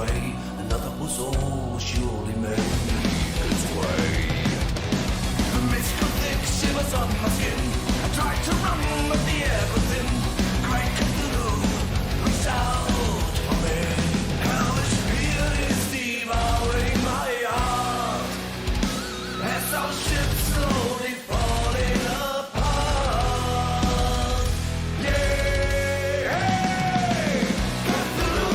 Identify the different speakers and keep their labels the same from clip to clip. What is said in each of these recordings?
Speaker 1: way, another was all surely made its way. The mist of thick shivers on my skin. I tried to run, but the air was thin. Great cthulhu reached out for me. Hellish fear is devouring my heart as our ship slowly falling apart. Yeah, Cthulhu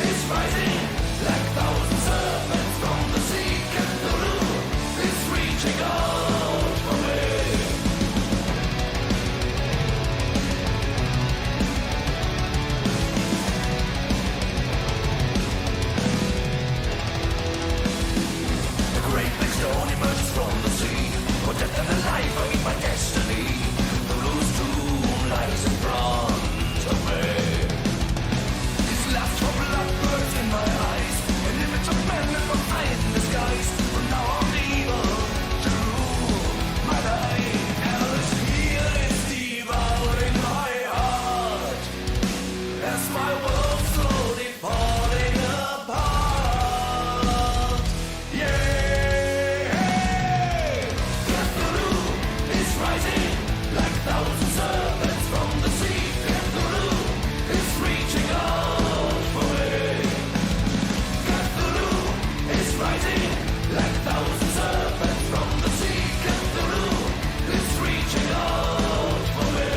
Speaker 1: is rising like thousand serpents from the sea. Cthulhu is reaching out for me. The great big stone emerges from the sea. For death and alive, I meet my destiny. Cthulhu's tomb lies in front of me. His last for blood burns in my eyes. An image of man behind the skies. From now on evil to rule my life. Hellish fear is devouring my heart as my world slowly falling apart. Yeah, Cthulhu is rising like thousand serpents from the sea. Cthulhu is reaching out for me. Cthulhu is rising like thousand serpents from the sea. Cthulhu is reaching out for me.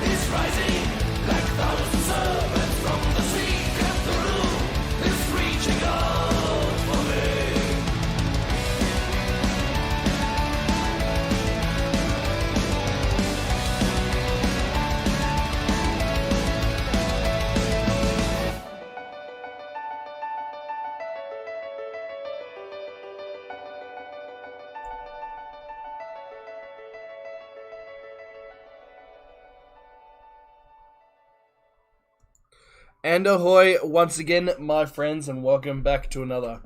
Speaker 1: Is rising like thousand serpents from the sea. Cthulhu is reaching out for me.
Speaker 2: And ahoy once again, my friends, and welcome back to another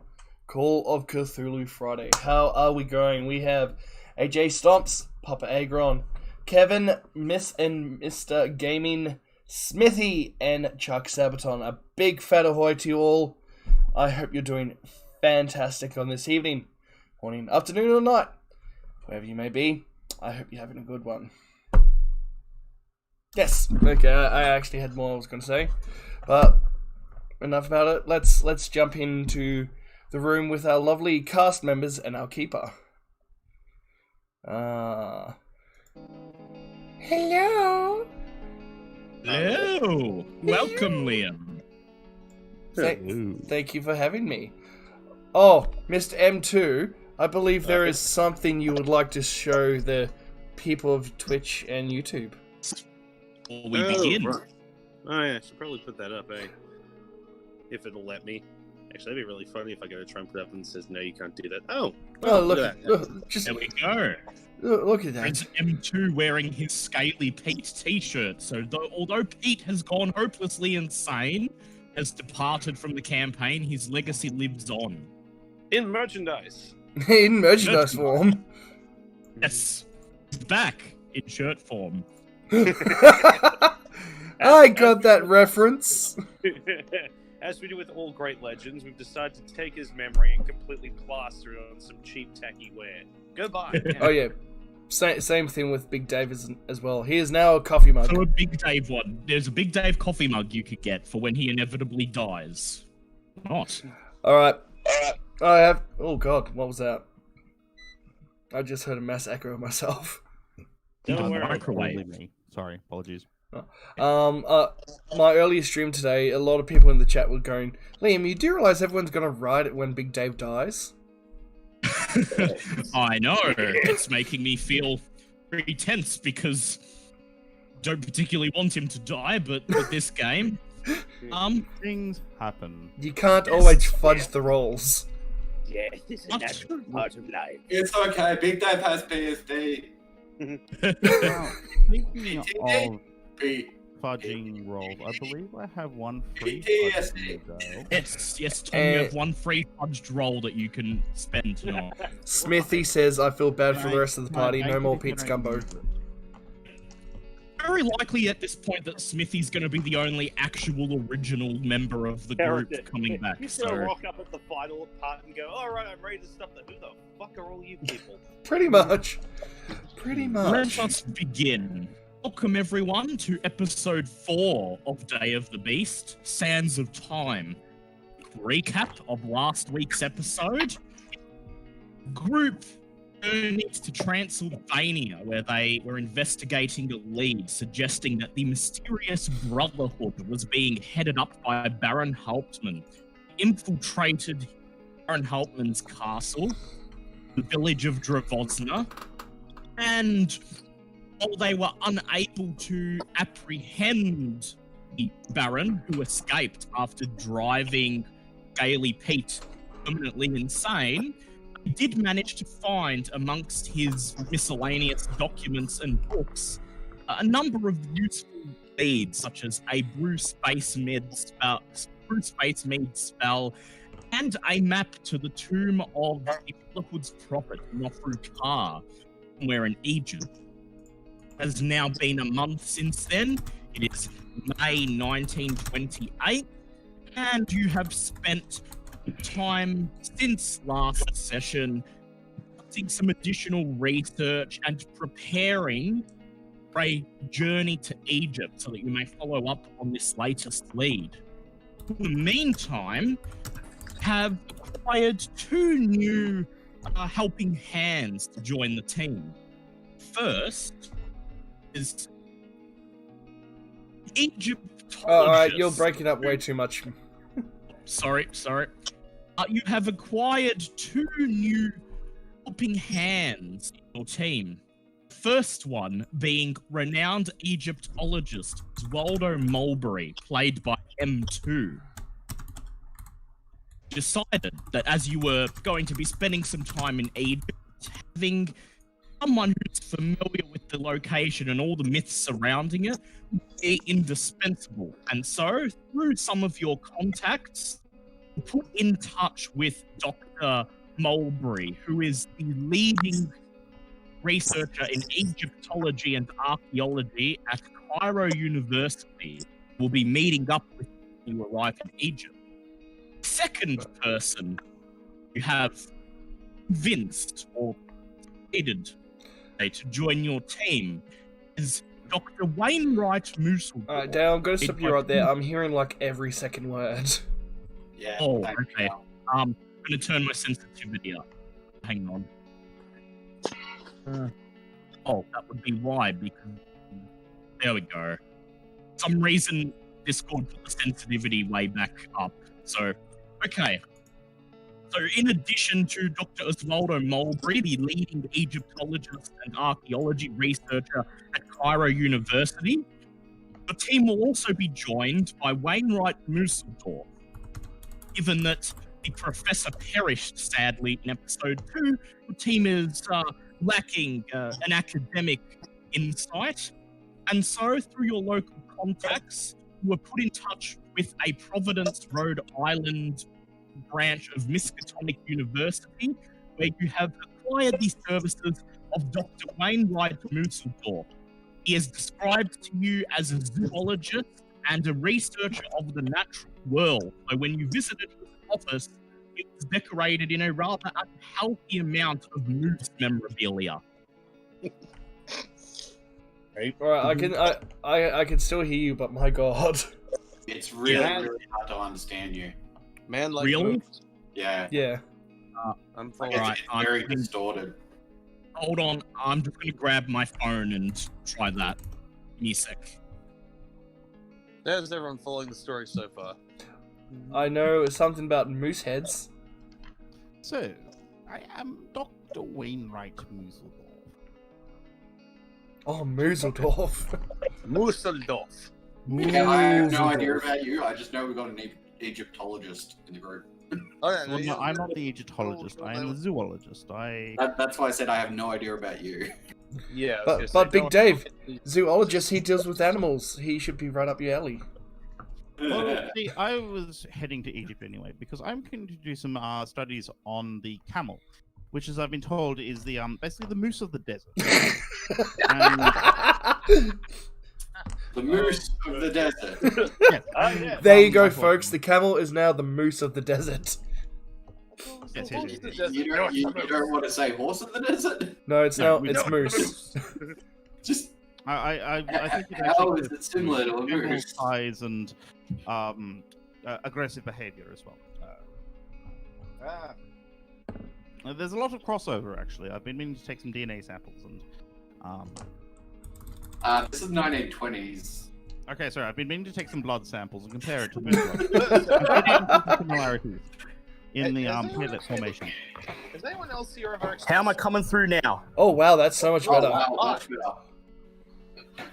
Speaker 2: Call of Cthulhu Friday. How are we going? We have AJ Stomps, Papa Agron, Kevin, Miss and Mr. Gaming, Smithy, and Chuck Sabaton. A big fat ahoy to you all. I hope you're doing fantastic on this evening, morning, afternoon, or night. Wherever you may be, I hope you're having a good one. Yes, okay, I actually had more I was going to say. But enough about it. Let's jump into the room with our lovely cast members and our keeper. Hello.
Speaker 3: Hello. Welcome, Liam.
Speaker 2: Thank you for having me. Oh, Mr. M2, I believe there is something you would like to show the people of Twitch and YouTube.
Speaker 3: Before we begin.
Speaker 4: Right. Oh yeah, I should probably put that up, eh? If it'll let me. Actually, that'd be really funny if I go to try and put it up and it says, no, you can't do that. Oh,
Speaker 2: Look
Speaker 4: at
Speaker 2: at
Speaker 4: that.
Speaker 2: look, just
Speaker 3: There we go.
Speaker 2: look at that.
Speaker 3: It's M2 wearing his Scaly Pete t-shirt. So although Pete has gone hopelessly insane, has departed from the campaign, his legacy lives on.
Speaker 4: In merchandise.
Speaker 2: In merchandise form.
Speaker 3: Yes. He's back in shirt form.
Speaker 2: I got that reference.
Speaker 4: As we do with all great legends, we've decided to take his memory and completely plaster it on some cheap, tacky wear. Goodbye.
Speaker 2: Oh yeah, same thing with Big Dave as well. He is now a coffee mug.
Speaker 3: So a Big Dave one. There's a Big Dave coffee mug you could get for when he inevitably dies. Not.
Speaker 2: All right. I have. Oh God, what was that? I just heard a mass echo of myself.
Speaker 4: Don't worry.
Speaker 3: Microwave.
Speaker 5: Me. Sorry, apologies.
Speaker 2: My earlier stream today, a lot of people in the chat were going, Liam, you do realize everyone's gonna ride it when Big Dave dies?
Speaker 3: I know. It's making me feel pretty tense because don't particularly want him to die, but with this game,
Speaker 5: Things happen.
Speaker 2: You can't always fudge the rolls.
Speaker 6: Yes, this is a natural part of life.
Speaker 7: It's okay. Big Dave has PSD.
Speaker 5: Now, speaking of
Speaker 7: P-
Speaker 5: fudging rolls, I believe I have one free
Speaker 7: PTSD.
Speaker 5: fudging
Speaker 3: yes, Tom, you have one free fudged roll that you can spend tonight.
Speaker 2: Smithy says, I feel bad for the rest of the party. No more Pete's Gumbo.
Speaker 3: Very likely at this point that Smithy's going to be the only actual original member of the group
Speaker 6: Character.
Speaker 3: coming back.
Speaker 6: He's gonna rock up at the final part and go, alright, I'm ready to stop the who the fuck are all you people?
Speaker 2: Pretty much. Pretty much.
Speaker 3: Let us begin. Welcome everyone to episode 4 of Day of the Beast, Sands of Time. Recap of last week's episode. Group journeys to Transylvania, where they were investigating a lead suggesting that the mysterious Brotherhood was being headed up by Baron Hauptmann. Infiltrated Baron Hauptmann's castle, the village of Dravosna, and while they were unable to apprehend the Baron, who escaped after driving Gaily Pete permanently insane, he did manage to find amongst his miscellaneous documents and books a number of useful leads, such as a Brew Space Med spell, and a map to the tomb of the Brotherhood's prophet, Nofru Ka, somewhere in Egypt. It has now been a month since then. It is May 1928, and you have spent time since last session doing some additional research and preparing for a journey to Egypt so that you may follow up on this latest lead. In the meantime, have acquired 2 new helping hands to join the team. First is Egyptologist.
Speaker 2: Alright, you're breaking up way too much.
Speaker 3: Sorry. You have acquired 2 new helping hands in your team. First one being renowned Egyptologist Waldo Mulberry, played by M2. Decided that as you were going to be spending some time in Egypt, having someone who's familiar with the location and all the myths surrounding it would be indispensable. And so, through some of your contacts, put in touch with Dr. Mulberry, who is the leading researcher in Egyptology and archaeology at Cairo University. Will be meeting up with you when you arrive in Egypt. Second person you have convinced or persuaded to join your team is Dr. Wainwright Musil.
Speaker 2: Alright, Dale, I'm gonna stop you right there. I'm hearing like every second word.
Speaker 7: Yeah.
Speaker 3: Oh,
Speaker 7: thank
Speaker 3: okay.
Speaker 7: you.
Speaker 3: I'm going to turn my sensitivity up. Hang on. That would be why, because... There we go. For some reason, Discord put the sensitivity way back up. So, okay. So, in addition to Dr. Osvaldo Mulberry, the leading Egyptologist and archaeology researcher at Cairo University, the team will also be joined by Wainwright Museldorf. Given that the professor perished, sadly, in episode 2, the team is lacking an academic insight. And so, through your local contacts, you were put in touch with a Providence, Rhode Island branch of Miskatonic University, where you have acquired the services of Dr. Wainwright Museldorf. He is described to you as a zoologist and a researcher of the natural world. So when you visited his office, it was decorated in a rather unhealthy amount of moose memorabilia.
Speaker 2: Alright, I can still hear you, but my god.
Speaker 7: It's really hard to understand you.
Speaker 8: Man, like
Speaker 3: Really?
Speaker 8: moves.
Speaker 7: Yeah.
Speaker 2: Yeah.
Speaker 8: I'm
Speaker 7: Like
Speaker 8: following.
Speaker 3: Alright,
Speaker 7: it's very distorted.
Speaker 3: Hold on, I'm just gonna grab my phone and try that. Give me a sec.
Speaker 4: How's everyone following the story so far?
Speaker 2: I know something about moose heads.
Speaker 5: So, I am Dr. Wainwright Museldorf.
Speaker 2: Oh, Museldorf.
Speaker 4: Museldorf.
Speaker 7: Yeah, I have no idea about you. I just know we got an Egyptologist in the group.
Speaker 4: Oh, yeah,
Speaker 5: Well,
Speaker 4: yeah,
Speaker 5: no, I'm not the Egyptologist. I am the zoologist.
Speaker 7: That's why I said I have no idea about you.
Speaker 4: yeah. I was
Speaker 2: But
Speaker 4: gonna
Speaker 2: Big
Speaker 4: say,
Speaker 2: Dave, zoologist, he deals with animals. He should be right up your alley.
Speaker 5: Well, see, I was heading to Egypt anyway because I'm going to do some studies on the camel, which, as I've been told, is the basically the moose of the desert. And,
Speaker 7: The moose of the desert.
Speaker 5: yes,
Speaker 6: yeah.
Speaker 2: There you go, folks. The camel is now the moose of the desert.
Speaker 5: Yes, yes, yes.
Speaker 7: You don't want to say horse of the desert?
Speaker 2: No, it's
Speaker 5: No,
Speaker 2: now
Speaker 5: we
Speaker 2: it's
Speaker 5: don't.
Speaker 2: moose.
Speaker 7: Just
Speaker 5: I think it
Speaker 7: how
Speaker 5: actually
Speaker 7: is it similar to a
Speaker 5: general
Speaker 7: moose?
Speaker 5: size and aggressive behavior as well. There's a lot of crossover, actually. I've been meaning to take some DNA samples and.
Speaker 7: This is 1920s.
Speaker 5: Okay, sorry. I've been meaning to take some blood samples and compare it to moose blood. I'm getting some similarities in the platelet formation.
Speaker 6: Has anyone else here ever?
Speaker 8: How am I coming through now?
Speaker 2: Oh wow, that's so much
Speaker 7: Oh,
Speaker 2: better.
Speaker 7: wow, much better.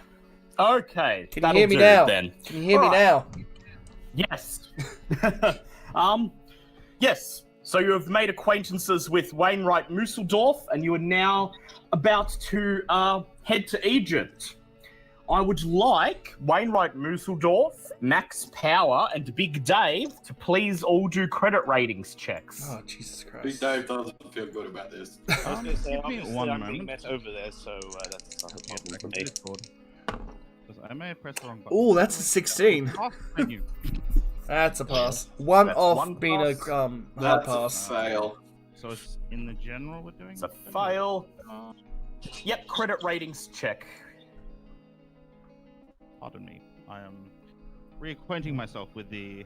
Speaker 8: Okay.
Speaker 2: Can you
Speaker 8: that'll
Speaker 2: hear me
Speaker 8: do
Speaker 2: now?
Speaker 8: Then.
Speaker 2: Can you hear me
Speaker 8: Alright.
Speaker 2: now?
Speaker 8: Yes. Yes. So you have made acquaintances with Wainwright Museldorf, and you are now about to head to Egypt. I would like Wainwright Museldorf, Max Power, and Big Dave to please all do credit ratings checks.
Speaker 2: Oh Jesus
Speaker 7: Big
Speaker 2: Christ!
Speaker 7: Dave doesn't feel good about this.
Speaker 6: I was gonna say,
Speaker 5: Give me
Speaker 6: obviously,
Speaker 5: one
Speaker 6: I'm being
Speaker 5: moment.
Speaker 6: met over there, so that's not a problem for me.
Speaker 5: Discord. 'Cause I may have pressed the wrong button.
Speaker 2: Oh, that's a 16.
Speaker 5: Oh, thank you.
Speaker 2: That's a pass. One
Speaker 8: That's
Speaker 2: off
Speaker 8: one
Speaker 2: being a
Speaker 8: pass.
Speaker 2: hard
Speaker 7: That's
Speaker 2: pass.
Speaker 7: a fail.
Speaker 5: So it's in the general we're doing.
Speaker 8: It's a fail.
Speaker 5: Uh,
Speaker 8: Yep, credit ratings check.
Speaker 5: Pardon me. I am reacquainting myself with the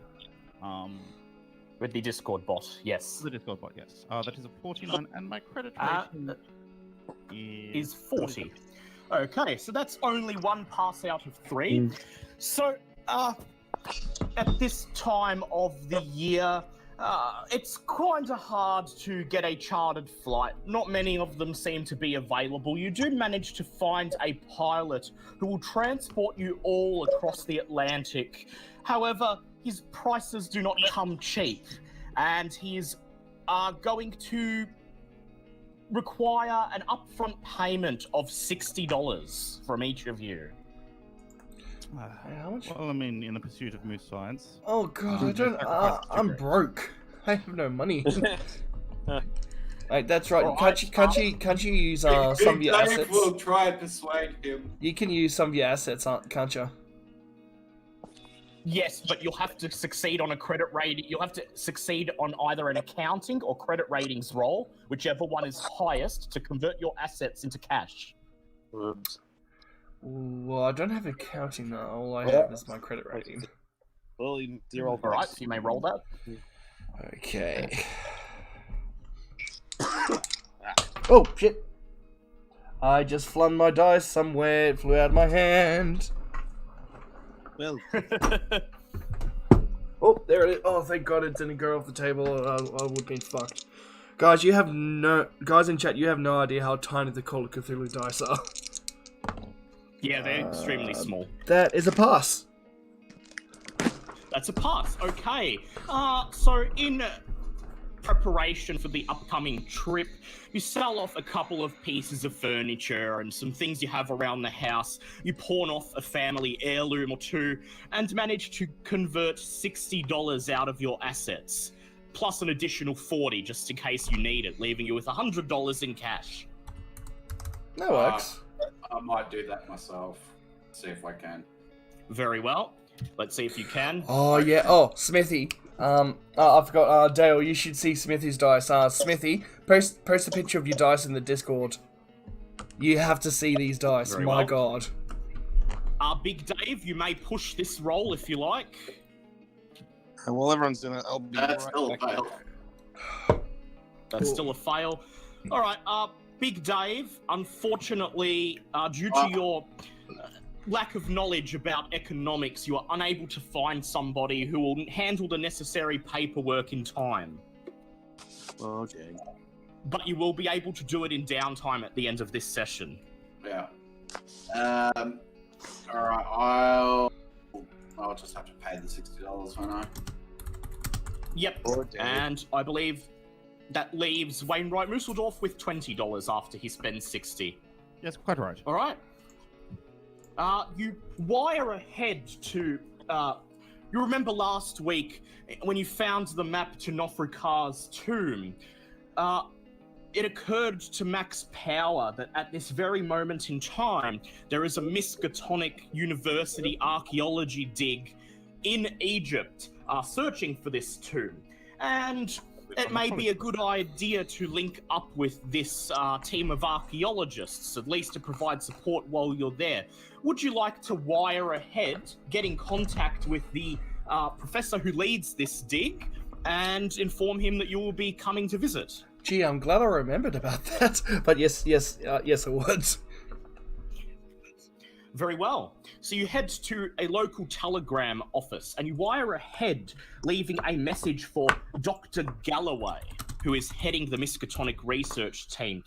Speaker 8: With the Discord bot, yes.
Speaker 5: Discord bot. Yes. That is a 49, and my credit rating
Speaker 8: Is 40. Okay, so that's only one pass out of 3. So, at this time of the year, it's kind of hard to get a chartered flight. Not many of them seem to be available. You do manage to find a pilot who will transport you all across the Atlantic. However, his prices do not come cheap, and he's going to require an upfront payment of $60 from each of you.
Speaker 2: How much?
Speaker 5: Well, I mean, in the pursuit of moose science.
Speaker 2: Oh god, I
Speaker 5: Just
Speaker 2: don't.
Speaker 5: sacrifice the
Speaker 2: I'm
Speaker 5: sugar.
Speaker 2: broke. I have no money. Right, that's right.
Speaker 8: Alright,
Speaker 2: Can't you use some of
Speaker 7: Big
Speaker 2: your
Speaker 7: Dave
Speaker 2: assets?
Speaker 7: will try and persuade him.
Speaker 2: You can use some of your assets, can't you?
Speaker 8: Yes, but you'll have to succeed on a credit rating. You'll have to succeed on either an accounting or credit ratings roll, whichever one is highest, to convert your assets into cash.
Speaker 4: Oops.
Speaker 2: Well, I don't have accounting though. All I have is my credit rating.
Speaker 6: Well, you 0
Speaker 8: All right, so you may roll that.
Speaker 2: Okay. Oh shit! I just flung my dice somewhere. It flew out of my hand.
Speaker 4: Well,
Speaker 2: Oh, there it is. Oh, thank God it didn't go off the table. I would have been fucked. Guys, guys in chat, you have no idea how tiny the Call of Cthulhu dice are.
Speaker 8: Yeah, they're extremely small.
Speaker 2: That is a pass.
Speaker 8: That's a pass. Okay. So in preparation for the upcoming trip, you sell off a couple of pieces of furniture and some things you have around the house. You pawn off a family heirloom or two and manage to convert $60 out of your assets, plus an additional 40 just in case you need it, leaving you with $100 in cash.
Speaker 2: That works.
Speaker 7: I might do that myself. See if I can.
Speaker 8: Very well. Let's see if you can.
Speaker 2: Oh yeah. Oh, Smithy. I forgot. Dale, you should see Smithy's dice. Smithy, post a picture of your dice in the Discord. You have to see these dice.
Speaker 8: Very
Speaker 2: My
Speaker 8: well.
Speaker 2: God.
Speaker 8: Big Dave, you may push this roll if you like.
Speaker 4: and while everyone's in it, I'll be
Speaker 7: That's
Speaker 4: right
Speaker 7: still a
Speaker 4: back.
Speaker 7: fail.
Speaker 8: That's still a fail. All right. Big Dave, unfortunately, due to your lack of knowledge about economics, you are unable to find somebody who will handle the necessary paperwork in time.
Speaker 4: Okay.
Speaker 8: But you will be able to do it in downtime at the end of this session.
Speaker 7: Yeah. Alright, I'll just have to pay the $60, won't I?
Speaker 8: Yep, and I believe that leaves Wainwright Musseldorf with $20 after he spends 60.
Speaker 5: Yes, quite right.
Speaker 8: All right. You wire ahead to. You remember last week when you found the map to Nofrikar's tomb? It occurred to Max Power that at this very moment in time, there is a Miskatonic University archaeology dig in Egypt searching for this tomb. And it may be a good idea to link up with this team of archaeologists, at least to provide support while you're there. Would you like to wire ahead, get in contact with the professor who leads this dig, and inform him that you will be coming to visit?
Speaker 2: Gee, I'm glad I remembered about that. But yes, I would.
Speaker 8: Very well. So you head to a local telegram office and you wire ahead, leaving a message for Dr. Galloway, who is heading the Miskatonic research team.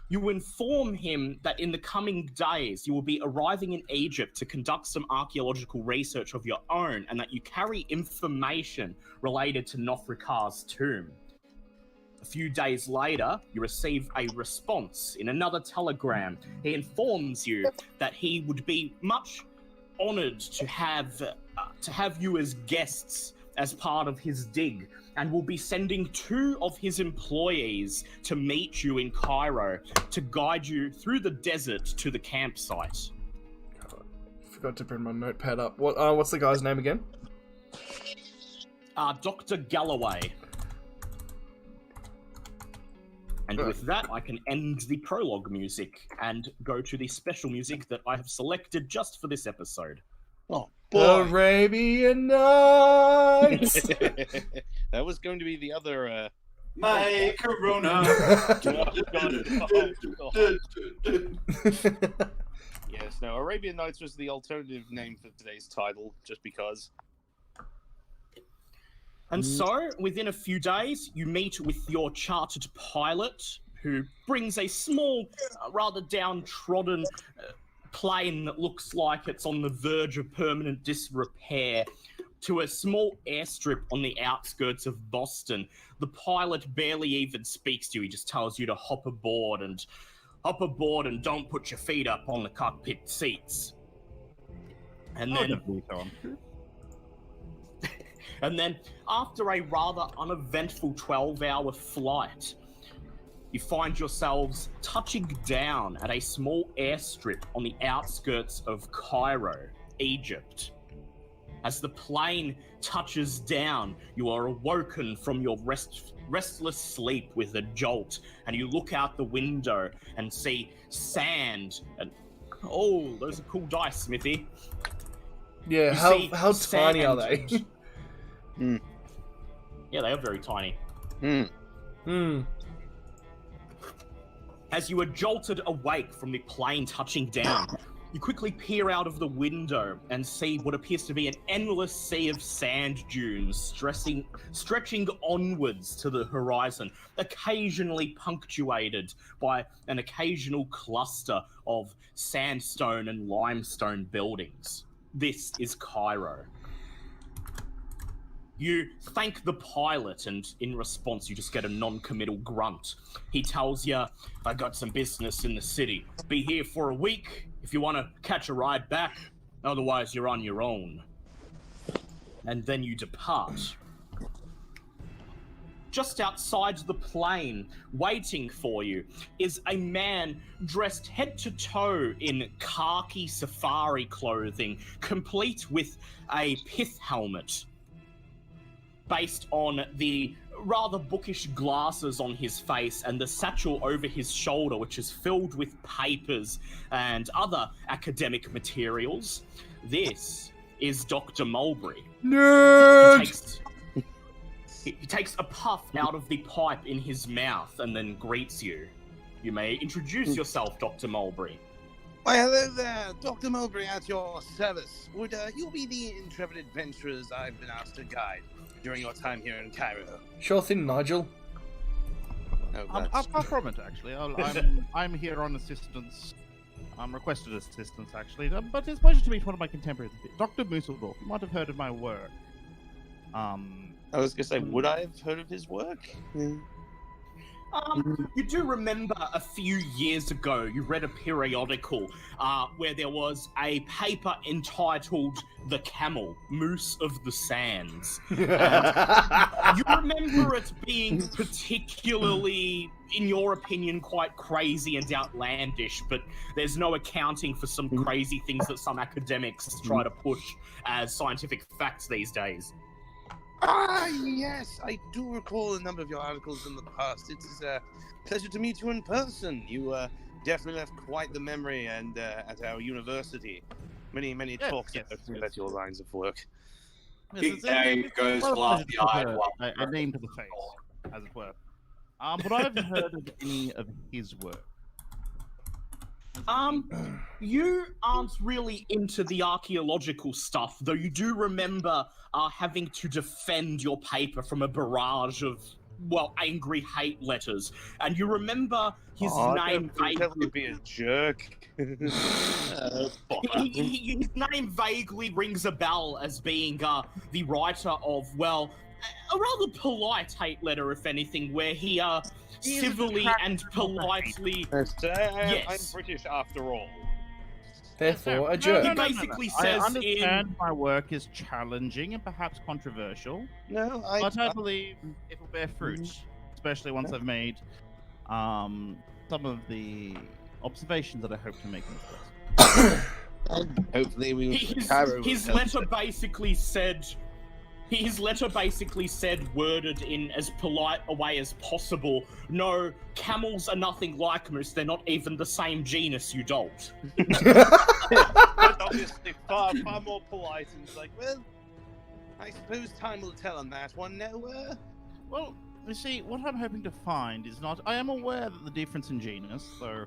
Speaker 8: You inform him that in the coming days you will be arriving in Egypt to conduct some archaeological research of your own, and that you carry information related to Nofrikar's tomb. A few days later, you receive a response in another telegram. He informs you that he would be much honoured to have you as guests as part of his dig, and will be sending 2 of his employees to meet you in Cairo to guide you through the desert to the campsite.
Speaker 2: God, forgot to bring my notepad up. What's the guy's name again?
Speaker 8: Dr. Galloway. And with that, I can end the prologue music and go to the special music that I have selected just for this episode.
Speaker 4: Oh, boy.
Speaker 2: Arabian Nights!
Speaker 4: That was going to be the other,
Speaker 7: My Corona.
Speaker 4: Yes, no, Arabian Nights was the alternative name for today's title, just because.
Speaker 8: And so, within a few days, you meet with your chartered pilot, who brings a small, rather downtrodden plane that looks like it's on the verge of permanent disrepair to a small airstrip on the outskirts of Boston. The pilot barely even speaks to you. He just tells you to hop aboard and don't put your feet up on the cockpit seats. And then, after a rather uneventful 12-hour flight, you find yourselves touching down at a small airstrip on the outskirts of Cairo, Egypt. As the plane touches down, you are awoken from your restless sleep with a jolt, and you look out the window and see sand and... Oh, those are cool dice, Smithy.
Speaker 2: Yeah, how tiny are they?
Speaker 8: Yeah, they are very tiny. As you are jolted awake from the plane touching down, you quickly peer out of the window and see what appears to be an endless sea of sand dunes stretching onwards to the horizon, occasionally punctuated by an occasional cluster of sandstone and limestone buildings. This is Cairo. You thank the pilot, and in response, you just get a non-committal grunt. He tells you, I got some business in the city. Be here for a week if you want to catch a ride back. Otherwise, you're on your own. And then you depart. Just outside the plane, waiting for you, is a man dressed head to toe in khaki safari clothing, complete with a pith helmet. Based on the rather bookish glasses on his face and the satchel over his shoulder, which is filled with papers and other academic materials, this is Dr. Mulberry.
Speaker 2: Nerd!
Speaker 8: He takes a puff out of the pipe in his mouth and then greets you. You may introduce yourself, Dr. Mulberry.
Speaker 6: Why, hello there, Dr. Mulberry at your service. Would you be the intrepid adventurers I've been asked to guide during your time here in Cairo?
Speaker 2: Sure thing, Nigel.
Speaker 6: Oh,
Speaker 5: Far from it, actually. I'm here on assistance. Requested assistance, actually. But it's a pleasure to meet one of my contemporaries, Dr. Mooseldorf. You might have heard of my work.
Speaker 6: I was going to say, would I have heard of his work?
Speaker 8: You do remember a few years ago, you read a periodical where there was a paper entitled The Camel, Moose of the Sands. And you remember it being particularly, in your opinion, quite crazy and outlandish, but there's no accounting for some crazy things that some academics try to push as scientific facts these days.
Speaker 6: Ah, yes, I do recall a number of your articles in the past. It's a pleasure to meet you in person. You definitely left quite the memory and at our university. Many talks about your lines of work.
Speaker 7: Big Dave goes glassy-eyed.
Speaker 5: A name to the face, as it were. But I haven't heard of any of his work.
Speaker 8: You aren't really into the archaeological stuff, though you do remember having to defend your paper from a barrage of, well, angry hate letters. And you remember his name
Speaker 6: vaguely be a jerk.
Speaker 8: his name vaguely rings a bell as being the writer of, well, a rather polite hate letter, if anything, where he civilly and politely...
Speaker 6: I'm British after all.
Speaker 2: Therefore, a jerk.
Speaker 8: He basically says
Speaker 5: I understand my work is challenging and perhaps controversial, but I believe it will bear fruit, especially once I've made some of the observations that I hope to make in this place.
Speaker 6: Hopefully we
Speaker 8: his letter basically said... His letter basically said, worded in as polite a way as possible, no, camels are nothing like moose, they're not even the same genus, you dolt.
Speaker 6: But obviously far more polite, and it's like, well, I suppose time will tell on that one now.
Speaker 5: Well, you see, what I'm hoping to find is not... I am aware that the difference in genus, though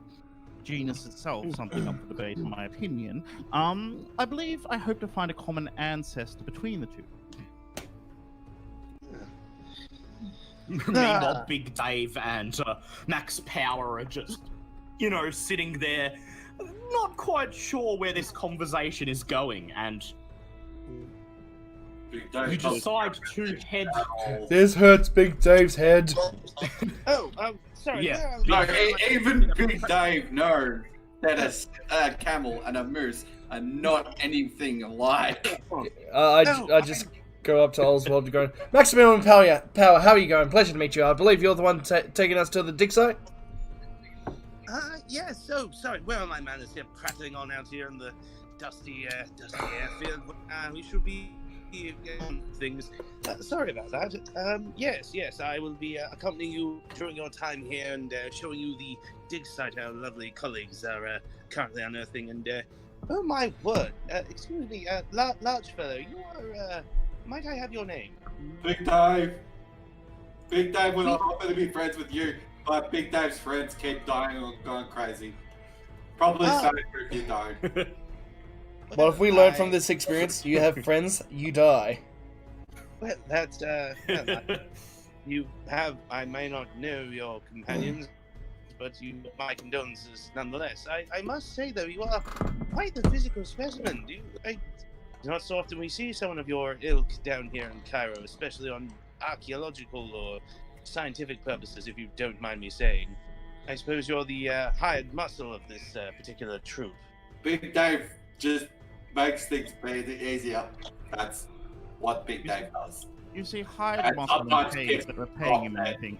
Speaker 5: genus itself is something up for debate in my opinion, I believe I hope to find a common ancestor between the two.
Speaker 8: Meanwhile, Big Dave and Max Power are just, sitting there, not quite sure where this conversation is going, and you decide to head...
Speaker 2: This hurts Big Dave's head.
Speaker 6: Sorry.
Speaker 8: Yeah.
Speaker 7: No, even Big Dave knows that a camel and a moose are not anything alike.
Speaker 2: I just go up to Oswald going, Maximum Power, how are you going? Pleasure to meet you. I believe you're the one taking us to the dig site?
Speaker 6: Yes, so sorry, where are my manners here, prattling on out here in the dusty airfield? We should be on things. Sorry about that. Yes, I will be accompanying you during your time here and showing you the dig site our lovely colleagues are currently unearthing. And oh my word, excuse me, large fellow, you are, might I have your name?
Speaker 7: Big Dave. Big Dave would offer to be friends with you, but Big Dave's friends keep dying or going crazy. Probably starting if you don't.
Speaker 2: Well, if we learn from this experience, you have friends, you die.
Speaker 6: Well, that's, you have, I may not know your companions, but my condolences nonetheless. I must say, though, you are quite the physical specimen. Not so often we see someone of your ilk down here in Cairo, especially on archaeological or scientific purposes, if you don't mind me saying. I suppose you're the hired muscle of this particular troop.
Speaker 7: Big Dave just makes things easier. That's what Big Dave does.
Speaker 5: You see, hired muscle and pays that we're paying him anything.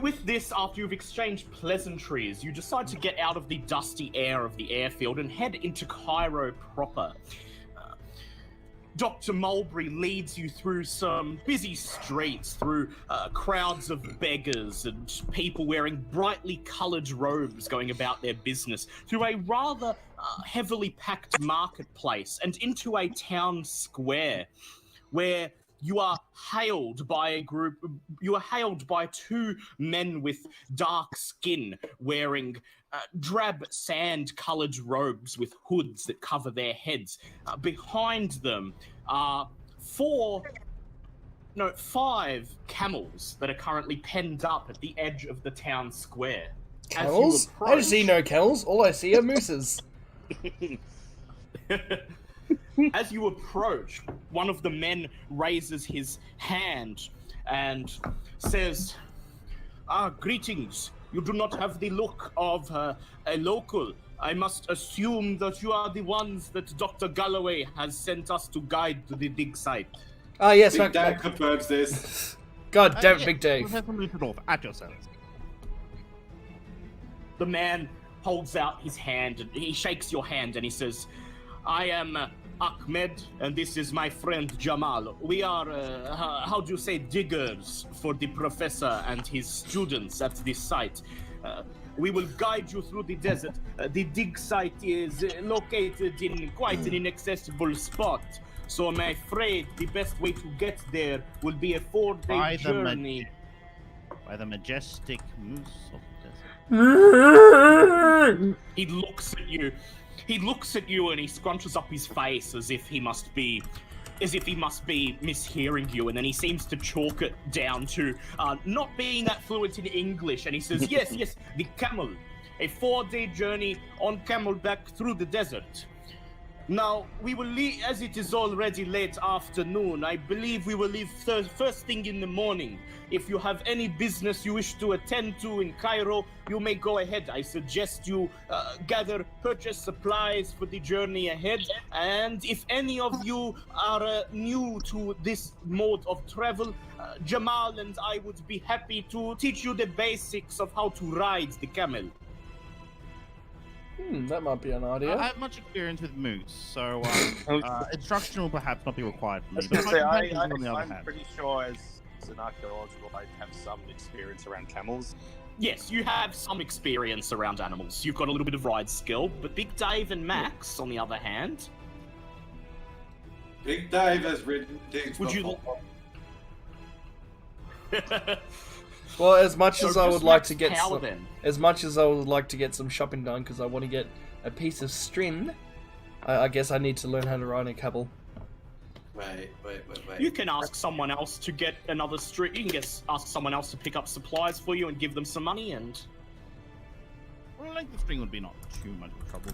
Speaker 8: With this, after you've exchanged pleasantries, you decide to get out of the dusty air of the airfield and head into Cairo proper. Dr. Mulberry leads you through some busy streets, through crowds of beggars and people wearing brightly coloured robes going about their business, through a rather heavily packed marketplace and into a town square where you are hailed by a group. You are hailed by two men with dark skin, wearing drab sand-colored robes with hoods that cover their heads. Behind them are 5 camels that are currently penned up at the edge of the town square.
Speaker 2: Camels? I don't see no camels. All I see are mooses.
Speaker 8: As you approach, one of the men raises his hand and says, greetings. You do not have the look of a local. I must assume that you are the ones that Dr. Galloway has sent us to guide to the dig site.
Speaker 2: Yes,
Speaker 7: Big Dave confirms this.
Speaker 2: God damn it, Big Dave.
Speaker 5: Professor Lutherdorf, at yourselves.
Speaker 8: The man holds out his hand and he shakes your hand and he says, I am Ahmed and this is my friend Jamal. We are, how do you say, diggers for the professor and his students at this site. We will guide you through the desert. The dig site is located in quite an inaccessible spot. So I'm afraid the best way to get there will be a 4-day journey.
Speaker 5: By the majestic moose of the desert.
Speaker 8: He looks at you. He looks at you and he scrunches up his face as if he must be mishearing you, and then he seems to chalk it down to not being that fluent in English, and he says, yes, the camel. A 4-day journey on camelback through the desert. Now, we will leave, as it is already late afternoon, I believe we will leave first thing in the morning. If you have any business you wish to attend to in Cairo, you may go ahead. I suggest you purchase supplies for the journey ahead. And if any of you are new to this mode of travel, Jamal and I would be happy to teach you the basics of how to ride the camel.
Speaker 2: That might be an idea.
Speaker 5: I have much experience with moose, so instruction will perhaps not be required for me.
Speaker 9: I'm pretty sure as an archaeologist, I have some experience around camels.
Speaker 8: Yes, you have some experience around animals. You've got a little bit of ride skill, but Big Dave and Max, on the other hand...
Speaker 7: Big Dave has ridden things
Speaker 8: before.
Speaker 2: Well, as much as I would like to get some shopping done, because I want to get a piece of string, I guess I need to learn how to ride a camel.
Speaker 7: Wait.
Speaker 8: You can ask someone else to get another string. You can ask someone else to pick up supplies for you and give them some money, and...
Speaker 5: Well, a length of string would be not too much trouble.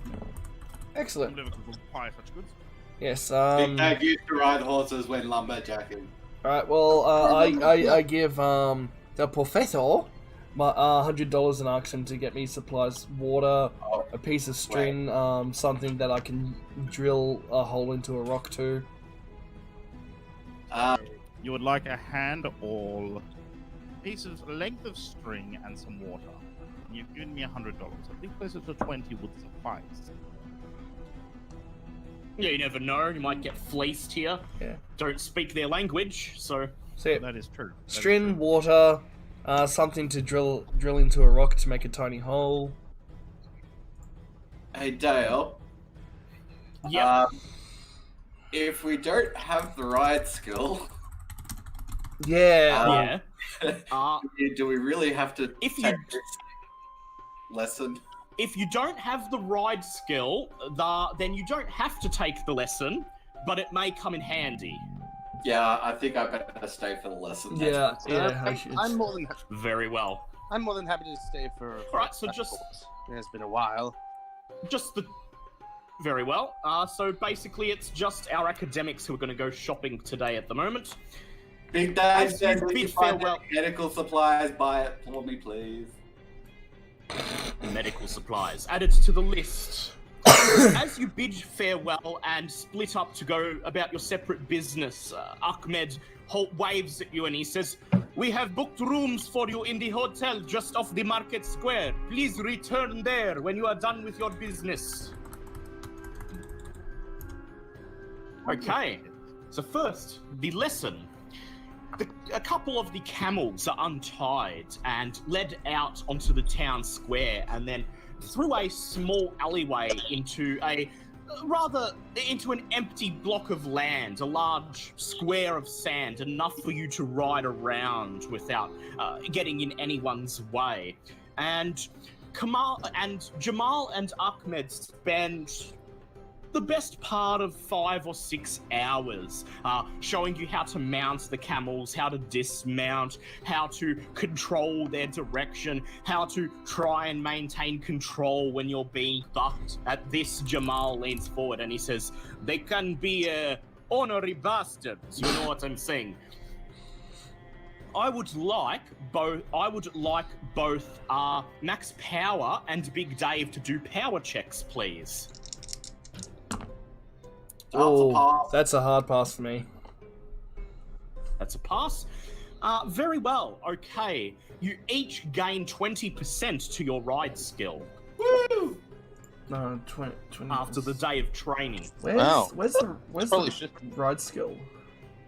Speaker 2: Excellent.
Speaker 5: Never could buy such goods.
Speaker 2: Yes,
Speaker 7: Big Dave used to ride horses when lumberjacking.
Speaker 2: Alright, well, I give, the professor my $100 an auction to get me supplies, water, a piece of string, something that I can drill a hole into a rock to.
Speaker 5: You would like a hand awl, piece of length of string, and some water. You've given me $100. I think closer to 20 would suffice.
Speaker 8: Yeah, you never know. You might get fleeced here.
Speaker 2: Yeah.
Speaker 8: Don't speak their language, so...
Speaker 5: That is true.
Speaker 2: String, water, something to drill into a rock to make a tiny hole.
Speaker 7: Hey, Dale.
Speaker 8: Yeah.
Speaker 7: If we don't have the ride skill...
Speaker 2: Yeah.
Speaker 7: Do we really have to take this lesson?
Speaker 8: If you don't have the ride skill, then you don't have to take the lesson, but it may come in handy.
Speaker 7: Yeah, I think I better stay for the lesson.
Speaker 2: Yeah,
Speaker 9: I'm more than
Speaker 8: very well.
Speaker 9: I'm more than happy to stay for.
Speaker 8: Alright, so just
Speaker 9: it's been a while.
Speaker 8: Very well. So basically, it's just our academics who are going to go shopping today at the moment.
Speaker 7: Big Dave says if you find medical supplies, buy it for me, please.
Speaker 8: Medical supplies added to the list. As you bid farewell and split up to go about your separate business, Ahmed waves at you and he says, "We have booked rooms for you in the hotel just off the market square. Please return there when you are done with your business." Okay, so first, the lesson. A couple of the camels are untied and led out onto the town square and then through a small alleyway into a rather into an empty block of land, a large square of sand, enough for you to ride around without getting in anyone's way. And Jamal and Ahmed spend the best part of 5 or 6 hours showing you how to mount the camels, how to dismount, how to control their direction, how to try and maintain control when you're being bucked. At this, Jamal leans forward and he says, "They can be ornery bastards, you know what I'm saying." I would like both Max Power and Big Dave to do power checks, please.
Speaker 2: Oh, that's a hard pass for me.
Speaker 8: That's a pass. Very well. Okay. You each gain 20% to your ride skill.
Speaker 2: Woo! No, 20
Speaker 8: after the day of training.
Speaker 2: Where's the ride skill?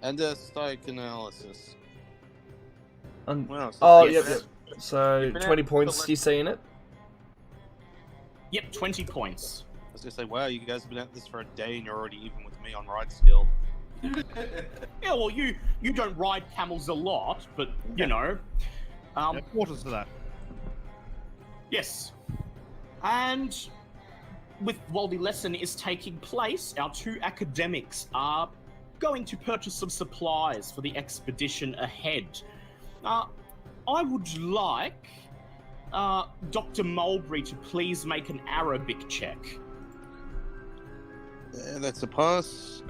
Speaker 6: And a stoic analysis.
Speaker 2: Yep. So 20 points. Do you see in it?
Speaker 8: Yep, 20 points.
Speaker 6: I was gonna say, wow, you guys have been at this for a day and you're already even with me on ride skill.
Speaker 8: Yeah, well, you don't ride camels a lot, but you know,
Speaker 5: quarters to that.
Speaker 8: Yes, and while the lesson is taking place, our 2 academics are going to purchase some supplies for the expedition ahead. I would like Dr. Mulberry to please make an Arabic check.
Speaker 6: That's a pass.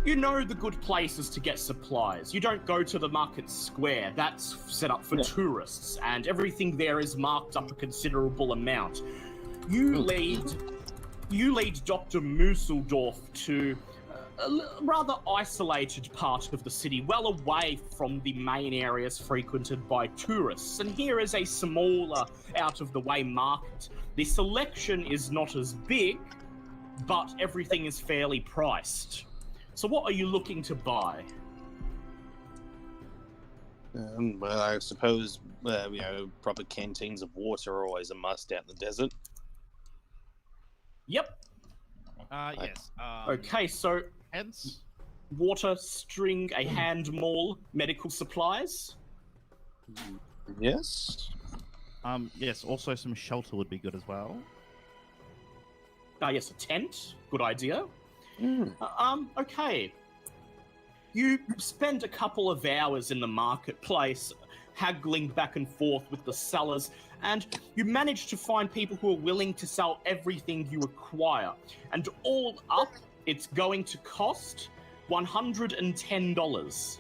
Speaker 8: You know the good places to get supplies. You don't go to the market square. That's set up for tourists, and everything there is marked up a considerable amount. You lead Dr. Museldorf to a rather isolated part of the city, well away from the main areas frequented by tourists. And here is a smaller, out-of-the-way market. The selection is not as big, but everything is fairly priced. So what are you looking to buy?
Speaker 6: Well, I suppose, proper canteens of water are always a must out in the desert.
Speaker 8: Yep.
Speaker 5: Yes.
Speaker 8: Okay, so
Speaker 5: hence
Speaker 8: water, string, a hand maul, medical supplies.
Speaker 6: Yes.
Speaker 5: Yes. Also, some shelter would be good as well.
Speaker 8: Yes, a tent. Good idea. Okay. You spend a couple of hours in the marketplace, haggling back and forth with the sellers, and you manage to find people who are willing to sell everything you acquire. And all up, it's going to cost $110.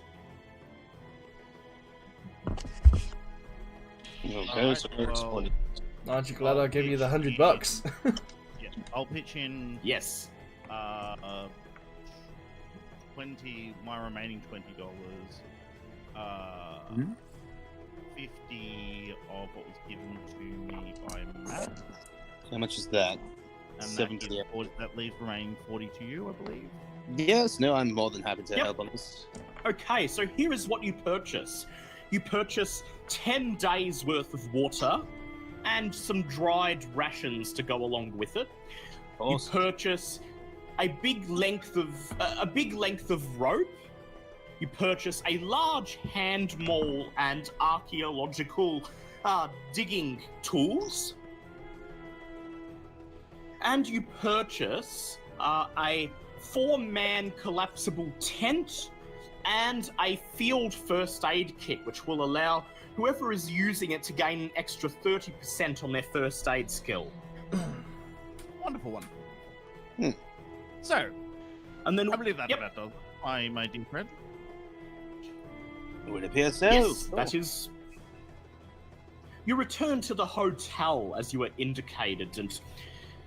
Speaker 6: Okay, so
Speaker 2: Aren't you glad I gave you the $100?
Speaker 5: Yeah, I'll pitch in.
Speaker 8: Yes.
Speaker 5: 20. My remaining $20. 50 of what was given to me by Matt.
Speaker 6: how much is that?
Speaker 5: And
Speaker 6: 70.
Speaker 5: that leaves remaining 40 to you, I believe.
Speaker 6: Yes, no, I'm more than happy to help on this.
Speaker 8: Okay, so here is what you purchase. You purchase 10 days worth of water and some dried rations to go along with it.
Speaker 6: Awesome.
Speaker 8: You purchase a big length of rope. You purchase a large hand maul and archaeological digging tools. And you purchase a 4-man collapsible tent and a field first aid kit, which will allow whoever is using it to gain an extra 30% on their first aid skill.
Speaker 5: Wonderful, wonderful. So,
Speaker 8: and then
Speaker 5: I believe that about does. My dear friend.
Speaker 6: It would appear so.
Speaker 8: Yes, that is. You return to the hotel as you were indicated, and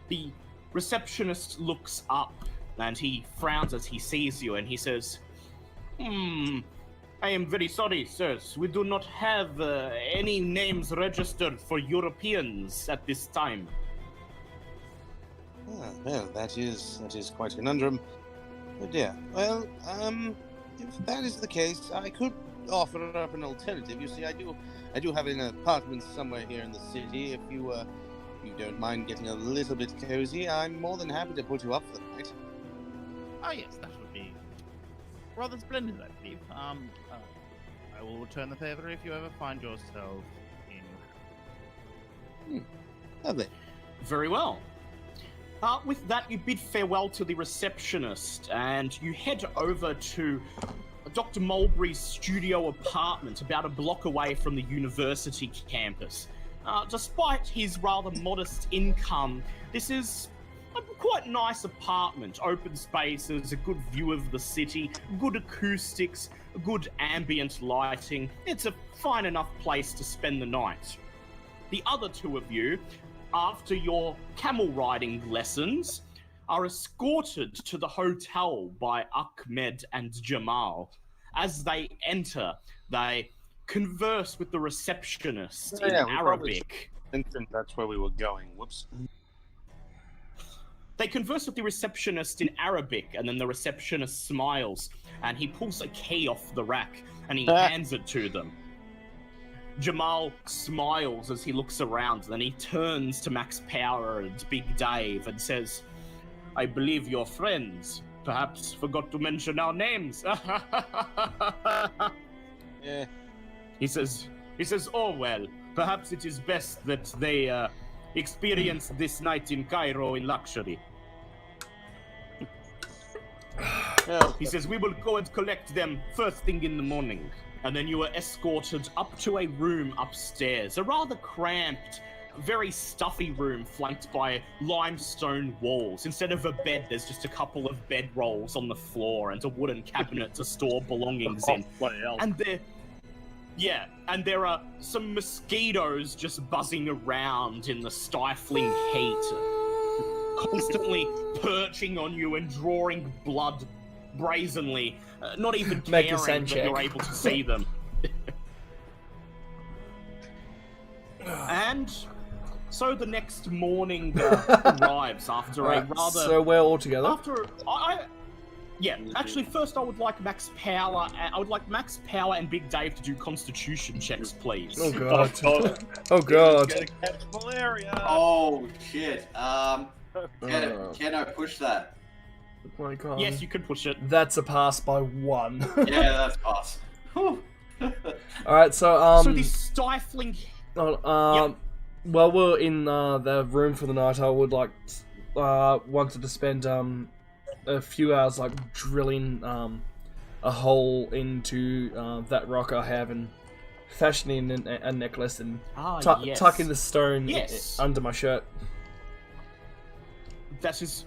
Speaker 8: the receptionist looks up and he frowns as he sees you, and he says, I am very sorry, sirs. We do not have any names registered for Europeans at this time.
Speaker 6: Well, that is quite a conundrum. But yeah, well, if that is the case, I could offer up an alternative. You see, I do have an apartment somewhere here in the city. If you you don't mind getting a little bit cozy, I'm more than happy to put you up for the night.
Speaker 5: Oh yes, that would be rather splendid, I believe. I will return the favor if you ever find yourself in.
Speaker 6: Lovely.
Speaker 8: Very well. With that, you bid farewell to the receptionist, and you head over to Dr. Mulberry's studio apartment, about a block away from the university campus. Despite his rather modest income, this is a quite nice apartment. Open spaces, a good view of the city, good acoustics, good ambient lighting. It's a fine enough place to spend the night. The other two of you, after your camel riding lessons, are escorted to the hotel by Ahmed and Jamal. As they enter, they converse with the receptionist in Arabic.
Speaker 6: That's where we were going. Whoops.
Speaker 8: They converse with the receptionist in Arabic, and then the receptionist smiles, and he pulls a key off the rack, and he hands it to them. Jamal smiles as he looks around, then he turns to Max Power and Big Dave and says, I believe you're friends. Perhaps forgot to mention our names.
Speaker 6: Yeah.
Speaker 8: He says, oh well, perhaps it is best that they experience this night in Cairo in luxury. He says, we will go and collect them first thing in the morning. And then you are escorted up to a room upstairs, a rather cramped, very stuffy room flanked by limestone walls. Instead of a bed, there's just a couple of bed rolls on the floor and a wooden cabinet to store belongings in. And there are some mosquitoes just buzzing around in the stifling heat, constantly perching on you and drawing blood brazenly, not even caring that you're able to see them. And so the next morning arrives after a rather...
Speaker 2: So we're all together?
Speaker 8: Actually, first I would like Max Power and Big Dave to do Constitution checks, please.
Speaker 2: Oh god. Oh god.
Speaker 9: Catch malaria.
Speaker 7: Oh shit. Can I push that?
Speaker 2: Oh my god.
Speaker 8: Yes, you can push it.
Speaker 2: That's a pass by 1.
Speaker 7: Yeah, that's pass.
Speaker 2: Alright, so
Speaker 8: So the stifling...
Speaker 2: Well, we're in the room for the night. I would like wanted to spend a few hours like drilling a hole into that rock I have and fashioning a necklace and tucking the stone under my shirt.
Speaker 8: That is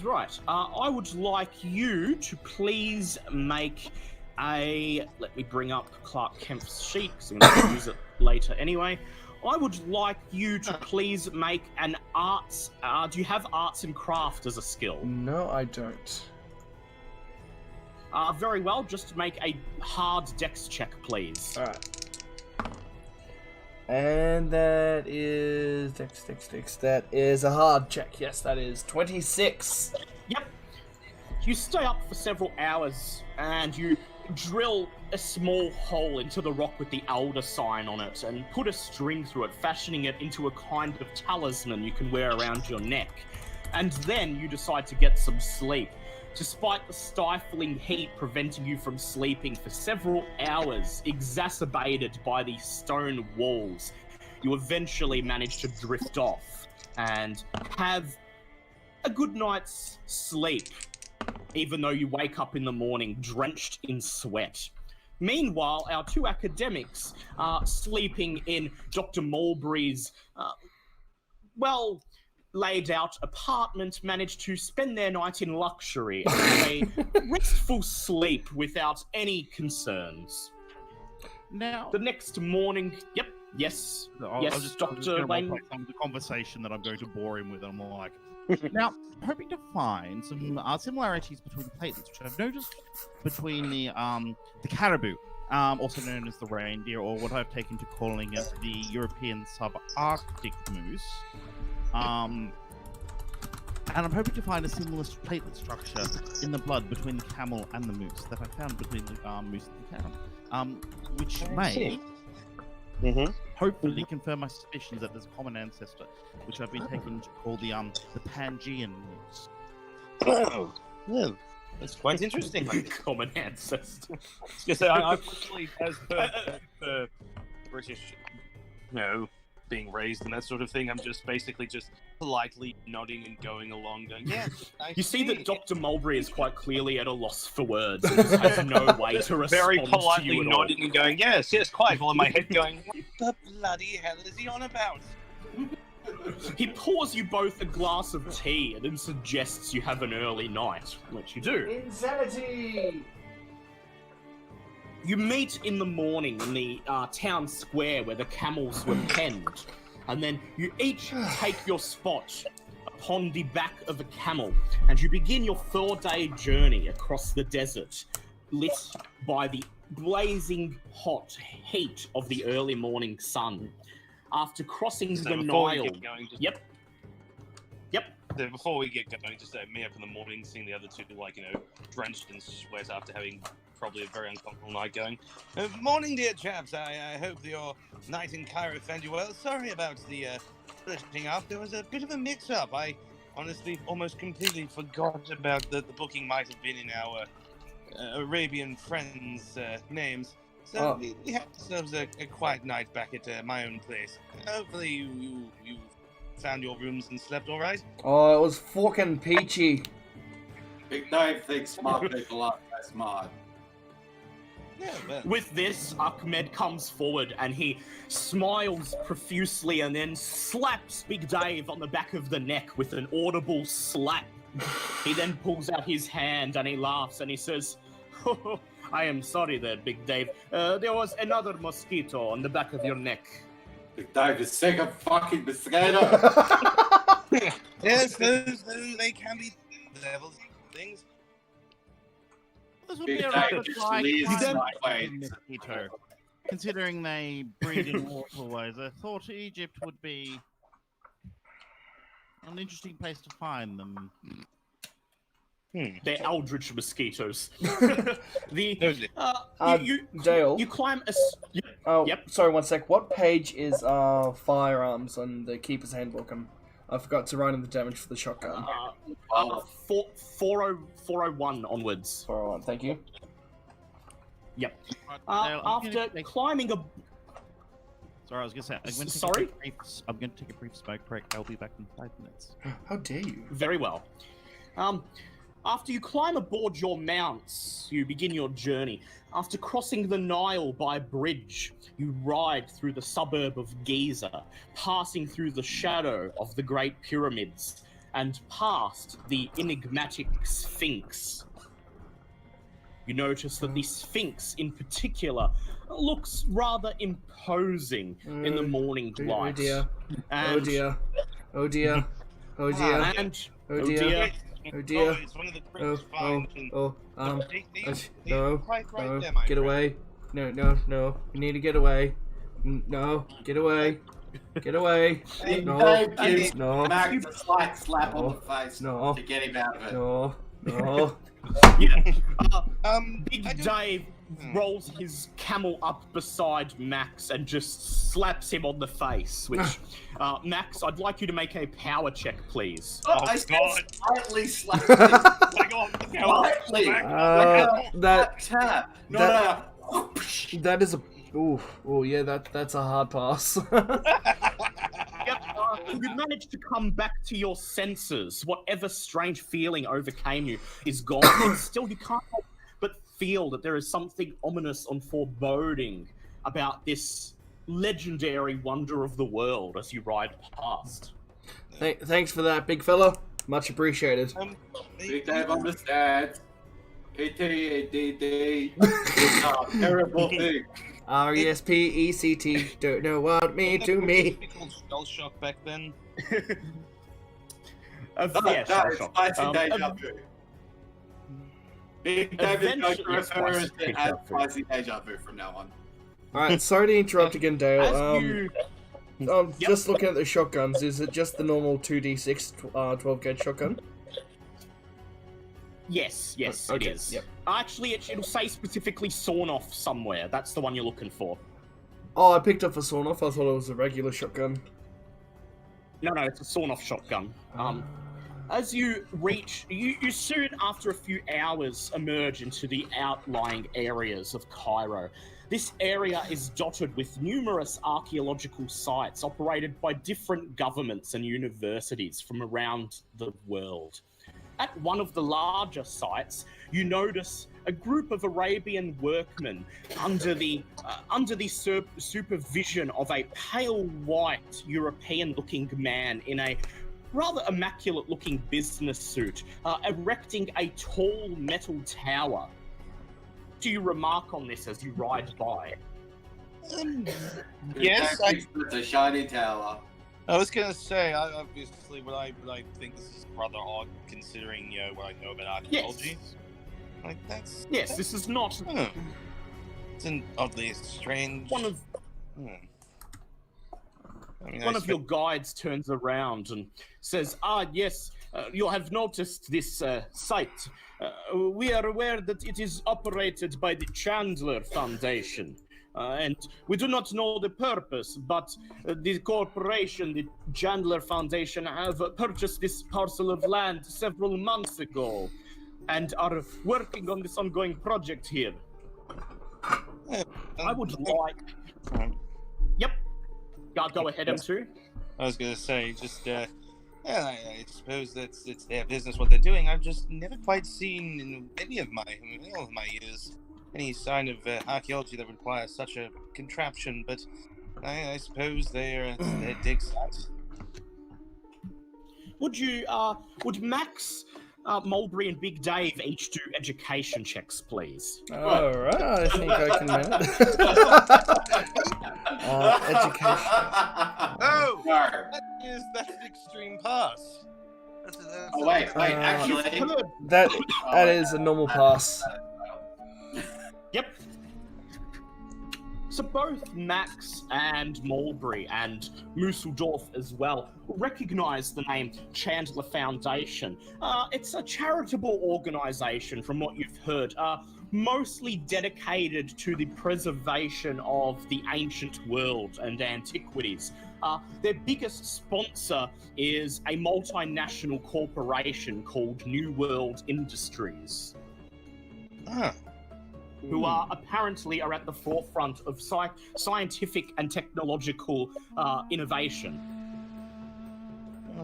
Speaker 8: right. I would like you to please make a... Let me bring up Clark Kemp's sheet, because I'm going to use it later anyway. I would like you to please make an arts... do you have arts and craft as a skill?
Speaker 2: No, I don't.
Speaker 8: Very well. Just make a hard dex check, please.
Speaker 2: Alright. And that is... Dex. That is a hard check. Yes, that is 26.
Speaker 8: Yep. You stay up for several hours, and you drill a small hole into the rock with the elder sign on it, and put a string through it, fashioning it into a kind of talisman you can wear around your neck. And then you decide to get some sleep. Despite the stifling heat preventing you from sleeping for several hours, exacerbated by the stone walls, you eventually manage to drift off and have a good night's sleep, even though you wake up in the morning drenched in sweat. Meanwhile, our two academics are sleeping in Dr. Mulberry's, laid out apartment, managed to spend their night in luxury and have a restful sleep without any concerns.
Speaker 5: Now,
Speaker 8: the next morning, yes, Dr. Lane.
Speaker 5: The conversation that I'm going to bore him with, I'm like, now, hoping to find some similarities between the platelets, which I've noticed between the caribou, also known as the reindeer, or what I've taken to calling it the European subarctic moose. And I'm hoping to find a similar platelet structure in the blood between the camel and the moose that I found between the moose and the camel, which may hopefully confirm my suspicions that there's a common ancestor, which I've been taken to call the Pangeans.
Speaker 6: Oh, well, that's quite interesting.
Speaker 8: Common ancestor.
Speaker 9: Yes, I actually, as per British, being raised and that sort of thing, I'm just basically just politely nodding and going along, going, yes.
Speaker 8: You see that Dr. Mulberry is quite clearly at a loss for words and just has no way to respond
Speaker 9: Very
Speaker 8: to
Speaker 9: politely
Speaker 8: you at
Speaker 9: nodding
Speaker 8: all.
Speaker 9: and going, yes, quite, while in my head going,
Speaker 6: What the bloody hell is he on about?
Speaker 8: He pours you both a glass of tea and then suggests you have an early night, which you do.
Speaker 2: Insanity!
Speaker 8: You meet in the morning in the town square where the camels were penned, and then you each take your spot upon the back of a camel, and you begin your 4-day journey across the desert, lit by the blazing hot heat of the early morning sun. After crossing the Nile... Yep.
Speaker 9: So before we get going, just me up in the morning, seeing the other two, drenched in sweat after having probably a very uncomfortable night going.
Speaker 6: Morning, dear chaps. I hope your night in Cairo found you well. Sorry about the splitting up. There was a bit of a mix-up. I honestly almost completely forgot about the booking might have been in our Arabian friends' names. So we had ourselves a quiet night back at my own place. Hopefully you found your rooms and slept all right.
Speaker 2: Oh, it was fucking peachy.
Speaker 7: Big Dave thinks smart people aren't that smart.
Speaker 6: Yeah, well.
Speaker 8: With this, Ahmed comes forward and he smiles profusely and then slaps Big Dave on the back of the neck with an audible slap. He then pulls out his hand and he laughs and he says, "Oh, I am sorry there, Big Dave. There was another mosquito on the back of your neck."
Speaker 7: Big Dave is sick of fucking mosquitoes.
Speaker 6: Yes, those they can be levels of things.
Speaker 5: This would
Speaker 7: Big
Speaker 5: be a
Speaker 7: Dave
Speaker 5: rather
Speaker 7: just
Speaker 5: dry
Speaker 7: leaves
Speaker 5: climate
Speaker 7: my
Speaker 5: for
Speaker 7: way.
Speaker 5: the mosquito. Considering they breed in waterways, I thought Egypt would be an interesting place to find them.
Speaker 8: They're eldritch mosquitoes.
Speaker 2: Dale.
Speaker 8: You climb a...
Speaker 2: Oh,
Speaker 8: Yep.
Speaker 2: sorry, one sec. What page is firearms on the Keeper's Handbook? I forgot to write in the damage for the shotgun.
Speaker 8: 401 onwards.
Speaker 2: 401, thank you.
Speaker 8: Yep.
Speaker 5: Dale, I'm
Speaker 8: After
Speaker 5: gonna
Speaker 8: climbing a...
Speaker 5: Sorry, I was going to say, I'm going to take a brief smoke break. I'll be back in 5 minutes.
Speaker 2: How dare you?
Speaker 8: Very well. After you climb aboard your mounts, you begin your journey. After crossing the Nile by bridge, you ride through the suburb of Giza, passing through the shadow of the Great Pyramids, and past the enigmatic Sphinx. You notice that the Sphinx, in particular, looks rather imposing in the morning light.
Speaker 2: Oh dear.
Speaker 8: And,
Speaker 2: Oh dear. Oh dear. Oh dear.
Speaker 8: And,
Speaker 2: Oh dear. Oh dear.
Speaker 6: It's one of the
Speaker 2: Oh,
Speaker 6: tricks
Speaker 2: oh,
Speaker 6: fine.
Speaker 2: no,
Speaker 6: Quite right
Speaker 2: no,
Speaker 6: there, my
Speaker 2: get
Speaker 6: friend.
Speaker 2: away. No, you need to get away. No, get away. Get away.
Speaker 7: Big
Speaker 2: No,
Speaker 7: Dave gives
Speaker 2: no,
Speaker 7: Max a slight slap on
Speaker 2: No.
Speaker 7: the face
Speaker 2: No.
Speaker 7: to get him out of it.
Speaker 2: no, no.
Speaker 8: Big Dave rolls his camel up beside Max and just slaps him on the face, which, Max, I'd like you to make a power check, please.
Speaker 7: I said slightly slapped him. Slightly. Tap.
Speaker 2: That is a... Oh yeah, that's a hard pass.
Speaker 8: You managed to come back to your senses. Whatever strange feeling overcame you is gone. But still, you can't help but feel that there is something ominous and foreboding about this legendary wonder of the world as you ride past.
Speaker 2: Thanks for that, big fella. Much appreciated.
Speaker 7: Big Dave understands. PTADD. It's a terrible thing.
Speaker 2: RESPECT. Don't know what mean to me.
Speaker 6: Shell shock back then.
Speaker 8: Yeah,
Speaker 7: That is
Speaker 8: sure.
Speaker 7: spicy deja vu. Big Dave is going to
Speaker 8: eventually it's
Speaker 7: refer
Speaker 8: spicy
Speaker 7: to it
Speaker 8: deja
Speaker 7: as
Speaker 8: vu.
Speaker 7: spicy deja vu from now on.
Speaker 2: Alright, sorry to interrupt again, Dale.
Speaker 8: As you...
Speaker 2: Just looking at the shotguns, is it just the normal 2d6 12 gauge shotgun?
Speaker 8: Yes,
Speaker 2: Okay,
Speaker 8: it is.
Speaker 2: yep.
Speaker 8: Actually, it'll say specifically sawn off somewhere. That's the one you're looking for.
Speaker 2: Oh, I picked up a sawn-off. I thought it was a regular shotgun.
Speaker 8: No, it's a sawn-off shotgun. As you reach, you soon, after a few hours, emerge into the outlying areas of Cairo. This area is dotted with numerous archaeological sites operated by different governments and universities from around the world. At one of the larger sites, you notice a group of Arabian workmen under the supervision of a pale white European-looking man in a rather immaculate-looking business suit, erecting a tall metal tower. Do you remark on this as you ride by?
Speaker 6: Yes,
Speaker 7: It's a shiny tower.
Speaker 6: I was gonna say, obviously, what I think this is rather odd, considering what I know about archaeology.
Speaker 8: Yes.
Speaker 6: Like that's
Speaker 8: This is not
Speaker 6: it's an oddly strange.
Speaker 8: one of one of your guides turns around and says, yes, you have noticed this site. We are aware that it is operated by the Chandler Foundation. And we do not know the purpose, but the corporation, the Chandler Foundation, have purchased this parcel of land several months ago and are working on this ongoing project here. I would like... Yep. Go ahead, M2.
Speaker 6: I was gonna say, just I suppose it's their business what they're doing. I've just never quite seen in all of my years any sign of archaeology that requires such a contraption. But I suppose they're dig sites.
Speaker 8: Would Max, Mulberry, and Big Dave each do education checks, please?
Speaker 2: All right, I think I can manage. Education.
Speaker 6: Oh, that's an extreme pass. That's
Speaker 7: Wait, actually,
Speaker 2: that is a normal pass.
Speaker 8: Yep. So both Max and Mulberry and Musseldorf as well recognize the name Chandler Foundation. It's a charitable organization, from what you've heard, mostly dedicated to the preservation of the ancient world and antiquities. Their biggest sponsor is a multinational corporation called New World Industries. Who apparently are at the forefront of scientific and technological innovation.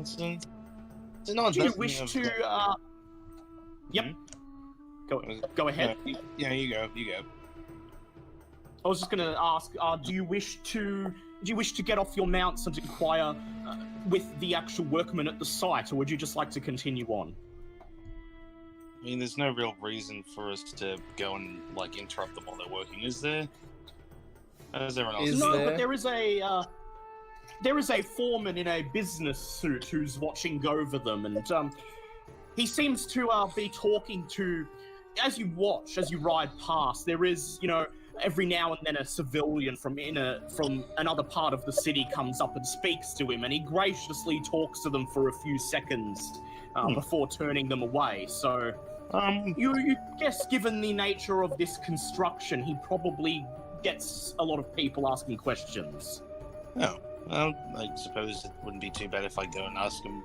Speaker 8: Do you wish to... Yep. Go ahead.
Speaker 6: Yeah, you go.
Speaker 8: I was just going to ask, do you wish to get off your mounts and inquire with the actual workmen at the site, or would you just like to continue on?
Speaker 6: I mean, there's no real reason for us to go and interrupt them while they're working, is there? As everyone else
Speaker 8: but there is a foreman in a business suit who's watching over them, and he seems to be talking to. As you ride past, there is, every now and then a civilian from another part of the city comes up and speaks to him, and he graciously talks to them for a few seconds before turning them away. So, you guess, given the nature of this construction, he probably gets a lot of people asking questions.
Speaker 6: Oh, well, I suppose it wouldn't be too bad if I go and ask him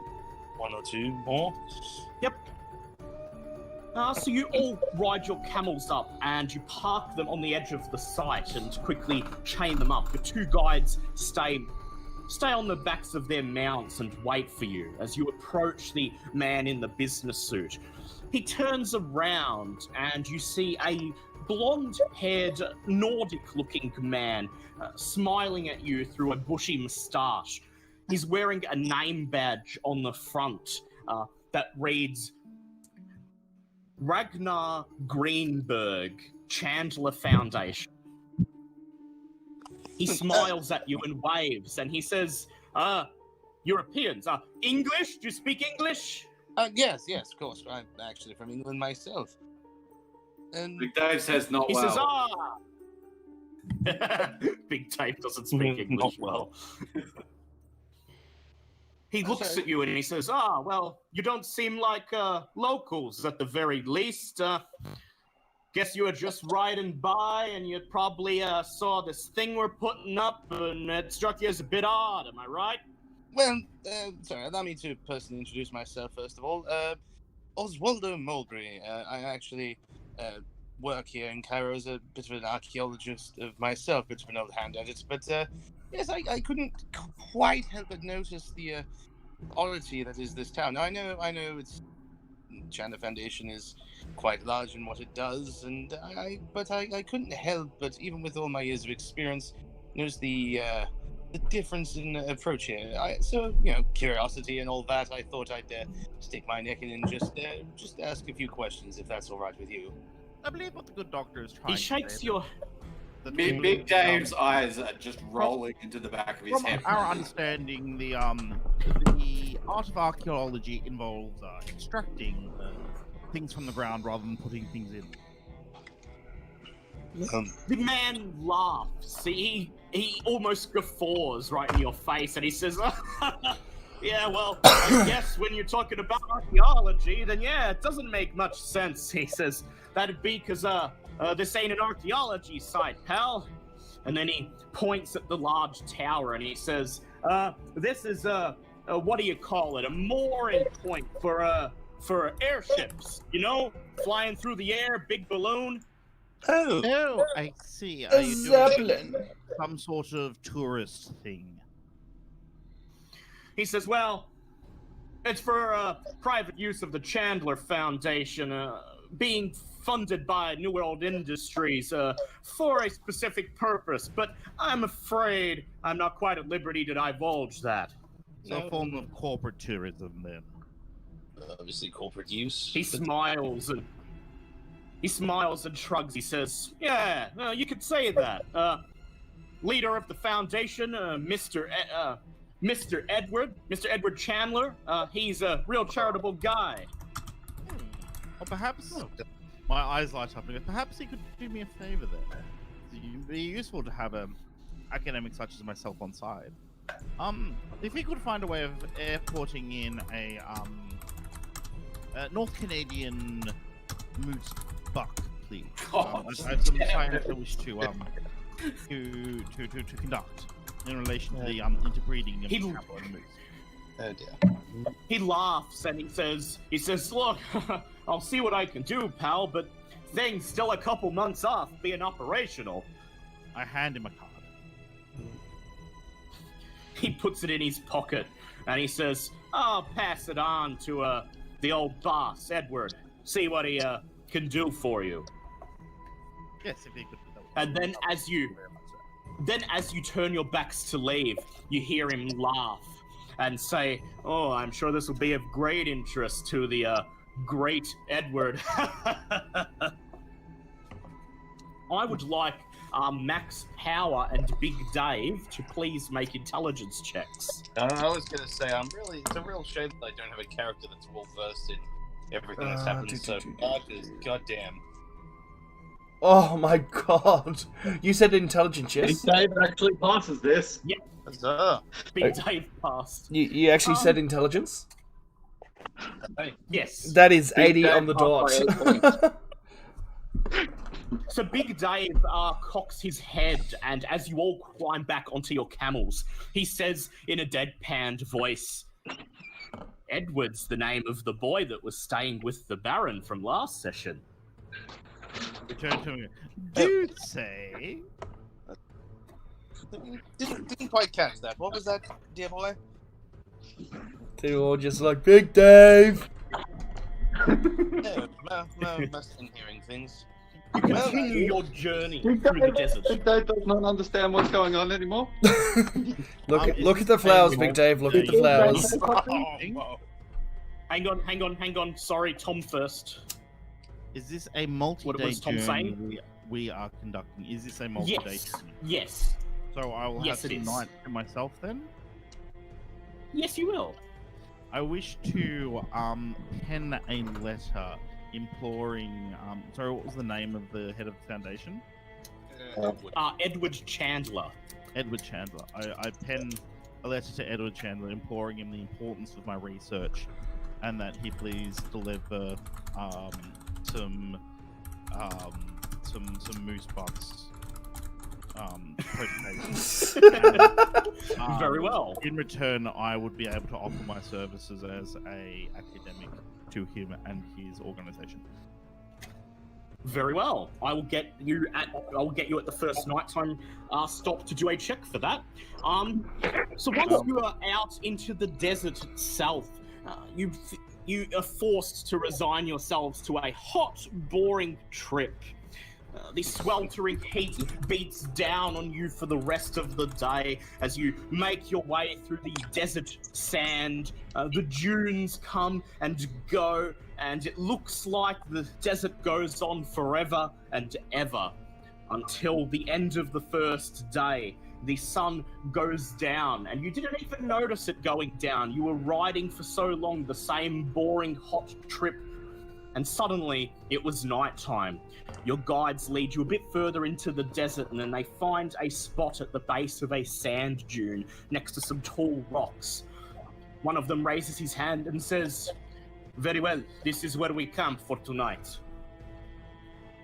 Speaker 6: one or two more.
Speaker 8: Yep. So you all ride your camels up and you park them on the edge of the site and quickly chain them up. The two guides stay on the backs of their mounts and wait for you as you approach the man in the business suit. He turns around and you see a blonde-haired, Nordic-looking man smiling at you through a bushy moustache. He's wearing a name badge on the front that reads Ragnar Greenberg, Chandler Foundation. He smiles at you and waves, and he says, Europeans, English? Do you speak English?
Speaker 6: Yes, of course. I'm actually from England myself. And
Speaker 7: Big Dave says not
Speaker 8: He
Speaker 7: well.
Speaker 8: says, Big Dave doesn't speak English well. He looks at you and he says, well, you don't seem like locals at the very least. Guess you were just riding by and you probably saw this thing we're putting up and it struck you as a bit odd, am I right?
Speaker 6: Well, sorry, allow me to personally introduce myself first of all. Oswaldo Mulgrew. I actually work here in Cairo as a bit of an archaeologist of myself, bit of an old hand at it. But yes, I couldn't quite help but notice the oddity that is this town. Now, I know it's Chandler Foundation is quite large in what it does, and I couldn't help but, even with all my years of experience, notice the difference in approach here. So, curiosity and all that, I thought I'd stick my neck in and just ask a few questions, if that's all right with you.
Speaker 5: I believe what the good doctor is trying
Speaker 8: He shakes your...
Speaker 7: Big Dave's eyes are just rolling into the back of his
Speaker 5: From
Speaker 7: head.
Speaker 5: our understanding, the art of archaeology involves extracting things from the ground rather than putting things in.
Speaker 8: The man laughs. He almost guffaws right in your face, and he says, "Yeah, well, I guess when you're talking about archaeology, then yeah, it doesn't make much sense." He says, "That'd be because this ain't an archaeology site, pal." And then he points at the large tower and he says, "This is what do you call it? A mooring point for airships. Flying through the air, big balloon."
Speaker 5: Oh, I see.
Speaker 2: A zeppelin.
Speaker 5: Some sort of tourist thing.
Speaker 8: He says, "Well, it's for private use of the Chandler Foundation, being funded by New World Industries for a specific purpose, but I'm afraid I'm not quite at liberty to divulge that."
Speaker 5: So a form of corporate tourism, then.
Speaker 6: Obviously, corporate use.
Speaker 8: He smiles and shrugs. He says, "Yeah, you could say that. Leader of the foundation, Mr. Edward Chandler. He's a real charitable guy."
Speaker 5: Or perhaps my eyes light up. Perhaps he could do me a favor there. It'd be useful to have academic such as myself on side. If he could find a way of airporting in a North Canadian moose buck, please. I have some science I wish to conduct in relation to the interbreeding of cattle and moose.
Speaker 6: Oh dear.
Speaker 8: He laughs and he says, "Look, I'll see what I can do, pal, but things still a couple months off being operational."
Speaker 5: I hand him a card.
Speaker 8: He puts it in his pocket and he says, "I'll pass it on to the old boss, Edward. See what he can do for you."
Speaker 5: Yes, if he could.
Speaker 8: And then as you turn your backs to leave, you hear him laugh and say, "Oh, I'm sure this will be of great interest to the great Edward." I would like Max Power and Big Dave to please make intelligence checks.
Speaker 6: I was going to say, it's a real shame that I don't have a character that's well versed in everything that's happened so far, because goddamn.
Speaker 2: Oh my god. You said intelligence, yes?
Speaker 7: Big Dave actually passes this.
Speaker 8: Yep. Big Dave passed.
Speaker 2: You actually said intelligence?
Speaker 8: Yes.
Speaker 2: That is
Speaker 7: Big
Speaker 2: 80
Speaker 7: Dave
Speaker 2: on the dot.
Speaker 8: So Big Dave cocks his head, and as you all climb back onto your camels, he says in a deadpanned voice, "Edward's the name of the boy that was staying with the Baron from last session."
Speaker 5: Return to me. Do say.
Speaker 6: Didn't quite catch that. What was that, dear boy?
Speaker 2: They were all just like, "Big Dave!"
Speaker 6: No, must have been hearing things.
Speaker 8: You continue your journey through the desert.
Speaker 7: Big Dave does not understand what's going on anymore.
Speaker 2: Look at the flowers, Big Dave. Look at the flowers.
Speaker 8: Hang on. Sorry, Tom first.
Speaker 5: Is this a multi-day
Speaker 8: was Tom
Speaker 5: journey
Speaker 8: saying?
Speaker 5: we are conducting? Is this a multi-day journey?
Speaker 8: Yes.
Speaker 5: So I will
Speaker 8: Yes,
Speaker 5: have
Speaker 8: it
Speaker 5: some
Speaker 8: is.
Speaker 5: night to myself then?
Speaker 8: Yes, you will.
Speaker 5: I wish to pen a letter imploring... sorry, what was the name of the head of the foundation?
Speaker 8: Edward Chandler.
Speaker 5: Edward Chandler. I pen a letter to Edward Chandler imploring him the importance of my research and that he please deliver some some moose bucks.
Speaker 8: Very well.
Speaker 5: In return, I would be able to offer my services as a academic to him and his organization.
Speaker 8: Very well. I will get you at the first nighttime stop to do a check for that. So once you are out into the desert itself, you are forced to resign yourselves to a hot, boring trip. The sweltering heat beats down on you for the rest of the day as you make your way through the desert sand. The dunes come and go, and it looks like the desert goes on forever and ever until the end of the first day. The sun goes down, and you didn't even notice it going down. You were riding for so long the same boring hot trip, and suddenly it was nighttime. Your guides lead you a bit further into the desert, and then they find a spot at the base of a sand dune next to some tall rocks. One of them raises his hand and says, "Very well, this is where we camp for tonight."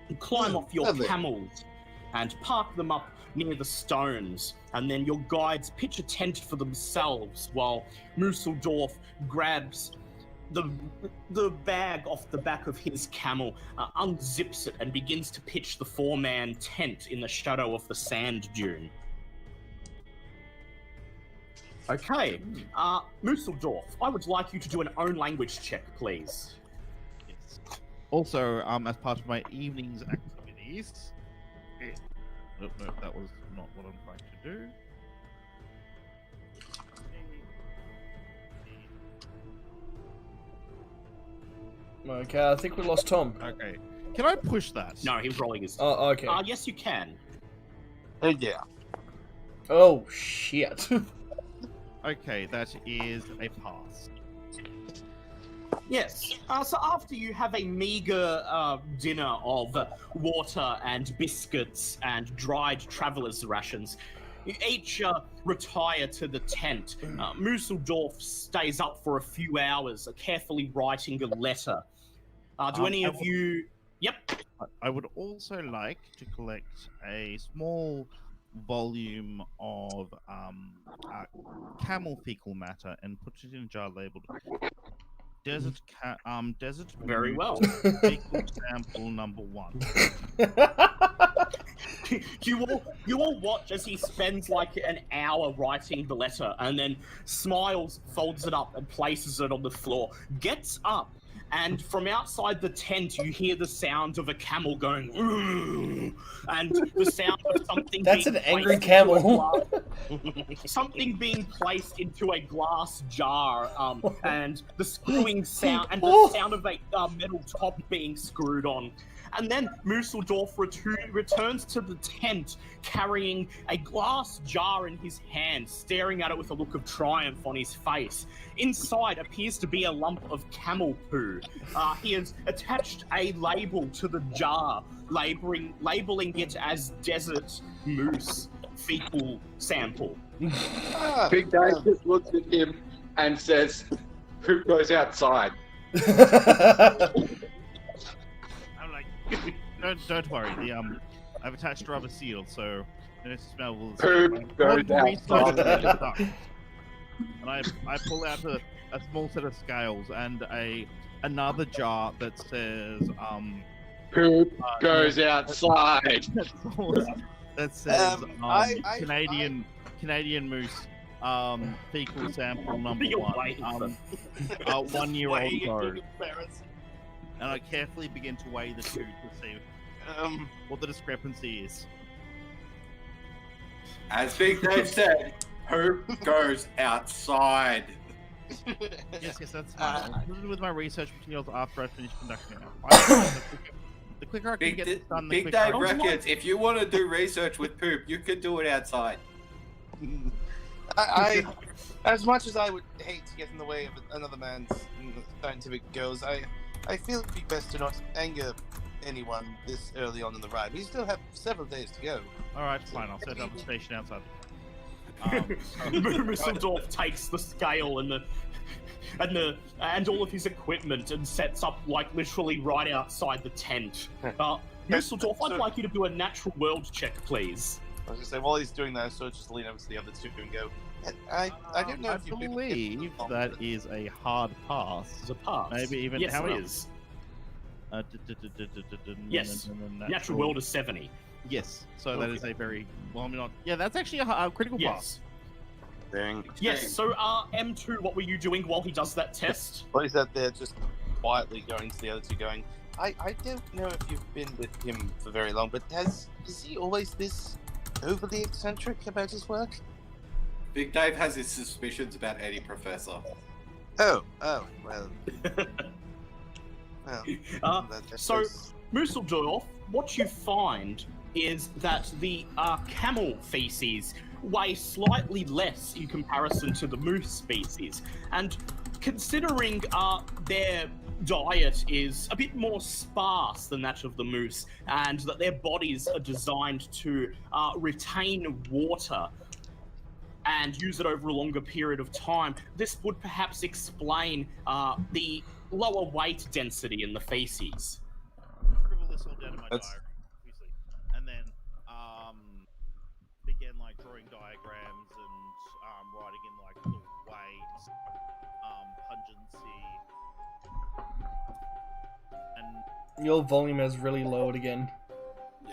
Speaker 8: You climb off your camels and park them up near the stones, and then your guides pitch a tent for themselves while Museldorf grabs the bag off the back of his camel, unzips it, and begins to pitch the four-man tent in the shadow of the sand dune. Okay, Museldorf, I would like you to do an own language check, please.
Speaker 5: Yes. Also, as part of my evening's activities... Nope, that was not what I'm trying to do.
Speaker 2: Okay, I think we lost Tom.
Speaker 5: Okay. Can I push that?
Speaker 8: No, he's rolling his...
Speaker 2: Oh, okay.
Speaker 8: Yes, you can.
Speaker 6: Yeah.
Speaker 2: Oh, shit.
Speaker 5: Okay, that is a pass.
Speaker 8: Yes. So after you have a meager dinner of water and biscuits and dried traveller's rations, you each retire to the tent. Museldorf stays up for a few hours, carefully writing a letter. Do any of you... Yep.
Speaker 5: I would also like to collect a small volume of camel fecal matter and put it in a jar labeled Desert
Speaker 8: Very well.
Speaker 5: Fecal sample number 1.
Speaker 8: You all watch as he spends like an hour writing the letter, and then smiles, folds it up, and places it on the floor. Gets up, and from outside the tent, you hear the sound of a camel going, "Ooh," and the sound of something.
Speaker 2: That's
Speaker 8: being
Speaker 2: an angry
Speaker 8: placed
Speaker 2: camel.
Speaker 8: something being placed into a glass jar, and the screwing sound, and the sound of a metal top being screwed on. And then Museldorf returns to the tent carrying a glass jar in his hand, staring at it with a look of triumph on his face. Inside appears to be a lump of camel poo. He has attached a label to the jar, labeling it as Desert Moose Fecal Sample.
Speaker 7: Big Dave just looks at him and says, "Who goes outside?"
Speaker 5: Don't worry. I've attached a rubber seal, so no smell will.
Speaker 7: Poop goes outside.
Speaker 5: And I pull out a small set of scales and another jar that says
Speaker 7: Poop goes outside.
Speaker 5: That says Canadian moose fecal sample number 1. 1 year old ago. And I carefully begin to weigh the two to see what the discrepancy is.
Speaker 7: As Big Dave said, poop goes outside.
Speaker 5: Yes, that's fine. I'll put it with my research materials after I finish conducting it. The quicker I can get this done, the
Speaker 7: Big
Speaker 5: quicker
Speaker 7: Dave reckons if you want to do research with poop, you can do it outside.
Speaker 6: I as much as I would hate to get in the way of another man's scientific goals, I feel it'd be best to not anger anyone this early on in the ride. We still have several days to go.
Speaker 5: Alright, fine. I'll set up a station outside.
Speaker 8: Museldorf takes the scale and all of his equipment and sets up like literally right outside the tent. Dusseldorf, I'd like you to do a natural world check, please.
Speaker 6: I was going to say, while he's doing that, I sort of just lean over to the other two and go, I don't know
Speaker 5: I
Speaker 6: if you
Speaker 5: believe that is a hard pass.
Speaker 8: It's a pass.
Speaker 5: Maybe even
Speaker 8: yes,
Speaker 5: how
Speaker 8: it
Speaker 5: else?
Speaker 8: is.
Speaker 5: Yes.
Speaker 8: Natural world is 70.
Speaker 5: Yes. So that is a very well. I mean, not. Yeah, that's actually a critical pass.
Speaker 8: Yes.
Speaker 6: Dang.
Speaker 8: Yes. So, M2, what were you doing while he does that test?
Speaker 6: Well, he's out there just quietly going to the other two, going, I don't know if you've been with him for very long, but is he always this overly eccentric about his work?
Speaker 7: Big Dave has his suspicions about Eddie Professor.
Speaker 6: Oh, well. Well,
Speaker 8: So, Musseldorf, what you find is that the camel feces weigh slightly less in comparison to the moose species, and considering their diet is a bit more sparse than that of the moose, and that their bodies are designed to retain water and use it over a longer period of time, this would perhaps explain the lower weight density in the feces.
Speaker 5: Scribble this all down in my diary, obviously, and then begin like drawing diagrams and writing in like the weight, pungency, and
Speaker 2: Your volume is really lowered again.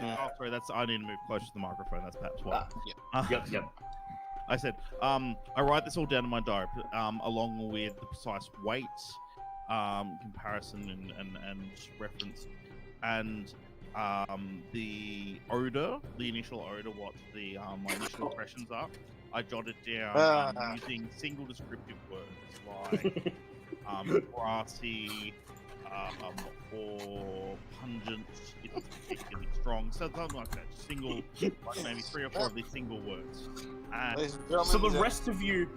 Speaker 5: oh, sorry, I need to move closer to the microphone. That's perhaps why.
Speaker 8: Yep.
Speaker 5: I said, I write this all down in my diary, along with the precise weight, comparison and reference, and the odor, the initial odor, what the my initial impressions are. I jotted down using single descriptive words like grassy, or pungent, if it's particularly strong, so something like that. Single, like maybe 3 or 4 of these single words. And
Speaker 8: So the rest of you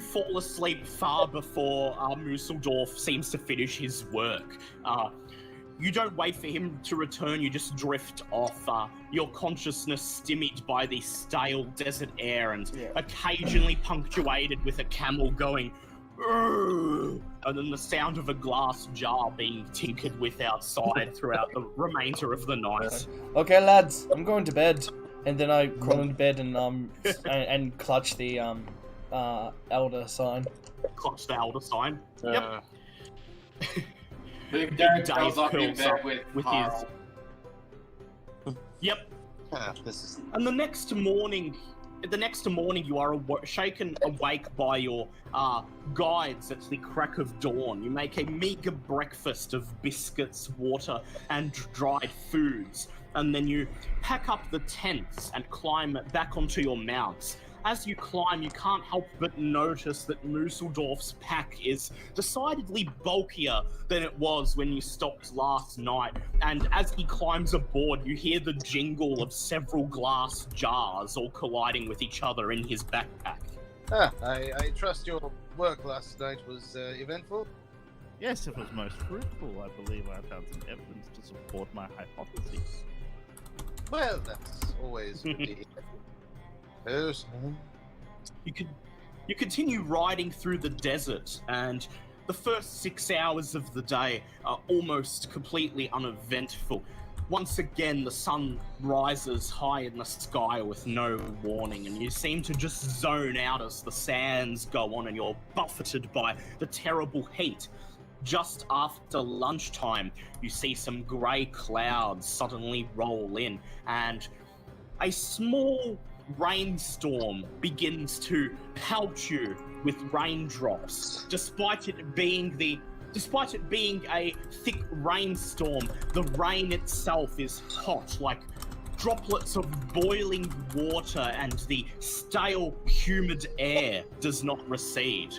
Speaker 8: fall asleep far before Musseldorf seems to finish his work. You don't wait for him to return, you just drift off, your consciousness stymied by the stale desert air and occasionally punctuated with a camel going, "Urgh," and then the sound of a glass jar being tinkered with outside throughout the remainder of the night.
Speaker 2: Okay, lads, I'm going to bed. And then I crawl into bed and clutch the elder sign.
Speaker 8: Clutch the elder sign. Yep.
Speaker 7: Big Dave
Speaker 8: Dave
Speaker 7: goes up in
Speaker 8: curls
Speaker 7: bed
Speaker 8: up
Speaker 7: with
Speaker 8: his. Yep. And the next morning, you are shaken awake by your guides at the crack of dawn. You make a meager breakfast of biscuits, water, and dried foods, and then you pack up the tents and climb back onto your mounts. As you climb, you can't help but notice that Musseldorf's pack is decidedly bulkier than it was when you stopped last night, and as he climbs aboard, you hear the jingle of several glass jars all colliding with each other in his backpack.
Speaker 6: I trust your work last night was eventful?
Speaker 5: yes, it was most fruitful. I believe I found some evidence to support my hypothesis.
Speaker 6: Well, that's always good to hear.
Speaker 8: You continue riding through the desert, and the first 6 hours of the day are almost completely uneventful. Once again, the sun rises high in the sky with no warning, and you seem to just zone out as the sands go on and you're buffeted by the terrible heat. Just after lunchtime, you see some grey clouds suddenly roll in, and a small rainstorm begins to pelt you with raindrops. Despite it being a thick rainstorm, the rain itself is hot, like droplets of boiling water, and the stale, humid air does not recede.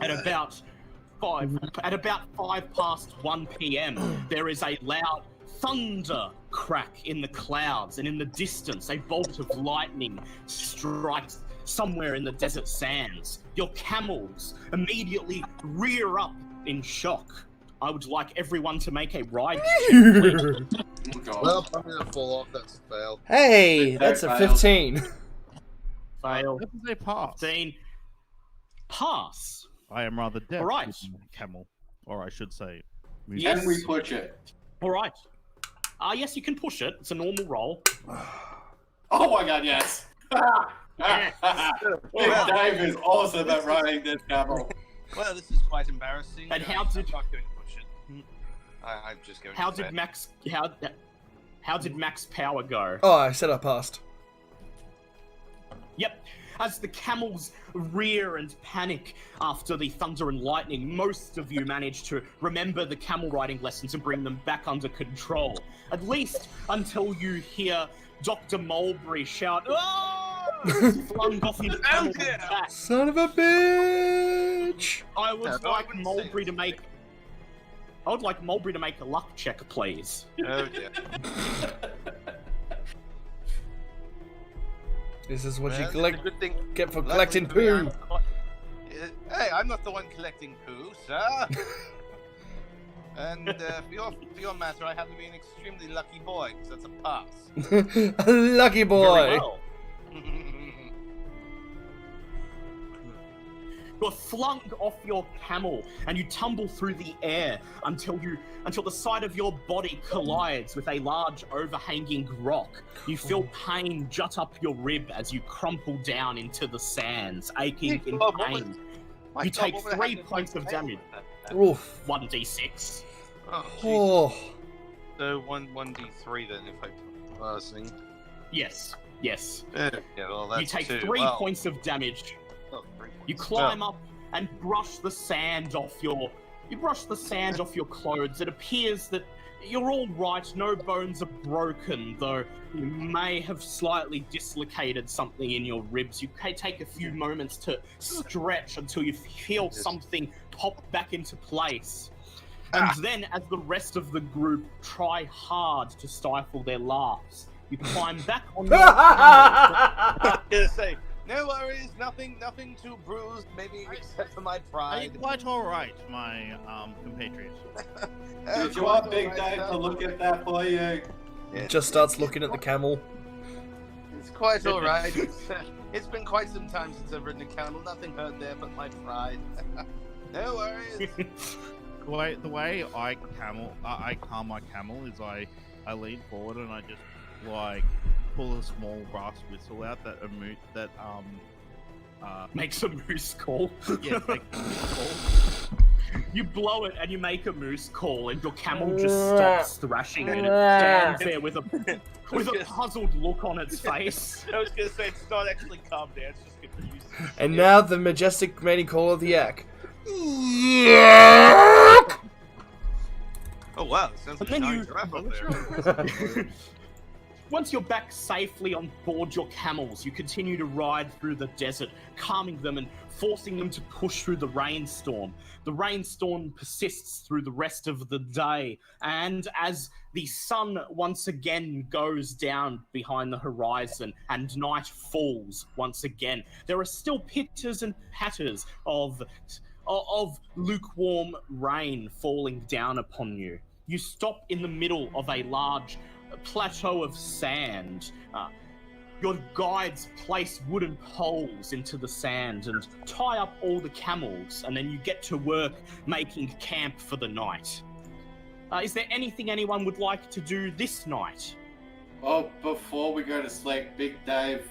Speaker 8: At about 1 p.m, there is a loud thunder crack in the clouds, and in the distance, a bolt of lightning strikes somewhere in the desert sands. Your camels immediately rear up in shock. I would like everyone to make a ride check.
Speaker 6: Well, I'm gonna fall off. That's a fail.
Speaker 2: Hey, that's a 15.
Speaker 8: Fail.
Speaker 5: That is a pass.
Speaker 8: 15. Pass.
Speaker 5: I am rather deaf.
Speaker 8: All right.
Speaker 5: with my camel, or I should say,
Speaker 8: Yes.
Speaker 7: Can we push it?
Speaker 8: All right. Yes, you can push it. It's a normal roll.
Speaker 7: Oh my god, yes! Big Dave is awesome at riding this camel.
Speaker 6: Well, this is quite embarrassing.
Speaker 8: And how
Speaker 6: I'm
Speaker 8: did-
Speaker 6: not going to push it. I'm just going
Speaker 8: How
Speaker 6: to
Speaker 8: did
Speaker 6: say-
Speaker 8: How did max power go?
Speaker 2: Oh, I said I passed.
Speaker 8: Yep. As the camels rear and panic after the thunder and lightning, most of you manage to remember the camel riding lessons and bring them back under control. At least until you hear Dr. Mulberry shout, "Oh!" flung off his camel's back.
Speaker 2: Son of a bitch!
Speaker 8: I would
Speaker 6: No, I
Speaker 8: like
Speaker 6: wouldn't
Speaker 8: Mulberry
Speaker 6: say
Speaker 8: to make. I would like Mulberry to make a luck check, please.
Speaker 6: Oh dear.
Speaker 2: This is what
Speaker 6: Well,
Speaker 2: you
Speaker 6: it's
Speaker 2: collect
Speaker 6: a good thing.
Speaker 2: get for
Speaker 6: Luckily
Speaker 2: collecting
Speaker 6: for me, I'm
Speaker 2: poo.
Speaker 6: not the one- Hey, I'm not the one collecting poo, sir. And for your matter, I happen to be an extremely lucky boy, so that's a pass.
Speaker 2: Lucky boy.
Speaker 8: Very well. You're flung off your camel and you tumble through the air until the side of your body collides with a large overhanging rock. You feel pain jut up your rib as you crumple down into the sands, aching in pain. You take 3 points of damage.
Speaker 2: Oof.
Speaker 8: 1d6.
Speaker 6: Oh, Jesus.
Speaker 2: Oh.
Speaker 6: So 1d3 then, if I'm listening.
Speaker 8: Yes.
Speaker 6: Yeah, well, that's
Speaker 8: You take
Speaker 6: 2.
Speaker 8: 3
Speaker 6: Well,
Speaker 8: points of damage.
Speaker 6: oh, 3 points.
Speaker 8: You climb up and brush the sand off your clothes. It appears that you're all right. No bones are broken, though you may have slightly dislocated something in your ribs. You can take a few moments to stretch until you feel something pop back into place. And then, as the rest of the group try hard to stifle their laughs, you climb back on your camel.
Speaker 6: I was gonna say, no worries, nothing too bruised, maybe except for my
Speaker 5: Are you
Speaker 6: pride.
Speaker 5: quite alright, my compatriot?
Speaker 7: Did you want Big Dave to look at that for you?
Speaker 2: Just starts looking at the camel.
Speaker 6: It's quite alright. It's been quite some time since I've ridden a camel. Nothing hurt there but my pride. No worries.
Speaker 5: The way I calm my camel is I lean forward and I just like pull a small brass whistle out that
Speaker 8: Makes a moose call.
Speaker 5: yeah, makes a moose call.
Speaker 8: You blow it and you make a moose call, and your camel just stops thrashing and it stands there with a puzzled look on its face.
Speaker 6: I was gonna say it's not actually calm down, it's just confused.
Speaker 2: And now the majestic mating call of the yak.
Speaker 6: Oh wow, it sounds like
Speaker 8: And
Speaker 6: a
Speaker 8: then
Speaker 6: giant giraffe up there.
Speaker 8: Once you're back safely on board your camels, you continue to ride through the desert, calming them and forcing them to push through the rainstorm. The rainstorm persists through the rest of the day, and as the sun once again goes down behind the horizon and night falls once again, there are still pitters and patters of lukewarm rain falling down upon you. You stop in the middle of a large plateau of sand. Your guides place wooden poles into the sand and tie up all the camels, and then you get to work making camp for the night. Is there anything anyone would like to do this night?
Speaker 7: Well, before we go to sleep, Big Dave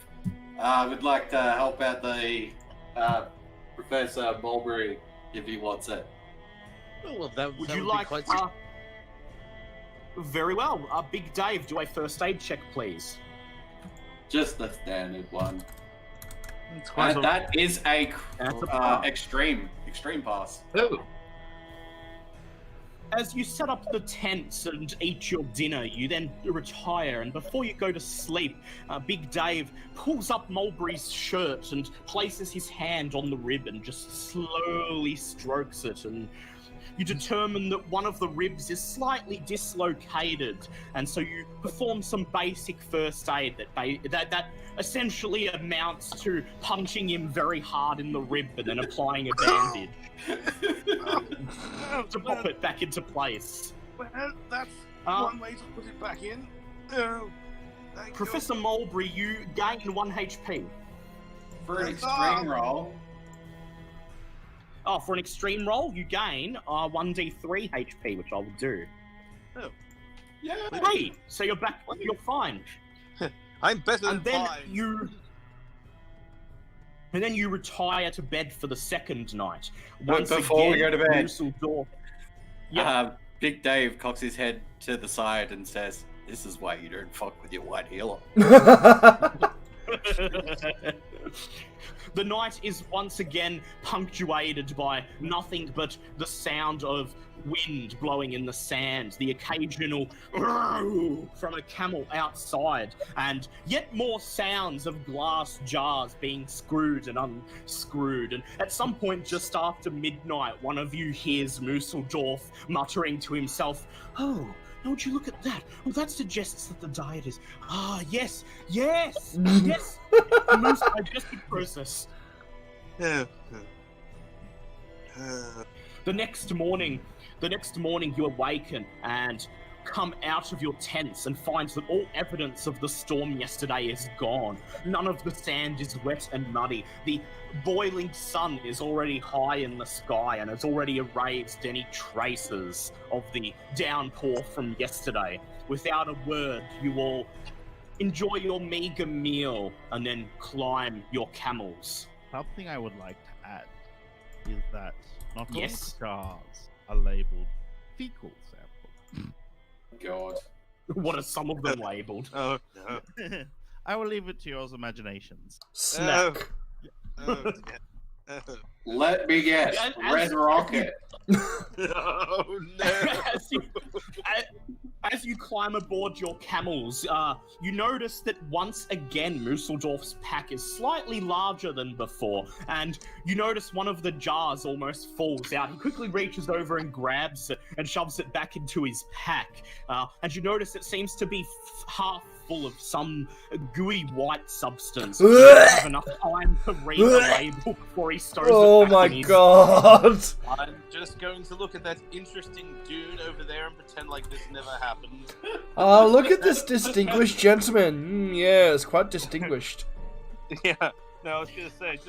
Speaker 7: would like to help out the Professor Mulberry if he wants it.
Speaker 6: Oh, well, that
Speaker 8: Would
Speaker 6: that
Speaker 8: you
Speaker 6: would be
Speaker 8: like...
Speaker 6: quite
Speaker 8: very well. Big Dave, do a first aid check, please.
Speaker 7: Just the standard one.
Speaker 6: It's quite
Speaker 7: And that is a
Speaker 8: That's a pass.
Speaker 7: extreme pass.
Speaker 6: Ooh.
Speaker 8: As you set up the tents and eat your dinner, you then retire, and before you go to sleep, Big Dave pulls up Mulberry's shirt and places his hand on the rib and just slowly strokes it, and you determine that one of the ribs is slightly dislocated, and so you perform some basic first aid that essentially amounts to punching him very hard in the rib and then applying a bandage to pop it back into place.
Speaker 6: Well, that's one way to put it back in. Oh, thank
Speaker 8: Professor Mulberry, you gain 1 HP.
Speaker 7: For an extreme roll.
Speaker 8: Oh, for an extreme roll, you gain 1d3 HP, which I will do.
Speaker 6: Oh.
Speaker 7: Yeah.
Speaker 8: Hey, so you're back. You're fine.
Speaker 9: I'm better
Speaker 8: And
Speaker 9: than
Speaker 8: then
Speaker 9: fine.
Speaker 8: you retire to bed for the second night.
Speaker 7: But before we go to bed,
Speaker 8: Dusseldorf.
Speaker 7: Big Dave cocks his head to the side and says, "This is why you don't fuck with your white healer."
Speaker 8: The night is once again punctuated by nothing but the sound of wind blowing in the sand, the occasional from a camel outside, and yet more sounds of glass jars being screwed and unscrewed. And at some point just after midnight, one of you hears Musseldorf muttering to himself, "Oh, now would you look at that? Well, that suggests that the diet is... yes, the most digestive process." The next morning you awaken and come out of your tents and find that all evidence of the storm yesterday is gone. None of the sand is wet and muddy. The boiling sun is already high in the sky and has already erased any traces of the downpour from yesterday. Without a word, you all enjoy your meager meal and then climb your camels.
Speaker 5: Something I would like to add is that not all
Speaker 8: Yes.
Speaker 5: jars are labeled fecal sample.
Speaker 7: God.
Speaker 8: What are some of them labelled?
Speaker 9: Oh, no.
Speaker 5: I will leave it to your imaginations.
Speaker 2: Snack.
Speaker 9: Oh, yeah.
Speaker 7: Let me guess.
Speaker 8: As-
Speaker 7: Red Rocket.
Speaker 9: Oh, no.
Speaker 8: As you climb aboard your camels, you notice that once again Musseldorf's pack is slightly larger than before, and you notice one of the jars almost falls out. He quickly reaches over and grabs it and shoves it back into his pack, and you notice it seems to be half full of some gooey white substance. You don't have enough time to read the label before he stows
Speaker 2: Oh
Speaker 8: it back
Speaker 2: my
Speaker 8: in his
Speaker 2: god!
Speaker 9: I'm just going to look at that interesting dune over there and pretend like this never happened.
Speaker 2: Look at this distinguished gentleman. Yeah, it's quite distinguished.
Speaker 9: Yeah, no, I was going to say,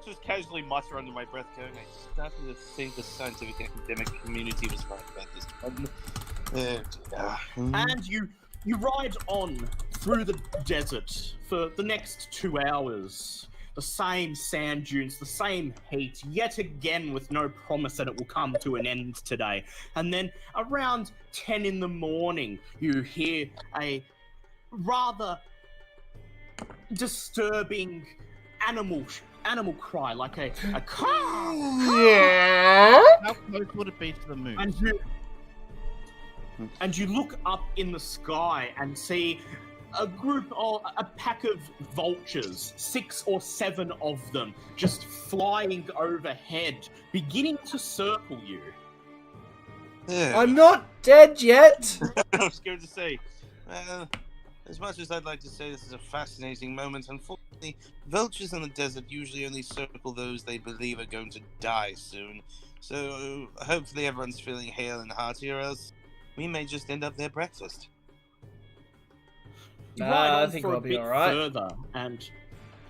Speaker 9: just casually mutter under my breath, going, I started to think the scientific academic community was right about this one.
Speaker 8: And you ride on through the desert for the next 2 hours. The same sand dunes, the same heat, yet again with no promise that it will come to an end today. And then around 10 in the morning, you hear a rather disturbing animal cry, like a caw.
Speaker 2: Yeah.
Speaker 5: How close would it be to the moon?
Speaker 8: And you look up in the sky and see a pack of vultures, 6 or 7 of them, just flying overhead, beginning to circle you.
Speaker 2: I'm not dead yet.
Speaker 9: I was going to say, as much as I'd like to say this is a fascinating moment, unfortunately, vultures in the desert usually only circle those they believe are going to die soon. So hopefully everyone's feeling hale and hearty, or else we may just end up their breakfast.
Speaker 8: You ride on
Speaker 2: I think
Speaker 8: for
Speaker 2: I'll
Speaker 8: a
Speaker 2: be
Speaker 8: bit
Speaker 2: alright.
Speaker 8: further, and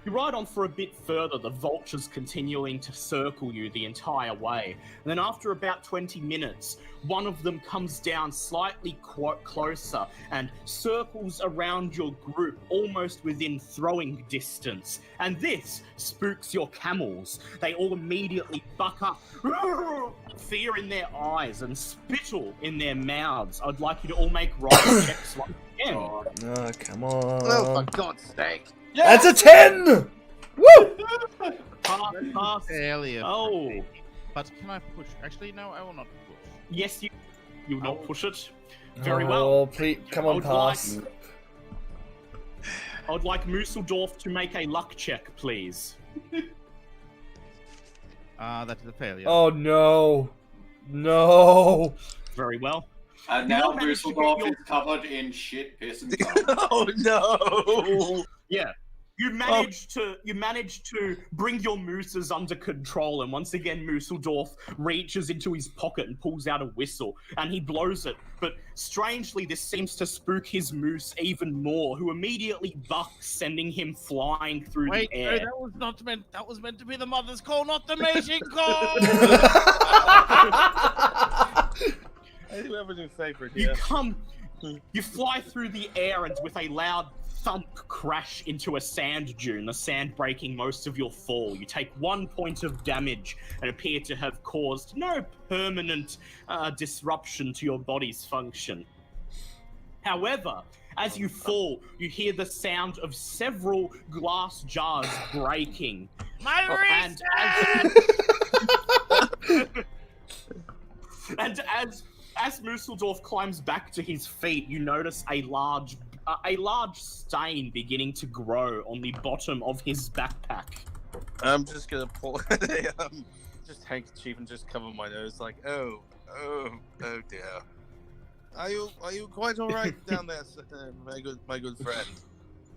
Speaker 8: you ride on for a bit further, the vultures continuing to circle you the entire way. And then after about 20 minutes, one of them comes down slightly closer and circles around your group, almost within throwing distance. And this spooks your camels. They all immediately buck up, fear in their eyes and spittle in their mouths. I'd like you to all make rider checks once again.
Speaker 2: Oh, come on.
Speaker 9: Oh, for God's sake.
Speaker 2: That's a 10! Woo!
Speaker 8: Pass.
Speaker 5: Fairly
Speaker 8: Oh.
Speaker 5: effective. But can I push? Actually, no, I will not push.
Speaker 8: Yes, you will not push it. Very
Speaker 2: Oh,
Speaker 8: well.
Speaker 2: please, come
Speaker 8: I
Speaker 2: on,
Speaker 8: would
Speaker 2: pass.
Speaker 8: I would like Musseldorf to make a luck check, please.
Speaker 5: That is a failure.
Speaker 2: Oh no. No.
Speaker 8: Very well.
Speaker 7: And
Speaker 8: You
Speaker 7: now
Speaker 8: all managed to get
Speaker 7: Dusseldorf
Speaker 8: your-
Speaker 7: is covered in shit, piss, and cum.
Speaker 9: Oh, no.
Speaker 8: Yeah. You managed to bring your mooses under control, and once again Musseldorf reaches into his pocket and pulls out a whistle, and he blows it. But strangely, this seems to spook his moose even more, who immediately bucks, sending him flying through
Speaker 5: Wait,
Speaker 8: the
Speaker 5: no,
Speaker 8: air.
Speaker 5: that was not meant. That was meant to be the mother's call, not the mating call.
Speaker 9: I do have a new favorite
Speaker 8: You
Speaker 9: here.
Speaker 8: You fly through the air and with a loud thump crash into a sand dune, the sand breaking most of your fall. You take 1 point of damage and appear to have caused no permanent disruption to your body's function. However, as you fall, you hear the sound of several glass jars breaking. And as Musseldorf climbs back to his feet, you notice a large stain beginning to grow on the bottom of his backpack.
Speaker 9: I'm just gonna pull just handkerchief and just cover my nose, like, oh dear. Are you quite all right down there, my good friend?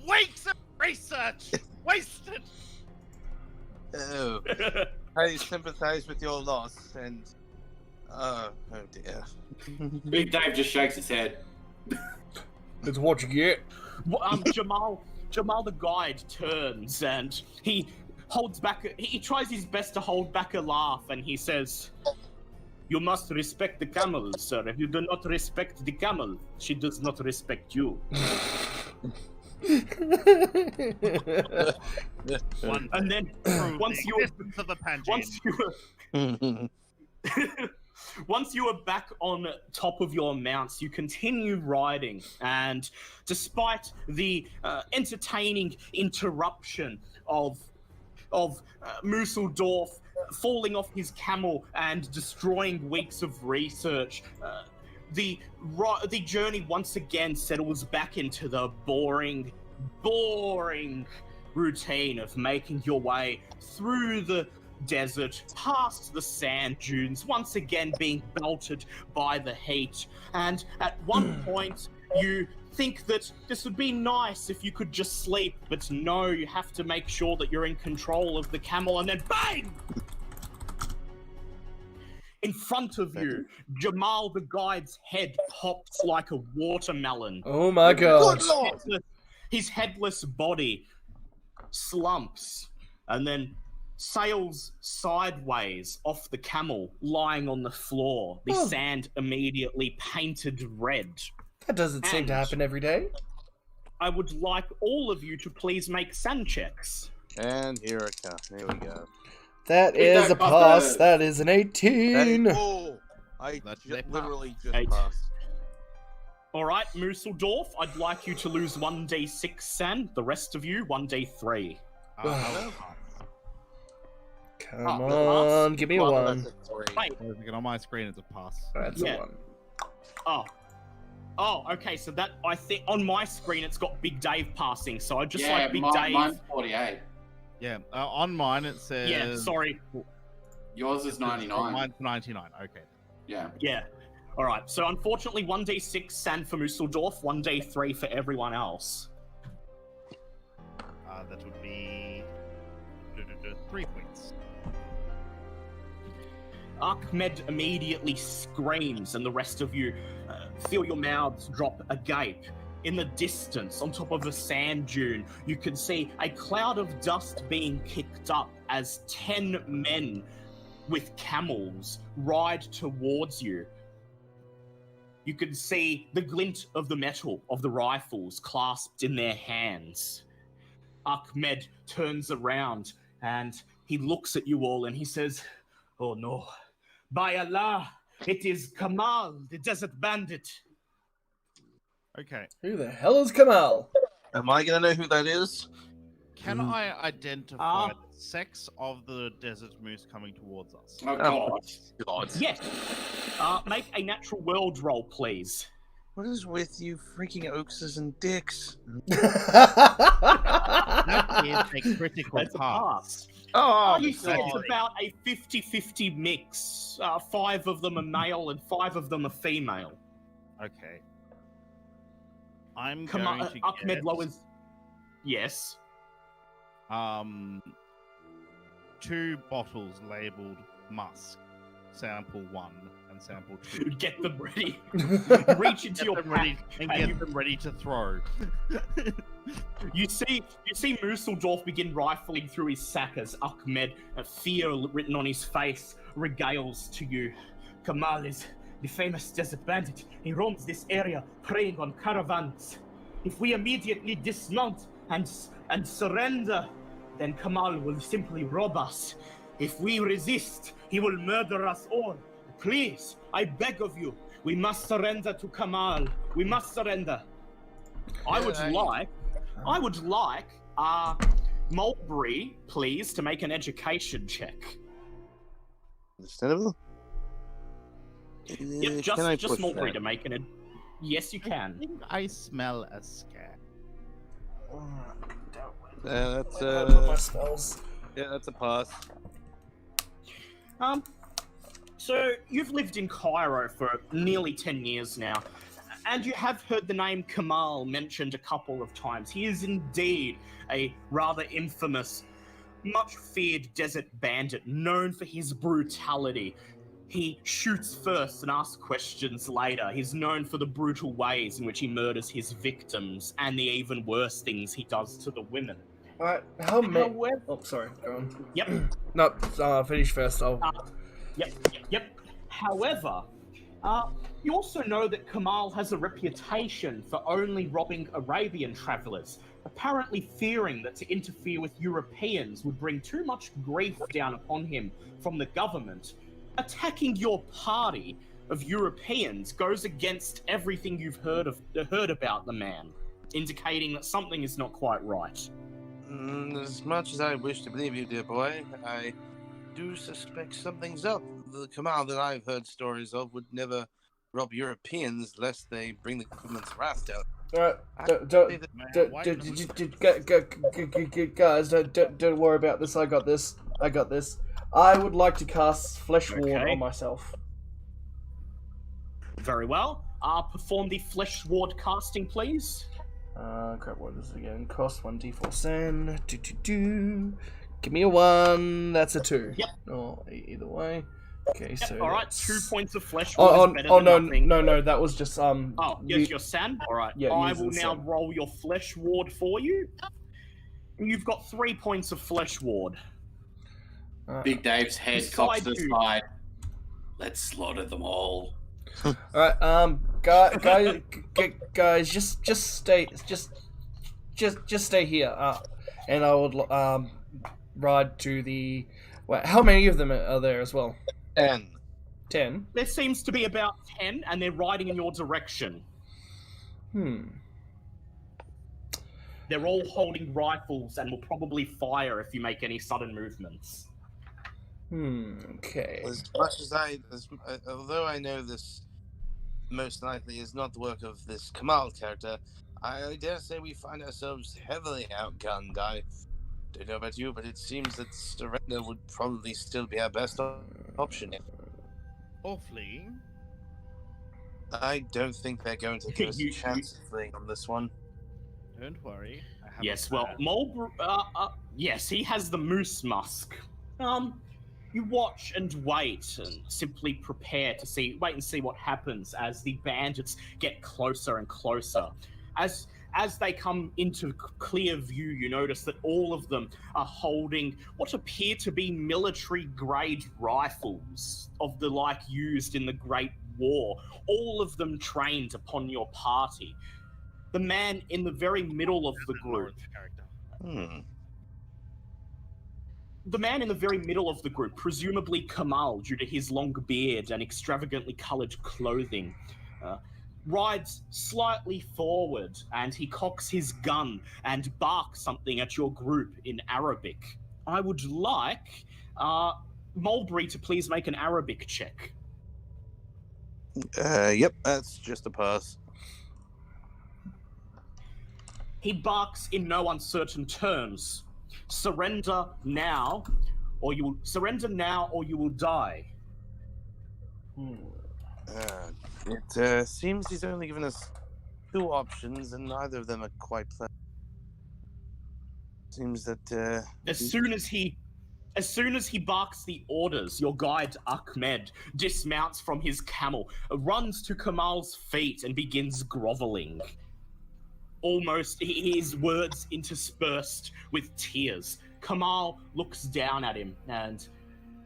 Speaker 5: Weeks of research wasted.
Speaker 9: Oh, I sympathize with your loss, and oh dear.
Speaker 7: Big Dave just shakes his head.
Speaker 2: That's what you get.
Speaker 8: Jamal the guide turns and he holds back. He tries his best to hold back a laugh, and he says, "You must respect the camel, sir. If you do not respect the camel, she does not respect you." And then once you are back on top of your mounts, you continue riding, and despite the entertaining interruption of Musseldorf falling off his camel and destroying weeks of research, the journey once again settles back into the boring routine of making your way through the desert, past the sand dunes, once again being belted by the heat. And at one point, you think that this would be nice if you could just sleep, but no, you have to make sure that you're in control of the camel, and then bang! In front of you, Jamal the guide's head pops like a watermelon.
Speaker 2: Oh my god.
Speaker 8: His headless body slumps and then sails sideways off the camel, lying on the floor, the sand immediately painted red.
Speaker 2: That doesn't seem to happen every day.
Speaker 8: I would like all of you to please make sand checks.
Speaker 9: And here it comes. Here we go.
Speaker 2: That is a pass. That is an 18.
Speaker 9: I literally just
Speaker 8: 8.
Speaker 9: passed.
Speaker 8: Alright, Musseldorf, I'd like you to lose 1d6 sand. The rest of you, 1d3.
Speaker 2: Come on, give me a 1.
Speaker 5: Wait. On my screen, it's a pass.
Speaker 2: That's a 1.
Speaker 8: Oh, okay, so that, I think, on my screen, it's got Big Dave passing, so I just like Big Dave.
Speaker 7: Mine's 48.
Speaker 5: Yeah, on mine it says...
Speaker 8: Yeah, sorry.
Speaker 7: Yours is 99.
Speaker 5: Mine's 99, okay.
Speaker 7: Yeah.
Speaker 8: Yeah. Alright, so unfortunately 1d6 sand for Musseldorf, 1d3 for everyone else.
Speaker 5: That would be... 3 points.
Speaker 8: Ahmed immediately screams, and the rest of you feel your mouths drop agape. In the distance, on top of a sand dune, you can see a cloud of dust being kicked up as 10 men with camels ride towards you. You can see the glint of the metal of the rifles clasped in their hands. Ahmed turns around and he looks at you all and he says, "Oh no, by Allah, it is Kamal, the desert bandit."
Speaker 5: Okay.
Speaker 2: Who the hell is Kamal?
Speaker 9: Am I gonna know who that is?
Speaker 5: Can I identify the sex of the desert moose coming towards us?
Speaker 7: Oh
Speaker 9: God.
Speaker 8: Yes. Make a natural world roll, please.
Speaker 9: What is with you freaking oakses and dicks?
Speaker 5: That is a critical
Speaker 8: That's a
Speaker 5: pass.
Speaker 8: Oh, you say it's about a 50-50 mix. 5 of them are male and 5 of them are female.
Speaker 5: Okay. I'm
Speaker 8: Ahmed
Speaker 5: going to get...
Speaker 8: lowers... Yes.
Speaker 5: 2 bottles labeled musk. Sample 1 and sample 2.
Speaker 8: Get them ready. Reach into your pack
Speaker 5: and get them ready to throw.
Speaker 8: You see Musseldorf begin rifling through his sack as Ahmed, fear written on his face, regales to you. Kamal is the famous desert bandit. He roams this area, preying on caravans. If we immediately dismount and surrender, then Kamal will simply rob us. If we resist, he will murder us all. Please, I beg of you, we must surrender to Kamal. We must surrender. I would like Mulberry, please, to make an education check.
Speaker 9: Understandable.
Speaker 8: Yep, just Mulberry to make an. Yes, you
Speaker 5: I
Speaker 8: can.
Speaker 5: think I smell a scare.
Speaker 9: That's
Speaker 2: my spells.
Speaker 9: yeah, that's a pass.
Speaker 8: So you've lived in Cairo for nearly 10 years now, and you have heard the name Kamal mentioned a couple of times. He is indeed a rather infamous, much feared desert bandit known for his brutality. He shoots first and asks questions later. He's known for the brutal ways in which he murders his victims and the even worse things he does to the women.
Speaker 2: Alright, how many...
Speaker 8: However-
Speaker 2: Oh, sorry, go on.
Speaker 8: Yep.
Speaker 2: No, finish first, I'll...
Speaker 8: Yep. However, you also know that Kamal has a reputation for only robbing Arabian travelers, apparently fearing that to interfere with Europeans would bring too much grief down upon him from the government. Attacking your party of Europeans goes against everything you've heard about the man, indicating that something is not quite right.
Speaker 9: As much as I wish to believe you, dear boy, I do suspect something's up. The Kamal that I've heard stories of would never rob Europeans lest they bring the government's wrath down.
Speaker 2: Guys, don't worry about this. I got this. I would like to cast Flesh Ward on myself.
Speaker 8: Very well. Perform the Flesh Ward casting, please.
Speaker 2: Crap, what is it again? Cost 1d4 sen. Give me a 1. That's a 2.
Speaker 8: Yep.
Speaker 2: Oh, either way. Okay,
Speaker 8: Yep,
Speaker 2: so.
Speaker 8: Alright, 2 points of Flesh Ward is better than nothing.
Speaker 2: No, that was just,
Speaker 8: Oh, yes, your San? Alright.
Speaker 2: Yeah,
Speaker 8: I
Speaker 2: using
Speaker 8: will now
Speaker 2: San.
Speaker 8: roll your Flesh Ward for you. You've got 3 points of Flesh Ward.
Speaker 7: Big Dave's head
Speaker 8: Beside
Speaker 7: cocks to the
Speaker 8: you.
Speaker 7: side. Let's slaughter them all.
Speaker 2: Alright, guys, just stay here. And I would ride to the. Wait, how many of them are there as well?
Speaker 9: 10.
Speaker 2: 10.
Speaker 8: There seems to be about 10, and they're riding in your direction. They're all holding rifles and will probably fire if you make any sudden movements.
Speaker 2: Okay.
Speaker 9: As much as although I know this most likely is not the work of this Kamal character, I dare say we find ourselves heavily outgunned. I don't know about you, but it seems that surrender would probably still be our best option.
Speaker 5: Or fleeing.
Speaker 9: I don't think they're going to give us a chance of fleeing on this one.
Speaker 5: Don't worry. I have
Speaker 8: Yes,
Speaker 5: a
Speaker 8: well,
Speaker 5: plan.
Speaker 8: Mulberry, yes, he has the moose musk. You watch and wait and simply wait and see what happens as the bandits get closer and closer. As they come into clear view, you notice that all of them are holding what appear to be military-grade rifles of the like used in the Great War, all of them trained upon your party. The man in the very middle of the group. The man in the very middle of the group, presumably Kamal due to his long beard and extravagantly coloured clothing, rides slightly forward and he cocks his gun and barks something at your group in Arabic. I would like Mulberry to please make an Arabic check.
Speaker 9: Yep, that's just a pass.
Speaker 8: He barks in no uncertain terms. Surrender now, or you will die.
Speaker 9: It seems he's only given us 2 options, and neither of them are quite pleasant. Seems that
Speaker 8: As soon as he barks the orders, your guide Ahmed dismounts from his camel, runs to Kamal's feet, and begins groveling. Almost his words interspersed with tears. Kamal looks down at him and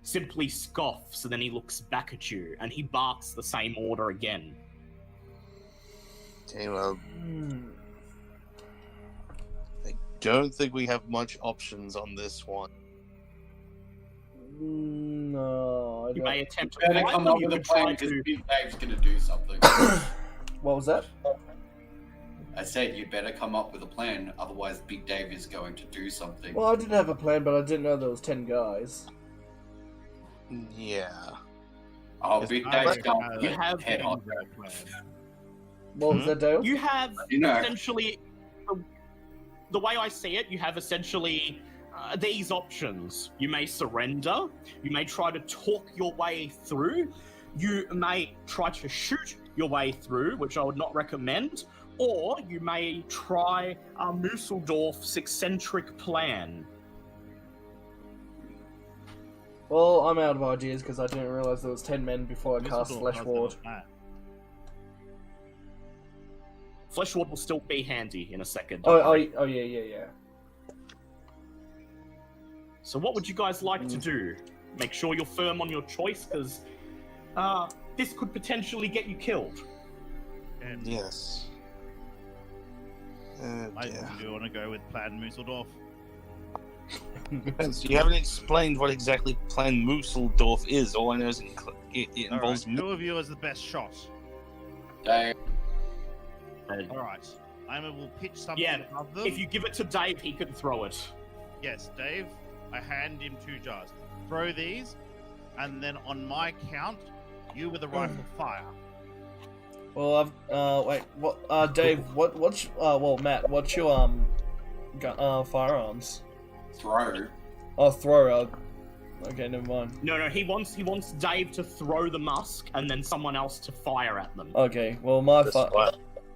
Speaker 8: simply scoffs, and then he looks back at you, and he barks the same order again.
Speaker 9: Okay, well, I don't think we have much options on this one.
Speaker 2: No, I
Speaker 8: You
Speaker 2: don't.
Speaker 8: may attempt to
Speaker 7: Better
Speaker 8: fight
Speaker 7: come
Speaker 8: them,
Speaker 7: up
Speaker 8: you
Speaker 7: with a
Speaker 8: could try
Speaker 7: plan because
Speaker 8: to...
Speaker 7: Big Dave's gonna do something.
Speaker 2: What was that?
Speaker 7: I said you better come up with a plan, otherwise Big Dave is going to do something.
Speaker 2: Well, I did have a plan, but I didn't know there was 10 guys.
Speaker 9: Yeah.
Speaker 7: Oh, Big Dave's going
Speaker 8: You have
Speaker 7: head on.
Speaker 2: What was that, Dale?
Speaker 8: You have
Speaker 7: You know.
Speaker 8: essentially, the way I see it, you have essentially these options. You may surrender, you may try to talk your way through, you may try to shoot your way through, which I would not recommend, or you may try Musseldorf's eccentric plan.
Speaker 2: Well, I'm out of ideas because I didn't realize there was 10 men before I cast
Speaker 5: Musseldorf
Speaker 2: Flesh
Speaker 5: does
Speaker 2: Ward.
Speaker 5: have a plan.
Speaker 8: Flesh Ward will still be handy in a second.
Speaker 2: Oh, yeah.
Speaker 8: So what would you guys like to do? Make sure you're firm on your choice, because this could potentially get you killed.
Speaker 5: And
Speaker 9: Yes.
Speaker 5: I
Speaker 9: Yeah.
Speaker 5: do want to go with Plan Musseldorf.
Speaker 9: So you haven't explained what exactly Plan Musseldorf is. All I know is it
Speaker 5: All
Speaker 9: involves.
Speaker 5: right, who of you is the best shot?
Speaker 7: Dave,
Speaker 5: All right, I will pitch something
Speaker 8: Yeah,
Speaker 5: above them.
Speaker 8: if you give it to Dave, he can throw it.
Speaker 5: Yes, Dave, I hand him 2 jars. Throw these, and then on my count, you with a rifle fire.
Speaker 2: Well, wait, what, Dave, well, Matt, what's your, firearms?
Speaker 7: throw.
Speaker 2: Oh, throw, okay, never mind.
Speaker 8: No, he wants Dave to throw the musk and then someone else to fire at them.
Speaker 2: Okay, well, my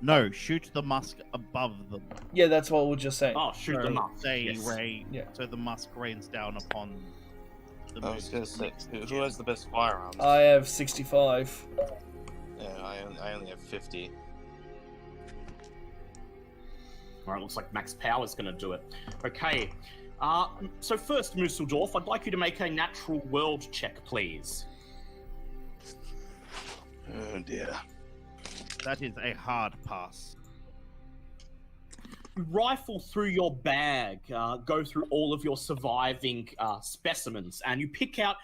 Speaker 5: No, shoot the musk above them.
Speaker 2: yeah, that's what we're just saying.
Speaker 8: Oh, shoot the musk.
Speaker 5: They
Speaker 8: yes.
Speaker 5: rain.
Speaker 2: Yeah.
Speaker 5: So the musk rains down upon the
Speaker 9: I was gonna say, who has the best firearms?
Speaker 2: I have 65.
Speaker 9: Yeah, I only have 50.
Speaker 8: Alright, looks like Max Power's gonna do it. Okay, so first, Musseldorf, I'd like you to make a natural world check, please.
Speaker 9: Oh dear.
Speaker 5: That is a hard pass.
Speaker 8: You rifle through your bag, go through all of your surviving specimens, and you pick out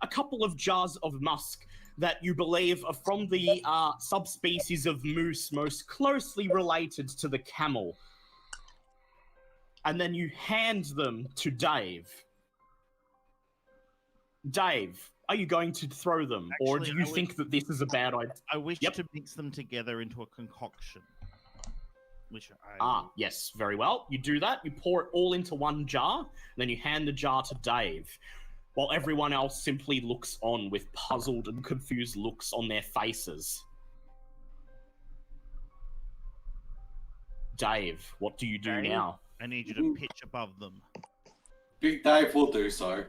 Speaker 8: a couple of jars of musk that you believe are from the subspecies of moose most closely related to the camel. And then you hand them to Dave. Dave, are you going to throw them? Or do
Speaker 5: Actually,
Speaker 8: you think that this is a bad idea?
Speaker 5: I wish
Speaker 8: Yep.
Speaker 5: to mix them together into a concoction. Which I
Speaker 8: Yes, very well. You do that, you pour it all into one jar, and then you hand the jar to Dave, while everyone else simply looks on with puzzled and confused looks on their faces. Dave, what do you do
Speaker 5: Dave?
Speaker 8: now?
Speaker 5: I need you to pitch above them.
Speaker 7: Big Dave will do so.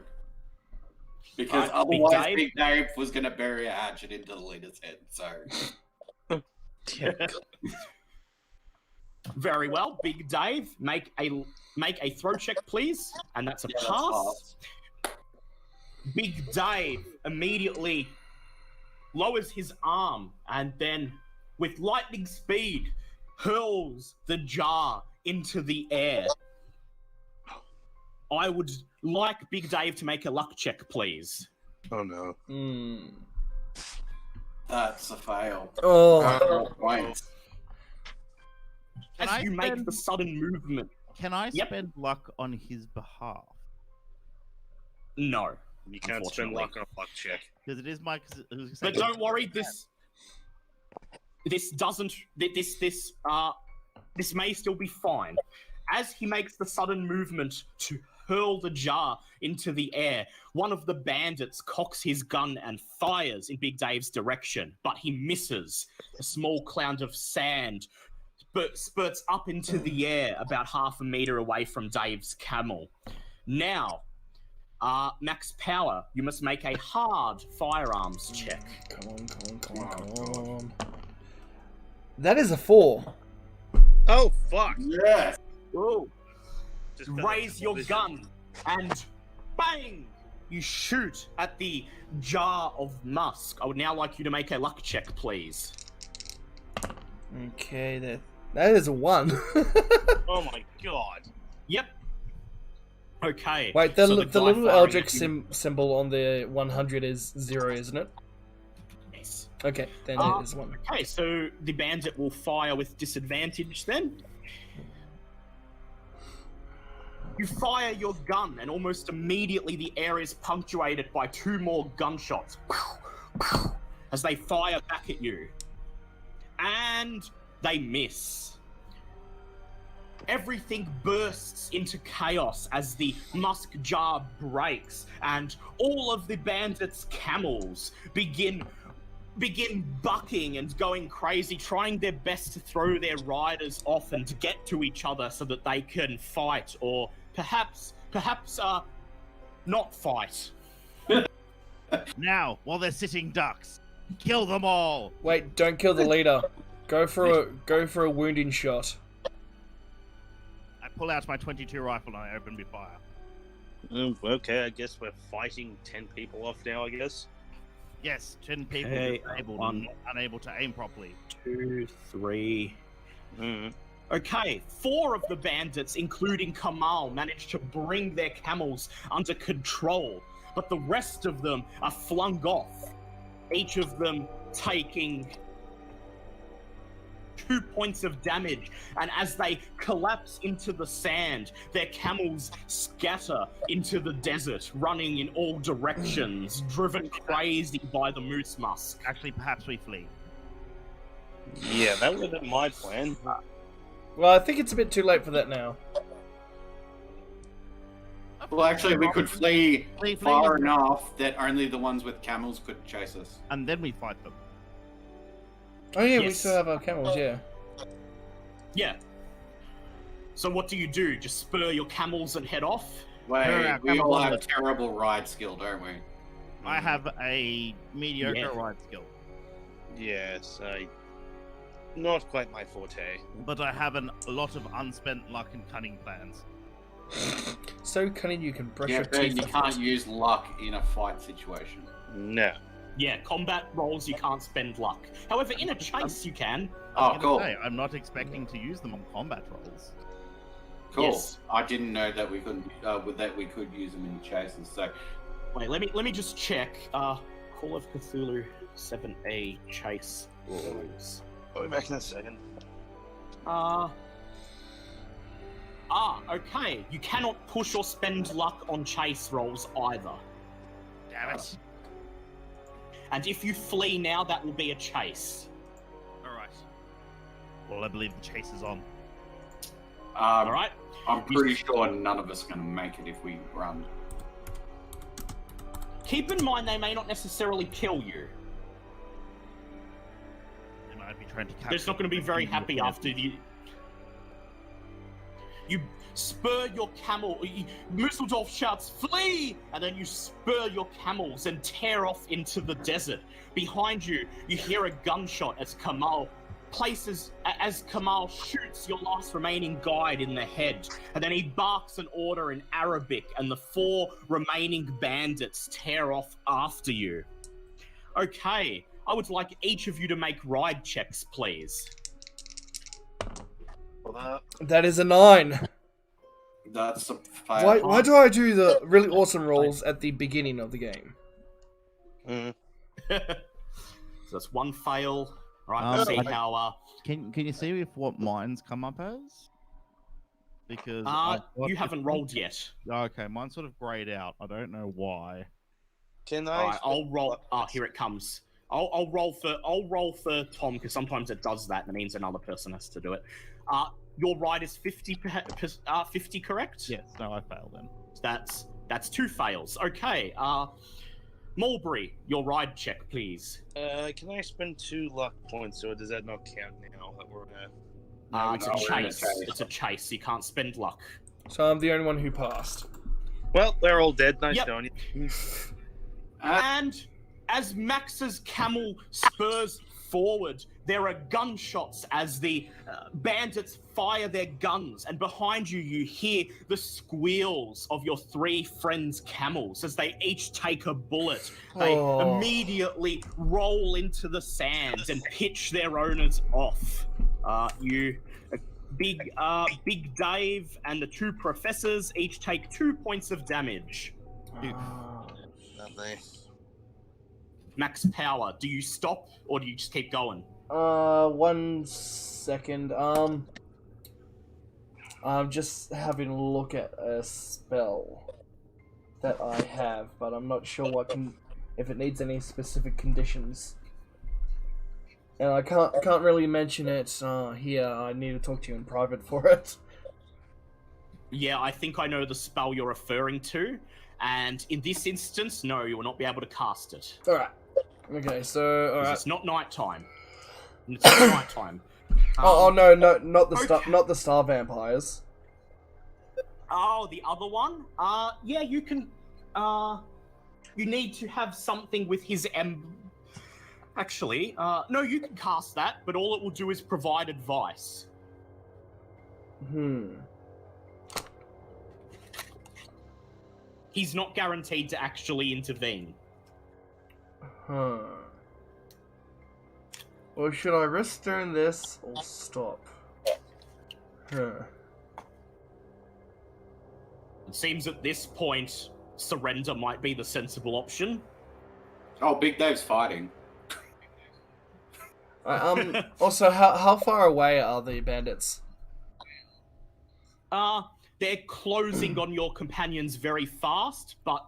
Speaker 7: Because
Speaker 8: Big
Speaker 7: otherwise
Speaker 8: Dave?
Speaker 7: Big Dave was going to bury a hatchet into the leader's head, so...
Speaker 8: Very well, Big Dave, make a throw check, please, and that's a
Speaker 7: Yeah, that's
Speaker 8: pass. Big Dave immediately lowers his arm and then, with lightning speed, hurls the jar into the air. I would like Big Dave to make a luck check, please.
Speaker 9: Oh no.
Speaker 7: That's a fail.
Speaker 2: Oh,
Speaker 7: Points.
Speaker 5: Can
Speaker 8: As
Speaker 5: I
Speaker 8: you make
Speaker 5: spend-
Speaker 8: the sudden movement.
Speaker 5: Can I
Speaker 8: Yep.
Speaker 5: spend luck on his behalf?
Speaker 4: You
Speaker 8: No.
Speaker 4: can't spend
Speaker 8: Unfortunately.
Speaker 4: luck on a luck check.
Speaker 5: Because it is my.
Speaker 8: But don't worry, this may still be fine. As he makes the sudden movement to hurl the jar into the air, one of the bandits cocks his gun and fires in Big Dave's direction, but he misses. A small cloud of sand spurts up into the air about half a meter away from Dave's camel. Now, Max Power, you must make a hard firearms check.
Speaker 2: come on. That is a 4.
Speaker 4: Oh, fuck!
Speaker 7: Yes!
Speaker 8: Whoa.
Speaker 4: Just 'cause
Speaker 8: Raise
Speaker 4: it's
Speaker 8: your
Speaker 4: vision.
Speaker 8: gun and bang! you shoot at the jar of musk. I would now like you to make a luck check, please.
Speaker 2: Okay, that is a 1.
Speaker 4: Oh my god.
Speaker 8: Yep. Okay.
Speaker 2: Wait, the
Speaker 8: so
Speaker 2: little
Speaker 8: guy
Speaker 2: Eldritch
Speaker 8: firing
Speaker 2: symbol on the 100 is 0, isn't it?
Speaker 8: Yes.
Speaker 2: Okay, then it is 1.
Speaker 8: Okay, so the bandit will fire with disadvantage then. You fire your gun, and almost immediately the air is punctuated by 2 more gunshots as they fire back at you. And they miss. Everything bursts into chaos as the musk jar breaks, and all of the bandits' camels begin bucking and going crazy, trying their best to throw their riders off and to get to each other so that they can fight, or perhaps not fight.
Speaker 5: Now, while they're sitting ducks, kill them all.
Speaker 2: Wait, don't kill the leader. Go for a wounding shot.
Speaker 5: I pull out my 22 rifle and I open my fire.
Speaker 4: Okay, I guess we're fighting 10 people off now, I guess.
Speaker 5: Yes, 10 people
Speaker 8: Okay,
Speaker 5: disabled and unable to aim properly.
Speaker 8: 2, 3.
Speaker 4: Mm.
Speaker 8: Okay, 4 of the bandits, including Kamal, managed to bring their camels under control, but the rest of them are flung off, each of them taking 2 points of damage, and as they collapse into the sand, their camels scatter into the desert, running in all directions, driven crazy by the moose musk.
Speaker 5: Actually, perhaps we flee.
Speaker 4: Yeah, that would have been my plan.
Speaker 2: Well, I think it's a bit too late for that now.
Speaker 7: Well, actually, we could flee far enough that only the ones with camels could chase us.
Speaker 5: And then we fight them.
Speaker 2: Oh yeah, we
Speaker 8: Yes.
Speaker 2: still have our camels, yeah.
Speaker 8: Yeah. So what do? Just spur your camels and head off?
Speaker 7: Wait, we all have terrible ride skill, don't we?
Speaker 5: I have a mediocre ride skill.
Speaker 4: Yes, not quite my forte.
Speaker 5: But I have a lot of unspent luck and cunning plans.
Speaker 2: So cunning you can brush
Speaker 7: Yeah,
Speaker 2: your
Speaker 7: but
Speaker 2: teeth.
Speaker 7: you can't use luck in a fight situation.
Speaker 4: No.
Speaker 8: Yeah, combat rolls you can't spend luck. However, in a chase you can.
Speaker 7: Oh, cool.
Speaker 5: Say, I'm not expecting to use them on combat rolls.
Speaker 7: Cool.
Speaker 8: Yes.
Speaker 7: I didn't know that we couldn't. That we could use them in chases. So
Speaker 8: Wait, let me just check. Call of Cthulhu 7A chase rules.
Speaker 4: I'll be back in a second.
Speaker 8: Okay. You cannot push or spend luck on chase rolls either.
Speaker 5: Damn it.
Speaker 8: And if you flee now, that will be a chase.
Speaker 5: Alright. Well, I believe the chase is on.
Speaker 8: Alright?
Speaker 7: I'm pretty sure none of us are going to make it if we run.
Speaker 8: Keep in mind they may not necessarily kill you.
Speaker 5: They might be trying to capture.
Speaker 8: They're just not going to be very happy after you. You spur your camel. Musseldorf shouts, "Flee!" And then you spur your camels and tear off into the desert. Behind you, you hear a gunshot as Kamal shoots your last remaining guide in the head, and then he barks an order in Arabic, and the 4 remaining bandits tear off after you. Okay, I would like each of you to make ride checks, please.
Speaker 2: That is a 9.
Speaker 7: That's a fail.
Speaker 2: Why do I do the really awesome rolls at the beginning of the game?
Speaker 8: So that's 1 fail. Right, let's see how.
Speaker 5: Can you see what mines come up as? Because
Speaker 8: you haven't rolled yet.
Speaker 5: Okay, mine's sort of grayed out. I don't know why.
Speaker 4: Can I?
Speaker 8: Alright, I'll roll. Here it comes. I'll roll for Tom, because sometimes it does that, and it means another person has to do it. Your ride is 50, 50, correct?
Speaker 5: Yes. No, I failed then.
Speaker 8: That's 2 fails. Okay. Mulberry, your ride check, please.
Speaker 4: Can I spend 2 luck points, or does that not count now that we're in
Speaker 8: It's a chase. It's a chase. You can't spend luck.
Speaker 2: So I'm the only one who passed.
Speaker 4: Well, they're all dead. Nice
Speaker 8: Yep.
Speaker 4: knowing you.
Speaker 8: And as Max's camel spurs forward, there are gunshots as the bandits fire their guns, and behind you, you hear the squeals of your 3 friends' camels as they each take a bullet. They immediately roll into the sands and pitch their owners off. Big Dave and the 2 professors each take 2 points of damage.
Speaker 9: Lovely.
Speaker 8: Max power. Do you stop or do you just keep going?
Speaker 2: 1 second. I'm just having a look at a spell that I have, but I'm not sure if it needs any specific conditions. And I can't really mention it here. I need to talk to you in private for it.
Speaker 8: Yeah, I think I know the spell you're referring to, and in this instance, no, you will not be able to cast it.
Speaker 2: Alright. Okay, so alright.
Speaker 8: It's not nighttime. It's not nighttime.
Speaker 2: No, not the star vampires.
Speaker 8: Oh, the other one? Yeah, you can. You need to have something with his Actually, no, you can cast that, but all it will do is provide advice. He's not guaranteed to actually intervene.
Speaker 2: Or should I risk doing this or stop?
Speaker 8: It seems at this point, surrender might be the sensible option.
Speaker 7: Oh, Big Dave's fighting.
Speaker 2: Also, how far away are the bandits?
Speaker 8: They're closing on your companions very fast, but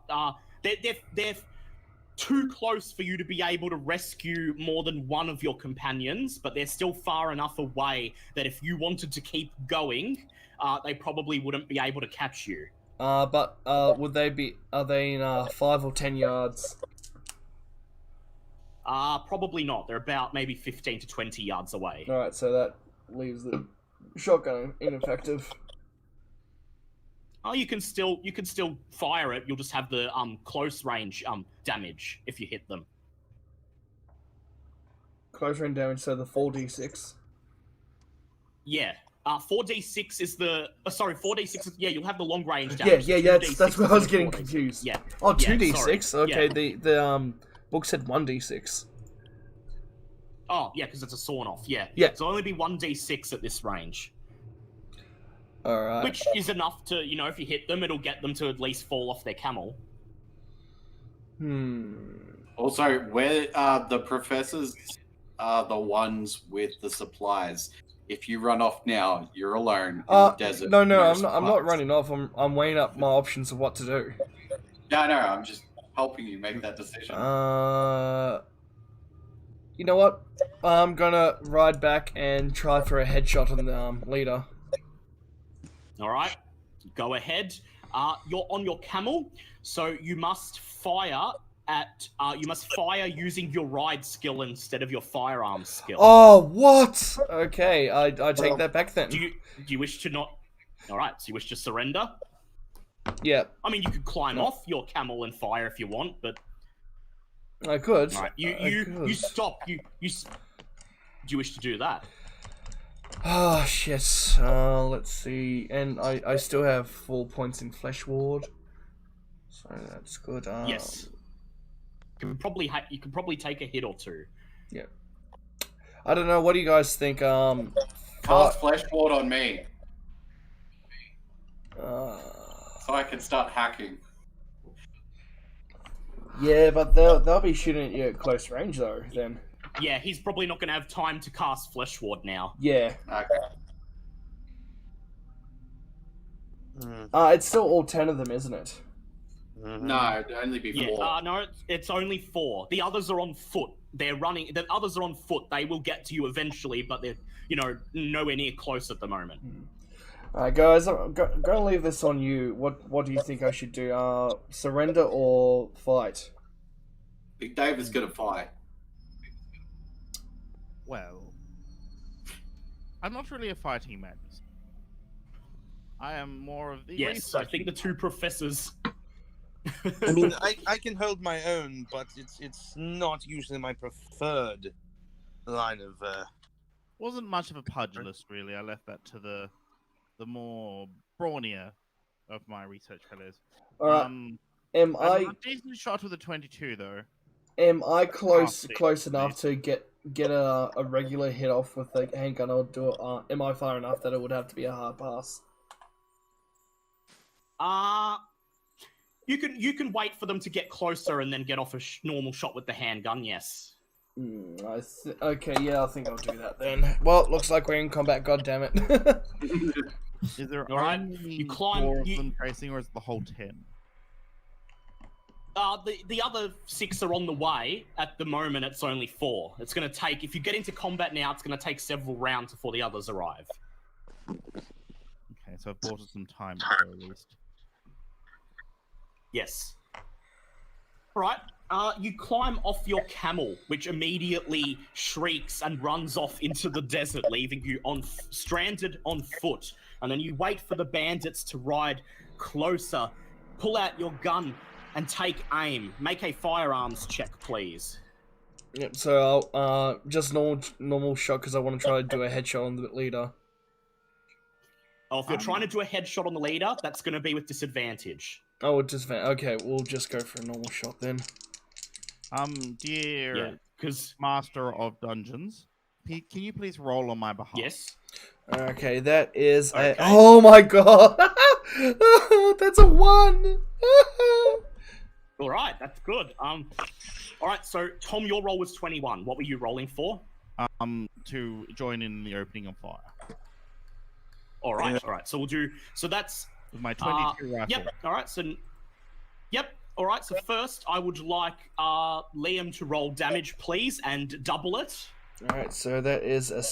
Speaker 8: they're too close for you to be able to rescue more than one of your companions, but they're still far enough away that if you wanted to keep going, they probably wouldn't be able to catch you.
Speaker 2: But are they in 5 or 10 yards?
Speaker 8: Probably not. They're about maybe 15 to 20 yards away.
Speaker 2: Alright, so that leaves the shotgun ineffective.
Speaker 8: Oh, you can still fire it. You'll just have the close range damage if you hit them.
Speaker 2: Close range damage, so the 4d6.
Speaker 8: Yeah. 4d6 is the 4d6 is, yeah, you'll have the long range damage.
Speaker 2: Yeah, that's where I was getting confused.
Speaker 8: Yeah.
Speaker 2: Oh, 2d6? Okay,
Speaker 8: yeah.
Speaker 2: the book said 1d6.
Speaker 8: Oh, yeah, because it's a sawn off. Yeah.
Speaker 2: Yeah.
Speaker 8: So it'll only be 1d6 at this range.
Speaker 2: Alright.
Speaker 8: Which is enough to, if you hit them, it'll get them to at least fall off their camel.
Speaker 7: Also, where the professors are the ones with the supplies. If you run off now, you're alone in the desert.
Speaker 2: No, I'm not running off. I'm weighing up my options of what to do.
Speaker 7: No, I'm just helping you make that decision.
Speaker 2: You know what? I'm gonna ride back and try for a headshot on the leader.
Speaker 8: All right, go ahead. You're on your camel, so you must fire using your ride skill instead of your firearm skill.
Speaker 2: Oh, what? Okay, I take that back then.
Speaker 8: Do you wish to not? All right, so you wish to surrender?
Speaker 2: Yeah.
Speaker 8: I mean, you could climb off your camel and fire if you want, but
Speaker 2: I could.
Speaker 8: All right, you stop. Do you wish to do that?
Speaker 2: Oh, shit. Let's see. And I still have 4 points in Flesh Ward. So that's good.
Speaker 8: Yes. You could probably take a hit or 2.
Speaker 2: Yeah. I don't know. What do you guys think?
Speaker 7: Cast Flesh Ward on me. So I can start hacking.
Speaker 2: Yeah, but they'll be shooting at you at close range, though, then.
Speaker 8: Yeah, he's probably not going to have time to cast Flesh Ward now.
Speaker 2: Yeah.
Speaker 7: Okay.
Speaker 2: It's still all 10 of them, isn't it?
Speaker 7: No, it'd only be 4.
Speaker 8: Yeah, no, it's only 4. The others are on foot. They're running. The others are on foot. They will get to you eventually, but they're, nowhere near close at the moment.
Speaker 2: Alright, guys, I'm gonna leave this on you. What do you think I should do? Surrender or fight?
Speaker 7: Big Dave is gonna fight.
Speaker 5: Well, I'm not really a fighting man. I am more of the
Speaker 8: Yes, I think the 2 professors.
Speaker 9: I mean, I can hold my own, but it's not usually my preferred line of.
Speaker 5: Wasn't much of a pugilist, really. I left that to the more brawnier of my research fellows.
Speaker 2: All right. I'm a
Speaker 5: decent shot with a 22, though.
Speaker 2: Am I close enough to get a regular hit off with the handgun, or am I far enough that it would have to be a hard pass?
Speaker 8: You can wait for them to get closer and then get off a normal shot with the handgun. Yes.
Speaker 2: Okay, yeah, I think I'll do that then. Well, it looks like we're in combat. God damn it!
Speaker 5: Is there
Speaker 8: all right? You climb.
Speaker 5: 4 of them tracing, or is it the whole 10?
Speaker 8: The other 6 are on the way. At the moment, it's only 4. It's going to take, if you get into combat now, it's going to take several rounds before the others arrive.
Speaker 5: Okay, so I've bought us some time at least.
Speaker 8: Yes. All right. You climb off your camel, which immediately shrieks and runs off into the desert, leaving you stranded on foot. And then you wait for the bandits to ride closer. Pull out your gun and take aim. Make a firearms check, please.
Speaker 2: Yep. So I'll just normal shot because I want to try to do a headshot on the leader.
Speaker 8: Oh, if you're trying to do a headshot on the leader, that's going to be with disadvantage.
Speaker 2: Oh, with disadvantage. Okay, we'll just go for a normal shot then.
Speaker 5: Dear Master of Dungeons, can you please roll on my behalf?
Speaker 8: Yes.
Speaker 2: Okay, that is a... Oh my god! That's a 1!
Speaker 8: All right, that's good. All right, so Tom, your roll was 21. What were you rolling for?
Speaker 5: To join in the opening of fire.
Speaker 8: All right, all right. So we'll do... So that's...
Speaker 5: With my 22 rifle.
Speaker 8: Yep, all right, so... Yep, all right, so first I would like Liam to roll damage, please, and double it.
Speaker 2: All right, so that is a...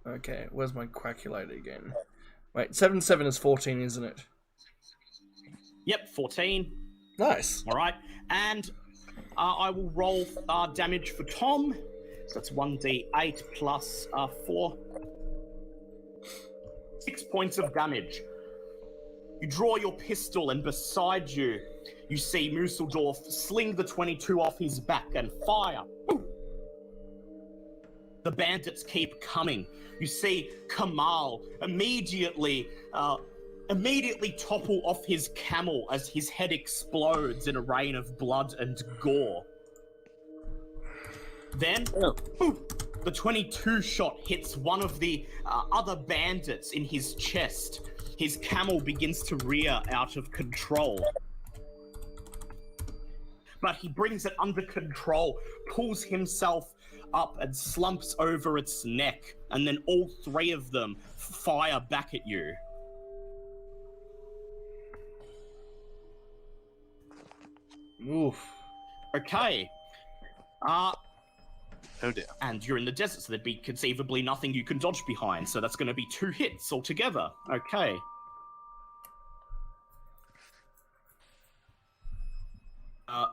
Speaker 2: Okay, where's my calculator again? Wait, 7 7 is 14, isn't it?
Speaker 8: Yep, 14.
Speaker 2: Nice.
Speaker 8: All right, and I will roll damage for Tom. So that's 1d8 plus 4. 6 points of damage. You draw your pistol, and beside you, you see Musseldorf sling the 22 off his back and fire. The bandits keep coming. You see Kamal immediately topple off his camel as his head explodes in a rain of blood and gore. Then, the 22 shot hits one of the other bandits in his chest. His camel begins to rear out of control. But he brings it under control, pulls himself up and slumps over its neck, and then all 3 of them fire back at you.
Speaker 2: Oof.
Speaker 8: Okay.
Speaker 9: Oh dear.
Speaker 8: And you're in the desert, so there'd be conceivably nothing you can dodge behind, so that's going to be 2 hits altogether. Okay.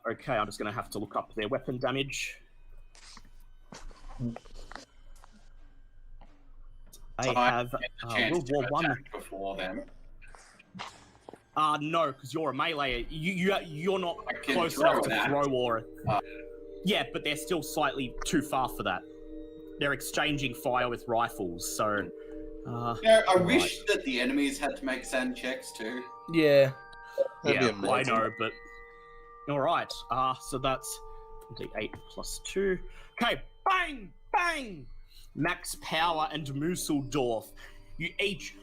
Speaker 8: Okay, I'm just going to have to look up their weapon damage. I have World War One
Speaker 7: before then.
Speaker 8: No, because you're a melee. You're not close enough to throw or. Yeah, but they're still slightly too far for that. They're exchanging fire with rifles, so.
Speaker 7: Yeah, I wish that the enemies had to make sand checks too.
Speaker 2: Yeah.
Speaker 8: Yeah, I know, but. Alright, so that's 8 plus 2. Okay, bang! Bang! Max Power and Musseldorf, you each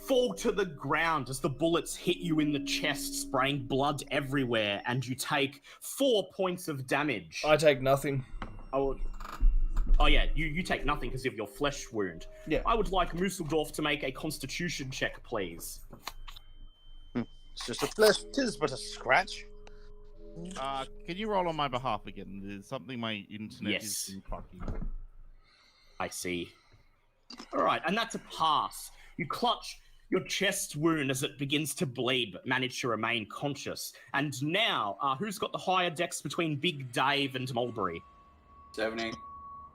Speaker 8: fall to the ground as the bullets hit you in the chest, spraying blood everywhere, and you take 4 points of damage.
Speaker 2: I take nothing.
Speaker 8: Oh yeah, you take nothing because of your flesh wound.
Speaker 2: Yeah.
Speaker 8: I would like Musseldorf to make a constitution check, please.
Speaker 9: It's just a flesh, 'tis but a scratch.
Speaker 5: Can you roll on my behalf again? There's something my internet is being fucky.
Speaker 8: I see. Alright, and that's a pass. You clutch your chest wound as it begins to bleed, but manage to remain conscious. And now, who's got the higher dex between Big Dave and Mulberry?
Speaker 7: 70.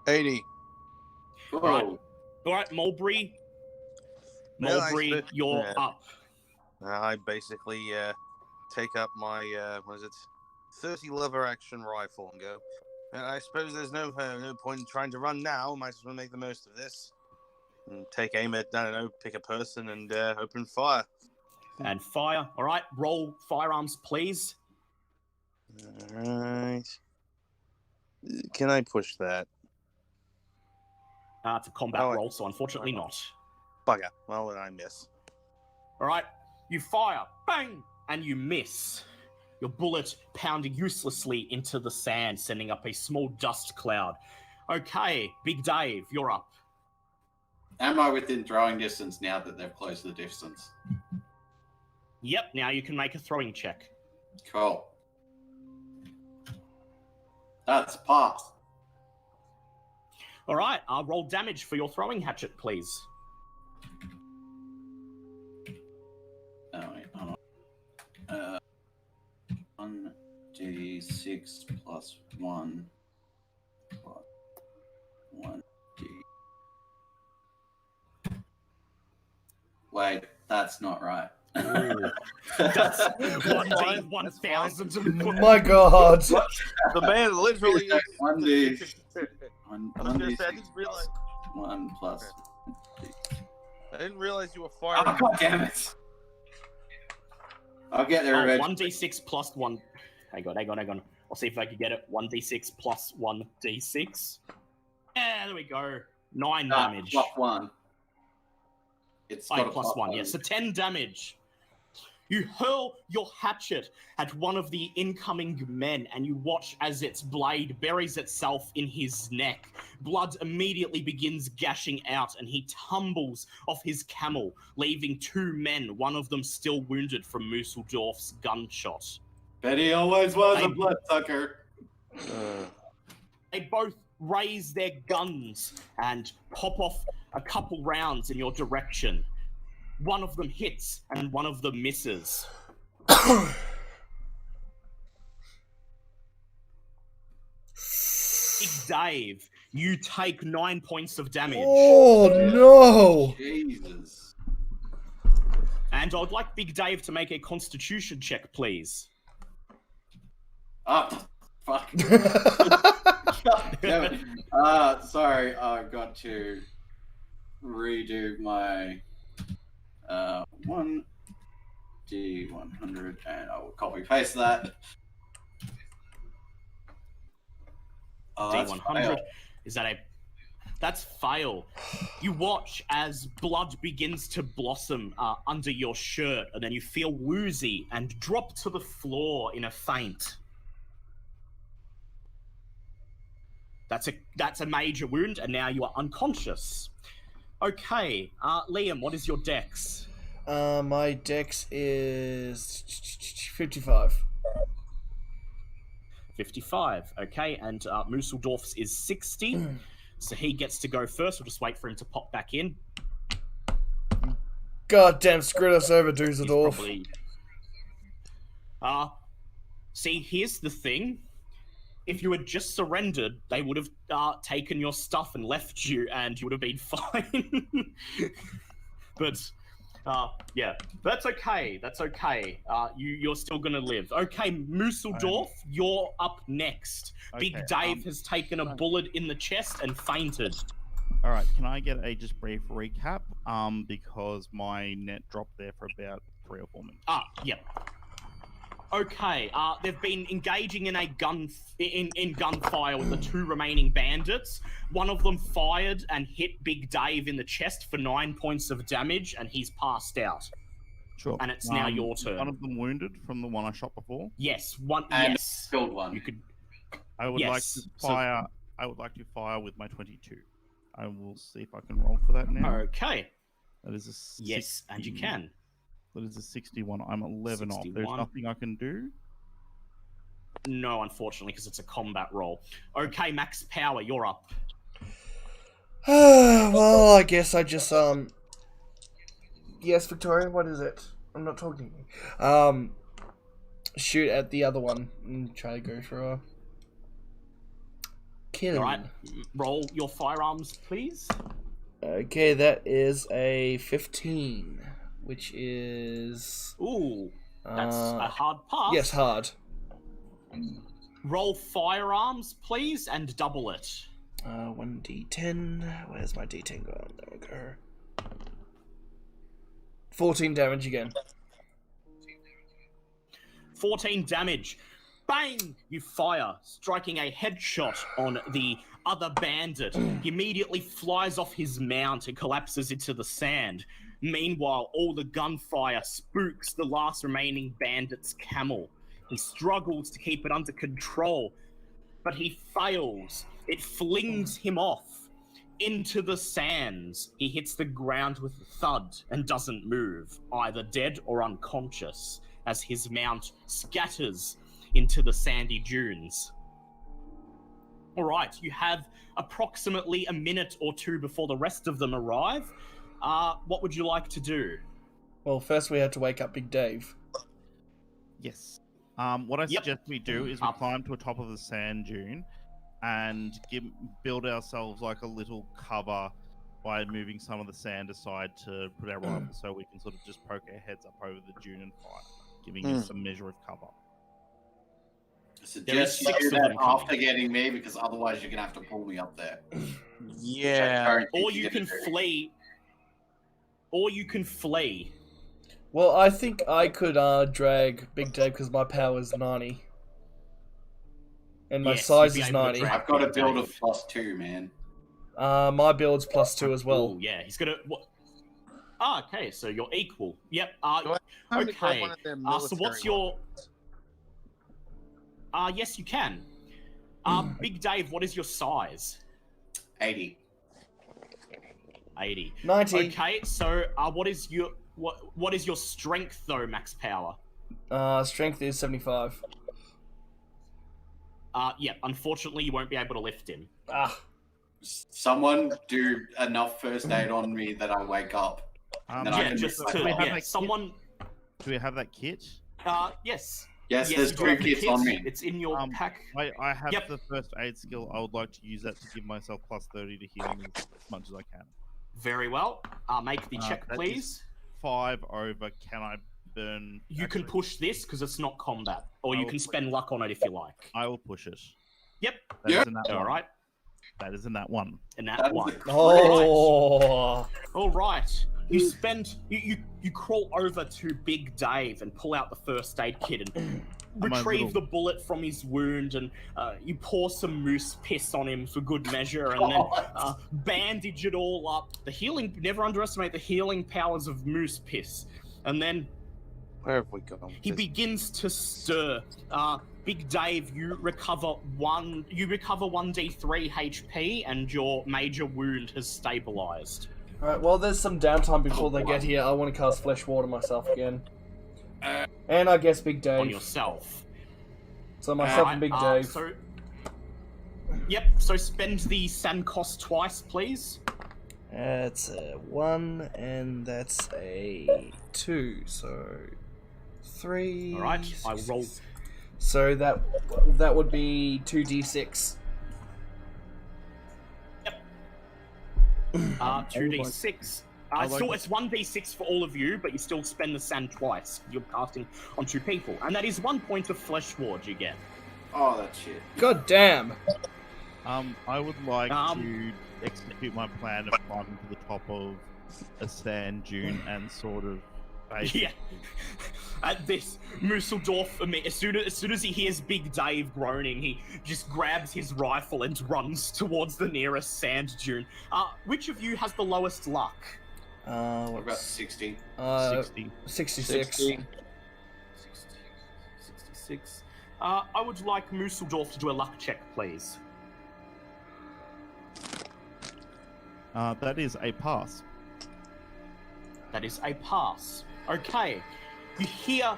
Speaker 9: 80.
Speaker 8: Alright, Mulberry. Mulberry, you're up.
Speaker 9: I basically take up my, 30 lever action rifle and go, I suppose there's no point in trying to run now. Might as well make the most of this. And take aim at, I don't know, pick a person and open fire.
Speaker 8: And fire. All right, roll firearms, please.
Speaker 9: Alright. Can I push that?
Speaker 8: It's a combat roll, so unfortunately not.
Speaker 9: Bugger. Well, then I miss.
Speaker 8: All right, you fire, bang, and you miss. Your bullet pounding uselessly into the sand, sending up a small dust cloud. Okay, Big Dave, you're up.
Speaker 10: Am I within throwing distance now that they've closed the distance?
Speaker 8: Yep, now you can make a throwing check.
Speaker 10: Cool. That's a pass.
Speaker 8: All right, roll damage for your throwing hatchet, please.
Speaker 10: Oh, wait, hold on. 1d6 plus 1 plus 1d. Wait, that's not right.
Speaker 8: That's 1d 1,000.
Speaker 2: My God.
Speaker 9: The man literally.
Speaker 10: 1d.
Speaker 9: I was gonna say, I didn't realize.
Speaker 10: 1 plus.
Speaker 9: I didn't realize you were
Speaker 10: Oh,
Speaker 9: firing.
Speaker 10: God damn it. I'll get there eventually.
Speaker 8: 1d6 plus 1. Hang on. I'll see if I can get it. 1d6 plus 1d6. Yeah, there we go. 9 damage.
Speaker 10: Plus 1. It's got a
Speaker 8: plus 1, yes. So 10 damage. You hurl your hatchet at one of the incoming men, and you watch as its blade buries itself in his neck. Blood immediately begins gashing out, and he tumbles off his camel, leaving 2 men, one of them still wounded from Musseldorf's gunshot.
Speaker 10: But he always was a bloodsucker.
Speaker 8: They both raise their guns and pop off a couple rounds in your direction. One of them hits and one of them misses. Big Dave, you take 9 points of damage.
Speaker 2: Oh, no.
Speaker 10: Jesus.
Speaker 8: And I'd like Big Dave to make a constitution check, please.
Speaker 10: Oh, fuck. God damn it. Sorry, I've got to redo my 1d100, and I will copy paste that. Oh,
Speaker 8: D100. Is that a... That's fail. You watch as blood begins to blossom under your shirt, and then you feel woozy and drop to the floor in a faint. That's a major wound, and now you are unconscious. Okay, Liam, what is your dex?
Speaker 2: My dex is 55.
Speaker 8: 55, okay, and Musseldorf's is 60, so he gets to go first. We'll just wait for him to pop back in.
Speaker 2: God damn, screwed us over, Dusseldorf.
Speaker 8: See, here's the thing. If you had just surrendered, they would have taken your stuff and left you, and you would have been fine. But, yeah, that's okay. That's okay. You're still gonna live. Okay, Musseldorf, you're up next.
Speaker 5: Okay,
Speaker 8: Big Dave has taken a bullet in the chest and fainted.
Speaker 5: All right, can I get a just brief recap? Because my net dropped there for about 3 or 4 minutes.
Speaker 8: Yep. Okay, they've been engaging in a gunfire with the 2 remaining bandits. One of them fired and hit Big Dave in the chest for 9 points of damage, and he's passed out.
Speaker 5: Sure.
Speaker 8: And it's now your turn.
Speaker 5: One of them wounded from the one I shot before.
Speaker 8: Yes, one.
Speaker 10: And
Speaker 8: yes,
Speaker 10: killed one.
Speaker 8: you could.
Speaker 5: I would like
Speaker 8: Yes,
Speaker 5: to fire. I would like to fire with my 22. I will see if I can roll for that now.
Speaker 8: Okay.
Speaker 5: That is a 60.
Speaker 8: Yes, and you can.
Speaker 5: That is a 61. I'm 11 off. There's
Speaker 8: 61.
Speaker 5: nothing I can do.
Speaker 8: No, unfortunately, because it's a combat roll. Okay, Max Power, you're up.
Speaker 2: Well, I guess I just, Yes, Victoria, what is it? I'm not talking to you. Shoot at the other one and try to go for a kill.
Speaker 8: Alright, roll your firearms, please.
Speaker 2: Okay, that is a 15, which is...
Speaker 8: Ooh, that's a hard pass.
Speaker 2: Yes, hard.
Speaker 8: roll firearms, please, and double it.
Speaker 2: 1d10. Where's my d10 gone? There we go. 14 damage again.
Speaker 8: 14 damage. Bang! You fire, striking a headshot on the other bandit. He immediately flies off his mount and collapses into the sand. Meanwhile, all the gunfire spooks the last remaining bandit's camel. He struggles to keep it under control, but he fails. It flings him off into the sands. He hits the ground with a thud and doesn't move, either dead or unconscious, as his mount scatters into the sandy dunes. All right, you have approximately a minute or two before the rest of them arrive. What would you like to do?
Speaker 2: Well, first we had to wake up Big Dave.
Speaker 5: Yes. What I suggest we do is we climb to the top of the sand dune and build ourselves like a little cover by moving some of the sand aside to put our rifles so we can sort of just poke our heads up over the dune and fire, giving us some measure of cover.
Speaker 10: I suggest you do that after getting me, because otherwise you're going to have to pull me up there.
Speaker 9: Yeah.
Speaker 8: Or you can flee. Or you can flee.
Speaker 2: Well, I think I could drag Big Dave because my power is 90. And my size is 90.
Speaker 10: I've got a build of +2, man.
Speaker 2: My build's +2 as well.
Speaker 8: Oh, yeah, he's gonna... okay, so you're equal. Yep,
Speaker 9: okay.
Speaker 8: So what's your... yes, you can. Big Dave, what is your size?
Speaker 10: 80.
Speaker 8: 80.
Speaker 2: 90.
Speaker 8: Okay, so what is your strength though, max power?
Speaker 2: Strength is 75.
Speaker 8: Yeah, unfortunately you won't be able to lift him.
Speaker 10: Someone do enough first aid on me that I wake up.
Speaker 8: Someone...
Speaker 5: Do we have that kit?
Speaker 8: Yes.
Speaker 10: Yes, there's 2 kits on me.
Speaker 8: It's in your pack.
Speaker 5: I have the first aid skill. I would like to use that to give myself +30 to healing as much as I can.
Speaker 8: Very well. Make the check, please.
Speaker 5: 5 over. Can I burn?
Speaker 8: You can push this because it's not combat, or you can spend luck on it if you like.
Speaker 5: I will push it.
Speaker 8: Yep.
Speaker 5: That is in that
Speaker 8: All
Speaker 5: one.
Speaker 8: right.
Speaker 5: That is in that one.
Speaker 8: In that one.
Speaker 2: Oh.
Speaker 8: All right. You spend you crawl over to Big Dave and pull out the first aid kit and retrieve the bullet from his wound, and you pour some moose piss on him for good measure, and then bandage it all up. Never underestimate the healing powers of moose piss. And then
Speaker 9: where have we gone?
Speaker 8: He begins to stir. Big Dave, you recover 1d3 HP, and your major wound has stabilized.
Speaker 2: Alright, well, there's some downtime before they get here. I want to cast Flesh Water myself again. And I guess Big Dave.
Speaker 8: On yourself.
Speaker 2: So myself and Big Dave.
Speaker 8: Yep, so spend the sand cost twice, please.
Speaker 2: That's a 1, and that's a 2, so 3.
Speaker 8: Alright, I roll.
Speaker 2: So that would be 2d6.
Speaker 8: 2d6. So it's 1d6 for all of you, but you still spend the sand twice. You're casting on 2 people, and that is 1 point of flesh ward you get.
Speaker 10: Oh, that shit.
Speaker 2: God damn.
Speaker 5: I would like to execute my plan of climbing to the top of a sand dune and sort of.
Speaker 8: Yeah. At this, Musseldorf, as soon as he hears Big Dave groaning, he just grabs his rifle and runs towards the nearest sand dune. Which of you has the lowest luck?
Speaker 10: What about 60?
Speaker 2: 66.
Speaker 8: 66. I would like Musseldorf to do a luck check, please.
Speaker 5: That is a pass.
Speaker 8: That is a pass. Okay. You hear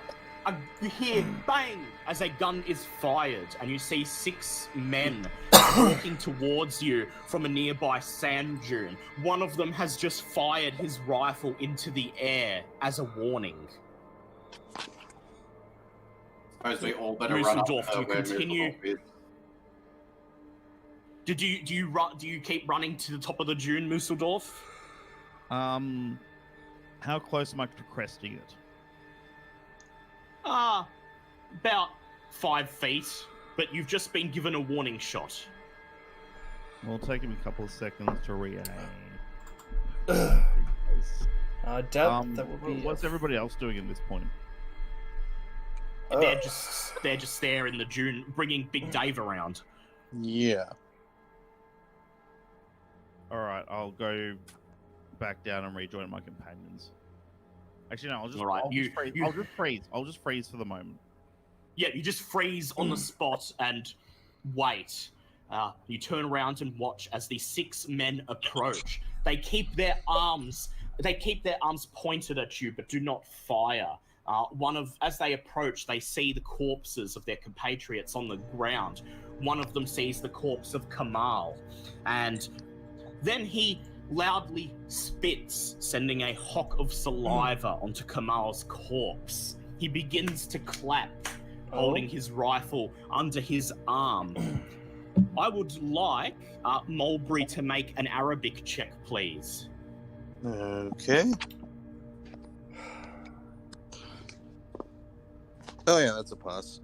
Speaker 8: bang as a gun is fired, and you see 6 men walking towards you from a nearby sand dune. One of them has just fired his rifle into the air as a warning.
Speaker 10: Suppose we all better run up
Speaker 8: do you continue? Do you keep running to the top of the dune, Musseldorf?
Speaker 5: How close am I to cresting it?
Speaker 8: About 5 feet. but you've just been given a warning shot.
Speaker 5: Well, it'll take him a couple of seconds to re-aim.
Speaker 2: I doubt that would be.
Speaker 5: What's everybody else doing at this point?
Speaker 8: They're just there in the dune, bringing Big Dave around.
Speaker 6: Yeah.
Speaker 5: All right, I'll go back down and rejoin my companions. Actually, no, I'll just freeze for the moment.
Speaker 8: Yeah, you just freeze on the spot and wait. You turn around and watch as the 6 men approach. They keep their arms pointed at you, but do not fire. As they approach, they see the corpses of their compatriots on the ground. One of them sees the corpse of Kamal, and then he loudly spits, sending a hock of saliva onto Kamal's corpse. He begins to clap, holding his rifle under his arm. I would like Mulberry to make an Arabic check, please.
Speaker 6: Okay. Oh yeah, that's a pass.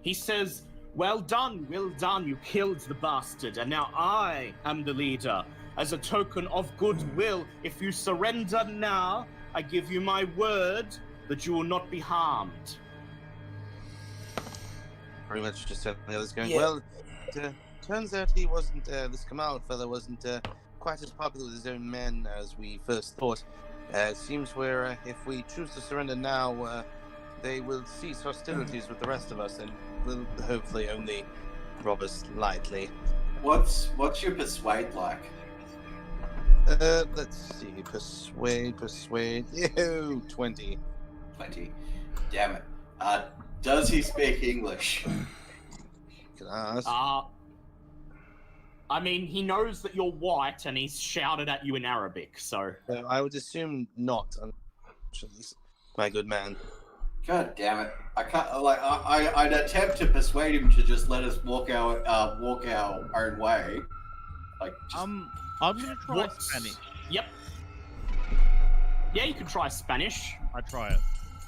Speaker 8: He says, well done, you killed the bastard, and now I am the leader. As a token of goodwill, if you surrender now, I give you my word that you will not be harmed.
Speaker 6: Pretty much just said the others going, well, turns out he wasn't, this Kamal fellow wasn't quite as popular with his own men as we first thought. It seems if we choose to surrender now, they will cease hostilities with the rest of us and will hopefully only rob us lightly.
Speaker 10: What's your persuade like?
Speaker 6: Let's see. Persuade. Ew, 20.
Speaker 10: 20. Damn it. Does he speak English?
Speaker 6: Can I ask?
Speaker 8: I mean, he knows that you're white, and he's shouted at you in Arabic, so...
Speaker 6: I would assume not, my good man.
Speaker 10: God damn it! I can't. I'd attempt to persuade him to just let us walk our own way.
Speaker 5: I'm gonna try Spanish.
Speaker 8: Yep. Yeah, you can try Spanish.
Speaker 5: I try it.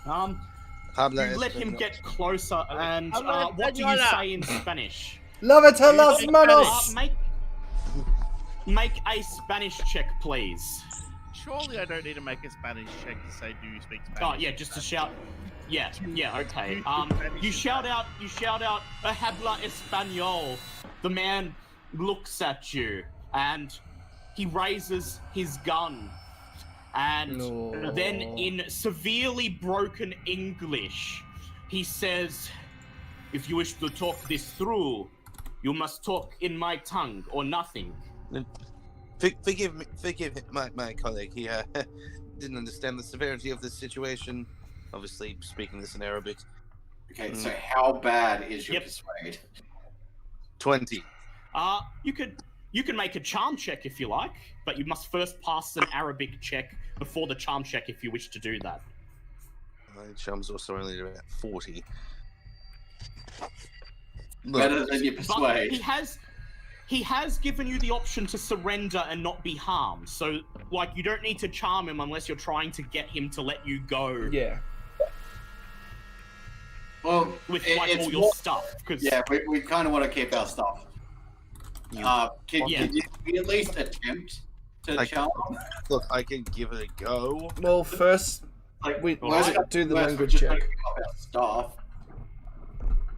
Speaker 8: You let him get closer, and what do you say in Spanish?
Speaker 2: Lávate las manos!
Speaker 8: Make a Spanish check, please.
Speaker 5: Surely I don't need to make a Spanish check to say, do you speak Spanish?
Speaker 8: Oh, yeah, just to shout. Yeah, okay. You shout out, habla español. The man looks at you, and he raises his gun. And then in severely broken English, he says, if you wish to talk this through, you must talk in my tongue or nothing.
Speaker 6: Forgive my colleague. He didn't understand the severity of this situation. Obviously, speaking this in Arabic.
Speaker 10: Okay, so how bad is your persuade?
Speaker 6: 20.
Speaker 8: You can make a charm check if you like, but you must first pass an Arabic check before the charm check if you wish to do that.
Speaker 6: My charm's also only at 40.
Speaker 10: Better than your persuade.
Speaker 8: But he has given you the option to surrender and not be harmed. So, you don't need to charm him unless you're trying to get him to let you go.
Speaker 2: Yeah.
Speaker 10: Well,
Speaker 8: with all your stuff.
Speaker 10: Yeah, we kind of want to keep our stuff. Can you at least attempt to charm?
Speaker 6: Look, I can give it a go.
Speaker 2: Well, first, we do the language check.
Speaker 10: Stuff.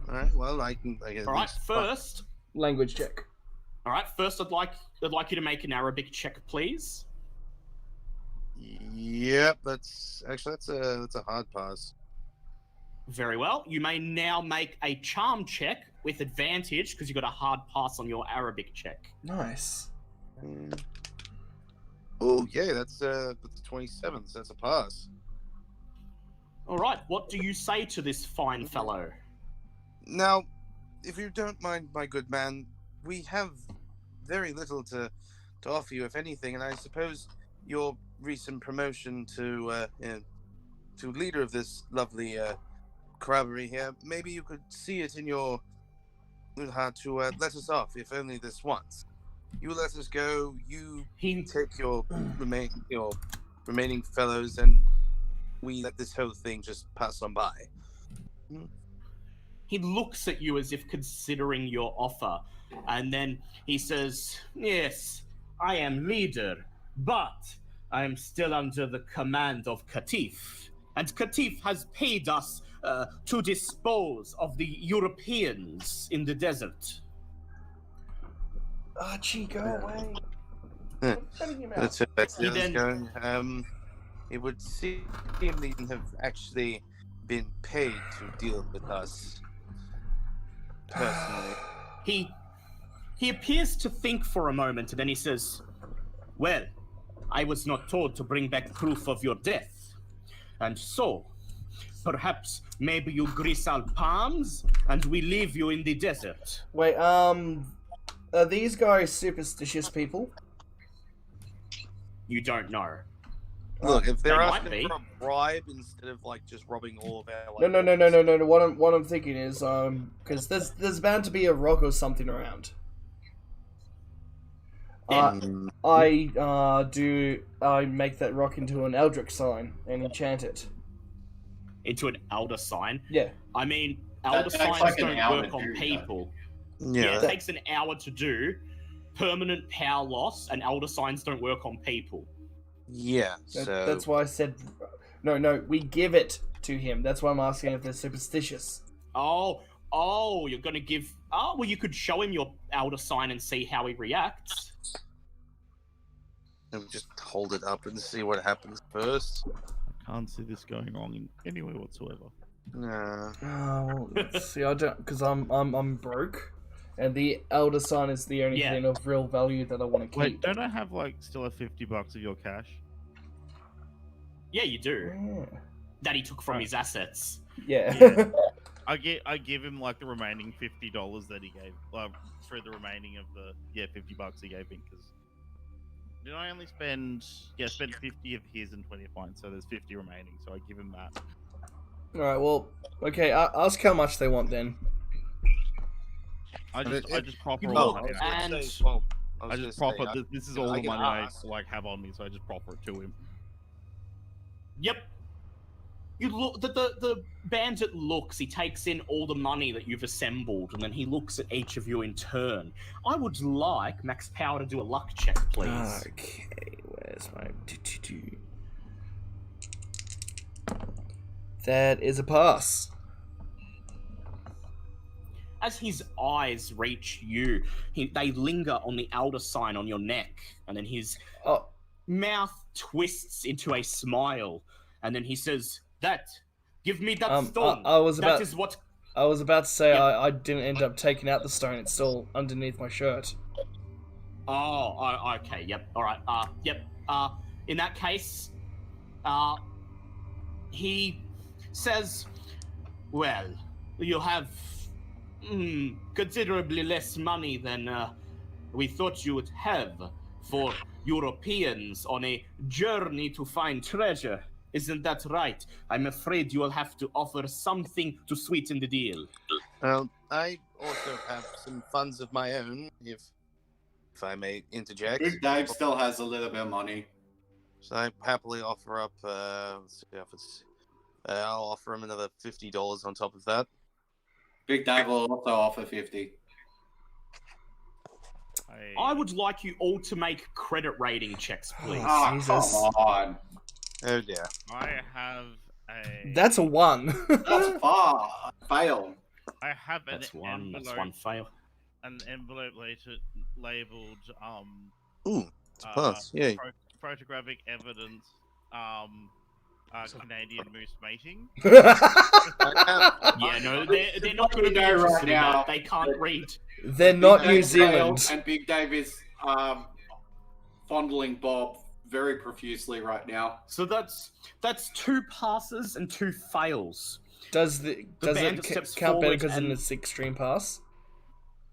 Speaker 6: Alright, well, I can
Speaker 8: Alright, first...
Speaker 2: Language check.
Speaker 8: Alright, first I'd like you to make an Arabic check, please.
Speaker 6: Yep, that's a hard pass.
Speaker 8: Very well. You may now make a charm check with advantage because you got a hard pass on your Arabic check.
Speaker 2: Nice.
Speaker 6: Oh yeah, that's 27. So that's a pass.
Speaker 8: All right. What do you say to this fine fellow?
Speaker 6: Now, if you don't mind, my good man, we have very little to offer you, if anything, and I suppose your recent promotion to leader of this lovely corroboree here, maybe you could see it in your heart to let us off, if only this once. You let us go, you take your remaining fellows, and we let this whole thing just pass on by.
Speaker 8: he looks at you as if considering your offer, and then he says, "Yes, I am leader, but I am still under the command of Katif, and Katif has paid us to dispose of the Europeans in the desert."
Speaker 2: Archie, go away.
Speaker 9: That's it. That's
Speaker 8: He then-
Speaker 9: going. It would seem they have actually been paid to deal with us personally.
Speaker 8: He appears to think for a moment, and then he says, "Well, I was not told to bring back proof of your death. And so, perhaps maybe you grease our palms, and we leave you in the desert."
Speaker 2: Wait, are these guys superstitious people?
Speaker 8: You don't know.
Speaker 9: Look, if they're
Speaker 8: They might
Speaker 9: asking
Speaker 8: be.
Speaker 9: for a bribe instead of like just robbing all of our
Speaker 2: No. What I'm thinking is, because there's bound to be a rock or something around. I make that rock into an Eldritch sign and enchant it.
Speaker 8: Into an elder sign?
Speaker 2: Yeah.
Speaker 8: I mean,
Speaker 10: That
Speaker 8: elder
Speaker 10: takes
Speaker 8: signs
Speaker 10: like an
Speaker 8: don't
Speaker 10: hour
Speaker 8: work
Speaker 10: to
Speaker 8: on
Speaker 10: do that.
Speaker 8: people.
Speaker 9: Yeah.
Speaker 8: It takes an hour to do. Permanent power loss, and elder signs don't work on people.
Speaker 9: Yeah. So
Speaker 2: That's why I said, no, we give it to him. That's why I'm asking if they're superstitious.
Speaker 8: Oh, you're gonna give... Oh, well, you could show him your elder sign and see how he reacts.
Speaker 9: we'll just hold it up and see what happens first.
Speaker 5: I can't see this going wrong in any way whatsoever.
Speaker 9: No.
Speaker 2: Oh, see, I don't, because I'm broke, and the elder sign is the only
Speaker 8: Yeah.
Speaker 2: thing of real value that I want to keep.
Speaker 5: Wait, don't I have like still have $50 of your cash?
Speaker 8: Yeah, you do.
Speaker 2: Yeah.
Speaker 8: That he took from his assets.
Speaker 2: Yeah.
Speaker 5: Yeah. I give him like the remaining $50 that he gave, for the remaining of the $50 he gave me, because did I only spend 50 of his and 20 of mine, so there's 50 remaining, so I give him that.
Speaker 2: Alright, well, okay, ask how much they want then.
Speaker 5: I just proper
Speaker 8: You
Speaker 5: all
Speaker 8: look,
Speaker 5: the money.
Speaker 8: and-
Speaker 5: I just proper. This is all the money I like have on me, so I just proper it to him.
Speaker 8: Yep. You look. The bandit looks. He takes in all the money that you've assembled, and then he looks at each of you in turn. I would like Max Power to do a luck check, please.
Speaker 2: Okay, where's my... That is a pass.
Speaker 8: As his eyes reach you, they linger on the elder sign on your neck, and then his mouth twists into a smile, and then he says, give me that stone.
Speaker 2: I was about to say,
Speaker 8: Yep.
Speaker 2: I didn't end up taking out the stone. It's still underneath my shirt.
Speaker 8: Oh, okay, yep, alright, yep. In that case, he says, well, you have considerably less money than we thought you would have for Europeans on a journey to find treasure. Isn't that right? I'm afraid you will have to offer something to sweeten the deal.
Speaker 9: Well, I also have some funds of my own, if I may interject.
Speaker 10: Big Dave still has a little bit of money.
Speaker 9: So I happily offer up. Let's see if it's. I'll offer him another $50 on top of that.
Speaker 10: Big Dave will also offer 50.
Speaker 8: I would like you all to make credit rating checks, please.
Speaker 10: Oh,
Speaker 2: Jesus.
Speaker 10: come on.
Speaker 9: Oh dear.
Speaker 5: I have a.
Speaker 2: That's a 1.
Speaker 10: That's far. Fail.
Speaker 5: I have an
Speaker 8: That's one.
Speaker 5: envelope.
Speaker 8: That's one fail.
Speaker 5: An envelope labeled
Speaker 9: Ooh, it's a pass. Yay.
Speaker 5: photographic evidence. Canadian moose mating.
Speaker 8: Yeah, no, they're not going to be
Speaker 10: know
Speaker 8: interested
Speaker 10: right
Speaker 8: in
Speaker 10: now.
Speaker 8: that. They can't read.
Speaker 2: They're not
Speaker 10: Big
Speaker 2: New
Speaker 10: Dave
Speaker 2: Zealand.
Speaker 10: failed, and Big Dave is fondling Bob very profusely right now.
Speaker 8: So that's 2 passes and 2 fails.
Speaker 2: Does
Speaker 8: bandit
Speaker 2: it
Speaker 8: steps
Speaker 2: count better
Speaker 8: forward
Speaker 2: because
Speaker 8: and-
Speaker 2: it's extreme pass?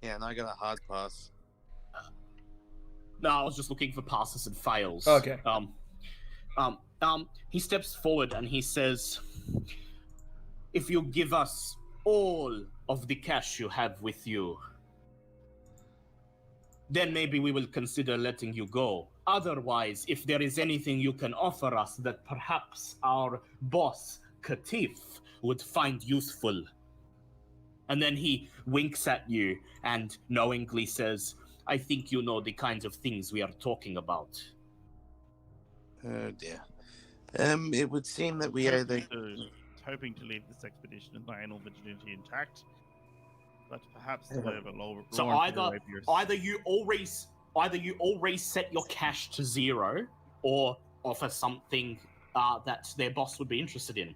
Speaker 9: Yeah, and I got a hard pass.
Speaker 8: No, I was just looking for passes and fails.
Speaker 2: Okay.
Speaker 8: He steps forward and he says, if you give us all of the cash you have with you, then maybe we will consider letting you go. Otherwise, if there is anything you can offer us that perhaps our boss, Katif, would find useful. And then he winks at you and knowingly says, I think you know the kinds of things we are talking about.
Speaker 9: Oh dear. It would seem that we either...
Speaker 5: hoping to leave this expedition in my anal virginity intact, but perhaps the way of a lower.
Speaker 8: So either you all reset your cash to 0, or offer something that their boss would be interested in.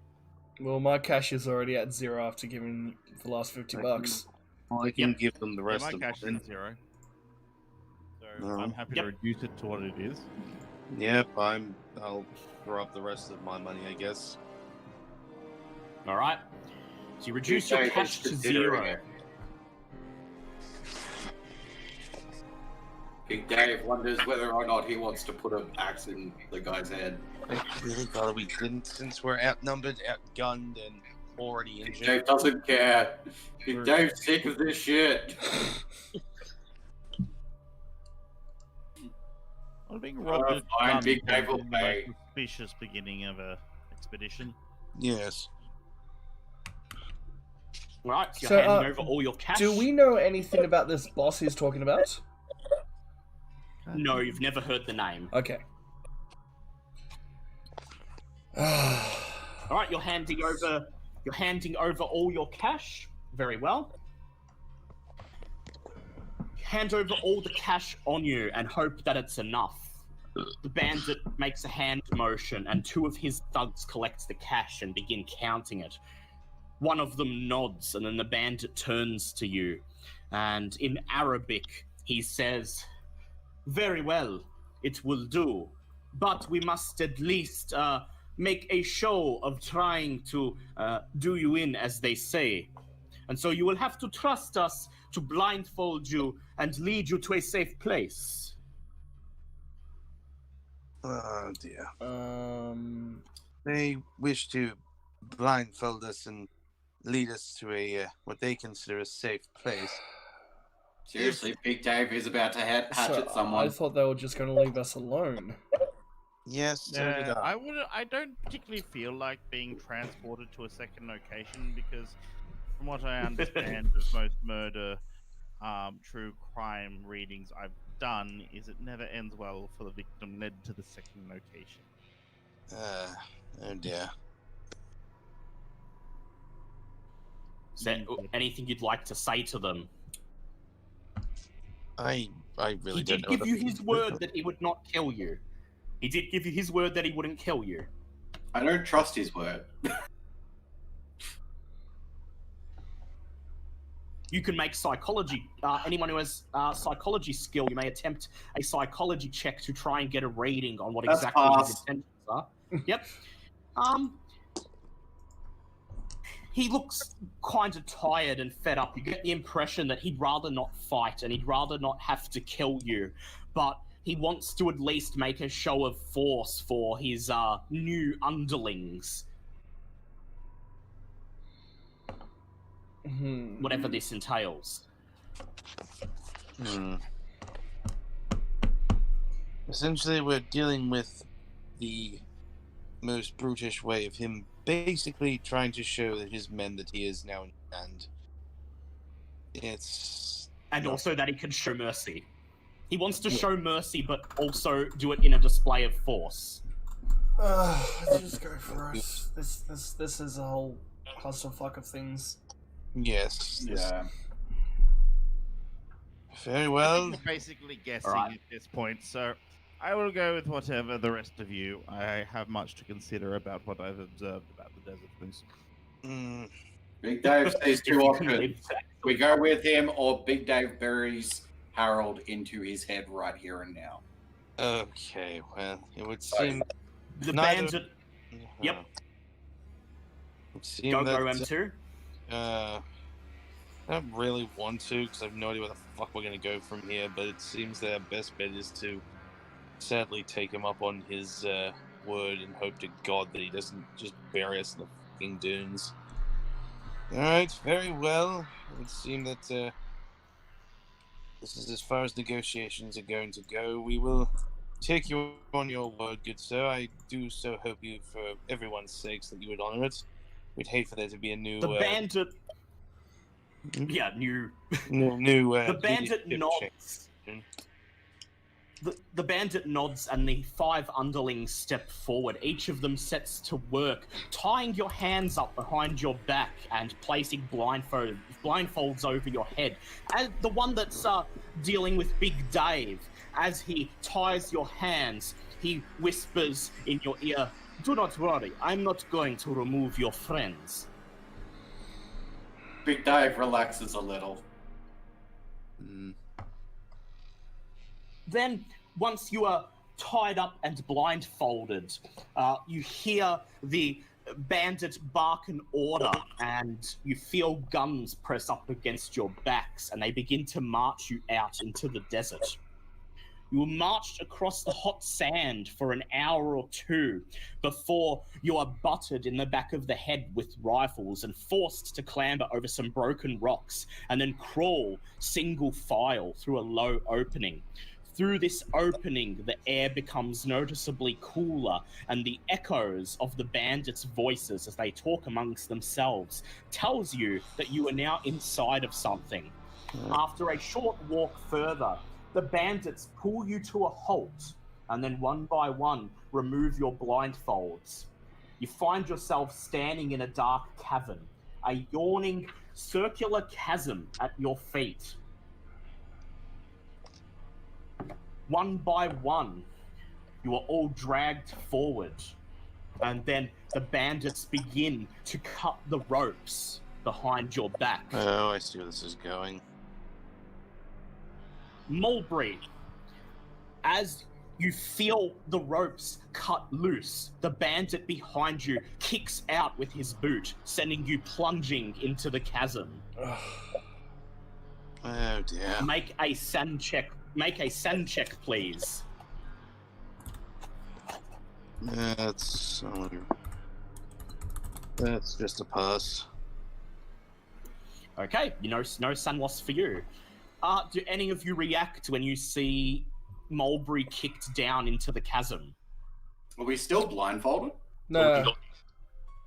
Speaker 2: Well, my cash is already at 0 after giving the last $50.
Speaker 4: I can give them the rest
Speaker 5: my
Speaker 4: of
Speaker 5: cash
Speaker 4: mine.
Speaker 5: is 0. So I'm happy to reduce it to what it is.
Speaker 4: Yep, I'll throw up the rest of my money, I guess.
Speaker 8: All right. So you reduce your cash to 0.
Speaker 10: Big Dave wonders whether or not he wants to put an axe in the guy's head.
Speaker 9: I really thought we didn't, since we're outnumbered, outgunned, and already
Speaker 10: Big
Speaker 9: injured.
Speaker 10: Dave doesn't care. Big Dave's sick of this shit.
Speaker 5: Well, being robbed
Speaker 10: fine, Big Dave will
Speaker 5: is
Speaker 10: pay.
Speaker 5: a suspicious beginning of a expedition.
Speaker 9: Yes.
Speaker 8: Right, so
Speaker 2: So,
Speaker 8: you're handing over all your cash.
Speaker 2: Do we know anything about this boss he's talking about?
Speaker 8: No, you've never heard the name.
Speaker 2: Okay.
Speaker 8: All right, you're handing over all your cash. Very well. Hand over all the cash on you and hope that it's enough. The bandit makes a hand motion and 2 of his thugs collect the cash and begin counting it. One of them nods and then the bandit turns to you and in Arabic he says, very well, it will do, but we must at least make a show of trying to do you in, as they say. And so you will have to trust us to blindfold you and lead you to a safe place.
Speaker 9: Oh dear.
Speaker 2: Um,
Speaker 9: They wish to blindfold us and lead us to a what they consider a safe place.
Speaker 10: Seriously, Big Dave is about to hatchet someone.
Speaker 2: I thought they were just going to leave us alone.
Speaker 9: Yes, so did I.
Speaker 5: I don't particularly feel like being transported to a second location because, from what I understand of most murder, true crime readings I've done, is it never ends well for the victim led to the second location.
Speaker 9: Oh dear.
Speaker 8: Is there anything you'd like to say to them?
Speaker 9: I really
Speaker 8: He
Speaker 9: don't
Speaker 8: did
Speaker 9: know.
Speaker 8: give you his word that he would not kill you. He did give you his word that he wouldn't kill you.
Speaker 10: I don't trust his word.
Speaker 8: You can make psychology. Anyone who has psychology skill, you may attempt a psychology check to try and get a reading on what
Speaker 10: That's
Speaker 8: exactly
Speaker 10: pass.
Speaker 8: his intentions are. Yep. He looks kind of tired and fed up. You get the impression that he'd rather not fight and he'd rather not have to kill you, but he wants to at least make a show of force for his new underlings. Whatever this entails.
Speaker 9: Essentially, we're dealing with the most brutish way of him basically trying to show that his men that he is now in command.
Speaker 8: And also that he can show mercy. He wants to show mercy, but also do it in a display of force.
Speaker 2: Let's just go for it. This is a whole clusterfuck of things.
Speaker 9: Yes.
Speaker 10: Yeah.
Speaker 9: Very well.
Speaker 5: We're basically guessing
Speaker 8: Alright.
Speaker 5: at this point, so I will go with whatever the rest of you. I have much to consider about what I've observed about the desert twins.
Speaker 10: Big Dave says two options. We go with him, or Big Dave buries Harold into his head right here and now.
Speaker 9: Okay, well, it would seem
Speaker 8: The
Speaker 9: neither-
Speaker 8: bandit. Yep.
Speaker 9: It would seem
Speaker 8: Go
Speaker 9: that,
Speaker 8: M2.
Speaker 9: I don't really want to because I have no idea where the fuck we're gonna go from here. But it seems that our best bet is to sadly take him up on his word and hope to God that he doesn't just bury us in the fucking dunes. All right, very well. It would seem that this is as far as negotiations are going to go. We will take you on your word, good sir. I do so hope you, for everyone's sakes, that you would honor it. We'd hate for there to be a new.
Speaker 8: The bandit. Yeah, new.
Speaker 9: New.
Speaker 8: The bandit nods. The bandit nods, and the 5 underlings step forward. Each of them sets to work, tying your hands up behind your back and placing blindfolds over your head. As the one that's dealing with Big Dave, as he ties your hands, he whispers in your ear, "Do not worry, I'm not going to remove your friends."
Speaker 10: Big Dave relaxes a little.
Speaker 8: Then, once you are tied up and blindfolded, you hear the bandit bark an order, and you feel guns press up against your backs, and they begin to march you out into the desert. You were marched across the hot sand for an hour or two before you are butted in the back of the head with rifles and forced to clamber over some broken rocks and then crawl single file through a low opening. Through this opening, the air becomes noticeably cooler, and the echoes of the bandits' voices as they talk amongst themselves tells you that you are now inside of something. After a short walk further, the bandits pull you to a halt, and then one by one remove your blindfolds. You find yourself standing in a dark cavern, a yawning circular chasm at your feet. One by one, you are all dragged forward, and then the bandits begin to cut the ropes behind your back.
Speaker 9: Oh, I see where this is going.
Speaker 8: Mulberry, as you feel the ropes cut loose, the bandit behind you kicks out with his boot, sending you plunging into the chasm.
Speaker 9: Oh dear.
Speaker 8: Make a sand check. Make a sand check, please.
Speaker 9: That's just a pass.
Speaker 8: Okay, no sun loss for you. Do any of you react when you see Mulberry kicked down into the chasm?
Speaker 10: Are we still blindfolded?
Speaker 2: No.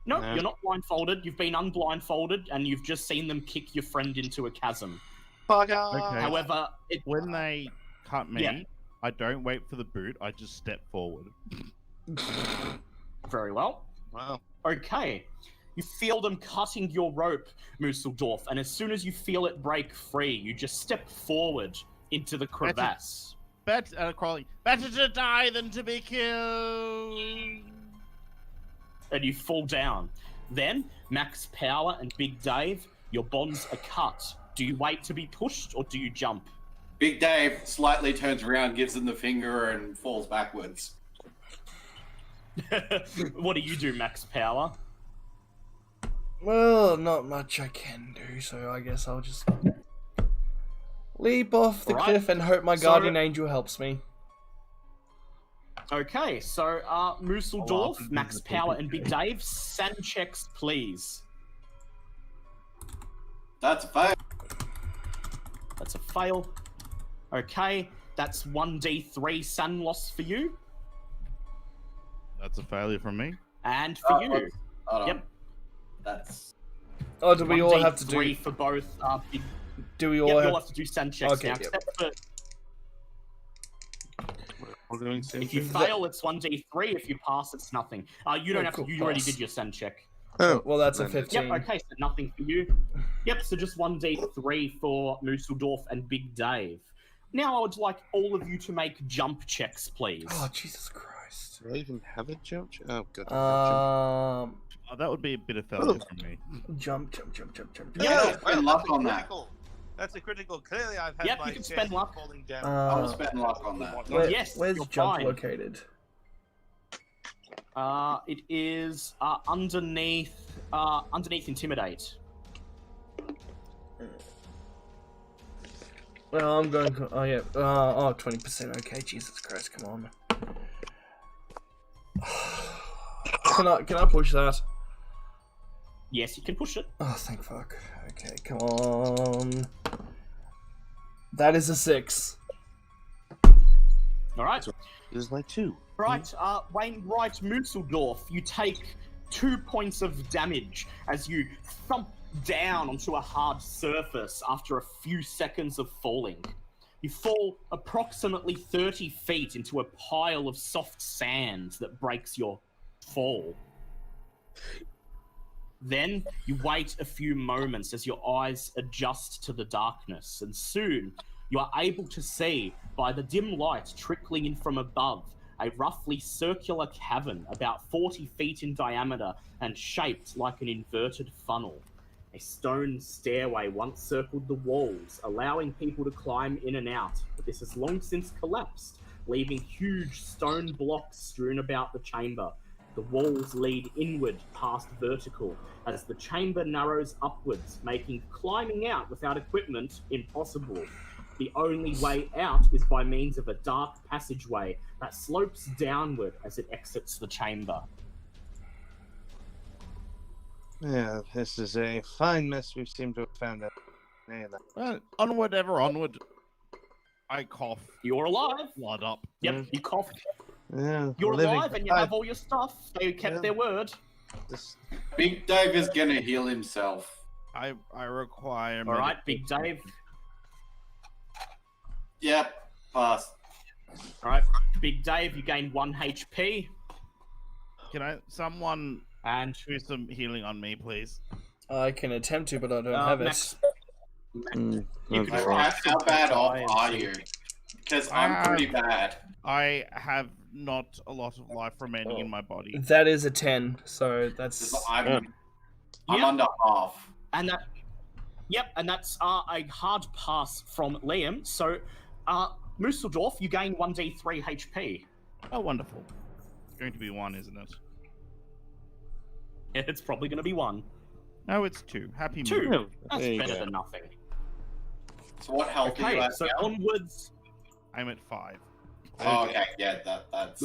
Speaker 8: No, you're not blindfolded. You've been unblindfolded, and you've just seen them kick your friend into a chasm.
Speaker 9: Fuck off.
Speaker 5: Okay.
Speaker 8: However,
Speaker 5: when they cut me,
Speaker 8: Yeah.
Speaker 5: I don't wait for the boot. I just step forward.
Speaker 8: Very well.
Speaker 9: Wow.
Speaker 8: Okay. You feel them cutting your rope, Musseldorf, and as soon as you feel it break free, you just step forward into the crevasse.
Speaker 5: Crawling. Better to die than to be killed.
Speaker 8: And you fall down. Then, Max Power and Big Dave, your bonds are cut. Do you wait to be pushed, or do you jump?
Speaker 10: Big Dave slightly turns around, gives him the finger, and falls backwards.
Speaker 8: What do you do, Max Power?
Speaker 2: Well, not much I can do, so I guess I'll just leap off the cliff and hope my guardian angel helps me.
Speaker 8: Okay, so Musseldorf, Max Power, and Big Dave, sand checks, please.
Speaker 10: That's a fail.
Speaker 8: That's a fail. Okay, that's 1d3 sun loss for you.
Speaker 5: That's a failure from me.
Speaker 8: And for you.
Speaker 10: Hold on.
Speaker 8: Yep.
Speaker 10: That's...
Speaker 2: Oh, do we all have to do...
Speaker 8: 1d3 for both.
Speaker 2: Do we all
Speaker 8: you all
Speaker 2: have...
Speaker 8: have to do sand checks
Speaker 2: Okay,
Speaker 8: now.
Speaker 2: yep.
Speaker 8: Except for if you fail, it's 1d3. If you pass, it's nothing. You don't have to. You already did your sand check.
Speaker 2: Oh, well, that's a 15.
Speaker 8: Yep. Okay, so nothing for you. Yep. So just 1d3 for Musseldorf and Big Dave. Now I would like all of you to make jump checks, please.
Speaker 2: Oh, Jesus Christ.
Speaker 9: Do I even have a jump? Oh, good.
Speaker 5: Oh, that would be a bit of failure from me.
Speaker 2: Jump.
Speaker 10: Yeah, spend luck on that.
Speaker 9: That's a critical. Clearly, I've had
Speaker 8: Yep,
Speaker 9: my
Speaker 8: you can
Speaker 9: chance
Speaker 8: spend luck.
Speaker 9: falling down.
Speaker 10: I'll spend luck on that.
Speaker 8: Yes,
Speaker 2: Where's
Speaker 8: you're
Speaker 2: jump
Speaker 8: fine.
Speaker 2: located?
Speaker 8: It is underneath intimidate.
Speaker 2: Well, I'm going. Oh yeah. 20%. Okay. Jesus Christ. Come on. Can I push that?
Speaker 8: Yes, you can push it.
Speaker 2: Oh, thank fuck. Okay. Come on. That is a 6.
Speaker 8: All right.
Speaker 9: This is my 2.
Speaker 8: Right, Wainwright Musseldorf, you take 2 points of damage as you thump down onto a hard surface after a few seconds of falling. You fall approximately 30 feet into a pile of soft sand that breaks your fall. Then you wait a few moments as your eyes adjust to the darkness, and soon you are able to see, by the dim light trickling in from above, a roughly circular cavern about 40 feet in diameter and shaped like an inverted funnel. A stone stairway once circled the walls, allowing people to climb in and out, but this has long since collapsed, leaving huge stone blocks strewn about the chamber. The walls lead inward past vertical, as the chamber narrows upwards, making climbing out without equipment impossible. The only way out is by means of a dark passageway that slopes downward as it exits the chamber.
Speaker 9: Yeah, this is a fine mess we seem to have found out.
Speaker 5: Onward, ever onward. I cough.
Speaker 8: You're alive.
Speaker 5: Blood up.
Speaker 8: Yep, you cough.
Speaker 9: Yeah,
Speaker 8: You're alive and you have all your stuff. They kept their word.
Speaker 10: Big Dave is gonna heal himself.
Speaker 5: I require.
Speaker 8: All right, Big Dave.
Speaker 10: Yep, pass.
Speaker 8: All right, Big Dave, you gain 1 HP.
Speaker 5: Can someone do some healing on me, please?
Speaker 2: I can attempt to, but I don't have
Speaker 8: Max,
Speaker 2: it.
Speaker 10: How bad off are you? Because I'm pretty bad.
Speaker 5: I have not a lot of life remaining in my body.
Speaker 2: That is a 10, so that's...
Speaker 10: I'm under half.
Speaker 8: And that... Yep, and that's a hard pass from Liam. So, Musseldorf, you gain 1d3 HP.
Speaker 5: Oh, wonderful. It's going to be 1, isn't it?
Speaker 8: It's probably going to be 1.
Speaker 5: No, it's 2. Happy
Speaker 8: 2.
Speaker 5: move.
Speaker 8: That's better than nothing.
Speaker 10: So what health are you at?
Speaker 8: So onwards...
Speaker 5: I'm at 5.
Speaker 10: Oh, okay, yeah, that's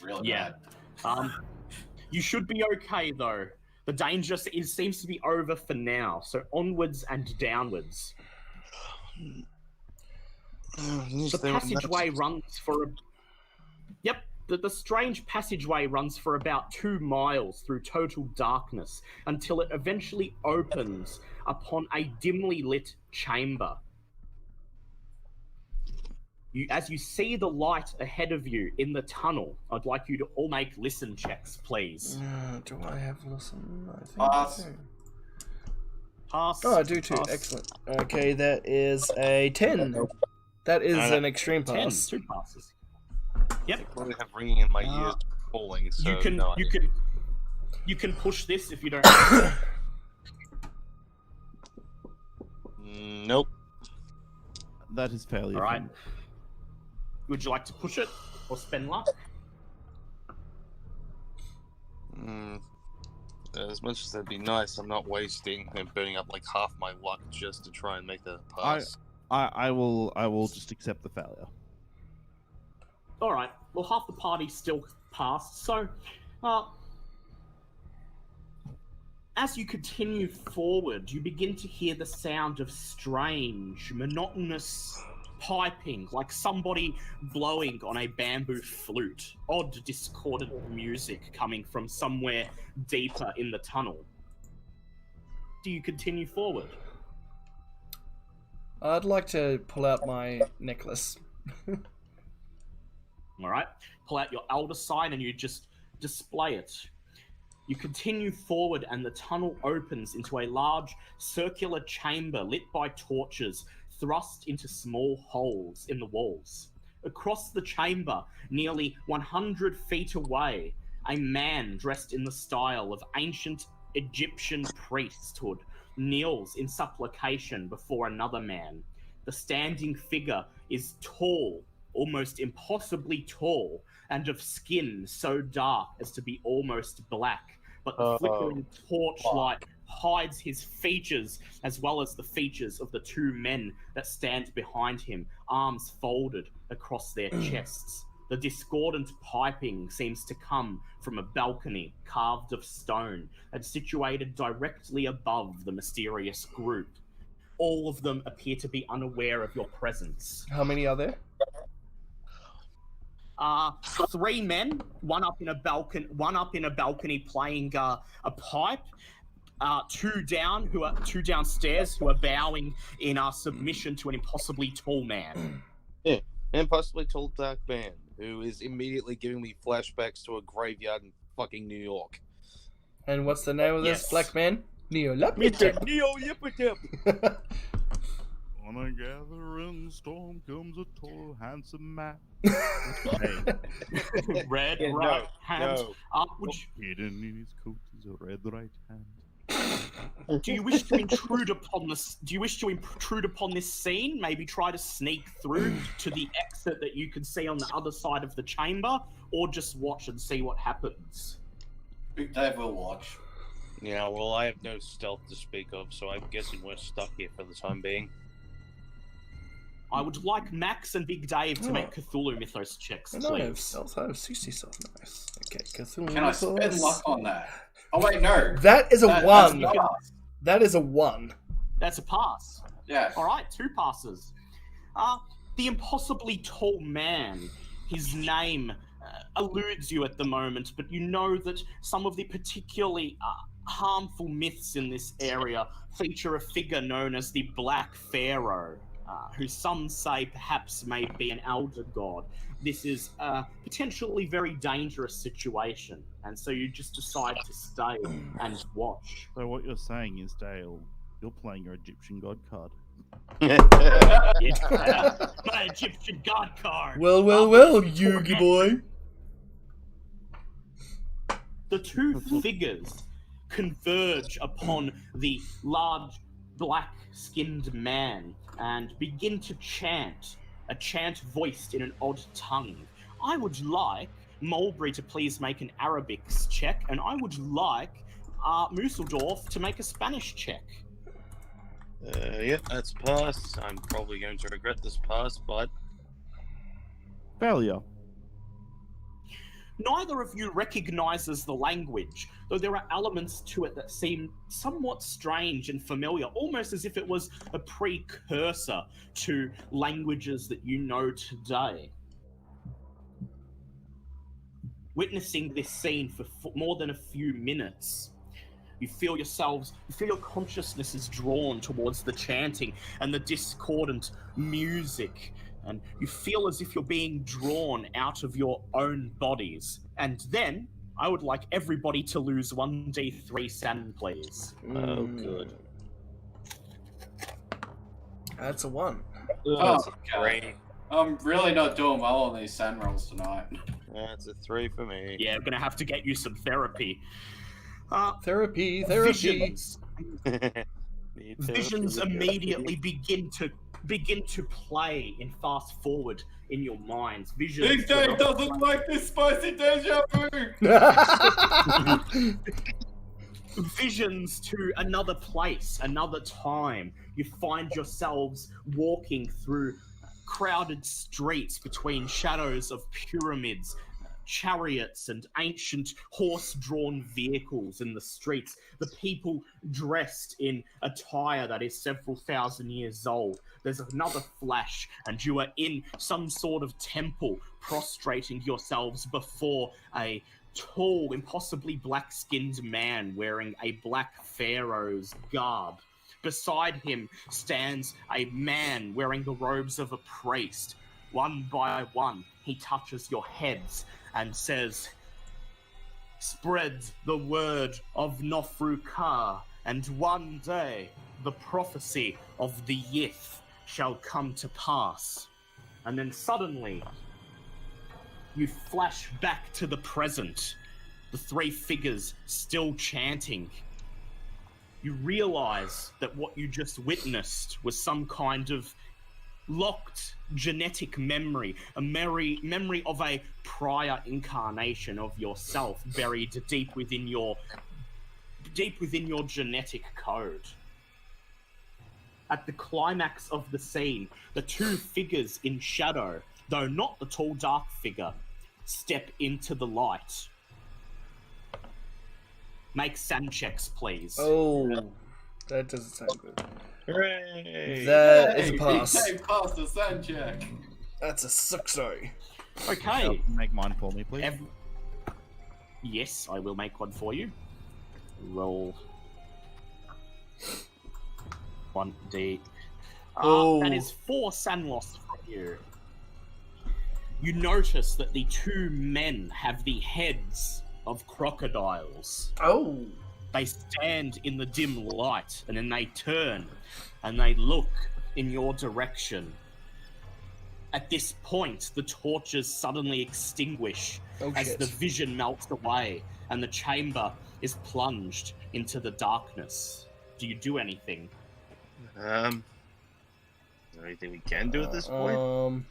Speaker 10: really
Speaker 8: bad.
Speaker 10: bad.
Speaker 8: You should be okay, though. The danger seems to be over for now, so onwards and downwards. The passageway runs for the strange passageway runs for about 2 miles through total darkness until it eventually opens upon a dimly lit chamber. As you see the light ahead of you in the tunnel, I'd like you to all make listen checks, please.
Speaker 2: Do I have listen? I think
Speaker 10: Pass.
Speaker 2: I do.
Speaker 8: Pass.
Speaker 2: Oh, I do too.
Speaker 8: Pass.
Speaker 2: Excellent. Okay, that is a 10. That is an extreme pass.
Speaker 8: 10, 2 passes. Yep.
Speaker 9: I probably have ringing in my ears falling, so
Speaker 8: you can push this if you don't.
Speaker 9: Nope.
Speaker 5: That is fairly.
Speaker 8: All right. Would you like to push it or spend luck?
Speaker 9: As much as that'd be nice, I'm not wasting and burning up like half my luck just to try and make the pass.
Speaker 5: I will just accept the failure.
Speaker 8: All right. Well, half the party still passed. So, as you continue forward, you begin to hear the sound of strange, monotonous piping, like somebody blowing on a bamboo flute. Odd, discordant music coming from somewhere deeper in the tunnel. Do you continue forward?
Speaker 2: I'd like to pull out my necklace.
Speaker 8: All right. Pull out your elder sign and you just display it. You continue forward and the tunnel opens into a large circular chamber lit by torches thrust into small holes in the walls. Across the chamber, nearly 100 feet away, a man dressed in the style of ancient Egyptian priesthood kneels in supplication before another man. The standing figure is tall, almost impossibly tall, and of skin so dark as to be almost black, but the flickering torchlight hides his features as well as the features of the 2 men that stand behind him, arms folded across their chests. The discordant piping seems to come from a balcony carved of stone and situated directly above the mysterious group. All of them appear to be unaware of your presence.
Speaker 2: How many are there?
Speaker 8: 3 men, one up in a balcony playing a pipe. two downstairs who are bowing in our submission to an impossibly tall man.
Speaker 6: Yeah, an impossibly tall dark man who is immediately giving me flashbacks to a graveyard in fucking New York.
Speaker 2: And what's the name of this
Speaker 8: Yes.
Speaker 2: black man? Neo-Lapitip.
Speaker 6: Mr. Neo-Yippitip.
Speaker 5: On a gathering storm comes a tall, handsome man.
Speaker 8: Red
Speaker 6: Yeah,
Speaker 8: right
Speaker 6: no,
Speaker 8: hand
Speaker 6: no.
Speaker 8: upward.
Speaker 5: Hidden in his coat is a red right hand.
Speaker 8: Do you wish to intrude upon this? Do you wish to intrude upon this scene? Maybe try to sneak through to the exit that you can see on the other side of the chamber, or just watch and see what happens.
Speaker 10: Big Dave will watch.
Speaker 6: Yeah, well, I have no stealth to speak of, so I'm guessing we're stuck here for the time being.
Speaker 8: I would like Max and Big Dave to make Cthulhu mythos checks,
Speaker 2: And I have
Speaker 8: please.
Speaker 2: stealth. I have 60 stealth. Nice. Okay, Cthulhu
Speaker 10: Can I spend
Speaker 2: mythos.
Speaker 10: luck on that? Oh wait, no.
Speaker 2: That is a
Speaker 10: That's
Speaker 2: 1.
Speaker 10: not-
Speaker 2: That is a 1.
Speaker 8: That's a pass.
Speaker 10: Yeah.
Speaker 8: All right, 2 passes. The impossibly tall man. His name eludes you at the moment, but you know that some of the particularly harmful myths in this area feature a figure known as the Black Pharaoh, who some say perhaps may be an elder god. This is a potentially very dangerous situation, and so you just decide to stay and watch.
Speaker 5: So what you're saying is, Dale, you're playing your Egyptian god card.
Speaker 8: Yeah, my Egyptian god card.
Speaker 2: Well, Yugi boy.
Speaker 8: The two figures converge upon the large black-skinned man and begin to chant, a chant voiced in an odd tongue. I would like Mulberry to please make an Arabics check, and I would like Musseldorf to make a Spanish check.
Speaker 6: Yep, that's a pass. I'm probably going to regret this pass, but...
Speaker 5: Failure.
Speaker 8: Neither of you recognizes the language, though there are elements to it that seem somewhat strange and familiar, almost as if it was a precursor to languages that you know today. Witnessing this scene for more than a few minutes, you feel your consciousness is drawn towards the chanting and the discordant music, and you feel as if you're being drawn out of your own bodies. And then, I would like everybody to lose 1d3 sand, please.
Speaker 6: Oh, good.
Speaker 2: That's a 1.
Speaker 6: That's a
Speaker 10: okay.
Speaker 6: 3.
Speaker 10: I'm really not doing well on these sand rolls tonight.
Speaker 6: That's a 3 for me.
Speaker 8: Yeah, I'm gonna have to get you some therapy.
Speaker 2: Therapy.
Speaker 8: Visions immediately begin to play in fast forward in your minds. Visions.
Speaker 10: Big Dave doesn't like this spicy deja vu.
Speaker 8: Visions to another place, another time. You find yourselves walking through crowded streets between shadows of pyramids, chariots and ancient horse-drawn vehicles in the streets, the people dressed in attire that is several thousand years old. There's another flash, and you are in some sort of temple, prostrating yourselves before a tall, impossibly black-skinned man wearing a black pharaoh's garb. Beside him stands a man wearing the robes of a priest. One by one, he touches your heads and says, "Spread the word of Nofru-Ka, and one day the prophecy of the Yith shall come to pass." And then suddenly, you flash back to the present, the three figures still chanting. You realize that what you just witnessed was some kind of locked genetic memory, a memory of a prior incarnation of yourself buried deep within your genetic code. At the climax of the scene, the two figures in shadow, though not the tall dark figure, step into the light. Make sand checks, please.
Speaker 2: Oh, that doesn't sound good.
Speaker 6: Hooray!
Speaker 2: That is a pass.
Speaker 10: Big Dave passed the sand check.
Speaker 2: That's a success.
Speaker 8: Okay.
Speaker 5: Make mine for me, please.
Speaker 8: Yes, I will make one for you. Roll 1d.
Speaker 2: Oh.
Speaker 8: That is 4 sand loss from you. You notice that the 2 men have the heads of crocodiles.
Speaker 2: Oh.
Speaker 8: They stand in the dim light, and then they turn, and they look in your direction. At this point, the torches suddenly extinguish as the vision melts away, and the chamber is plunged into the darkness. Do you do anything?
Speaker 6: Is there anything we can do at this point?
Speaker 2: Well,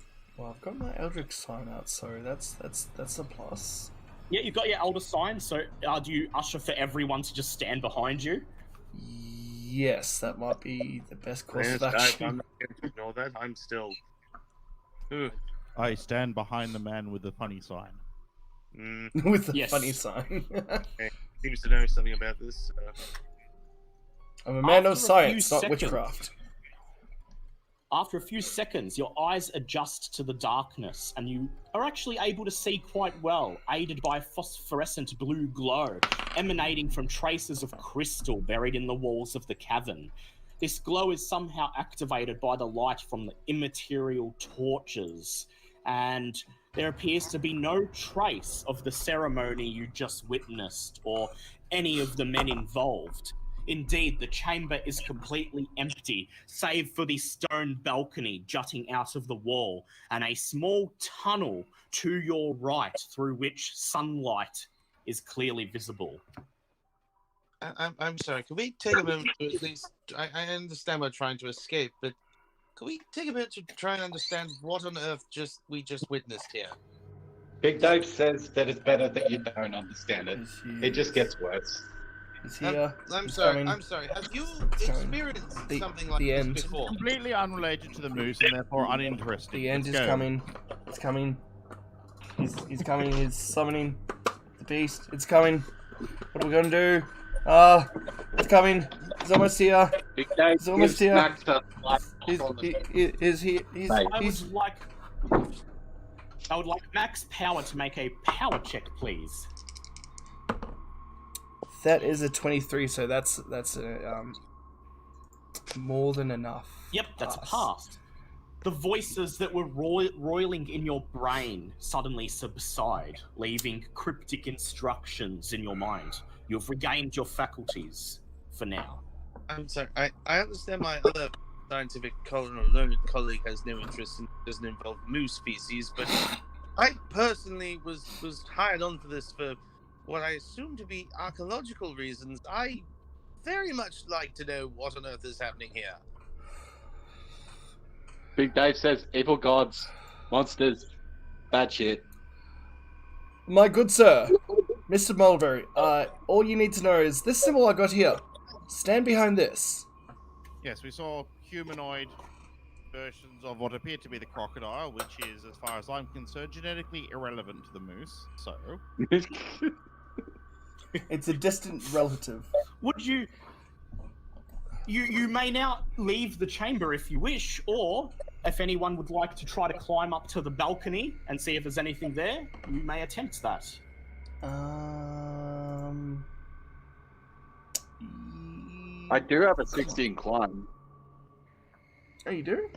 Speaker 2: I've got my Eldritch sign out, so that's a plus.
Speaker 8: Yeah, you've got your Elder sign, so do you usher for everyone to just stand behind you?
Speaker 2: Yes, that might be the best course of
Speaker 6: I'm
Speaker 2: action.
Speaker 6: not going to ignore that. I'm still...
Speaker 5: I stand behind the man with the funny sign.
Speaker 2: With the funny sign.
Speaker 6: Okay. Seems to know something about this.
Speaker 2: I'm a man of
Speaker 8: After a
Speaker 2: science,
Speaker 8: few
Speaker 2: not
Speaker 8: seconds-
Speaker 2: witchcraft.
Speaker 8: After a few seconds, your eyes adjust to the darkness, and you are actually able to see quite well, aided by a phosphorescent blue glow emanating from traces of crystal buried in the walls of the cavern. This glow is somehow activated by the light from the immaterial torches, and there appears to be no trace of the ceremony you just witnessed or any of the men involved. Indeed, the chamber is completely empty, save for the stone balcony jutting out of the wall and a small tunnel to your right through which sunlight is clearly visible.
Speaker 9: I'm sorry, can we take a moment to at least... I understand we're trying to escape, but can we take a minute to try and understand what on earth we just witnessed here?
Speaker 10: Big Dave says that it's better that you don't understand it. It just gets worse.
Speaker 2: Is here.
Speaker 9: I'm
Speaker 2: He's
Speaker 9: sorry,
Speaker 2: coming.
Speaker 9: I'm sorry. Have you
Speaker 2: He's coming.
Speaker 9: experienced
Speaker 2: The-
Speaker 9: something like
Speaker 2: the
Speaker 9: this
Speaker 2: end.
Speaker 9: before?
Speaker 5: Completely unrelated to the moose and therefore uninteresting.
Speaker 2: The end
Speaker 5: Let's
Speaker 2: is
Speaker 5: go.
Speaker 2: coming. It's coming. He's coming. He's summoning the beast. It's coming. What are we gonna do? It's coming. He's almost here.
Speaker 10: Big Dave
Speaker 2: He's almost
Speaker 10: gives
Speaker 2: here.
Speaker 10: Max a light
Speaker 2: He's
Speaker 10: on the-
Speaker 2: he's
Speaker 8: I would like Max Power to make a power check, please.
Speaker 2: That is a 23, so that's more than enough.
Speaker 8: Yep, that's a pass. The voices that were roiling in your brain suddenly subside, leaving cryptic instructions in your mind. You've regained your faculties for now.
Speaker 9: I'm sorry, I understand my other scientific learned colleague has no interest in doesn't involve moose species, but I personally was hired on for this for what I assume to be archaeological reasons. I very much like to know what on earth is happening here.
Speaker 10: Big Dave says evil gods, monsters, bad shit.
Speaker 2: My good sir, Mr. Mulberry, all you need to know is this symbol I got here. Stand behind this.
Speaker 5: Yes, we saw humanoid versions of what appeared to be the crocodile, which is, as far as I'm concerned, genetically irrelevant to the moose. So,
Speaker 2: It's a distant relative.
Speaker 8: Would you may now leave the chamber if you wish, or if anyone would like to try to climb up to the balcony and see if there's anything there, you may attempt that.
Speaker 10: I do have a 16 climb.
Speaker 2: Oh, you do?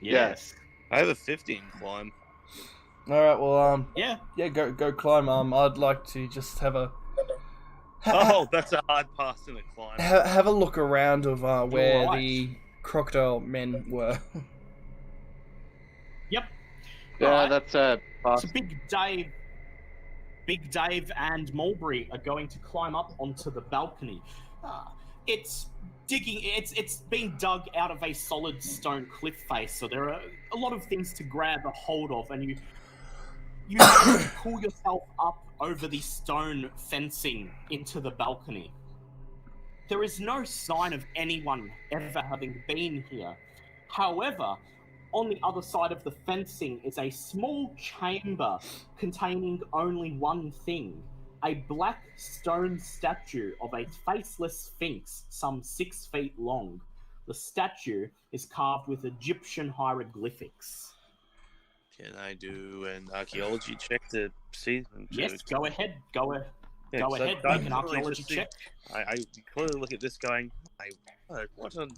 Speaker 10: Yes.
Speaker 6: I have a 15 climb.
Speaker 2: All right. Well,
Speaker 8: yeah,
Speaker 2: go climb. I'd like to just have a
Speaker 6: That's a hard pass in a climb.
Speaker 2: have a look around of where
Speaker 8: right.
Speaker 2: the crocodile men were.
Speaker 8: Yep.
Speaker 10: Yeah,
Speaker 8: Alright.
Speaker 10: that's a pass.
Speaker 8: So Big Dave and Mulberry are going to climb up onto the balcony. It's being dug out of a solid stone cliff face, so there are a lot of things to grab a hold of, and you pull yourself up over the stone fencing into the balcony. There is no sign of anyone ever having been here. However, on the other side of the fencing is a small chamber containing only one thing: a black stone statue of a faceless sphinx some 6 feet long. The statue is carved with Egyptian hieroglyphics.
Speaker 6: Can I do an archaeology check to see?
Speaker 8: Yes, go ahead. Go ahead.
Speaker 6: So
Speaker 8: Make an
Speaker 6: I'm
Speaker 8: archaeology
Speaker 6: just see-
Speaker 8: check.
Speaker 6: I clearly look at this going, what on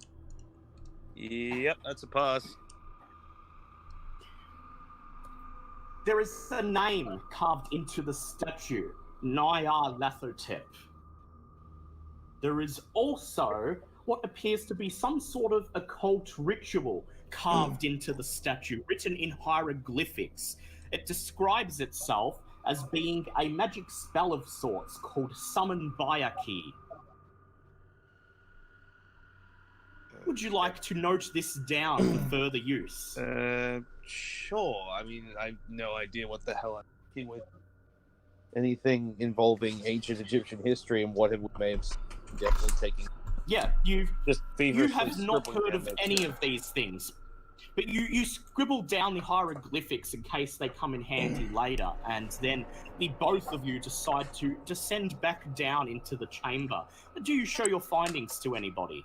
Speaker 6: Yep, that's a pass.
Speaker 8: There is a name carved into the statue, Nyarlathotep. There is also what appears to be some sort of occult ritual carved into the statue, written in hieroglyphics. It describes itself as being a magic spell of sorts called Summon by a Key. Would you like to note this down for further use?
Speaker 6: Sure. I mean, I have no idea what the hell I'm thinking with anything involving ancient Egyptian history and what it may have definitely taken.
Speaker 8: Yeah, you
Speaker 6: feverishly
Speaker 8: have not
Speaker 6: scribbling
Speaker 8: heard
Speaker 6: down
Speaker 8: of
Speaker 6: those
Speaker 8: any
Speaker 6: things.
Speaker 8: of these things, but you scribble down the hieroglyphics in case they come in handy later, and then the both of you decide to descend back down into the chamber. Do you show your findings to anybody?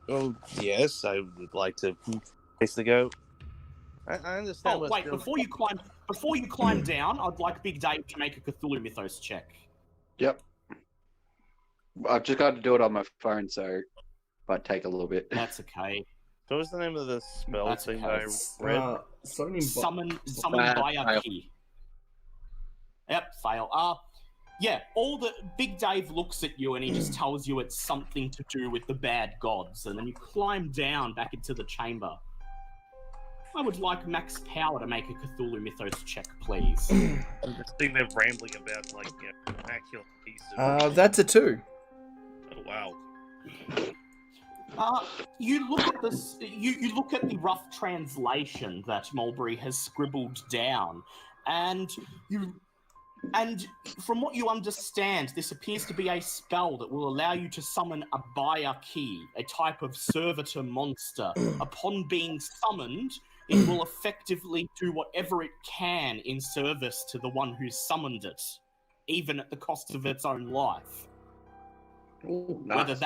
Speaker 6: Oh, yes, I would like to basically go. I understand.
Speaker 8: Oh, wait, before you climb down, I'd like Big Dave to make a Cthulhu Mythos check.
Speaker 11: Yep. I've just got to do it on my phone, so it might take a little bit.
Speaker 8: That's okay.
Speaker 6: What was the name of the spell
Speaker 8: That's
Speaker 6: thing
Speaker 8: okay.
Speaker 6: I read?
Speaker 8: Summon by a key. Yep, fail. Yeah, all the Big Dave looks at you and he just tells you it's something to do with the bad gods, and then you climb down back into the chamber. I would like Max Power to make a Cthulhu Mythos check, please.
Speaker 6: I'm just thinking they're rambling about accurate pieces.
Speaker 2: That's a 2.
Speaker 6: Oh wow.
Speaker 8: You look at this. You look at the rough translation that Mulberry has scribbled down, and from what you understand, this appears to be a spell that will allow you to summon a Baya Key, a type of servitor monster. Upon being summoned, it will effectively do whatever it can in service to the one who summoned it, even at the cost of its own life.
Speaker 11: Ooh, nice.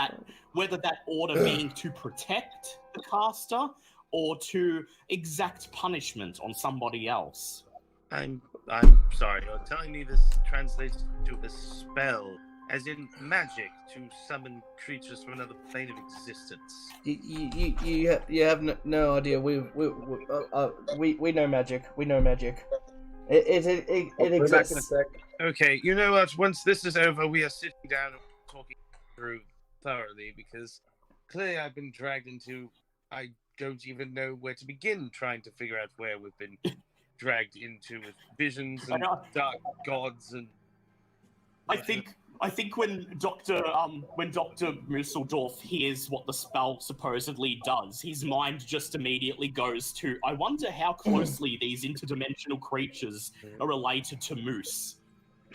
Speaker 8: Whether that order being to protect the caster or to exact punishment on somebody else.
Speaker 6: I'm sorry. You're telling me this translates to a spell, as in magic, to summon creatures from another plane of existence.
Speaker 2: You have no idea. We know magic. We know magic. It exists.
Speaker 11: Back in a sec.
Speaker 6: Okay, you know what? Once this is over, we are sitting down and talking through thoroughly, because clearly I've been dragged into. I don't even know where to begin trying to figure out where we've been dragged into with visions and dark gods and.
Speaker 8: I think when Dr. Musseldorf hears what the spell supposedly does, his mind just immediately goes to, I wonder how closely these interdimensional creatures are related to Moose.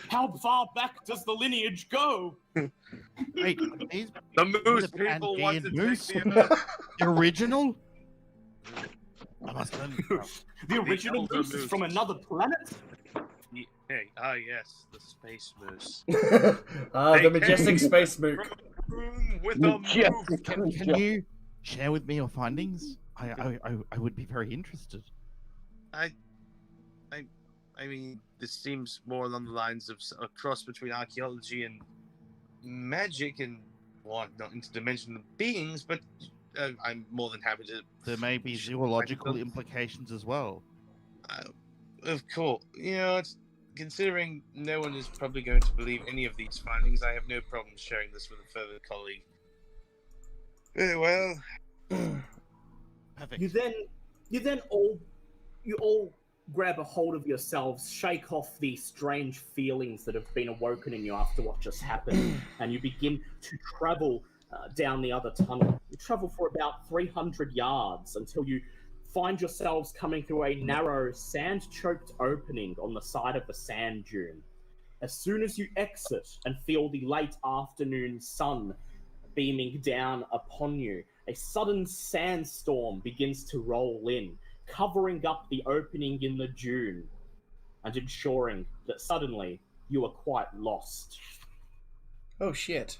Speaker 8: How far back does the lineage go?
Speaker 5: Wait,
Speaker 6: the Moose people want to
Speaker 5: Moose?
Speaker 6: take me up.
Speaker 5: The original?
Speaker 8: The original Moose is from another planet?
Speaker 6: Hey, yes, the space moose.
Speaker 2: The majestic space moose.
Speaker 6: With a moose.
Speaker 5: Can you share with me your findings? I would be very interested.
Speaker 6: I mean, this seems more along the lines of a cross between archaeology and magic and not interdimensional beings, but I'm more than happy to.
Speaker 5: There may be zoological implications as well.
Speaker 6: Of course, considering no one is probably going to believe any of these findings, I have no problem sharing this with a further colleague. Very well.
Speaker 5: Perfect.
Speaker 8: You all grab a hold of yourselves, shake off the strange feelings that have been awoken in you after what just happened, and you begin to travel down the other tunnel. You travel for about 300 yards until you find yourselves coming through a narrow, sand-choked opening on the side of the sand dune. As soon as you exit and feel the late afternoon sun beaming down upon you, a sudden sandstorm begins to roll in, covering up the opening in the dune and ensuring that suddenly you are quite lost.
Speaker 2: Oh, shit.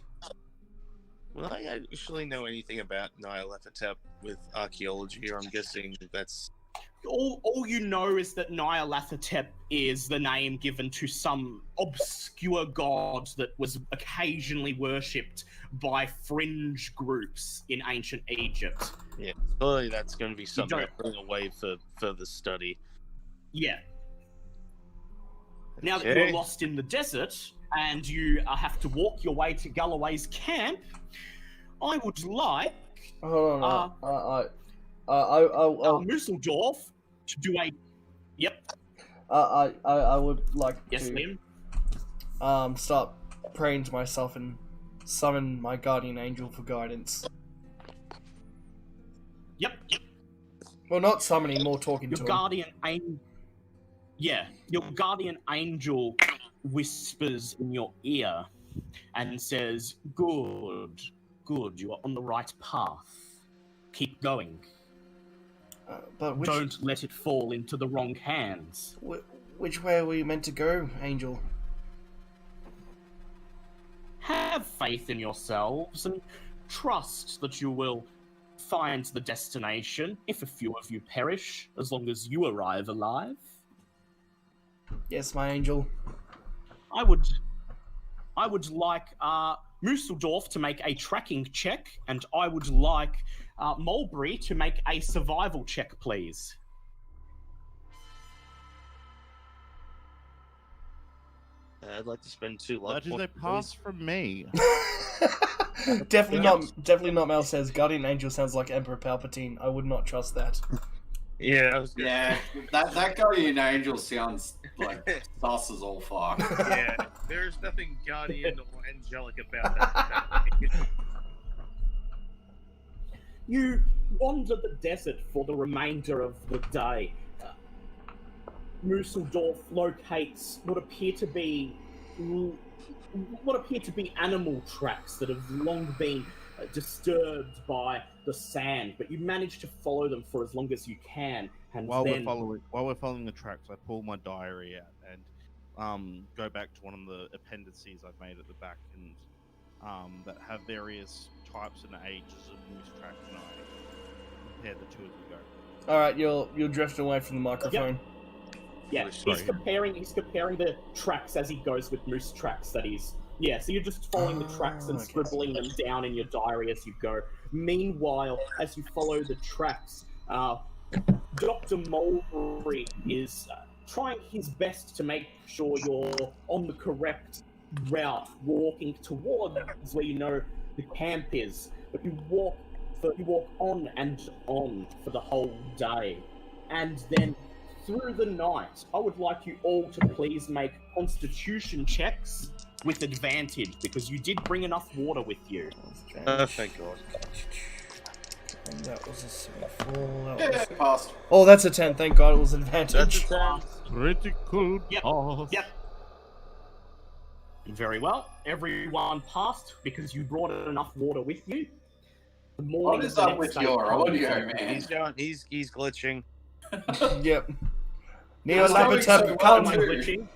Speaker 6: Will I actually know anything about Nyarlathotep with archaeology, or I'm guessing that's...
Speaker 8: All you know is that Nyarlathotep is the name given to some obscure god that was occasionally worshipped by fringe groups in ancient Egypt.
Speaker 4: Yeah, clearly that's going to be something
Speaker 8: don't-
Speaker 4: I'm putting away for further study.
Speaker 8: Yeah. Now that
Speaker 4: Okay.
Speaker 8: you're lost in the desert and you have to walk your way to Galloway's camp, I would like
Speaker 2: Hold on. I
Speaker 8: Musseldorf to do a. Yep.
Speaker 2: I would like
Speaker 8: Yes,
Speaker 2: to
Speaker 8: Liam.
Speaker 2: start praying to myself and summon my guardian angel for guidance.
Speaker 8: Yep.
Speaker 2: Well, not summoning, more talking
Speaker 8: Your
Speaker 2: to him.
Speaker 8: guardian angel. Yeah, your guardian angel whispers in your ear and says, "Good, good. You are on the right path. Keep going.
Speaker 2: But which,
Speaker 8: Don't let it fall into the wrong hands."
Speaker 2: which way are we meant to go, Angel?
Speaker 8: Have faith in yourselves and trust that you will find the destination, if a few of you perish, as long as you arrive alive.
Speaker 2: Yes, my angel.
Speaker 8: I would like Musseldorf to make a tracking check, and I would like Mulberry to make a survival check, please.
Speaker 4: I'd like to spend 2 luck
Speaker 5: That is a
Speaker 4: points,
Speaker 5: pass from me.
Speaker 2: Definitely not Mel says. Guardian angel sounds like Emperor Palpatine. I would not trust that.
Speaker 4: Yeah, I was
Speaker 10: Yeah, that guardian angel sounds like sus as all fuck.
Speaker 4: Yeah, there's nothing guardian or angelic about that.
Speaker 8: You wander the desert for the remainder of the day. Musseldorf locates what appear to be animal tracks that have long been disturbed by the sand, but you manage to follow them for as long as you can. And
Speaker 5: While
Speaker 8: then,
Speaker 5: we're following the tracks, I pull my diary out and go back to one of the appendices I've made at the back, and that have various types and ages of moose tracks, and I compare the two as we go.
Speaker 2: All right, you'll drift away from the microphone.
Speaker 8: yeah, he's comparing the tracks as he goes with moose tracks. That is. Yeah, so you're just following the tracks and scribbling them down in your diary as you go. Meanwhile, as you follow the tracks, Dr. Mulberry is trying his best to make sure you're on the correct route, walking towards where you know the camp is. But you walk on and on for the whole day. And then through the night, I would like you all to please make constitution checks with advantage, because you did bring enough water with you.
Speaker 4: Thank God.
Speaker 2: And that was a 74.
Speaker 10: Yeah, passed.
Speaker 2: Oh, that's a 10. Thank God it was advantage.
Speaker 5: Critical
Speaker 8: pass. Yep. Very well. Everyone passed because you brought enough water with you. The morning
Speaker 10: What is up with your audio, man?
Speaker 4: He's glitching.
Speaker 2: Yep.
Speaker 10: Neo
Speaker 2: Labatap
Speaker 8: glitching.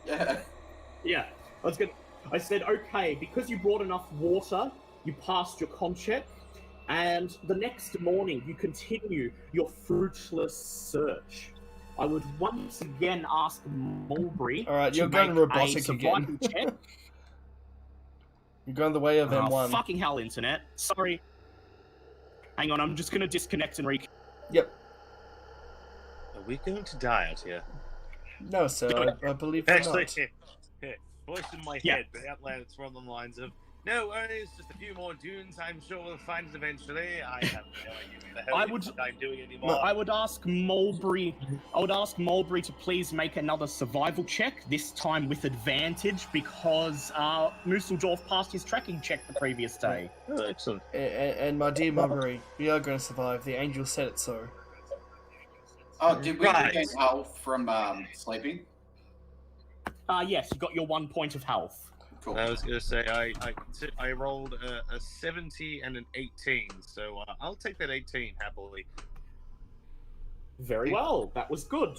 Speaker 10: Yeah.
Speaker 8: Yeah. I said, okay, because you brought enough water, you passed your con check, and the next morning you continue your fruitless search. I would once again ask Mulberry.
Speaker 2: All right, you're
Speaker 8: to
Speaker 2: going
Speaker 8: make
Speaker 2: robotic
Speaker 8: a survival
Speaker 2: again.
Speaker 8: check.
Speaker 2: You're going the way of
Speaker 8: Oh,
Speaker 2: M1.
Speaker 8: fucking hell, internet. Sorry. Hang on, I'm just going to disconnect and
Speaker 2: Yep.
Speaker 4: Are we going to die out here?
Speaker 2: No, sir. I believe we're
Speaker 4: Actually,
Speaker 2: not.
Speaker 4: voice in my
Speaker 8: Yeah.
Speaker 4: head, but out loud it's from the lines of, "No worries, just a few more dunes. I'm sure we'll find it eventually." I have no idea what the hell I'm doing anymore.
Speaker 8: I would ask Mulberry to please make another survival check, this time with advantage, because Musseldorf passed his tracking check the previous day.
Speaker 4: Oh, excellent.
Speaker 2: And my dear Mulberry, we are going to survive. The angel said it so.
Speaker 10: Oh, did we gain health from sleeping?
Speaker 8: Yes, you got your 1 point of health.
Speaker 10: Cool.
Speaker 4: I was going to say, I rolled a 70 and an 18, so I'll take that 18 happily.
Speaker 8: Very well, that was good.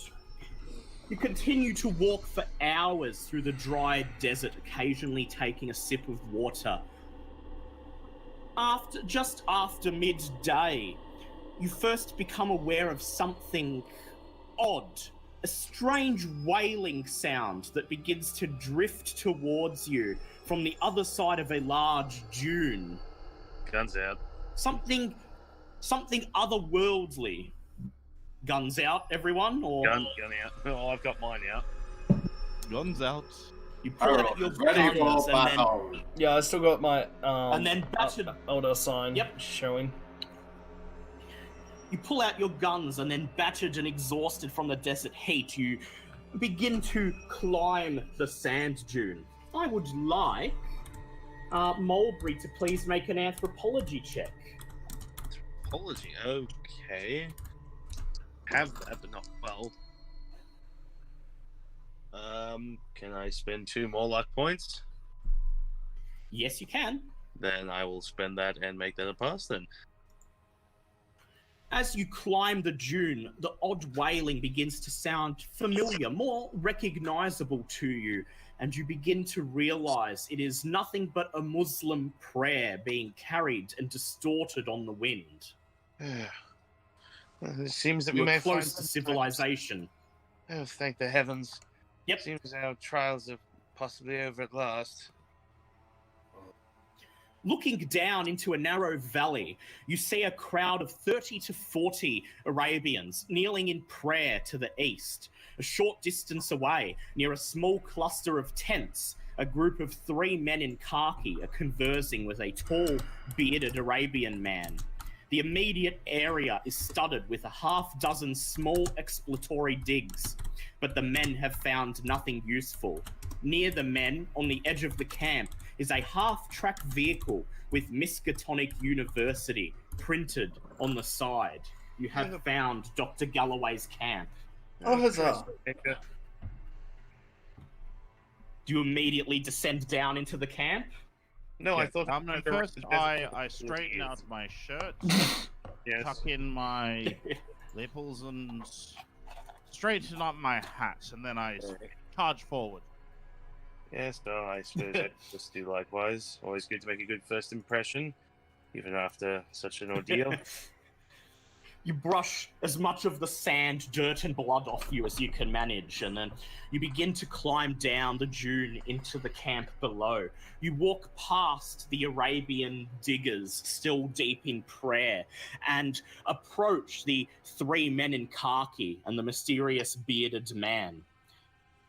Speaker 8: You continue to walk for hours through the dry desert, occasionally taking a sip of water. Just after midday, you first become aware of something odd. A strange wailing sound that begins to drift towards you from the other side of a large dune.
Speaker 4: Guns out.
Speaker 8: Something something otherworldly. Guns out, everyone, or
Speaker 4: Gun out. Oh, I've got mine out.
Speaker 5: Guns out.
Speaker 8: you pull out your
Speaker 10: Ready
Speaker 8: guns
Speaker 10: for
Speaker 8: and then
Speaker 10: battle.
Speaker 2: Yeah, I still got my
Speaker 8: And then battered-
Speaker 2: elder sign
Speaker 8: Yep.
Speaker 2: showing.
Speaker 8: you pull out your guns, and then battered and exhausted from the desert heat, you begin to climb the sand dune. I would like Mulberry to please make an anthropology check.
Speaker 4: Apology. Okay. Have that, but not well. Can I spend 2 more luck points?
Speaker 8: Yes, you can.
Speaker 4: Then I will spend that and make that a pass then.
Speaker 8: As you climb the dune, the odd wailing begins to sound familiar, more recognizable to you, and you begin to realize it is nothing but a Muslim prayer being carried and distorted on the wind.
Speaker 9: It seems that we
Speaker 8: You're
Speaker 9: may
Speaker 8: close
Speaker 9: find
Speaker 8: to
Speaker 9: some
Speaker 8: civilization.
Speaker 9: time. Oh, thank the heavens.
Speaker 8: Yep.
Speaker 9: Seems our trials are possibly over at last.
Speaker 8: Looking down into a narrow valley, you see a crowd of 30 to 40 Arabians kneeling in prayer to the east. A short distance away, near a small cluster of tents, a group of 3 men in khaki are conversing with a tall, bearded Arabian man. The immediate area is studded with a half-dozen small exploratory digs, but the men have found nothing useful. Near the men, on the edge of the camp, is a half-track vehicle with Miskatonic University printed on the side. You have found Dr. Galloway's camp.
Speaker 2: Oh, huzzah.
Speaker 8: Do you immediately descend down into the camp?
Speaker 4: No, I thought.
Speaker 5: No, first I straighten out my shirt,
Speaker 4: Yes.
Speaker 5: tuck in my lapels, and straighten up my hat, and then I charge forward.
Speaker 4: Yes, no, I suppose I just do likewise. Always good to make a good first impression, even after such an ordeal.
Speaker 8: You brush as much of the sand, dirt, and blood off you as you can manage, and then you begin to climb down the dune into the camp below. You walk past the Arabian diggers, still deep in prayer, and approach the 3 men in khaki and the mysterious bearded man.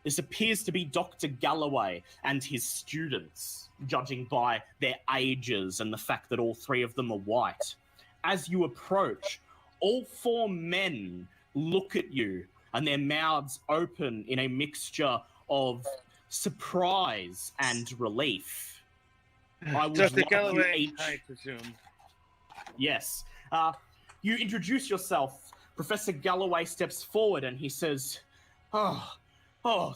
Speaker 8: This appears to be Dr. Galloway and his students, judging by their ages and the fact that all 3 of them are white. As you approach, all 4 men look at you, and their mouths open in a mixture of surprise and relief. I would
Speaker 9: Dr.
Speaker 8: like
Speaker 9: Galloway,
Speaker 8: you each...
Speaker 9: I presume.
Speaker 8: Yes. You introduce yourself. Professor Galloway steps forward and he says, Oh,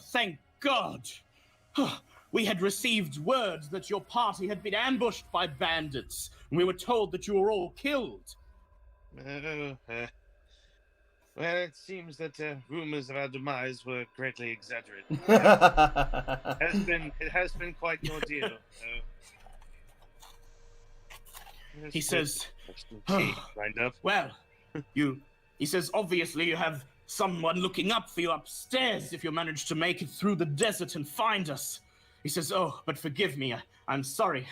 Speaker 8: thank God. We had received word that your party had been ambushed by bandits, and we were told that you were all killed.
Speaker 9: Well, it seems that rumors of our demise were greatly exaggerated. It has been quite an ordeal.
Speaker 8: He says,
Speaker 4: Lined up.
Speaker 8: well, he says, obviously you have someone looking up for you upstairs if you manage to make it through the desert and find us. He says, oh, but forgive me, I'm sorry.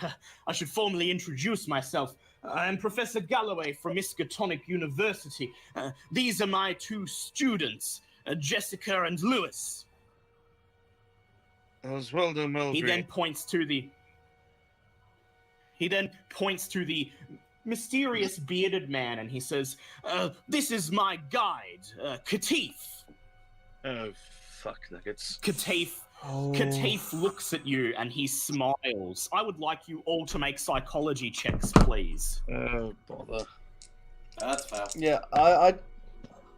Speaker 8: I should formally introduce myself. I'm Professor Galloway from Miskatonic University. These are my 2 students, Jessica and Lewis.
Speaker 9: Oswaldo Mulberry.
Speaker 8: He then points to the mysterious bearded man, and he says, this is my guide, Katif.
Speaker 4: Oh, fuck nuggets.
Speaker 8: Katif looks at you and he smiles. I would like you all to make psychology checks, please.
Speaker 4: Oh, bother.
Speaker 10: That's fair.
Speaker 2: Yeah, I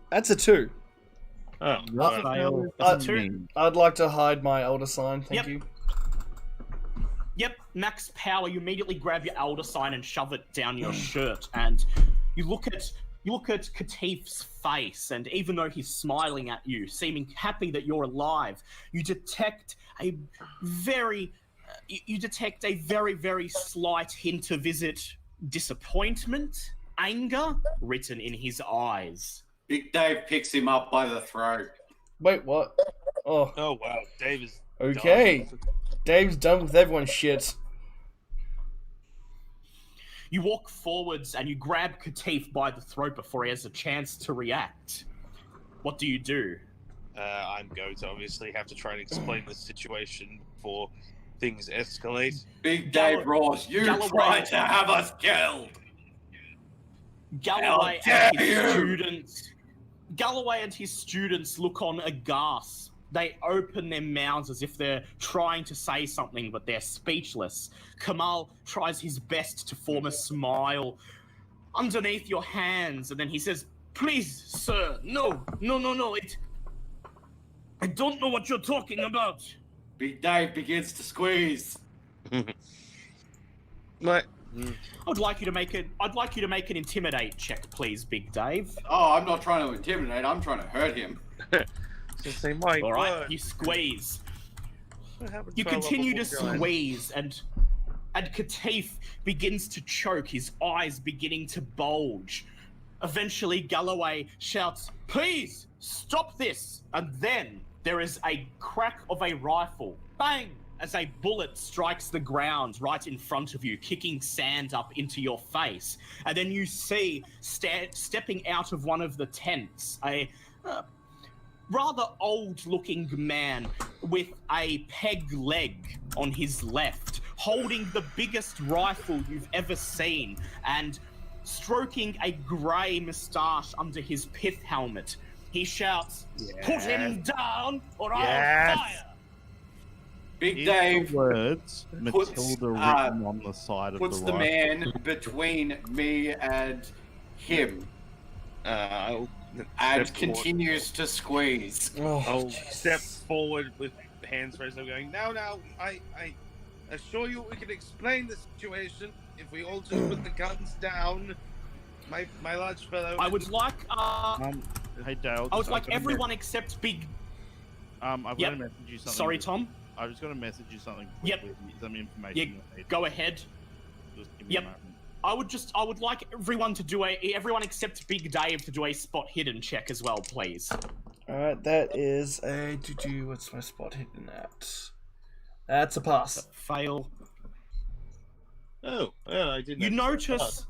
Speaker 2: that's a 2.
Speaker 4: Oh,
Speaker 8: Fail. That's a 2.
Speaker 2: I'd like to hide my elder sign, thank you.
Speaker 8: Yep, max power. You immediately grab your elder sign and shove it down your shirt, and you look at Katif's face, and even though he's smiling at you, seeming happy that you're alive, you detect a very, very slight hint of disappointment, anger written in his eyes.
Speaker 10: Big Dave picks him up by the throat.
Speaker 2: Wait, what? Oh,
Speaker 4: wow, Dave is
Speaker 2: okay.
Speaker 4: done.
Speaker 2: Dave's done with everyone's shit.
Speaker 8: You walk forwards and you grab Katif by the throat before he has a chance to react. What do you do?
Speaker 6: I'm going to obviously have to try and explain the situation before things escalate.
Speaker 10: Big Dave roars, you tried to have us killed!
Speaker 8: Galloway
Speaker 10: How dare
Speaker 8: and his
Speaker 10: you!
Speaker 8: students look on aghast. They open their mouths as if they're trying to say something, but they're speechless. Kamal tries his best to form a smile underneath your hands, and then he says, "Please, sir, no, I don't know what you're talking about."
Speaker 10: Big Dave begins to squeeze.
Speaker 8: I'd like you to make an intimidate check, please, Big Dave.
Speaker 10: Oh, I'm not trying to intimidate, I'm trying to hurt him.
Speaker 8: All right, you squeeze. You continue to squeeze, and Katif begins to choke, his eyes beginning to bulge. Eventually, Galloway shouts, "Please, stop this!" And then there is a crack of a rifle. Bang! As a bullet strikes the ground right in front of you, kicking sand up into your face. And then you see, stepping out of one of the tents, a rather old-looking man with a peg leg on his left, holding the biggest rifle you've ever seen, and stroking a grey moustache under his pith helmet. He shouts, "Put him down, or I'll fire!"
Speaker 10: Big Dave
Speaker 5: words
Speaker 10: puts,
Speaker 5: Matilda written on the side of
Speaker 10: puts
Speaker 5: the
Speaker 10: the
Speaker 5: rifle.
Speaker 10: man between me and him. And continues to squeeze.
Speaker 6: I'll step forward with hands raised. I'm going, now, I assure you we can explain the situation if we all just put the guns down. My large fellow.
Speaker 8: I would like,
Speaker 5: hey Dale.
Speaker 8: I would like everyone except Big.
Speaker 5: I've got to message you something.
Speaker 8: Sorry, Tom.
Speaker 5: I was going to message you something.
Speaker 8: Yep.
Speaker 5: Some information.
Speaker 8: Yeah, go ahead.
Speaker 5: Just give me a moment.
Speaker 8: I would like everyone except Big Dave to do a spot hidden check as well, please.
Speaker 2: Alright, that is a what's my spot hidden at? That's a pass.
Speaker 8: Fail.
Speaker 4: Oh, yeah, I didn't.
Speaker 8: You notice.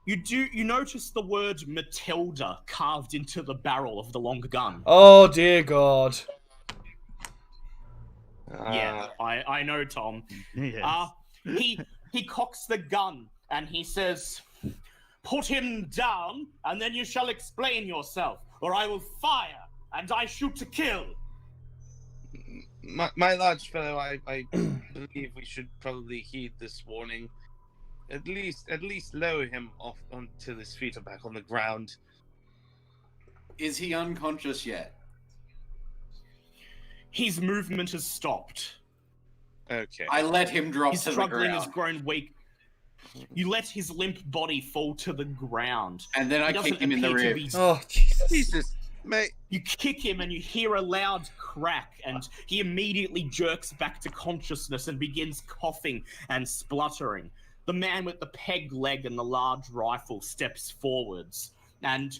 Speaker 8: You notice the word Matilda carved into the barrel of the long gun.
Speaker 2: Oh dear God.
Speaker 8: Yeah, I know, Tom.
Speaker 5: Yes.
Speaker 8: He cocks the gun and he says, "Put him down, and then you shall explain yourself, or I will fire, and I shoot to kill."
Speaker 6: My large fellow, I believe we should probably heed this warning. At least lower him off until his feet are back on the ground.
Speaker 10: Is he unconscious yet?
Speaker 8: His movement has stopped.
Speaker 6: Okay.
Speaker 10: I let him drop
Speaker 8: His
Speaker 10: to the
Speaker 8: struggling has
Speaker 10: ground.
Speaker 8: grown weak. You let his limp body fall to the ground.
Speaker 10: And then I
Speaker 8: He doesn't
Speaker 10: kick him in the
Speaker 8: appear to
Speaker 10: ribs.
Speaker 8: be-
Speaker 2: Oh Jesus.
Speaker 6: Jesus, mate.
Speaker 8: You kick him and you hear a loud crack, and he immediately jerks back to consciousness and begins coughing and spluttering. The man with the peg leg and the large rifle steps forwards, and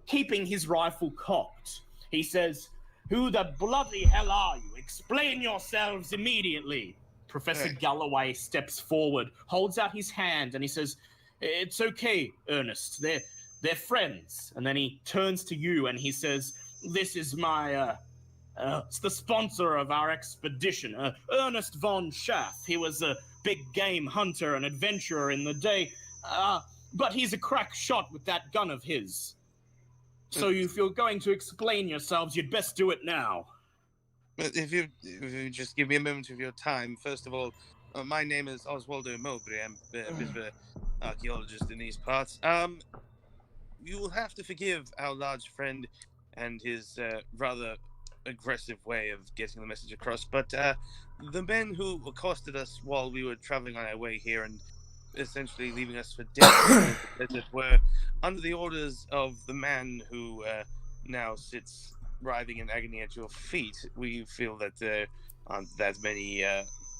Speaker 8: keeping his rifle cocked, he says, "Who the bloody hell are you? Explain yourselves immediately." Professor Galloway steps forward, holds out his hand, and he says, "It's okay, Ernest. They're friends." And then he turns to you and he says, "This is my, it's the sponsor of our expedition, Ernest von Schaff. He was a big game hunter and adventurer in the day, but he's a crack shot with that gun of his. So if you're going to explain yourselves, you'd best do it now."
Speaker 6: But if you just give me a moment of your time, first of all, my name is Oswaldo Mowbray. I'm a bit of an archaeologist in these parts. You will have to forgive our large friend and his rather aggressive way of getting the message across, but the men who accosted us while we were traveling on our way here and essentially leaving us for dead in the desert were under the orders of the man who now sits writhing in agony at your feet. We feel that there aren't that many.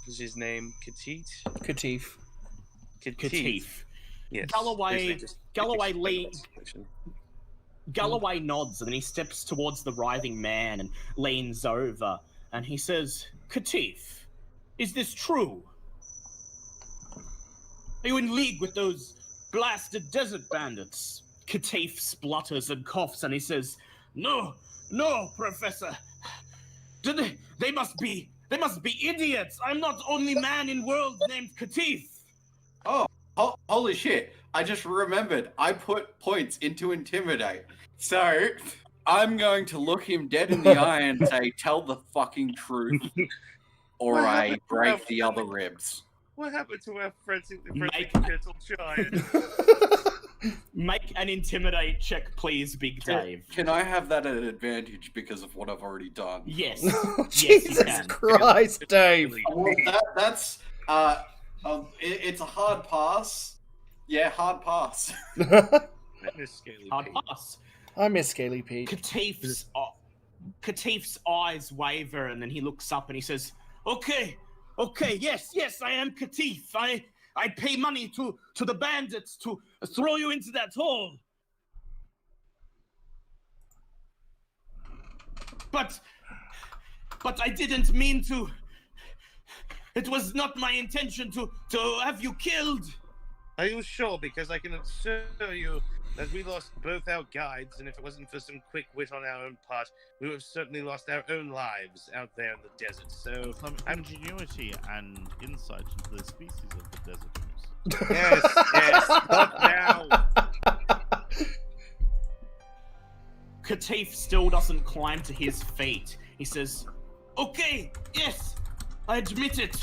Speaker 6: What's his name?
Speaker 2: Katif.
Speaker 8: Katif.
Speaker 6: Yes.
Speaker 8: Galloway nods, and then he steps towards the writhing man and leans over, and he says, "Katif, is this true?" Are you in league with those blasted desert bandits? Katif splutters and coughs, and he says, "No, Professor. They must be idiots. I'm not the only man in world named Katif."
Speaker 10: Oh, holy shit. I just remembered. I put points into Intimidate. So, I'm going to look him dead in the eye and say, tell the fucking truth, or I break the other ribs.
Speaker 6: What happened to our friendly
Speaker 8: Make-
Speaker 6: little giant?
Speaker 8: Make an Intimidate check, please, Big Dave.
Speaker 10: Can I have that at an advantage because of what I've already done?
Speaker 8: Yes.
Speaker 2: Jesus
Speaker 8: you can.
Speaker 2: Christ, Dave.
Speaker 10: Well, that's it's a hard pass. Yeah, hard pass.
Speaker 8: Hard pass.
Speaker 2: I miss Scaly Pete.
Speaker 8: Katif's eyes waver, and then he looks up and he says, Okay, yes, I am Katif. I pay money to the bandits to throw you into that hole. But I didn't mean to. It was not my intention to have you killed.
Speaker 6: Are you sure? Because I can assure you that we lost both our guides, and if it wasn't for some quick wit on our own part, we would have certainly lost our own lives out there in the desert. So,
Speaker 5: Some ingenuity and insight into the species of the desert.
Speaker 6: yes, not now.
Speaker 8: Katif still doesn't climb to his feet. He says, Okay, yes, I admit it.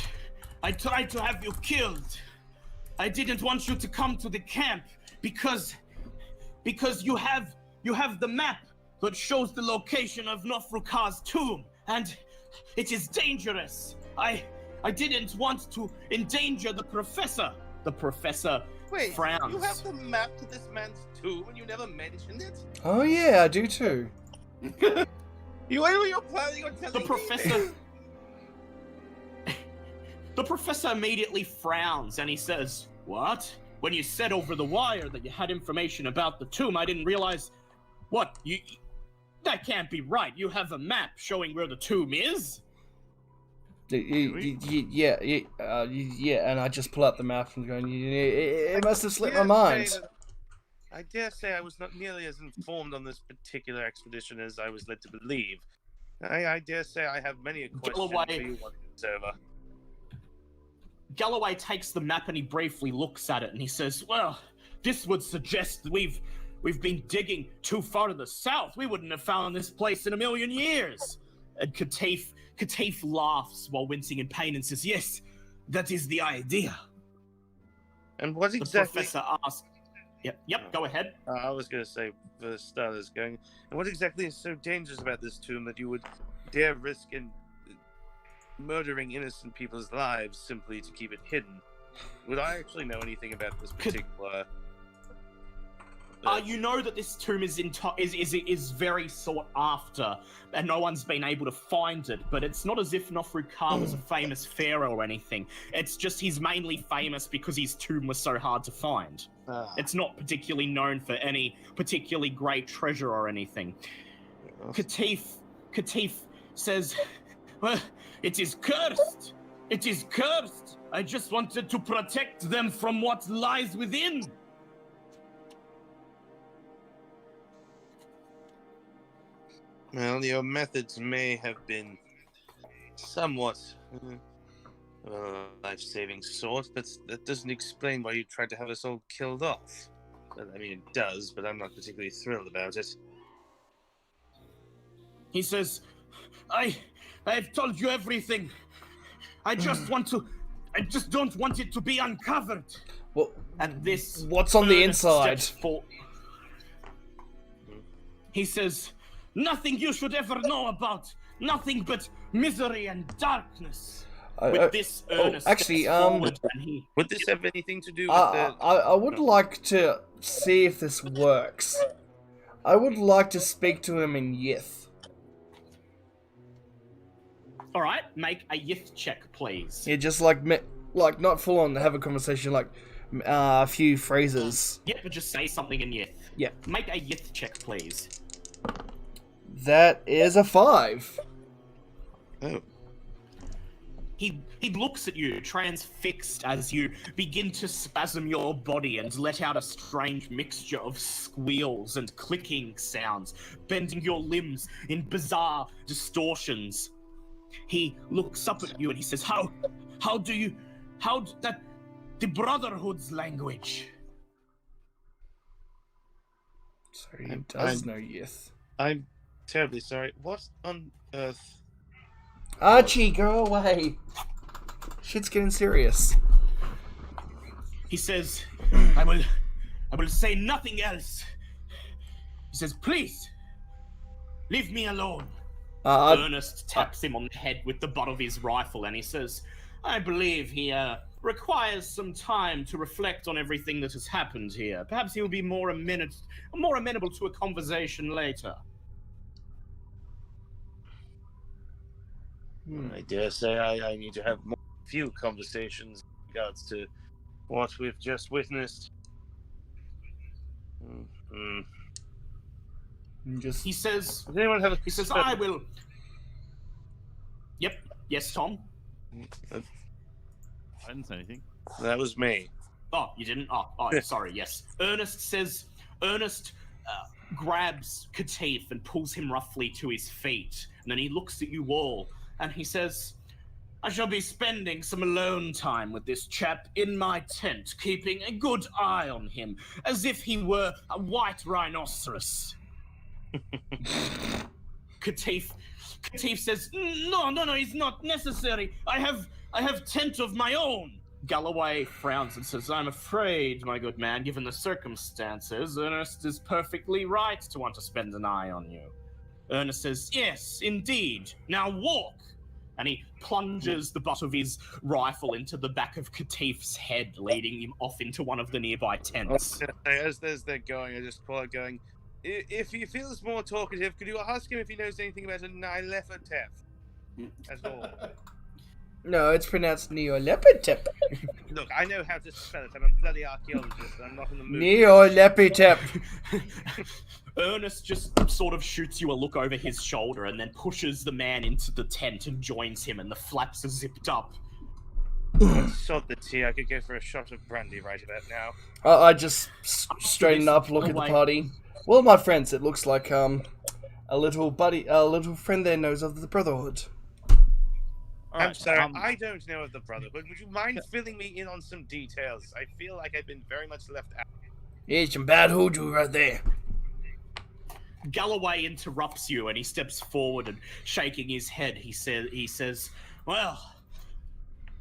Speaker 8: I tried to have you killed. I didn't want you to come to the camp because you have the map that shows the location of Nofrukar's tomb, and it is dangerous. I didn't want to endanger the professor. The professor
Speaker 6: Wait,
Speaker 8: frowns.
Speaker 6: you have the map to this man's tomb and you never mentioned it?
Speaker 2: Oh yeah, I do too.
Speaker 6: What were you planning on telling
Speaker 8: The
Speaker 6: me
Speaker 8: professor.
Speaker 6: then?
Speaker 8: The professor immediately frowns and he says, What? When you said over the wire that you had information about the tomb, I didn't realize. What? That can't be right. You have a map showing where the tomb is?
Speaker 2: Yeah, and I just pull out the map and going, it must have slipped my mind.
Speaker 6: I dare say I was not nearly as informed on this particular expedition as I was led to believe. I dare say I have many a question for you once it's over.
Speaker 8: Galloway takes the map and he briefly looks at it and he says, Well, this would suggest that we've been digging too far to the south. We wouldn't have found this place in a million years. And Katif laughs while wincing in pain and says, Yes, that is the idea.
Speaker 6: And what exactly...
Speaker 8: The professor asks... Yep, go ahead.
Speaker 6: I was going to say, for starters, and what exactly is so dangerous about this tomb that you would dare risk in murdering innocent people's lives simply to keep it hidden? Would I actually know anything about this particular...
Speaker 8: You know that this tomb is very sought after, and no one's been able to find it. But it's not as if Nofrukar was a famous pharaoh or anything. It's just he's mainly famous because his tomb was so hard to find. It's not particularly known for any particularly great treasure or anything. Katif says, "Well, it is cursed. It is cursed. I just wanted to protect them from what lies within."
Speaker 6: Well, your methods may have been somewhat life-saving sort, but that doesn't explain why you tried to have us all killed off. Well, I mean, it does, but I'm not particularly thrilled about it.
Speaker 8: He says, I've told you everything. I just don't want it to be uncovered.
Speaker 2: Well,
Speaker 8: and this...
Speaker 2: What's on the inside?
Speaker 8: He says, nothing you should ever know about. Nothing but misery and darkness. With this earnest
Speaker 6: would this have anything to do with the...
Speaker 2: I would like to see if this works. I would like to speak to him in Yith.
Speaker 8: Alright, make a Yith check, please.
Speaker 2: Yeah, just like not full on have a conversation, like a few phrases.
Speaker 8: Yeah, but just say something in Yith.
Speaker 2: Yeah.
Speaker 8: Make a Yith check, please.
Speaker 2: That is a 5.
Speaker 6: Oh.
Speaker 8: He looks at you, transfixed, as you begin to spasm your body and let out a strange mixture of squeals and clicking sounds, bending your limbs in bizarre distortions. He looks up at you and he says, How that the Brotherhood's language?
Speaker 2: So he does know yes.
Speaker 6: I'm terribly sorry. What on earth?
Speaker 2: Archie, go away. Shit's getting serious.
Speaker 8: He says, I will say nothing else. He says, please, leave me alone. Ernest taps him on the head with the butt of his rifle and he says, I believe he requires some time to reflect on everything that has happened here. Perhaps he'll be more amenable to a conversation later.
Speaker 6: I dare say I need to have few conversations in regards to what we've just witnessed.
Speaker 8: He says,
Speaker 6: does anyone have
Speaker 8: he says, I will. Yep. Yes, Tom?
Speaker 5: I didn't say anything.
Speaker 6: That was me.
Speaker 8: Oh, you didn't? Oh, sorry, yes. Ernest grabs Katif and pulls him roughly to his feet. And then he looks at you all and he says, I shall be spending some alone time with this chap in my tent, keeping a good eye on him, as if he were a white rhinoceros. Katif says, No, it's not necessary. I have tent of my own. Galloway frowns and says, I'm afraid, my good man, given the circumstances, Ernest is perfectly right to want to spend an eye on you. Ernest says, yes, indeed. Now walk. And he plunges the butt of his rifle into the back of Katif's head, leading him off into one of the nearby tents.
Speaker 6: As they're going, I just call out going, if he feels more talkative, could you ask him if he knows anything about a Nylepotep? That's all.
Speaker 2: No, it's pronounced Neolepitep.
Speaker 6: Look, I know how to spell it. I'm a bloody archaeologist. I'm not in the mood.
Speaker 2: Neolepitep.
Speaker 8: Ernest just sort of shoots you a look over his shoulder and then pushes the man into the tent and joins him, and the flaps are zipped up.
Speaker 6: Sod the tea. I could go for a shot of brandy right about now.
Speaker 2: I just straighten up, look at the party. Well, my friends, it looks like a little friend there knows of the Brotherhood.
Speaker 6: I'm sorry, I don't know of the Brotherhood. Would you mind filling me in on some details? I feel like I've been very much left out.
Speaker 2: Yeah, some bad hoodoo right there.
Speaker 8: Galloway interrupts you and he steps forward and shaking his head. He says, well,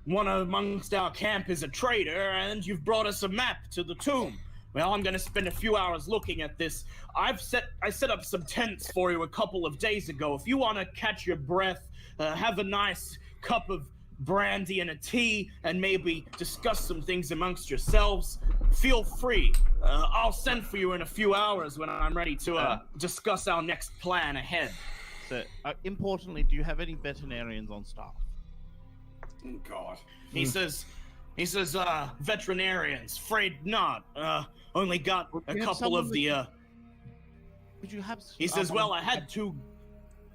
Speaker 8: one amongst our camp is a traitor and you've brought us a map to the tomb. Well, I'm going to spend a few hours looking at this. I set up some tents for you a couple of days ago. If you want to catch your breath, have a nice cup of brandy and a tea, and maybe discuss some things amongst yourselves, feel free. I'll send for you in a few hours when I'm ready to discuss our next plan ahead.
Speaker 5: So, importantly, do you have any veterinarians on staff?
Speaker 7: Oh, God.
Speaker 8: He says, veterinarians, afraid not. Only got a couple of the,
Speaker 5: Would you have...
Speaker 8: He says, well, I had to...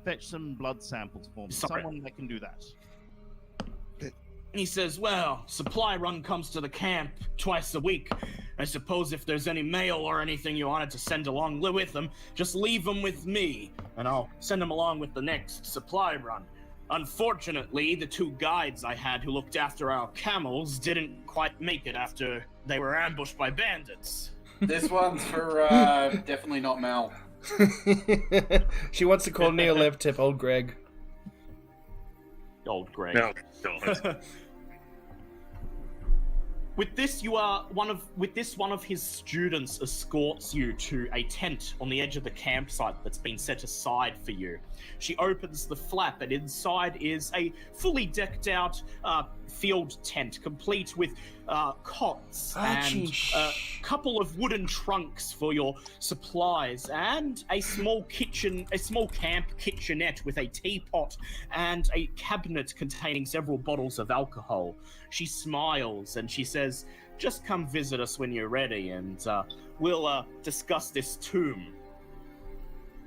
Speaker 5: Fetch some blood samples for me. Someone that can do that.
Speaker 8: He says, well, supply run comes to the camp twice a week. I suppose if there's any mail or anything you wanted to send along with them, just leave them with me, and I'll send them along with the next supply run. Unfortunately, the two guides I had who looked after our camels didn't quite make it after they were ambushed by bandits.
Speaker 10: This one's for definitely not Mel.
Speaker 2: She wants to call Neolepitep old Greg.
Speaker 8: Old Greg.
Speaker 6: No, don't.
Speaker 8: With this, one of his students escorts you to a tent on the edge of the campsite that's been set aside for you. She opens the flap, and inside is a fully decked out field tent, complete with cots and a couple of wooden trunks for your supplies, and a small camp kitchenette with a teapot and a cabinet containing several bottles of alcohol. She smiles and she says, just come visit us when you're ready, and we'll discuss this tomb.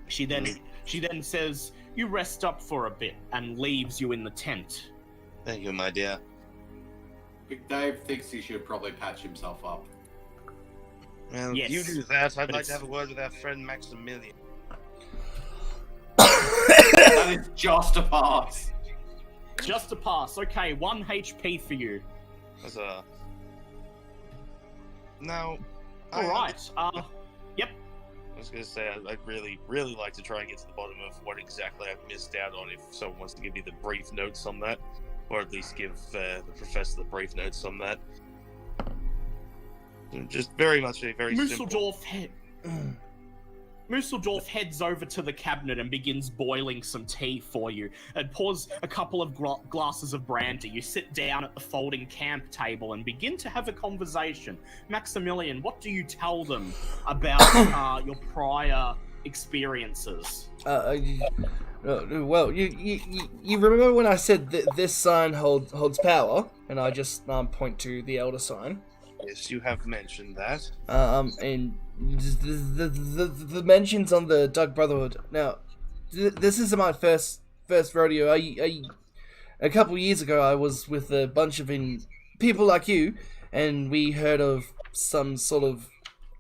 Speaker 8: She then says, you rest up for a bit, and leaves you in the tent.
Speaker 9: Thank you, my dear.
Speaker 7: Big Dave thinks he should probably patch himself up.
Speaker 9: Well,
Speaker 8: Yes.
Speaker 9: if you do that, I'd
Speaker 8: But
Speaker 9: like to
Speaker 8: it's-
Speaker 9: have a word with our friend Maximilian.
Speaker 7: That is just a pass.
Speaker 8: Just a pass. Okay, 1 HP for you.
Speaker 9: As a... Now,
Speaker 8: All right.
Speaker 9: I was going to say, I'd really, really like to try and get to the bottom of what exactly I've missed out on, if someone wants to give me the brief notes on that. Or at least give the professor the brief notes on that. Just very much a very simple...
Speaker 8: Musseldorf heads over to the cabinet and begins boiling some tea for you and pours a couple of glasses of brandy. You sit down at the folding camp table and begin to have a conversation. Maximilian, what do you tell them about your prior experiences?
Speaker 2: Well, you remember when I said that this sign holds power, and I just point to the elder sign.
Speaker 9: Yes, you have mentioned that.
Speaker 2: And the mentions on the Dark Brotherhood. Now, this is my first rodeo. A couple years ago, I was with a bunch of people like you, and we heard of some sort of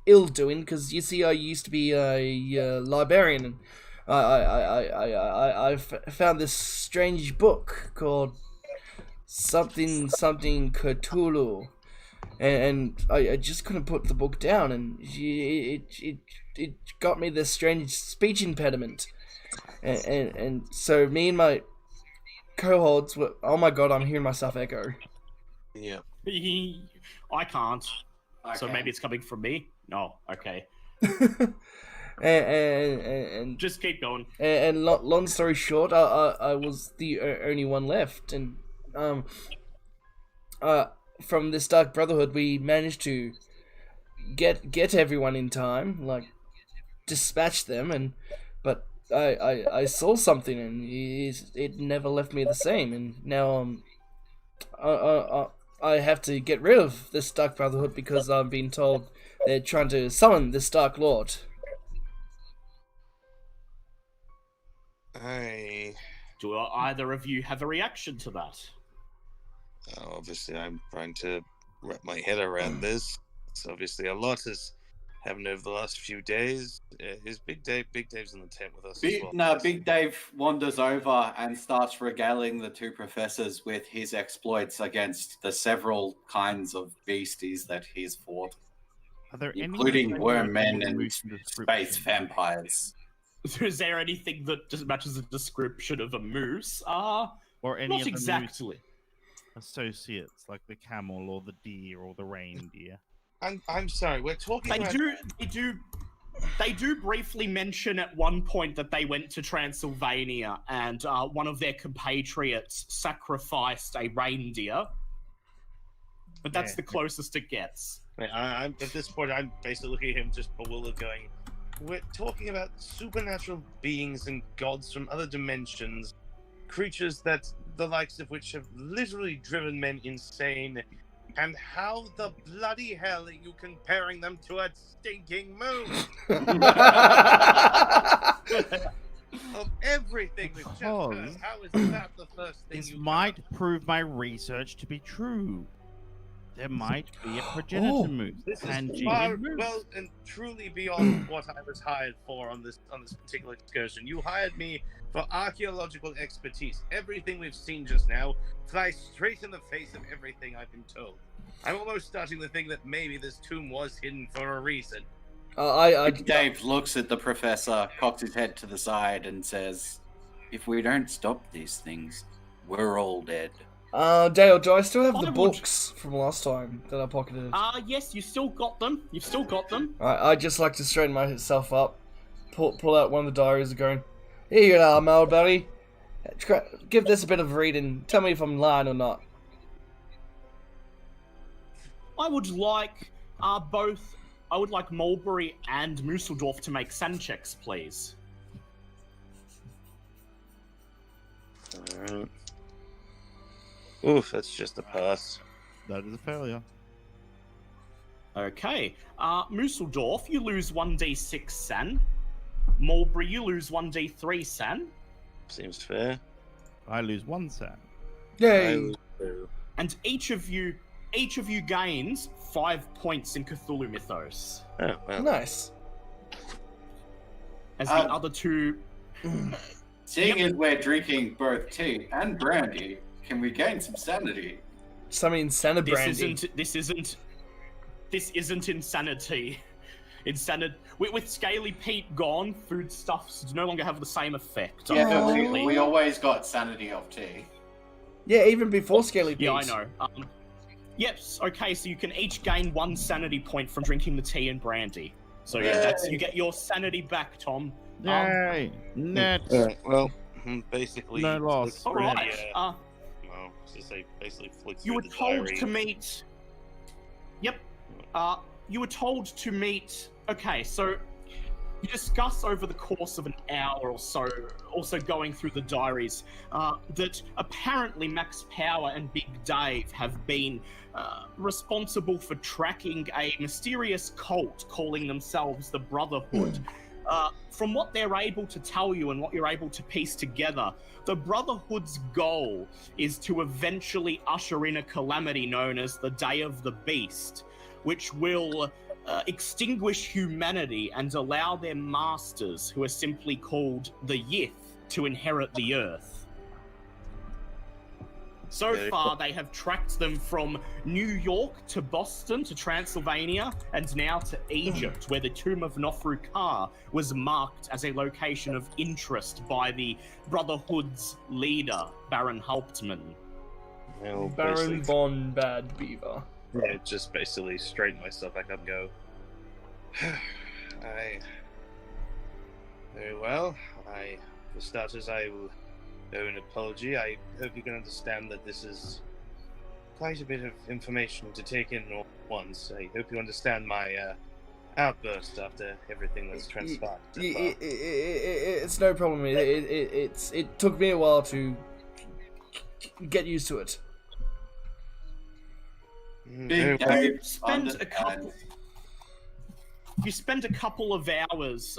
Speaker 2: ill doing. Because you see, I used to be a librarian, and I found this strange book called something cthulhu. And I just couldn't put the book down, and it got me this strange speech impediment, and so me and my cohorts were, oh my god, I'm hearing myself echo.
Speaker 9: Yeah.
Speaker 8: I can't.
Speaker 7: I
Speaker 8: So
Speaker 7: can.
Speaker 8: maybe it's coming from me? No, okay.
Speaker 2: and
Speaker 8: Just keep going.
Speaker 2: and long story short, I was the only one left, and from this Dark Brotherhood, we managed to get everyone in time, like dispatch them, but I saw something, and it never left me the same, and now I have to get rid of this Dark Brotherhood because I'm being told they're trying to summon this Dark Lord.
Speaker 8: Do either of you have a reaction to that?
Speaker 9: Obviously, I'm trying to wrap my head around this. So obviously, a lot has happened over the last few days. Is Big Dave's in the tent with us as well?
Speaker 7: Big Dave wanders over and starts regaling the two professors with his exploits against the several kinds of beasties that he's fought,
Speaker 5: Are there
Speaker 7: including
Speaker 5: any
Speaker 7: wormmen and
Speaker 5: moose in the description?
Speaker 7: space vampires.
Speaker 8: Is there anything that just matches a description of a moose?
Speaker 5: Or any
Speaker 8: Not
Speaker 5: of the
Speaker 8: exactly.
Speaker 5: moose associates, like the camel or the deer or the reindeer?
Speaker 9: I'm sorry, we're talking
Speaker 8: They
Speaker 9: about...
Speaker 8: They do briefly mention at one point that they went to Transylvania and one of their compatriots sacrificed a reindeer. But that's the closest it gets.
Speaker 9: I'm at this point, I'm basically looking at him just bewildered going, we're talking about supernatural beings and gods from other dimensions, creatures that the likes of which have literally driven men insane. And how the bloody hell are you comparing them to a stinking moon? Of everything we've just heard, how is that the first thing
Speaker 5: This
Speaker 9: you
Speaker 5: might prove my research to be true. There might be a progenitor moose.
Speaker 9: This is
Speaker 5: and
Speaker 9: far,
Speaker 5: moose.
Speaker 9: well and truly beyond what I was hired for on this particular excursion. You hired me for archaeological expertise. Everything we've seen just now flies straight in the face of everything I've been told. I'm almost starting to think that maybe this tomb was hidden for a reason.
Speaker 7: Dave looks at the professor, cocks his head to the side, and says, "If we don't stop these things, we're all dead."
Speaker 2: Dale, do I still have the books from last time that I pocketed?
Speaker 8: Yes, you still got them. You've still got them.
Speaker 2: I'd just like to straighten myself up, pull out one of the diaries and going, "Here you are, my old buddy. Give this a bit of a read and tell me if I'm lying or not."
Speaker 8: I would like both. I would like Mulberry and Musseldorf to make sand checks, please.
Speaker 9: Alright. Oof, that's just a pass.
Speaker 5: That is a failure.
Speaker 8: Okay. Musseldorf, you lose 1d6 san. Mulberry, you lose 1d3 san.
Speaker 9: Seems fair.
Speaker 5: I lose 1 san.
Speaker 2: Yay!
Speaker 9: I lose
Speaker 8: and each of you gains 5 points in Cthulhu Mythos.
Speaker 4: Oh, well.
Speaker 2: Nice.
Speaker 8: As the other two.
Speaker 10: Seeing as we're drinking both tea and brandy, can we gain some sanity?
Speaker 2: Some insanity brandy.
Speaker 8: This isn't insanity. With Scaly Pete gone, foodstuffs no longer have the same effect.
Speaker 10: Yeah, but we always got sanity off tea.
Speaker 2: Yeah, even before Scaly Pete.
Speaker 8: Yeah, I know. Yes, okay, so you can each gain 1 sanity point from drinking the tea and brandy. So yeah, you get your sanity back, Tom.
Speaker 5: Yay! Net.
Speaker 9: Well, basically,
Speaker 5: no loss.
Speaker 8: All right.
Speaker 4: Well, just say basically flick through
Speaker 8: You were
Speaker 4: the
Speaker 8: told
Speaker 4: diary.
Speaker 8: to meet. Yep. You were told to meet. Okay, so you discuss over the course of an hour or so, also going through the diaries, that apparently Max Power and Big Dave have been responsible for tracking a mysterious cult calling themselves the Brotherhood. From what they're able to tell you and what you're able to piece together, the Brotherhood's goal is to eventually usher in a calamity known as the Day of the Beast, which will extinguish humanity and allow their masters, who are simply called the Yith, to inherit the Earth. So far, they have tracked them from New York to Boston to Transylvania and now to Egypt, where the tomb of Nofru-Ka was marked as a location of interest by the Brotherhood's leader, Baron Hauptmann.
Speaker 4: Well,
Speaker 2: Baron von Bad Beaver.
Speaker 4: Yeah, just basically straighten myself back up and go.
Speaker 9: Very well. For starters, I will owe an apology. I hope you can understand that this is quite a bit of information to take in all at once. I hope you understand my outburst after everything that's transpired.
Speaker 2: It's no problem. It took me a while to get used to it.
Speaker 8: You spend a couple of hours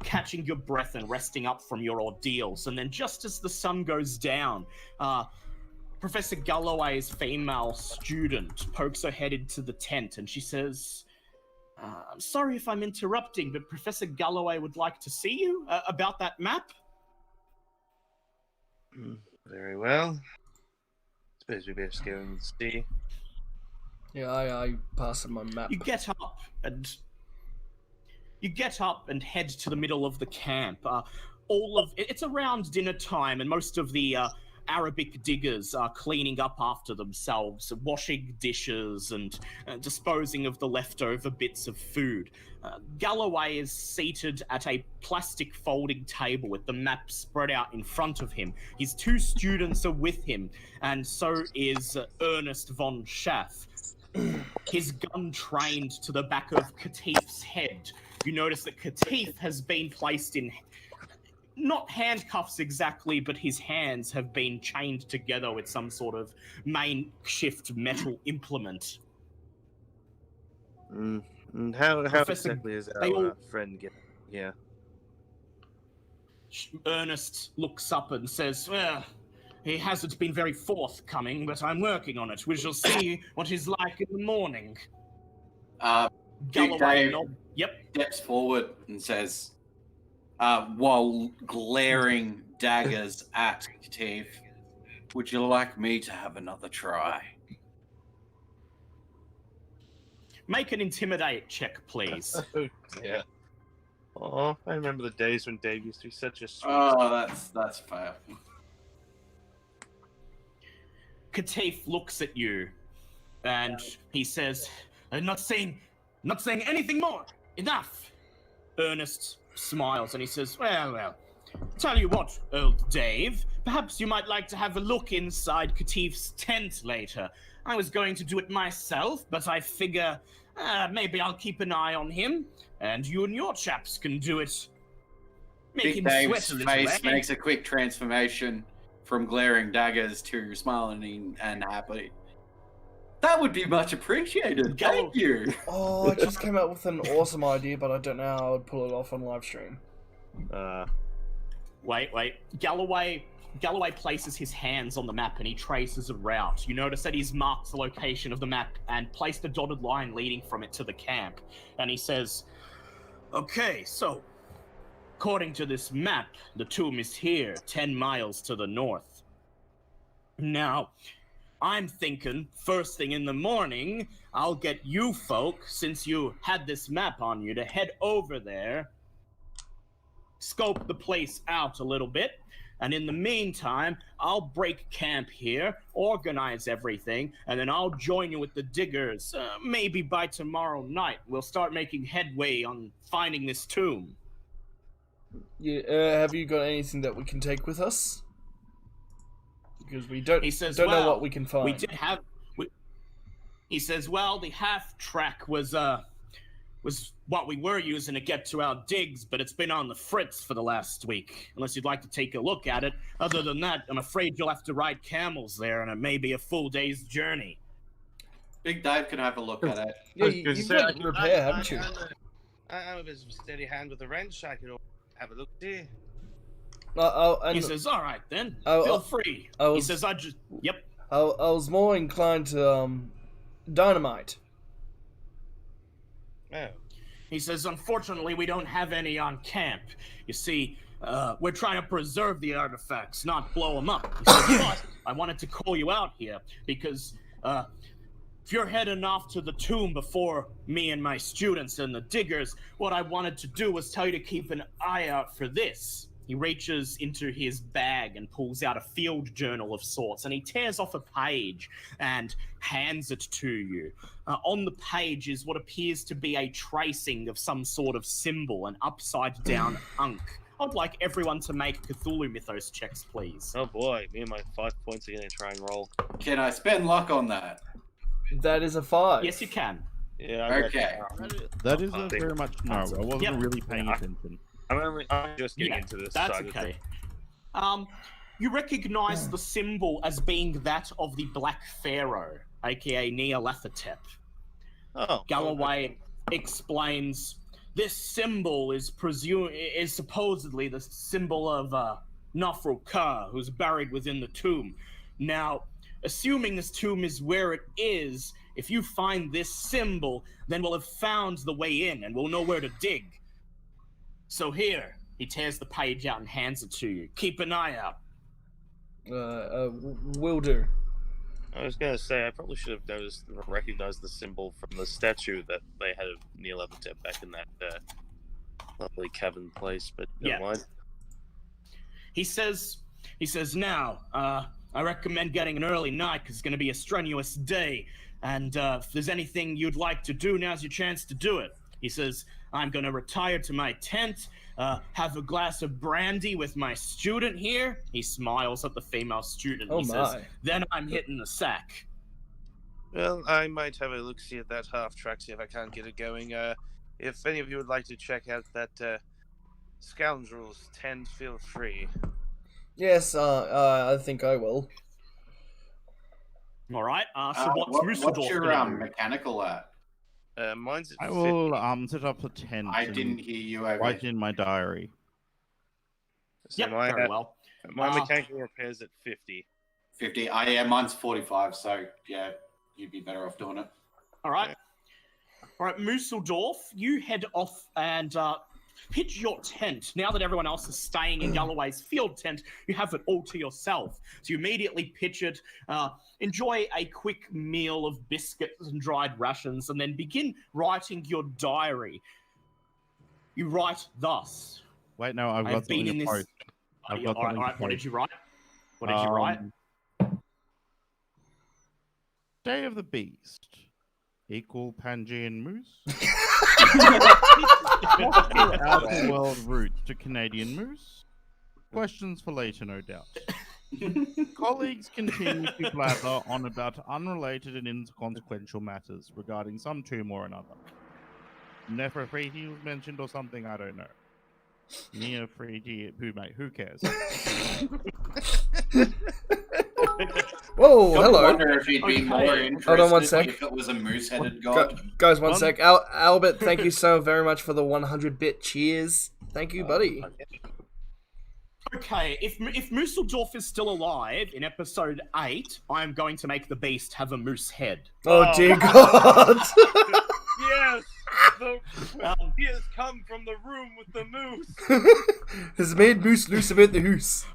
Speaker 8: catching your breath and resting up from your ordeals, and then just as the sun goes down, Professor Galloway's female student pokes her head into the tent and she says, I'm sorry if I'm interrupting, but Professor Galloway would like to see you about that map.
Speaker 9: Very well. Suppose we best go and see.
Speaker 2: Yeah, I pass him my map.
Speaker 8: You get up and head to the middle of the camp. It's around dinner time, and most of the Arabic diggers are cleaning up after themselves, washing dishes and disposing of the leftover bits of food. Galloway is seated at a plastic folding table with the map spread out in front of him. His 2 students are with him, and so is Ernest von Schaff. His gun trained to the back of Katif's head. You notice that Katif has been placed in, not handcuffs exactly, but his hands have been chained together with some sort of makeshift metal implement.
Speaker 9: How exactly is our friend getting here?
Speaker 8: Ernest looks up and says, well, he hasn't been very forthcoming, but I'm working on it. We shall see what he's like in the morning.
Speaker 10: Big Dave
Speaker 8: Yep.
Speaker 10: steps forward and says, while glaring daggers at Katif, would you like me to have another try?
Speaker 8: Make an intimidate check, please.
Speaker 9: Yeah. Oh, I remember the days when Dave used to be such a sweet...
Speaker 10: Oh, that's fair.
Speaker 8: Katif looks at you, and he says, I'm not saying anything more. Enough. Ernest smiles, and he says, well, tell you what, old Dave, perhaps you might like to have a look inside Katif's tent later. I was going to do it myself, but I figure maybe I'll keep an eye on him, and you and your chaps can do it. Make
Speaker 10: Big
Speaker 8: him
Speaker 10: Dave's
Speaker 8: sweat a little,
Speaker 10: face
Speaker 8: eh?
Speaker 10: makes a quick transformation from glaring daggers to smiling and happy. That would be much appreciated. Thank you.
Speaker 2: Oh, I just came up with an awesome idea, but I don't know how I would pull it off on live stream.
Speaker 8: Wait. Galloway Galloway places his hands on the map and he traces a route. You notice that he's marked the location of the map and placed a dotted line leading from it to the camp. And he says, okay, so, according to this map, the tomb is here, 10 miles to the north. Now, I'm thinking, first thing in the morning, I'll get you folk, since you had this map on you, to head over there, scope the place out a little bit, and in the meantime, I'll break camp here, organize everything, and then I'll join you with the diggers. Maybe by tomorrow night, we'll start making headway on finding this tomb.
Speaker 2: Yeah, have you got anything that we can take with us? Because we don't,
Speaker 8: He says,
Speaker 2: don't know
Speaker 8: well,
Speaker 2: what we can find.
Speaker 8: We did have... He says, well, the half-track was what we were using to get to our digs, but it's been on the fritz for the last week. Unless you'd like to take a look at it. Other than that, I'm afraid you'll have to ride camels there, and it may be a full day's journey.
Speaker 10: Big Dave can have a look at it.
Speaker 2: Yeah, you've got repair, haven't you?
Speaker 6: I'm a bit of a steady hand with a wrench. I could have a look there.
Speaker 8: He says, all right, then. Feel free. He says, Yep.
Speaker 2: I was more inclined to, dynamite.
Speaker 6: Oh.
Speaker 8: He says, unfortunately, we don't have any on camp. You see, we're trying to preserve the artifacts, not blow them up. He says, but I wanted to call you out here because if you're heading off to the tomb before me and my students and the diggers, what I wanted to do was tell you to keep an eye out for this. He reaches into his bag and pulls out a field journal of sorts, and he tears off a page and hands it to you. On the page is what appears to be a tracing of some sort of symbol, an upside-down unk. I'd like everyone to make Cthulhu mythos checks, please.
Speaker 4: Oh boy, me and my 5 points are going to try and roll.
Speaker 10: Can I spend luck on that?
Speaker 2: That is a 5.
Speaker 8: Yes, you can.
Speaker 4: Yeah.
Speaker 10: Okay.
Speaker 5: That is a very much no. I wasn't really paying attention.
Speaker 4: I'm just getting into this.
Speaker 8: That's okay. You recognize the symbol as being that of the Black Pharaoh, aka Nyarlathotep.
Speaker 4: Oh.
Speaker 8: Galloway explains this symbol is supposedly the symbol of Nofru Ka, who's buried within the tomb. Now, assuming this tomb is where it is, if you find this symbol, then we'll have found the way in and we'll know where to dig. So here, he tears the page out and hands it to you. Keep an eye out.
Speaker 2: Will do.
Speaker 4: I was going to say, I probably should have recognized the symbol from the statue that they had of Nyarlathotep back in that lovely cavern place, but never mind.
Speaker 8: He says, now, I recommend getting an early night because it's going to be a strenuous day. And if there's anything you'd like to do, now's your chance to do it. He says, I'm going to retire to my tent, have a glass of brandy with my student here. He smiles at the female student. He says, then I'm hitting the sack.
Speaker 6: Well, I might have a look-see at that half-track, see if I can't get it going. If any of you would like to check out that Scoundrels tent, feel free.
Speaker 2: Yes, I think I will.
Speaker 8: All right. So what's
Speaker 10: your mechanical at?
Speaker 6: Mine's at
Speaker 5: I
Speaker 6: 50.
Speaker 5: will set up a tent.
Speaker 10: I didn't hear you over.
Speaker 5: Write in my diary.
Speaker 6: So
Speaker 8: yep, very well.
Speaker 6: My mechanical repair's at 50.
Speaker 10: 50. Mine's 45. So yeah, you'd be better off doing it.
Speaker 8: All right. All right, Musseldorf, you head off and pitch your tent. Now that everyone else is staying in Galloway's field tent, you have it all to yourself. So you immediately pitch it, enjoy a quick meal of biscuits and dried rations, and then begin writing your diary. You write thus.
Speaker 5: Wait, no, I've got something to post.
Speaker 8: All right, what did you write? What did you write?
Speaker 5: Day of the Beast. Equal Pangean Moose. What's your outer world route to Canadian Moose? Questions for later, no doubt. Colleagues continue to blather on about unrelated and inconsequential matters regarding some tomb or another. Nefertiti was mentioned or something, I don't know. Nefertiti, who cares?
Speaker 2: Whoa, hello.
Speaker 10: I wonder if he'd be more interested.
Speaker 2: Hold on one sec.
Speaker 10: If it was a moose-headed god.
Speaker 2: Guys, one sec. Albert, thank you so very much for the 100-bit cheers. Thank you, buddy.
Speaker 8: Okay, if Mooseldorf is still alive in episode 8, I am going to make the beast have a moose head.
Speaker 2: Oh dear God!
Speaker 4: Yes! He has come from the room with the moose!
Speaker 2: Has made moose loose about the hoose.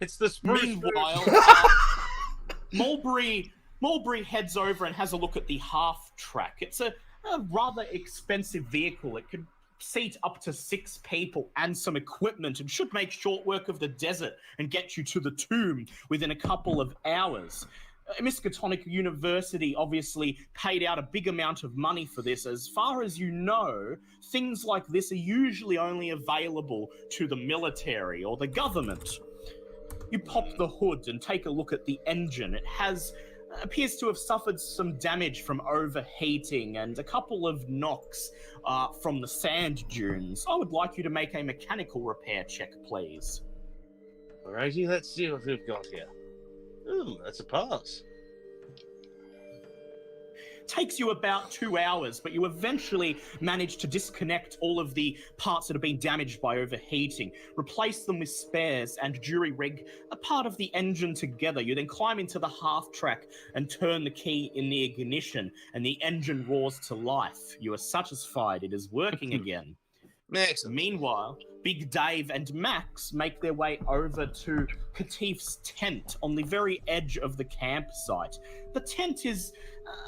Speaker 4: It's the spruce.
Speaker 8: Meanwhile, Mulberry heads over and has a look at the half track. It's a rather expensive vehicle. It could seat up to 6 people and some equipment and should make short work of the desert and get you to the tomb within a couple of hours. Miskatonic University obviously paid out a big amount of money for this. As far as you know, things like this are usually only available to the military or the government. You pop the hood and take a look at the engine. It appears to have suffered some damage from overheating and a couple of knocks from the sand dunes. I would like you to make a mechanical repair check, please.
Speaker 4: Alrighty, let's see what we've got here. Ooh, that's a pass.
Speaker 8: Takes you about 2 hours, but you eventually manage to disconnect all of the parts that have been damaged by overheating, replace them with spares, and jury-rig a part of the engine together. You then climb into the half-track and turn the key in the ignition, and the engine roars to life. You are satisfied it is working again.
Speaker 4: Excellent.
Speaker 8: Meanwhile, Big Dave and Max make their way over to Katif's tent on the very edge of the campsite. The tent is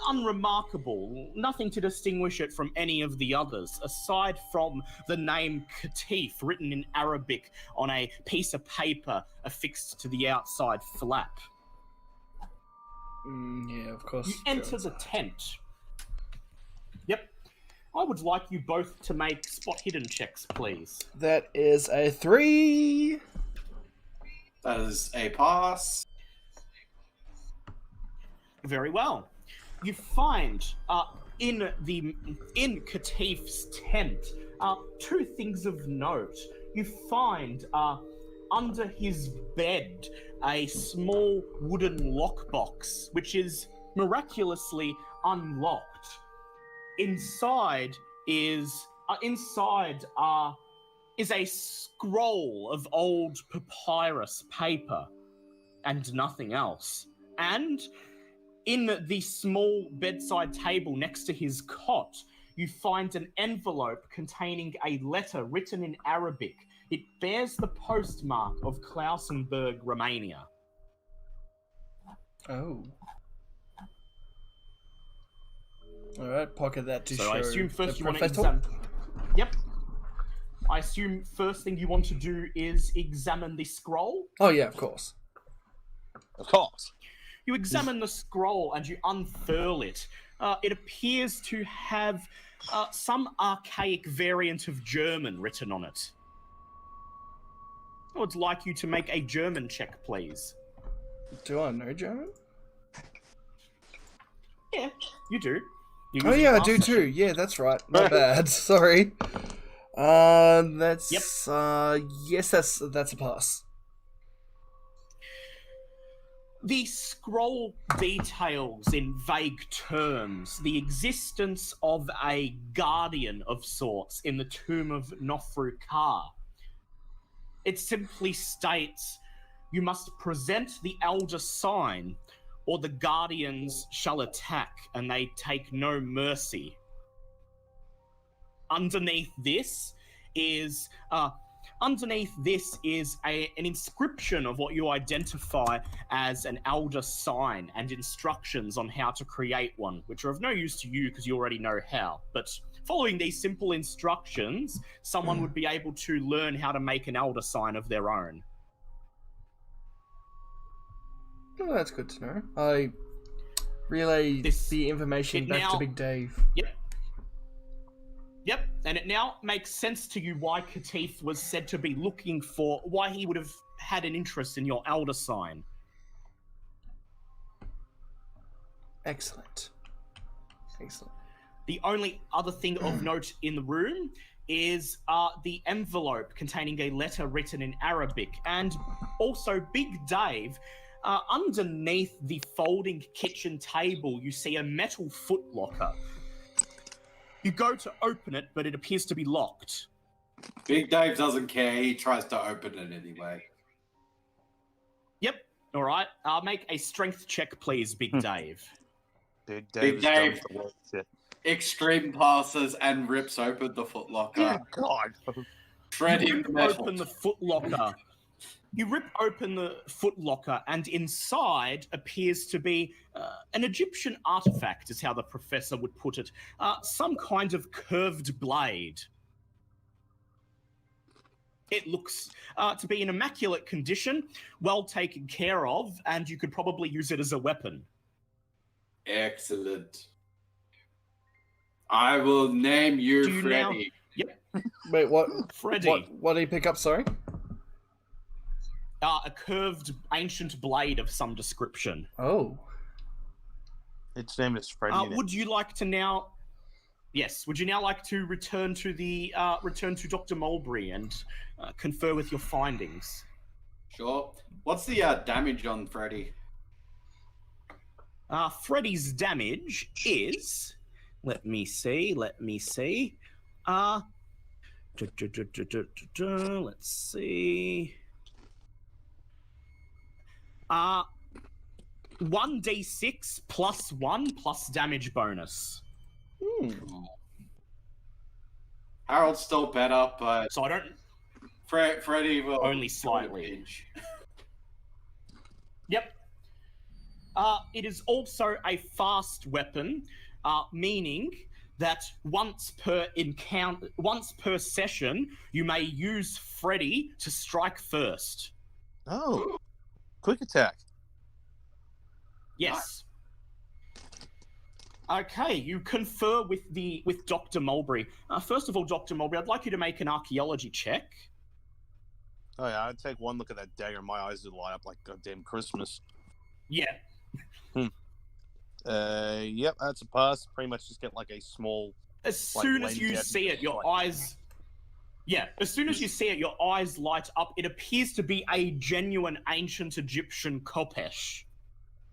Speaker 8: unremarkable, nothing to distinguish it from any of the others, aside from the name Katif written in Arabic on a piece of paper affixed to the outside flap.
Speaker 2: Yeah, of course.
Speaker 8: You enter the tent. Yep. I would like you both to make spot hidden checks, please.
Speaker 2: That is a 3.
Speaker 10: That is a pass.
Speaker 8: Very well. You find in Katif's tent 2 things of note. You find under his bed a small wooden lockbox, which is miraculously unlocked. Inside is a scroll of old papyrus paper and nothing else. And in the small bedside table next to his cot, you find an envelope containing a letter written in Arabic. It bears the postmark of Klausenberg, Romania.
Speaker 2: Oh. Alright, pocket that to show.
Speaker 8: So I assume first
Speaker 2: the
Speaker 8: you want to
Speaker 2: professor.
Speaker 8: examine... Yep. I assume first thing you want to do is examine the scroll?
Speaker 2: Oh yeah, of course.
Speaker 4: Of course.
Speaker 8: You examine the scroll and you unfurl it. It appears to have some archaic variant of German written on it. I would like you to make a German check, please.
Speaker 2: Do I know German?
Speaker 8: Yeah, you do.
Speaker 2: Oh yeah, I do too. Yeah, that's right. My bad. Sorry. That's yes, that's a pass.
Speaker 8: The scroll details in vague terms the existence of a guardian of sorts in the tomb of Nofru Ka. It simply states, you must present the elder sign, or the guardians shall attack, and they take no mercy. Underneath this is an inscription of what you identify as an elder sign and instructions on how to create one, which are of no use to you because you already know how. But following these simple instructions, someone would be able to learn how to make an elder sign of their own.
Speaker 2: Oh, that's good to know. I relay the information back to Big Dave.
Speaker 8: Yep, and it now makes sense to you why Katif was said to be looking for, why he would have had an interest in your elder sign.
Speaker 2: Excellent. Excellent.
Speaker 8: The only other thing of note in the room is the envelope containing a letter written in Arabic, and also Big Dave. Underneath the folding kitchen table, you see a metal footlocker. You go to open it, but it appears to be locked.
Speaker 7: Big Dave doesn't care. He tries to open it anyway.
Speaker 8: Yep. All right. Make a strength check, please, Big Dave.
Speaker 4: Big
Speaker 7: Big
Speaker 4: Dave, is done
Speaker 7: Dave.
Speaker 4: with the work shit.
Speaker 7: Extreme passes and rips open the footlocker.
Speaker 4: God.
Speaker 7: Shredding
Speaker 8: You
Speaker 7: the
Speaker 8: rip
Speaker 7: metal.
Speaker 8: open the footlocker. You rip open the footlocker, and inside appears to be an Egyptian artifact, is how the professor would put it. Some kind of curved blade. It looks to be in immaculate condition, well taken care of, and you could probably use it as a weapon.
Speaker 7: Excellent. I will name you
Speaker 8: Do you now-
Speaker 7: Freddy.
Speaker 8: Yep.
Speaker 2: Wait, what?
Speaker 8: Freddy.
Speaker 2: What did he pick up? Sorry.
Speaker 8: A curved ancient blade of some description.
Speaker 2: Oh.
Speaker 4: Its name is Freddy.
Speaker 8: Would you like to now? Yes. Would you now like to return to Dr. Mulberry and confer with your findings?
Speaker 7: Sure. What's the damage on Freddy?
Speaker 8: Freddy's damage is. Let me see. Let's see. 1d6 plus 1 plus damage bonus.
Speaker 7: Harold's still better, but
Speaker 8: So I don't.
Speaker 7: Freddy will
Speaker 8: Only slightly. Yep. It is also a fast weapon, meaning that once per session, you may use Freddy to strike first.
Speaker 4: Oh, quick attack.
Speaker 8: Yes. Okay, you confer with Dr. Mulberry. First of all, Dr. Mulberry, I'd like you to make an archaeology check.
Speaker 4: Oh yeah, I'd take one look at that dagger. My eyes would light up like goddamn Christmas.
Speaker 8: Yeah.
Speaker 4: Yep, that's a pass. Pretty much just get like a small.
Speaker 8: As soon as you see it, your eyes. Yeah, as soon as you see it, your eyes light up. It appears to be a genuine ancient Egyptian kopesh.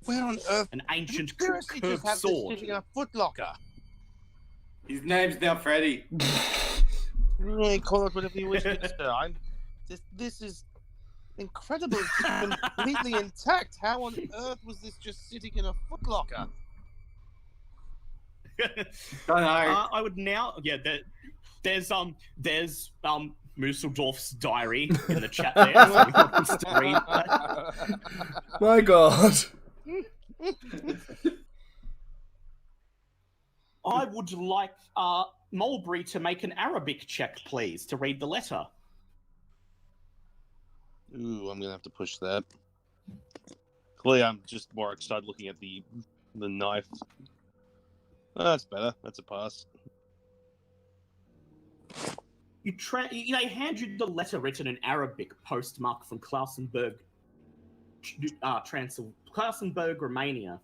Speaker 4: Where on earth?
Speaker 8: An ancient
Speaker 4: Seriously, just
Speaker 8: curved
Speaker 4: have
Speaker 8: sword.
Speaker 4: this sitting in a footlocker.
Speaker 7: His name's now Freddy.
Speaker 4: You call it whatever you wish, sir. This is incredible. It's completely intact. How on earth was this just sitting in a footlocker?
Speaker 7: Don't know.
Speaker 8: I would now. Yeah, there's Musseldorf's diary in the chat there. So anyone wants to read that.
Speaker 2: My God.
Speaker 8: I would like Mulberry to make an Arabic check, please, to read the letter.
Speaker 4: Ooh, I'm gonna have to push that. Clearly, I'm just more excited looking at the knife. Oh, that's better. That's a pass.
Speaker 8: They hand you the letter written in Arabic, postmarked from Klausenberg, Klausenberg, Romania,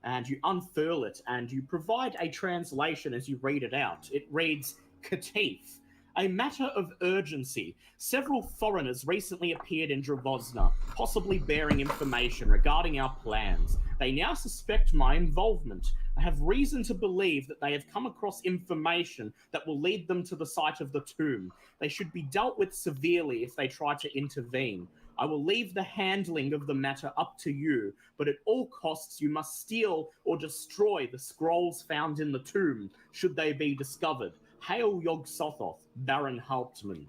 Speaker 8: and you unfurl it and you provide a translation as you read it out. It reads, Katif, a matter of urgency. Several foreigners recently appeared in Dravozna, possibly bearing information regarding our plans. They now suspect my involvement. I have reason to believe that they have come across information that will lead them to the site of the tomb. They should be dealt with severely if they try to intervene. I will leave the handling of the matter up to you, but at all costs you must steal or destroy the scrolls found in the tomb, should they be discovered. Hail Yog Sothoth, Baron Hauptmann.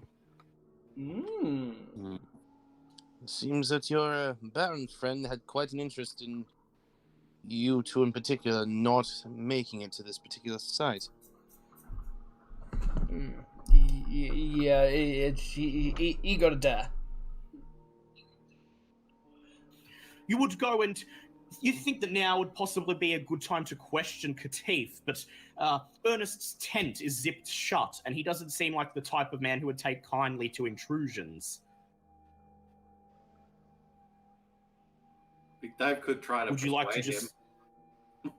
Speaker 4: Seems that your Baron friend had quite an interest in you two in particular not making it to this particular site.
Speaker 2: Yeah, he got to die.
Speaker 8: You would go and you think that now would possibly be a good time to question Katif, but Ernest's tent is zipped shut, and he doesn't seem like the type of man who would take kindly to intrusions.
Speaker 7: Big Dave could try to.
Speaker 8: Would you like to
Speaker 7: persuade
Speaker 8: just?
Speaker 7: him.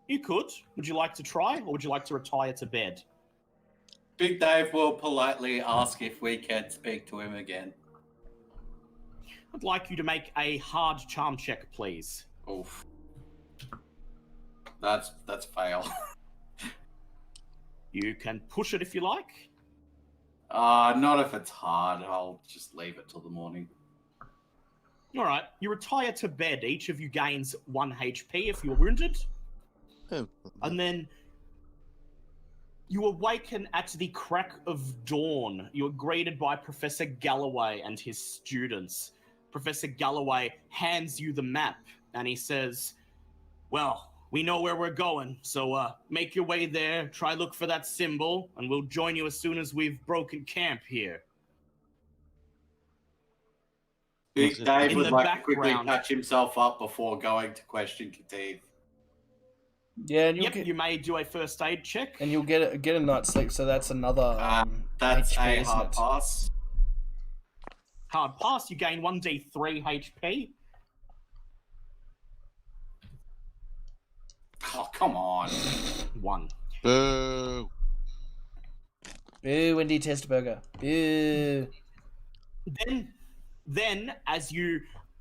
Speaker 8: You could. Would you like to try, or would you like to retire to bed?
Speaker 7: Big Dave will politely ask if we can speak to him again.
Speaker 8: I'd like you to make a hard charm check, please.
Speaker 7: Oof. That's fail.
Speaker 8: You can push it if you like.
Speaker 10: Not if it's hard. I'll just leave it till the morning.
Speaker 8: All right, you retire to bed. Each of you gains 1 HP if you're wounded.
Speaker 4: Oh.
Speaker 8: And then you awaken at the crack of dawn. You are greeted by Professor Galloway and his students. Professor Galloway hands you the map, and he says, well, we know where we're going, so make your way there, try look for that symbol, and we'll join you as soon as we've broken camp here.
Speaker 10: Big Dave would like to quickly patch himself up before going to question Kateev.
Speaker 2: Yeah, and
Speaker 8: you may do a first aid check.
Speaker 2: And you'll get a night's sleep, so that's another
Speaker 10: that's
Speaker 2: HP,
Speaker 10: a hard pass.
Speaker 8: Hard pass, you gain 1d3 HP.
Speaker 10: Oh, come on.
Speaker 8: 1.
Speaker 4: Boo.
Speaker 2: Boo, Wendy Testburger. Boo.
Speaker 8: Then,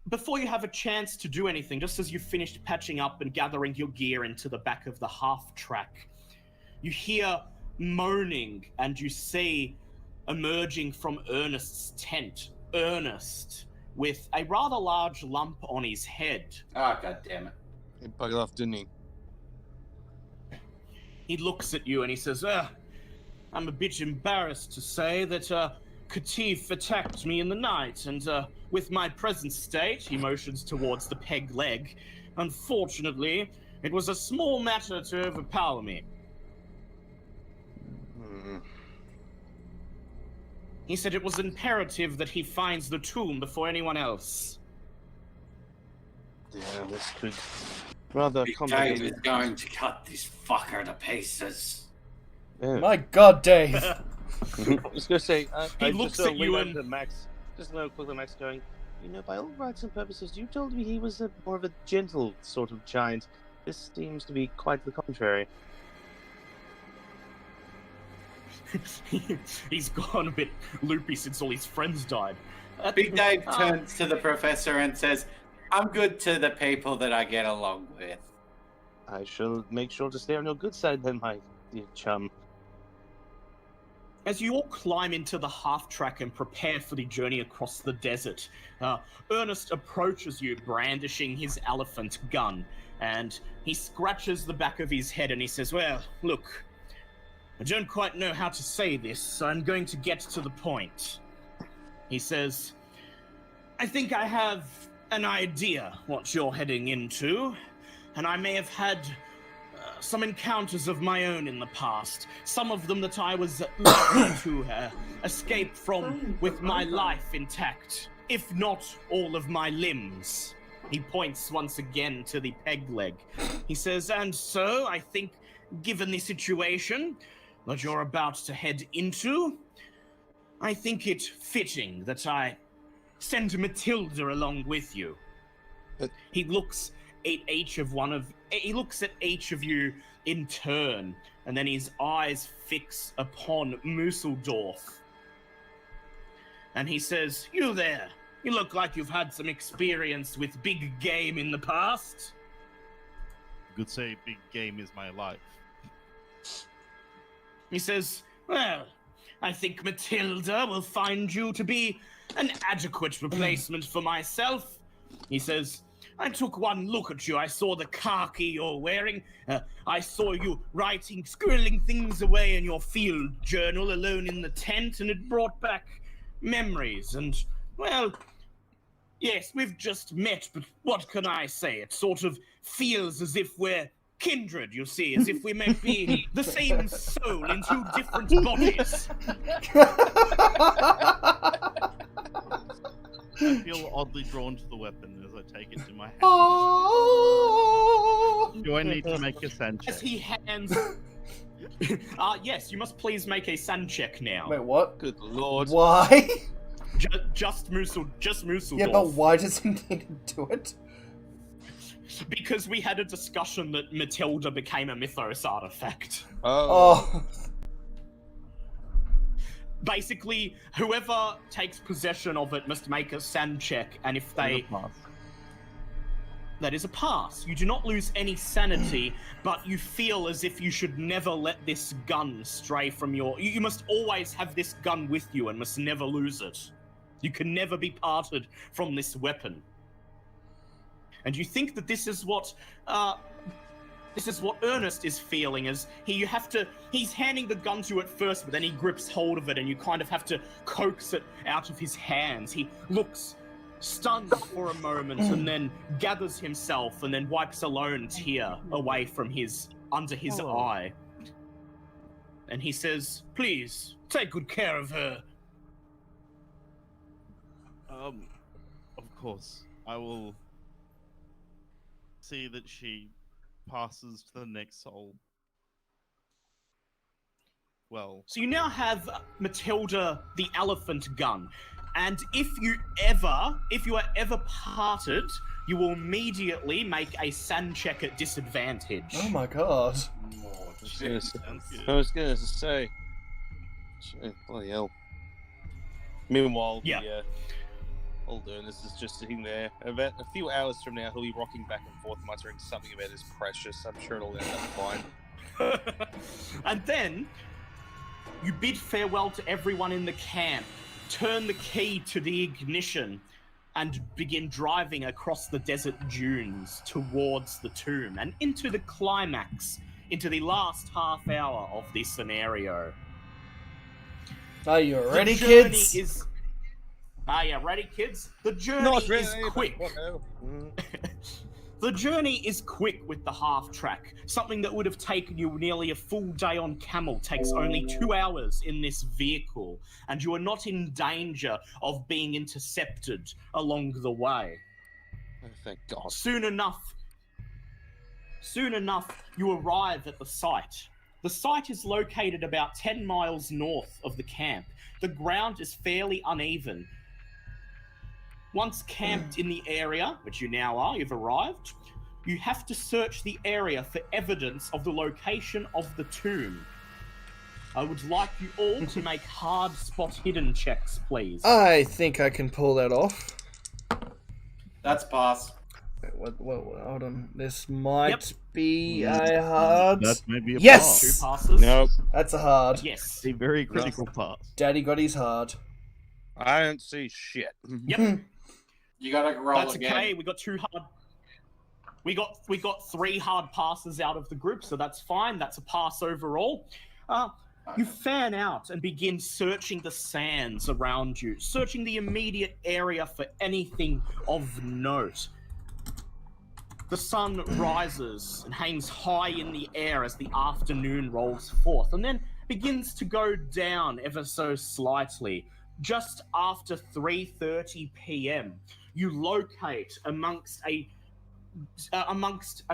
Speaker 8: before you have a chance to do anything, just as you've finished patching up and gathering your gear into the back of the half-track, you hear moaning and you see emerging from Ernest's tent, Ernest, with a rather large lump on his head.
Speaker 10: Oh, God damn it.
Speaker 4: He buggered off, didn't he?
Speaker 8: He looks at you and he says, I'm a bit embarrassed to say that Kateev attacked me in the night, and with my present state, he motions towards the peg leg. Unfortunately, it was a small matter to overpower me. He said it was imperative that he finds the tomb before anyone else.
Speaker 4: Yeah, this could rather
Speaker 10: Big Dave is going to cut this fucker to pieces.
Speaker 4: Yeah.
Speaker 2: My God, Dave.
Speaker 4: I was going to say,
Speaker 8: he looks at you and
Speaker 4: Max, just know quickly, Max going, by all rights and purposes, you told me he was more of a gentle sort of giant. This seems to be quite the contrary.
Speaker 8: He's gone a bit loopy since all his friends died.
Speaker 10: Big Dave turns to the professor and says, I'm good to the people that I get along with.
Speaker 4: I shall make sure to stay on your good side then, my dear chum.
Speaker 8: As you all climb into the half-track and prepare for the journey across the desert, Ernest approaches you brandishing his elephant gun, and he scratches the back of his head and he says, well, look, I don't quite know how to say this, so I'm going to get to the point. He says, I think I have an idea what you're heading into, and I may have had some encounters of my own in the past, some of them that I was lucky to escape from with my life intact, if not all of my limbs. He points once again to the peg leg. He says, and so I think, given the situation that you're about to head into, I think it fitting that I send Matilda along with you. He looks at each of you in turn, and then his eyes fix upon Musseldorf. And he says, you there, you look like you've had some experience with big game in the past.
Speaker 5: You could say big game is my life.
Speaker 8: He says, well, I think Matilda will find you to be an adequate replacement for myself. He says, I took one look at you. I saw the khaki you're wearing. I saw you scribbling things away in your field journal alone in the tent, and it brought back memories. And, well, yes, we've just met, but what can I say? It sort of feels as if we're kindred, you see, as if we might be the same soul in two different bodies.
Speaker 5: I feel oddly drawn to the weapon as I take it to my hand. Do I need to make a sand check?
Speaker 8: As he hands... yes, you must please make a sand check now.
Speaker 2: Wait, what?
Speaker 4: Good lord.
Speaker 2: Why?
Speaker 8: Just Musseldorf.
Speaker 2: Yeah, but why does he need to do it?
Speaker 8: Because we had a discussion that Matilda became a mythos artifact.
Speaker 2: Oh.
Speaker 8: Basically, whoever takes possession of it must make a sand check, and if they... That is a pass. You do not lose any sanity, but you feel as if you should never let this gun stray from your... You must always have this gun with you and must never lose it. You can never be parted from this weapon. And you think that this is what Ernest is feeling, as he's handing the gun to you at first, but then he grips hold of it and you kind of have to coax it out of his hands. He looks stunned for a moment and then gathers himself and then wipes a lone tear away from under his eye. And he says, "Please, take good care of her."
Speaker 5: Of course. I will see that she passes to the next soul. Well...
Speaker 8: So you now have Matilda the elephant gun. And if you are ever parted, you will immediately make a SAN check at disadvantage.
Speaker 2: Oh my god.
Speaker 4: I was gonna say. Shit, bloody hell. Meanwhile, the old Ernest is just sitting there. About a few hours from now, he'll be rocking back and forth, muttering something about his precious. I'm sure it'll end up fine.
Speaker 8: And then, you bid farewell to everyone in the camp, turn the key to the ignition, and begin driving across the desert dunes towards the tomb and into the climax, into the last half hour of this scenario.
Speaker 2: Are you ready, kids?
Speaker 8: Are you ready, kids? The journey is quick. The journey is quick with the half track. Something that would have taken you nearly a full day on camel takes only 2 hours in this vehicle, and you are not in danger of being intercepted along the way.
Speaker 4: Oh, thank God.
Speaker 8: Soon enough, you arrive at the site. The site is located about 10 miles north of the camp. The ground is fairly uneven. Once camped in the area, which you now are, you've arrived, you have to search the area for evidence of the location of the tomb. I would like you all to make hard spot hidden checks, please.
Speaker 2: I think I can pull that off.
Speaker 7: That's pass.
Speaker 2: Wait, what, hold on. This might be a hard...
Speaker 5: That may be a
Speaker 2: yes!
Speaker 8: Two passes.
Speaker 4: Nope.
Speaker 2: That's a hard.
Speaker 8: Yes.
Speaker 5: A very critical pass.
Speaker 2: Daddy got his hard.
Speaker 4: I don't see shit.
Speaker 8: Yep.
Speaker 7: You gotta roll
Speaker 8: That's
Speaker 7: again.
Speaker 8: okay. We got 2 hard. We got 3 hard passes out of the group, so that's fine. That's a pass overall. You fan out and begin searching the sands around you, searching the immediate area for anything of note. The sun rises and hangs high in the air as the afternoon rolls forth, and then begins to go down ever so slightly. Just after 3:30 p.m., you locate amongst a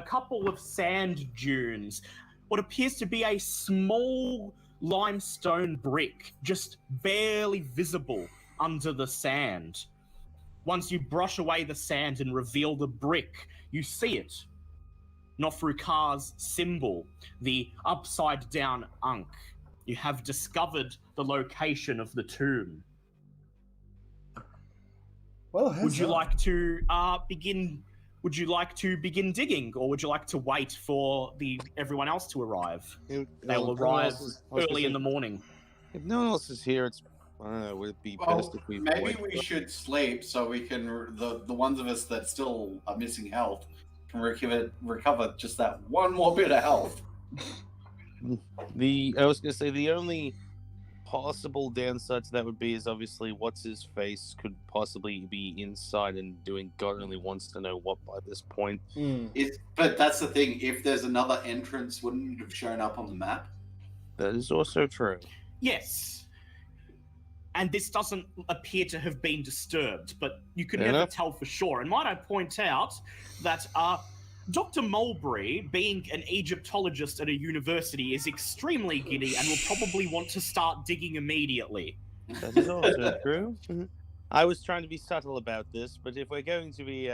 Speaker 8: couple of sand dunes what appears to be a small limestone brick, just barely visible under the sand. Once you brush away the sand and reveal the brick, you see it. Nofrukar's symbol, the upside down Ankh. You have discovered the location of the tomb.
Speaker 2: Well,
Speaker 8: would you like to begin? Would you like to begin digging, or would you like to wait for everyone else to arrive? They will arrive early in the morning.
Speaker 4: If no one else is here, it's I don't know. Would it be best if we
Speaker 7: maybe
Speaker 4: wait?
Speaker 7: we should sleep so we can the ones of us that still are missing health can recover just that one more bit of health.
Speaker 4: I was gonna say the only possible downside to that would be is obviously what's his face could possibly be inside and doing God only wants to know what by this point.
Speaker 7: But that's the thing. If there's another entrance, wouldn't it have shown up on the map?
Speaker 4: That is also true.
Speaker 8: Yes. And this doesn't appear to have been disturbed, but you can never tell for sure. And might I point out that Dr. Mulberry, being an Egyptologist at a university, is extremely giddy and will probably want to start digging immediately.
Speaker 4: That is also true. I was trying to be subtle about this, but if we're going to be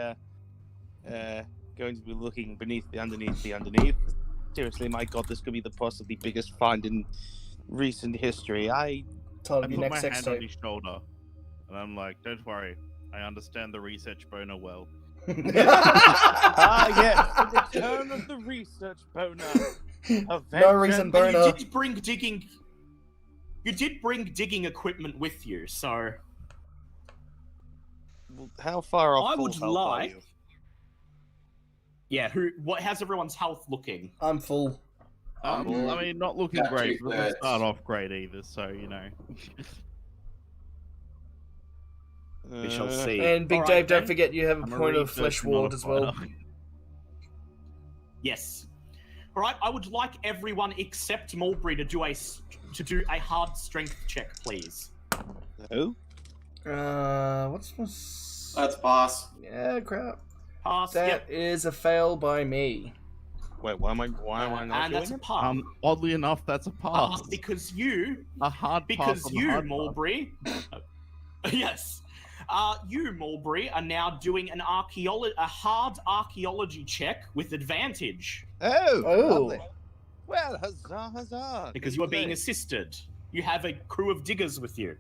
Speaker 4: looking beneath the underneath, seriously, my God, this could be the possibly biggest find in recent history. I
Speaker 5: put my hand on his shoulder, and I'm like, "Don't worry, I understand the research boner well.
Speaker 4: Yes, the return of the research boner.
Speaker 2: No reason,
Speaker 8: And
Speaker 2: boner.
Speaker 8: you did bring digging. You did bring digging equipment with you, so
Speaker 4: How far off
Speaker 8: I
Speaker 4: full
Speaker 8: would
Speaker 4: health are
Speaker 8: like.
Speaker 4: you?
Speaker 8: Yeah, how's everyone's health looking?
Speaker 2: I'm full.
Speaker 5: Well, I mean, not looking
Speaker 7: Got
Speaker 5: great.
Speaker 7: two
Speaker 5: But doesn't
Speaker 7: thirds.
Speaker 5: start off great either, so you know.
Speaker 8: We shall see.
Speaker 2: And Big
Speaker 8: All
Speaker 2: Dave,
Speaker 8: right,
Speaker 2: don't
Speaker 8: then.
Speaker 2: forget you have a
Speaker 5: I'm a
Speaker 2: point of
Speaker 5: researcher,
Speaker 2: flesh
Speaker 5: not a
Speaker 2: ward as well.
Speaker 5: fighter.
Speaker 8: Yes. All right. I would like everyone except Mulberry to do a hard strength check, please.
Speaker 4: Who?
Speaker 2: What's
Speaker 7: Let's pass.
Speaker 2: yeah, crap.
Speaker 8: Pass.
Speaker 2: That
Speaker 8: Yep.
Speaker 2: is a fail by me.
Speaker 4: Wait, why am I not
Speaker 8: And that's
Speaker 4: doing
Speaker 8: a pass.
Speaker 5: Oddly enough, that's a pass.
Speaker 8: Because you,
Speaker 5: A hard pass on the hard pass.
Speaker 8: Mulberry, yes, you, Mulberry, are now doing a hard archaeology check with advantage
Speaker 4: Oh,
Speaker 2: Oh.
Speaker 4: lovely. Well, huzzah, huzzah.
Speaker 8: because you are being assisted. You have a crew of diggers with you.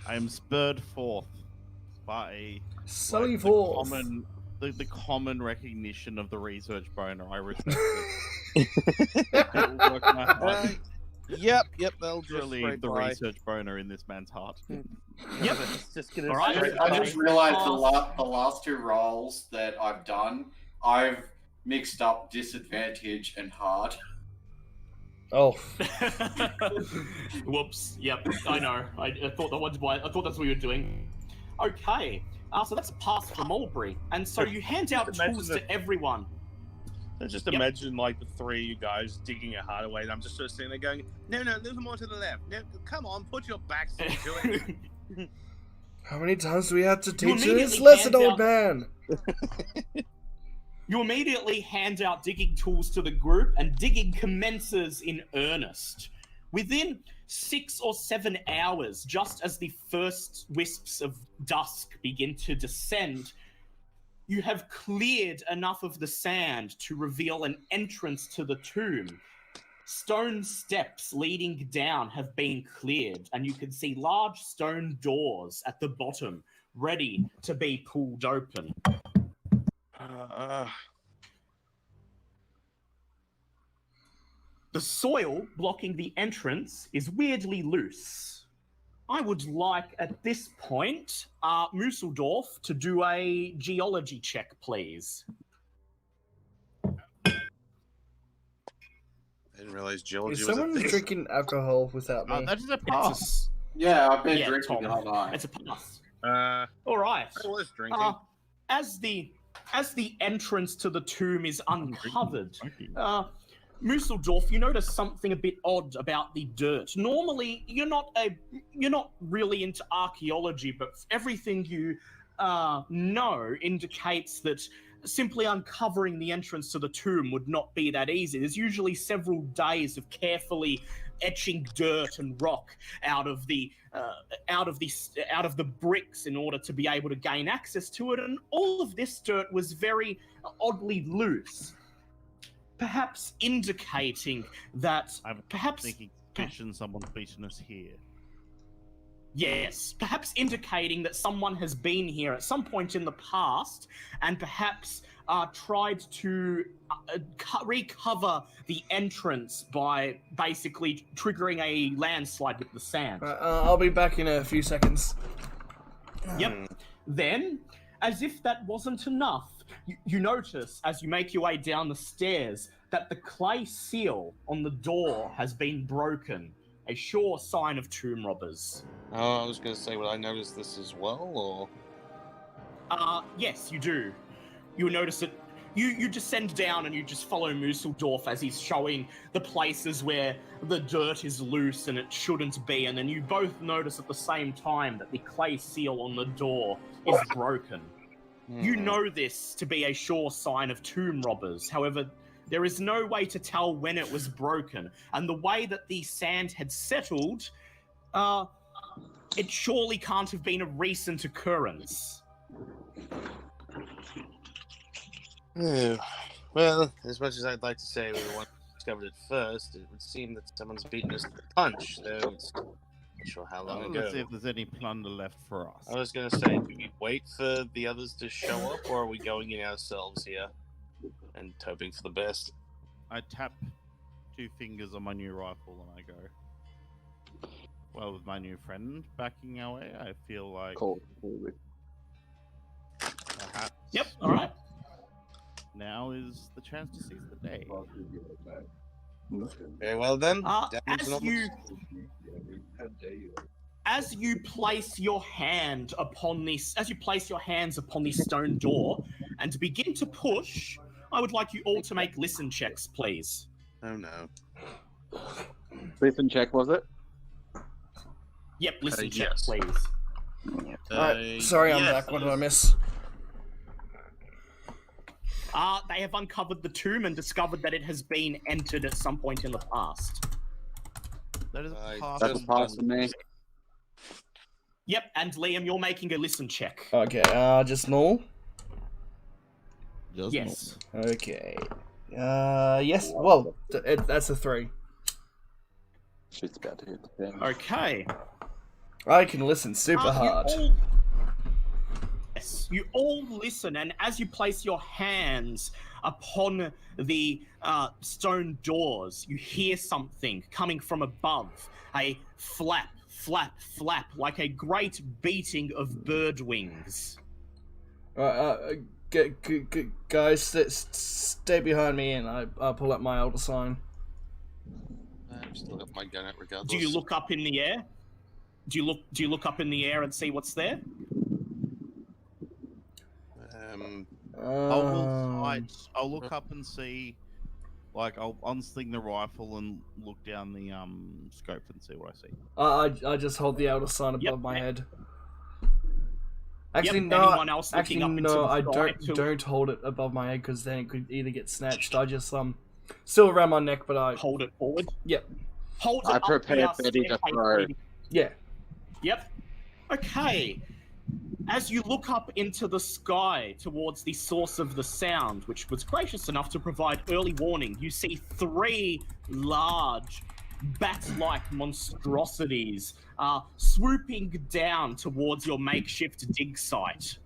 Speaker 5: I am spurred forth by
Speaker 2: Sully
Speaker 5: the
Speaker 2: forth.
Speaker 5: the common recognition of the research boner. I respect it. I will work my hardest
Speaker 4: Yep, they'll
Speaker 5: to
Speaker 4: just
Speaker 5: relieve
Speaker 4: right
Speaker 5: the
Speaker 4: by.
Speaker 5: research boner in this man's heart.
Speaker 8: Yep.
Speaker 4: It's just gonna
Speaker 8: All right.
Speaker 4: straight
Speaker 7: I
Speaker 4: by.
Speaker 7: just realized the last two rolls that I've done, I've mixed up disadvantage and hard.
Speaker 2: Oh,
Speaker 8: Whoops. Yep. I know. I thought that's what you were doing. Okay. So that's a pass for Mulberry, and so you hand out
Speaker 4: Imagine
Speaker 8: tools
Speaker 4: that-
Speaker 8: to everyone.
Speaker 4: I just
Speaker 8: Yep.
Speaker 4: imagine like the three of you guys digging a harder way, and I'm just sort of sitting there going, no, a little more to the left. No, come on, put your backs into it.
Speaker 2: how many times do we have to
Speaker 8: You
Speaker 2: teach you this
Speaker 8: immediately
Speaker 2: lesson,
Speaker 8: hand
Speaker 2: old
Speaker 8: out-
Speaker 2: man?
Speaker 8: You immediately hand out digging tools to the group, and digging commences in earnest. Within 6 or 7 hours, just as the first wisps of dusk begin to descend, you have cleared enough of the sand to reveal an entrance to the tomb. Stone steps leading down have been cleared, and you can see large stone doors at the bottom, ready to be pulled open. The soil blocking the entrance is weirdly loose. I would like, at this point, Musseldorf to do a geology check, please.
Speaker 4: I didn't realize geology
Speaker 2: Is
Speaker 4: was a
Speaker 2: someone
Speaker 4: thing.
Speaker 2: drinking alcohol without me?
Speaker 5: That is a
Speaker 8: It's
Speaker 5: pass.
Speaker 7: Yeah, I've been
Speaker 8: Yeah,
Speaker 7: drinking
Speaker 8: Tom.
Speaker 7: all night.
Speaker 8: It's a pass.
Speaker 4: I
Speaker 8: All right.
Speaker 4: was drinking.
Speaker 8: As the entrance to the tomb is uncovered, Musseldorf, you notice something a bit odd about the dirt. Normally, you're not really into archaeology, but everything you know indicates that simply uncovering the entrance to the tomb would not be that easy. There's usually several days of carefully etching dirt and rock out of the bricks in order to be able to gain access to it, and all of this dirt was very oddly loose, perhaps indicating that
Speaker 5: I'm
Speaker 8: perhaps
Speaker 5: thinking suspicion someone's beaten us here.
Speaker 8: Yes, perhaps indicating that someone has been here at some point in the past and perhaps tried to recover the entrance by basically triggering a landslide with the sand.
Speaker 2: I'll be back in a few seconds.
Speaker 8: Yep. Then, as if that wasn't enough, you notice as you make your way down the stairs that the clay seal on the door has been broken, a sure sign of tomb robbers.
Speaker 4: Oh, I was going to say, will I notice this as well, or?
Speaker 8: Yes, you do. You notice it. You descend down and you just follow Musseldorf as he's showing the places where the dirt is loose and it shouldn't be, and then you both notice at the same time that the clay seal on the door is broken. You know this to be a sure sign of tomb robbers. However, there is no way to tell when it was broken, and the way that the sand had settled, it surely can't have been a recent occurrence.
Speaker 4: Well, as much as I'd like to say we were the one who discovered it first, it would seem that someone's beaten us to the punch, though it's sure how long
Speaker 5: Let's see
Speaker 4: ago.
Speaker 5: if there's any plunder left for us.
Speaker 4: I was going to say, do we wait for the others to show up, or are we going in ourselves here and hoping for the best?
Speaker 5: I tap 2 fingers on my new rifle and I go. Well, with my new friend backing our way, I feel like perhaps.
Speaker 8: Yep. All right.
Speaker 5: Now is the chance to seize the day.
Speaker 4: Very well then.
Speaker 8: As you place your hand upon this, as you place your hands upon this stone door, and begin to push, I would like you all to make listen checks, please.
Speaker 4: Oh no.
Speaker 11: Listen check, was it?
Speaker 8: Yep, listen check,
Speaker 4: yes.
Speaker 8: please.
Speaker 2: Alright, sorry, I'm
Speaker 4: yes,
Speaker 2: back. What did I miss?
Speaker 8: They have uncovered the tomb and discovered that it has been entered at some point in the past.
Speaker 5: That is a pass.
Speaker 11: That's a pass for me.
Speaker 8: Yep, and Liam, you're making a listen check.
Speaker 2: Okay, just null.
Speaker 8: Yes.
Speaker 2: Okay. Yes. Well, that's a 3.
Speaker 11: Shit's about to hit the fan.
Speaker 8: Okay.
Speaker 2: I can listen super hard.
Speaker 8: Yes, you all listen, and as you place your hands upon the stone doors, you hear something coming from above. A flap, flap, flap, like a great beating of bird wings.
Speaker 2: Guys, stay behind me, and I pull up my elder sign.
Speaker 4: I've still got my gun out regardless.
Speaker 8: Do you look up in the air? Do you look up in the air and see what's there?
Speaker 5: I'll look up and see. Like, I'll unsling the rifle and look down the scope and see what I see.
Speaker 2: I just hold the elder sign above my head. Actually,
Speaker 8: Yep,
Speaker 2: no.
Speaker 8: anyone else looking up into the
Speaker 2: I
Speaker 8: sky
Speaker 2: don't hold it above my head because then it could either get snatched. I just still around my neck, but I
Speaker 8: hold it forward.
Speaker 2: Yep.
Speaker 8: Hold it
Speaker 11: I
Speaker 8: up
Speaker 11: prepare
Speaker 8: the
Speaker 11: Betty to
Speaker 8: staircase
Speaker 11: throw.
Speaker 8: leading-
Speaker 2: Yeah.
Speaker 8: Yep. Okay. As you look up into the sky towards the source of the sound, which was gracious enough to provide early warning, you see 3 large, bat-like monstrosities swooping down towards your makeshift dig site.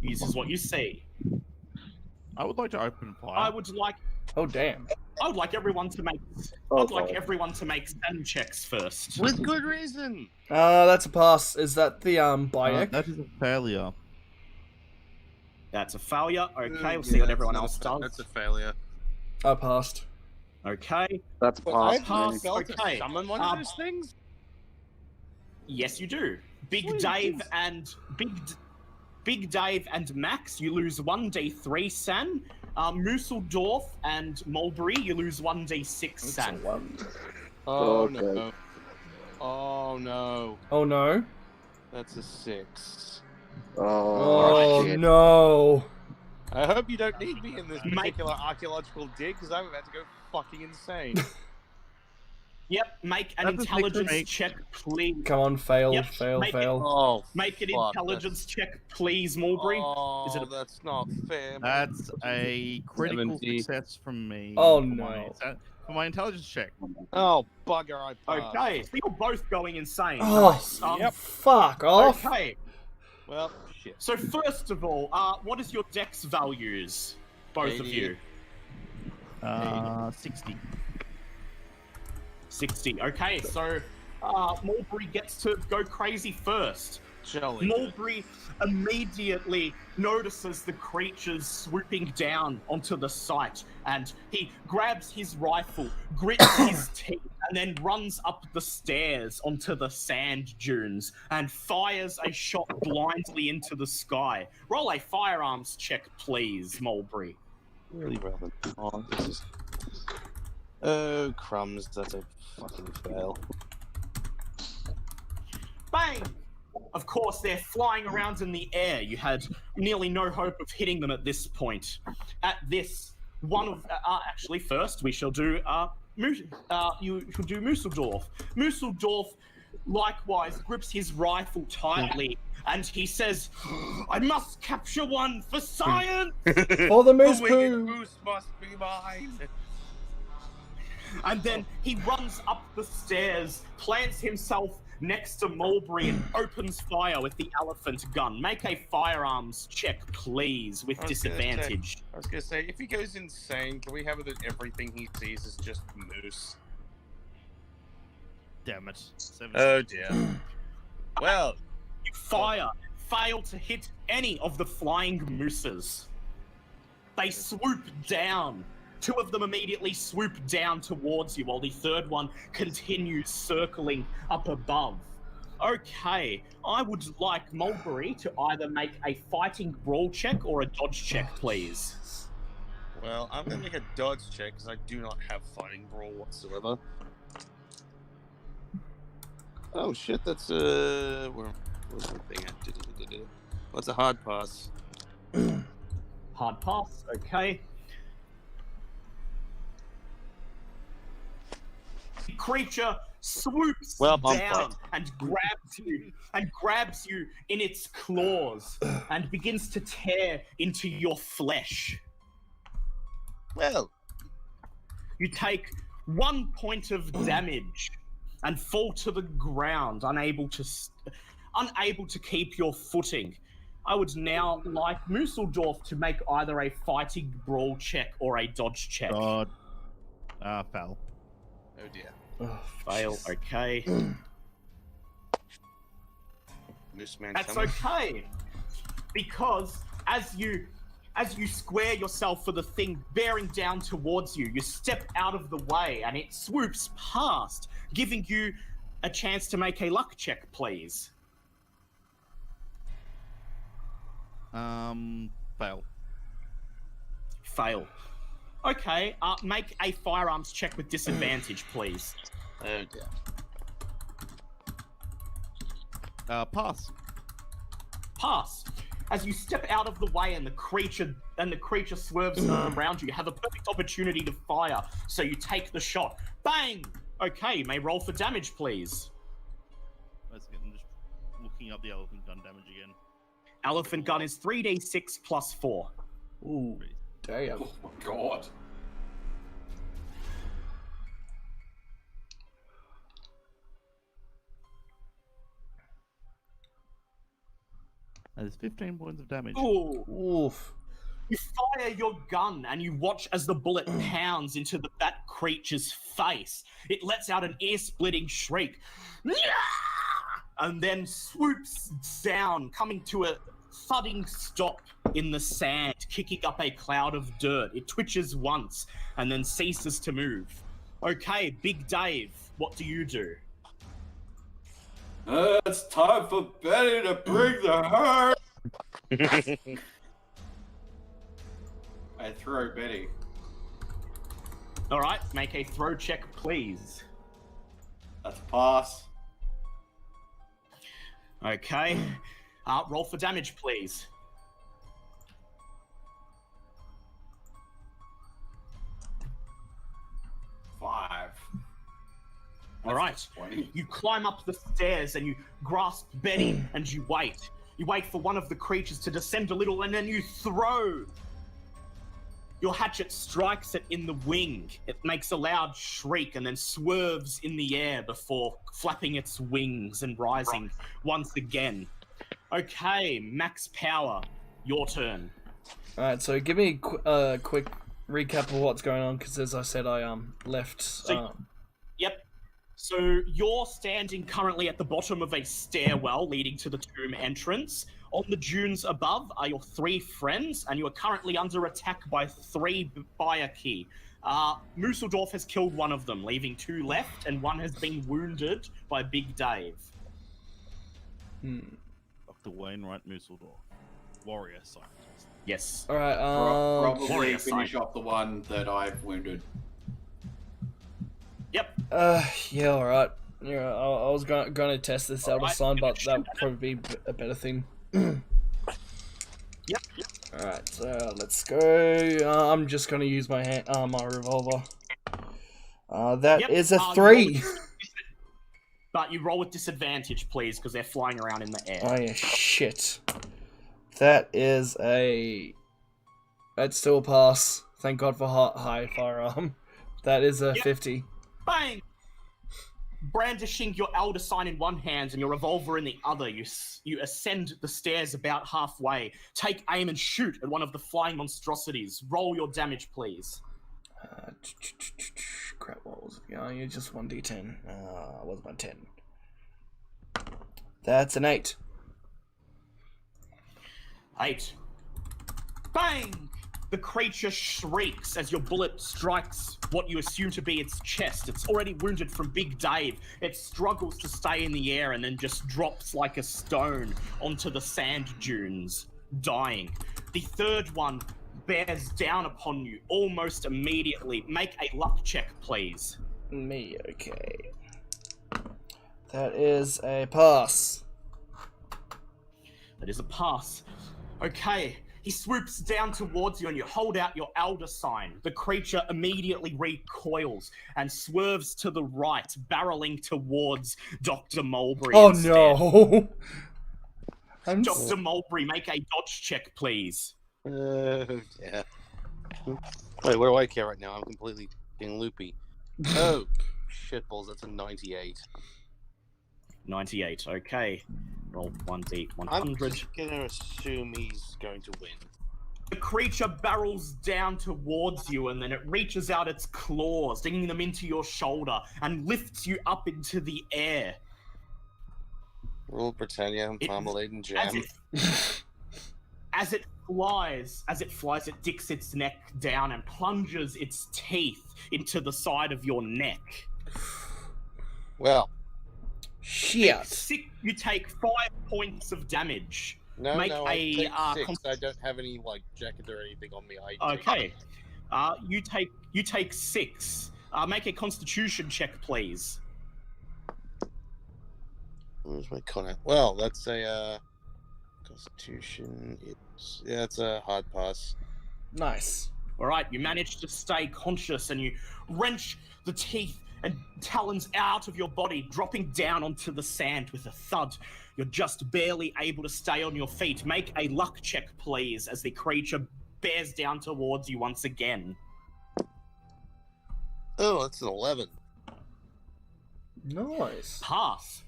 Speaker 8: This is what you see.
Speaker 5: I would like to open fire.
Speaker 8: I would like everyone to make. I'd like everyone to make stand checks first.
Speaker 4: With good reason.
Speaker 2: That's a pass. Is that the Bayek?
Speaker 5: That is a failure.
Speaker 8: That's a failure. Okay, we'll see what everyone else does.
Speaker 4: That's a failure.
Speaker 2: I passed.
Speaker 8: Okay.
Speaker 11: That's a
Speaker 4: I
Speaker 11: pass.
Speaker 8: Okay.
Speaker 4: Summon one of those things.
Speaker 8: Yes, you do. Big Dave and Max, you lose 1d3 San. Musseldorf and Mulberry, you lose 1d6 San.
Speaker 4: Oh
Speaker 11: Okay.
Speaker 4: no. Oh no.
Speaker 2: Oh no.
Speaker 4: That's a 6.
Speaker 2: Oh
Speaker 11: shit.
Speaker 2: no.
Speaker 4: I hope you don't need me in this particular archaeological dig, because I'm about to go fucking insane.
Speaker 8: Yep, make an
Speaker 5: That's a
Speaker 8: intelligence
Speaker 5: 6
Speaker 8: check, please.
Speaker 2: Come on, fail,
Speaker 8: Yep,
Speaker 2: fail,
Speaker 8: make it.
Speaker 2: fail.
Speaker 4: Oh,
Speaker 8: Make an
Speaker 4: fuck,
Speaker 8: intelligence check, please, Mulberry.
Speaker 4: Oh,
Speaker 8: Is it a-
Speaker 4: that's not fair.
Speaker 5: That's a critical
Speaker 4: 70.
Speaker 5: success from me.
Speaker 2: Oh,
Speaker 5: for
Speaker 2: no.
Speaker 5: for my intelligence check.
Speaker 4: Oh, bugger, I passed.
Speaker 8: Okay, so you're both going insane.
Speaker 2: Oh,
Speaker 8: Nice.
Speaker 2: fuck off.
Speaker 8: Okay,
Speaker 4: Well, shit.
Speaker 8: so first of all, what is your dex values? Both of
Speaker 4: 80.
Speaker 8: you.
Speaker 5: 60.
Speaker 8: 60. Okay, so Mulberry gets to go crazy first.
Speaker 4: Jolly.
Speaker 8: Mulberry immediately notices the creatures swooping down onto the site, and he grabs his rifle, grits his teeth, and then runs up the stairs onto the sand dunes and fires a shot blindly into the sky. Roll a firearms check, please, Mulberry.
Speaker 4: Really relevant. Oh, this is... Oh, crumbs, that's a fucking fail.
Speaker 8: Bang! Of course, they're flying around in the air. You had nearly no hope of hitting them at this point. At this, one of actually first we shall do you shall do Musseldorf. Musseldorf likewise grips his rifle tightly, and he says, "I must capture one for science."
Speaker 2: For the moose
Speaker 4: winged
Speaker 2: poo.
Speaker 4: moose must be mine.
Speaker 8: And then he runs up the stairs, plants himself next to Mulberry and opens fire with the elephant gun. Make a firearms check, please, with disadvantage.
Speaker 4: I was gonna say, if he goes insane, can we have it that everything he sees is just moose?
Speaker 5: Damn it. 17.
Speaker 4: Oh dear. Well,
Speaker 8: you fire, fail to hit any of the flying mooses. They swoop down. Two of them immediately swoop down towards you, while the third one continues circling up above. Okay, I would like Mulberry to either make a fighting brawl check or a dodge check, please.
Speaker 4: well, I'm gonna make a dodge check because I do not have fighting brawl whatsoever. Oh shit, where's the thing at? What's a hard pass?
Speaker 8: Hard pass, okay. The creature swoops down and grabs you in its claws and begins to tear into your flesh.
Speaker 4: Well,
Speaker 8: you take 1 point of damage and fall to the ground, unable to keep your footing. I would now like Musseldorf to make either a fighting brawl check or a dodge check.
Speaker 5: Fail.
Speaker 4: Oh dear.
Speaker 8: Fail, okay.
Speaker 4: Mooseman,
Speaker 8: That's okay, because as you square yourself for the thing bearing down towards you, you step out of the way and it swoops past, giving you a chance to make a luck check, please.
Speaker 5: Fail.
Speaker 8: Fail. Okay, make a firearms check with disadvantage, please.
Speaker 4: Oh dear.
Speaker 5: Pass.
Speaker 8: Pass. As you step out of the way and the creature swerves around you, you have a perfect opportunity to fire, so you take the shot. Bang! Okay, may roll for damage, please.
Speaker 5: I'm just looking up the elephant gun damage again.
Speaker 8: Elephant gun is 3d6 plus 4.
Speaker 2: Ooh, damn.
Speaker 10: Oh my god.
Speaker 5: There's 15 points of damage.
Speaker 8: Ooh.
Speaker 2: Oof.
Speaker 8: You fire your gun and you watch as the bullet pounds into that creature's face. It lets out an ear-splitting shriek. And then swoops down, coming to a thudding stop in the sand, kicking up a cloud of dirt. It twitches once and then ceases to move. Okay, Big Dave, what do you do?
Speaker 10: It's time for Betty to bring the hurt. I throw Betty.
Speaker 8: All right, make a throw check, please.
Speaker 10: That's a pass.
Speaker 8: Okay. Roll for damage, please.
Speaker 10: Five.
Speaker 8: All right.
Speaker 10: 20.
Speaker 8: You climb up the stairs and you grasp Betty and you wait. You wait for one of the creatures to descend a little and then you throw. Your hatchet strikes it in the wing. It makes a loud shriek and then swerves in the air before flapping its wings and rising once again. Okay, Max Power, your turn.
Speaker 2: Alright, so give me a quick recap of what's going on, because as I said, I left...
Speaker 8: Yep. So you're standing currently at the bottom of a stairwell leading to the tomb entrance. On the dunes above are your three friends, and you are currently under attack by three Bayaki. Musseldorf has killed one of them, leaving two left, and one has been wounded by Big Dave.
Speaker 5: Dr. Wainwright Musseldorf. Warrior scientist.
Speaker 8: Yes.
Speaker 2: Alright,
Speaker 10: Probably finish off the one that I've wounded.
Speaker 8: Yep.
Speaker 2: Yeah, alright. Yeah, I was going to test this out of sign, but that would probably be a better thing.
Speaker 8: Yep.
Speaker 2: Alright, so let's go. I'm just going to use my my revolver. That is a 3.
Speaker 8: But you roll with disadvantage, please, because they're flying around in the air.
Speaker 2: Oh yeah, shit. That is a... That's still a pass. Thank God for high firearm. That is a 50.
Speaker 8: Bang! brandishing your elder sign in one hand and your revolver in the other, you ascend the stairs about halfway. Take aim and shoot at one of the flying monstrosities. Roll your damage, please.
Speaker 2: Crap, what was it? Yeah, you just 1d10. What's my 10? That's an 8.
Speaker 8: 8. Bang! The creature shrieks as your bullet strikes what you assume to be its chest. It's already wounded from Big Dave. It struggles to stay in the air and then just drops like a stone onto the sand dunes, dying. The third one bears down upon you almost immediately. Make a luck check, please.
Speaker 2: Me, okay. That is a pass.
Speaker 8: That is a pass. Okay. He swoops down towards you and you hold out your elder sign. The creature immediately recoils and swerves to the right, barreling towards Dr. Mulberry.
Speaker 2: Oh
Speaker 8: instead.
Speaker 2: no!
Speaker 8: Dr. Mulberry, make a dodge check, please.
Speaker 4: Yeah. Wait, where do I care right now? I'm completely being loopy. Oh, shitballs, that's a 98.
Speaker 8: 98, okay. Roll 1d100.
Speaker 4: I'm just gonna assume he's going to win.
Speaker 8: The creature barrels down towards you and then it reaches out its claws, digging them into your shoulder and lifts you up into the air.
Speaker 4: Rule Britannia, marmalade and jam.
Speaker 8: As it flies, it dicks its neck down and plunges its teeth into the side of your neck.
Speaker 4: Well,
Speaker 2: shit.
Speaker 8: You take 5 points of damage.
Speaker 4: No,
Speaker 8: Make
Speaker 4: I take 6. I don't have any jacket or anything on me.
Speaker 8: Okay. You take 6. Make a Constitution check, please.
Speaker 4: Where's my con? Well, that's a Constitution. It's a hard pass.
Speaker 2: Nice.
Speaker 8: All right, you manage to stay conscious and you wrench the teeth and talons out of your body, dropping down onto the sand with a thud. You're just barely able to stay on your feet. Make a luck check, please, as the creature bears down towards you once again.
Speaker 4: Oh, that's an 11.
Speaker 2: Nice.
Speaker 8: Pass.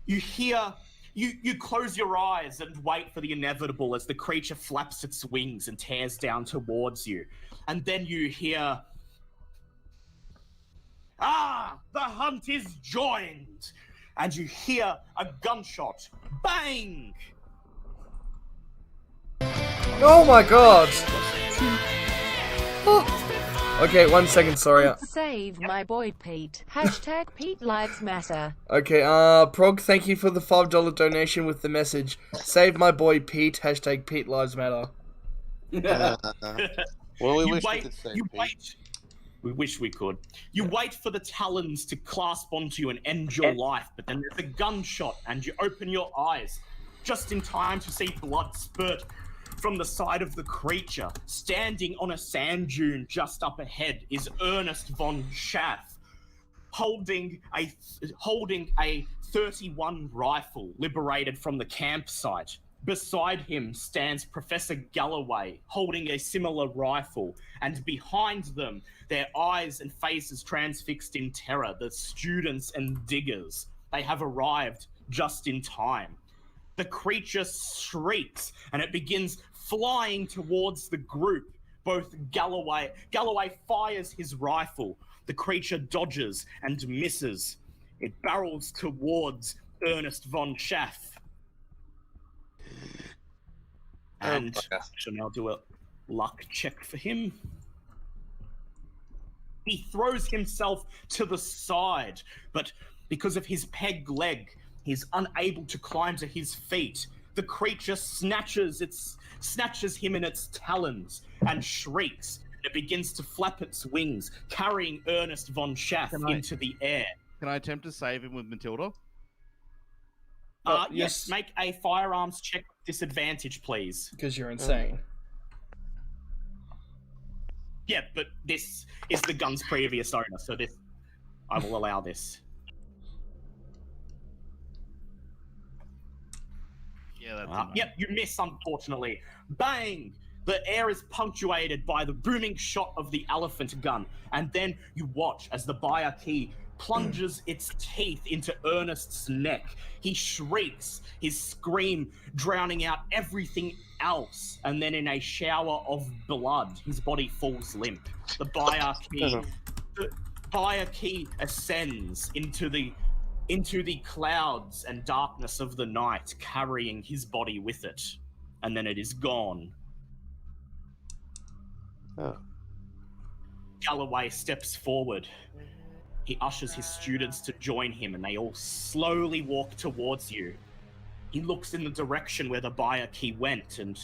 Speaker 8: You close your eyes and wait for the inevitable as the creature flaps its wings and tears down towards you. And then you hear... the hunt is joined! And you hear a gunshot. Bang!
Speaker 2: Oh my god! Okay, 1 second, sorry.
Speaker 12: Save my boy Pete. Hashtag Pete Lives Matter.
Speaker 2: Okay, Prog, thank you for the $5 donation with the message, save my boy Pete, hashtag Pete Lives Matter.
Speaker 4: Well, we wish we could save Pete.
Speaker 8: We wish we could. You wait for the talons to clasp onto you and end your life, but then there's a gunshot and you open your eyes just in time to see blood spurt from the side of the creature. Standing on a sand dune just up ahead is Ernest von Schaff, holding a 31 rifle liberated from the campsite. Beside him stands Professor Galloway, holding a similar rifle, and behind them, their eyes and faces transfixed in terror, the students and diggers. They have arrived just in time. The creature shrieks, and it begins flying towards the group. Both Galloway fires his rifle. The creature dodges and misses. It barrels towards Ernest von Schaff. And I shall now do a luck check for him. He throws himself to the side, but because of his peg leg, he's unable to climb to his feet. The creature snatches him in its talons and shrieks. It begins to flap its wings, carrying Ernest von Schaff into the air.
Speaker 5: Can I attempt to save him with Matilda?
Speaker 8: Yes, make a firearms check with disadvantage, please.
Speaker 2: Because you're insane.
Speaker 8: Yeah, but this is the gun's previous owner, so I will allow this.
Speaker 5: Yeah, that's
Speaker 8: Yep, you miss, unfortunately. Bang! The air is punctuated by the booming shot of the elephant gun, and then you watch as the buyer key plunges its teeth into Ernest's neck. He shrieks, his scream drowning out everything else, and then in a shower of blood, his body falls limp. The buyer key ascends into the clouds and darkness of the night, carrying his body with it, and then it is gone. Galloway steps forward. He ushers his students to join him, and they all slowly walk towards you. He looks in the direction where the buyer key went, and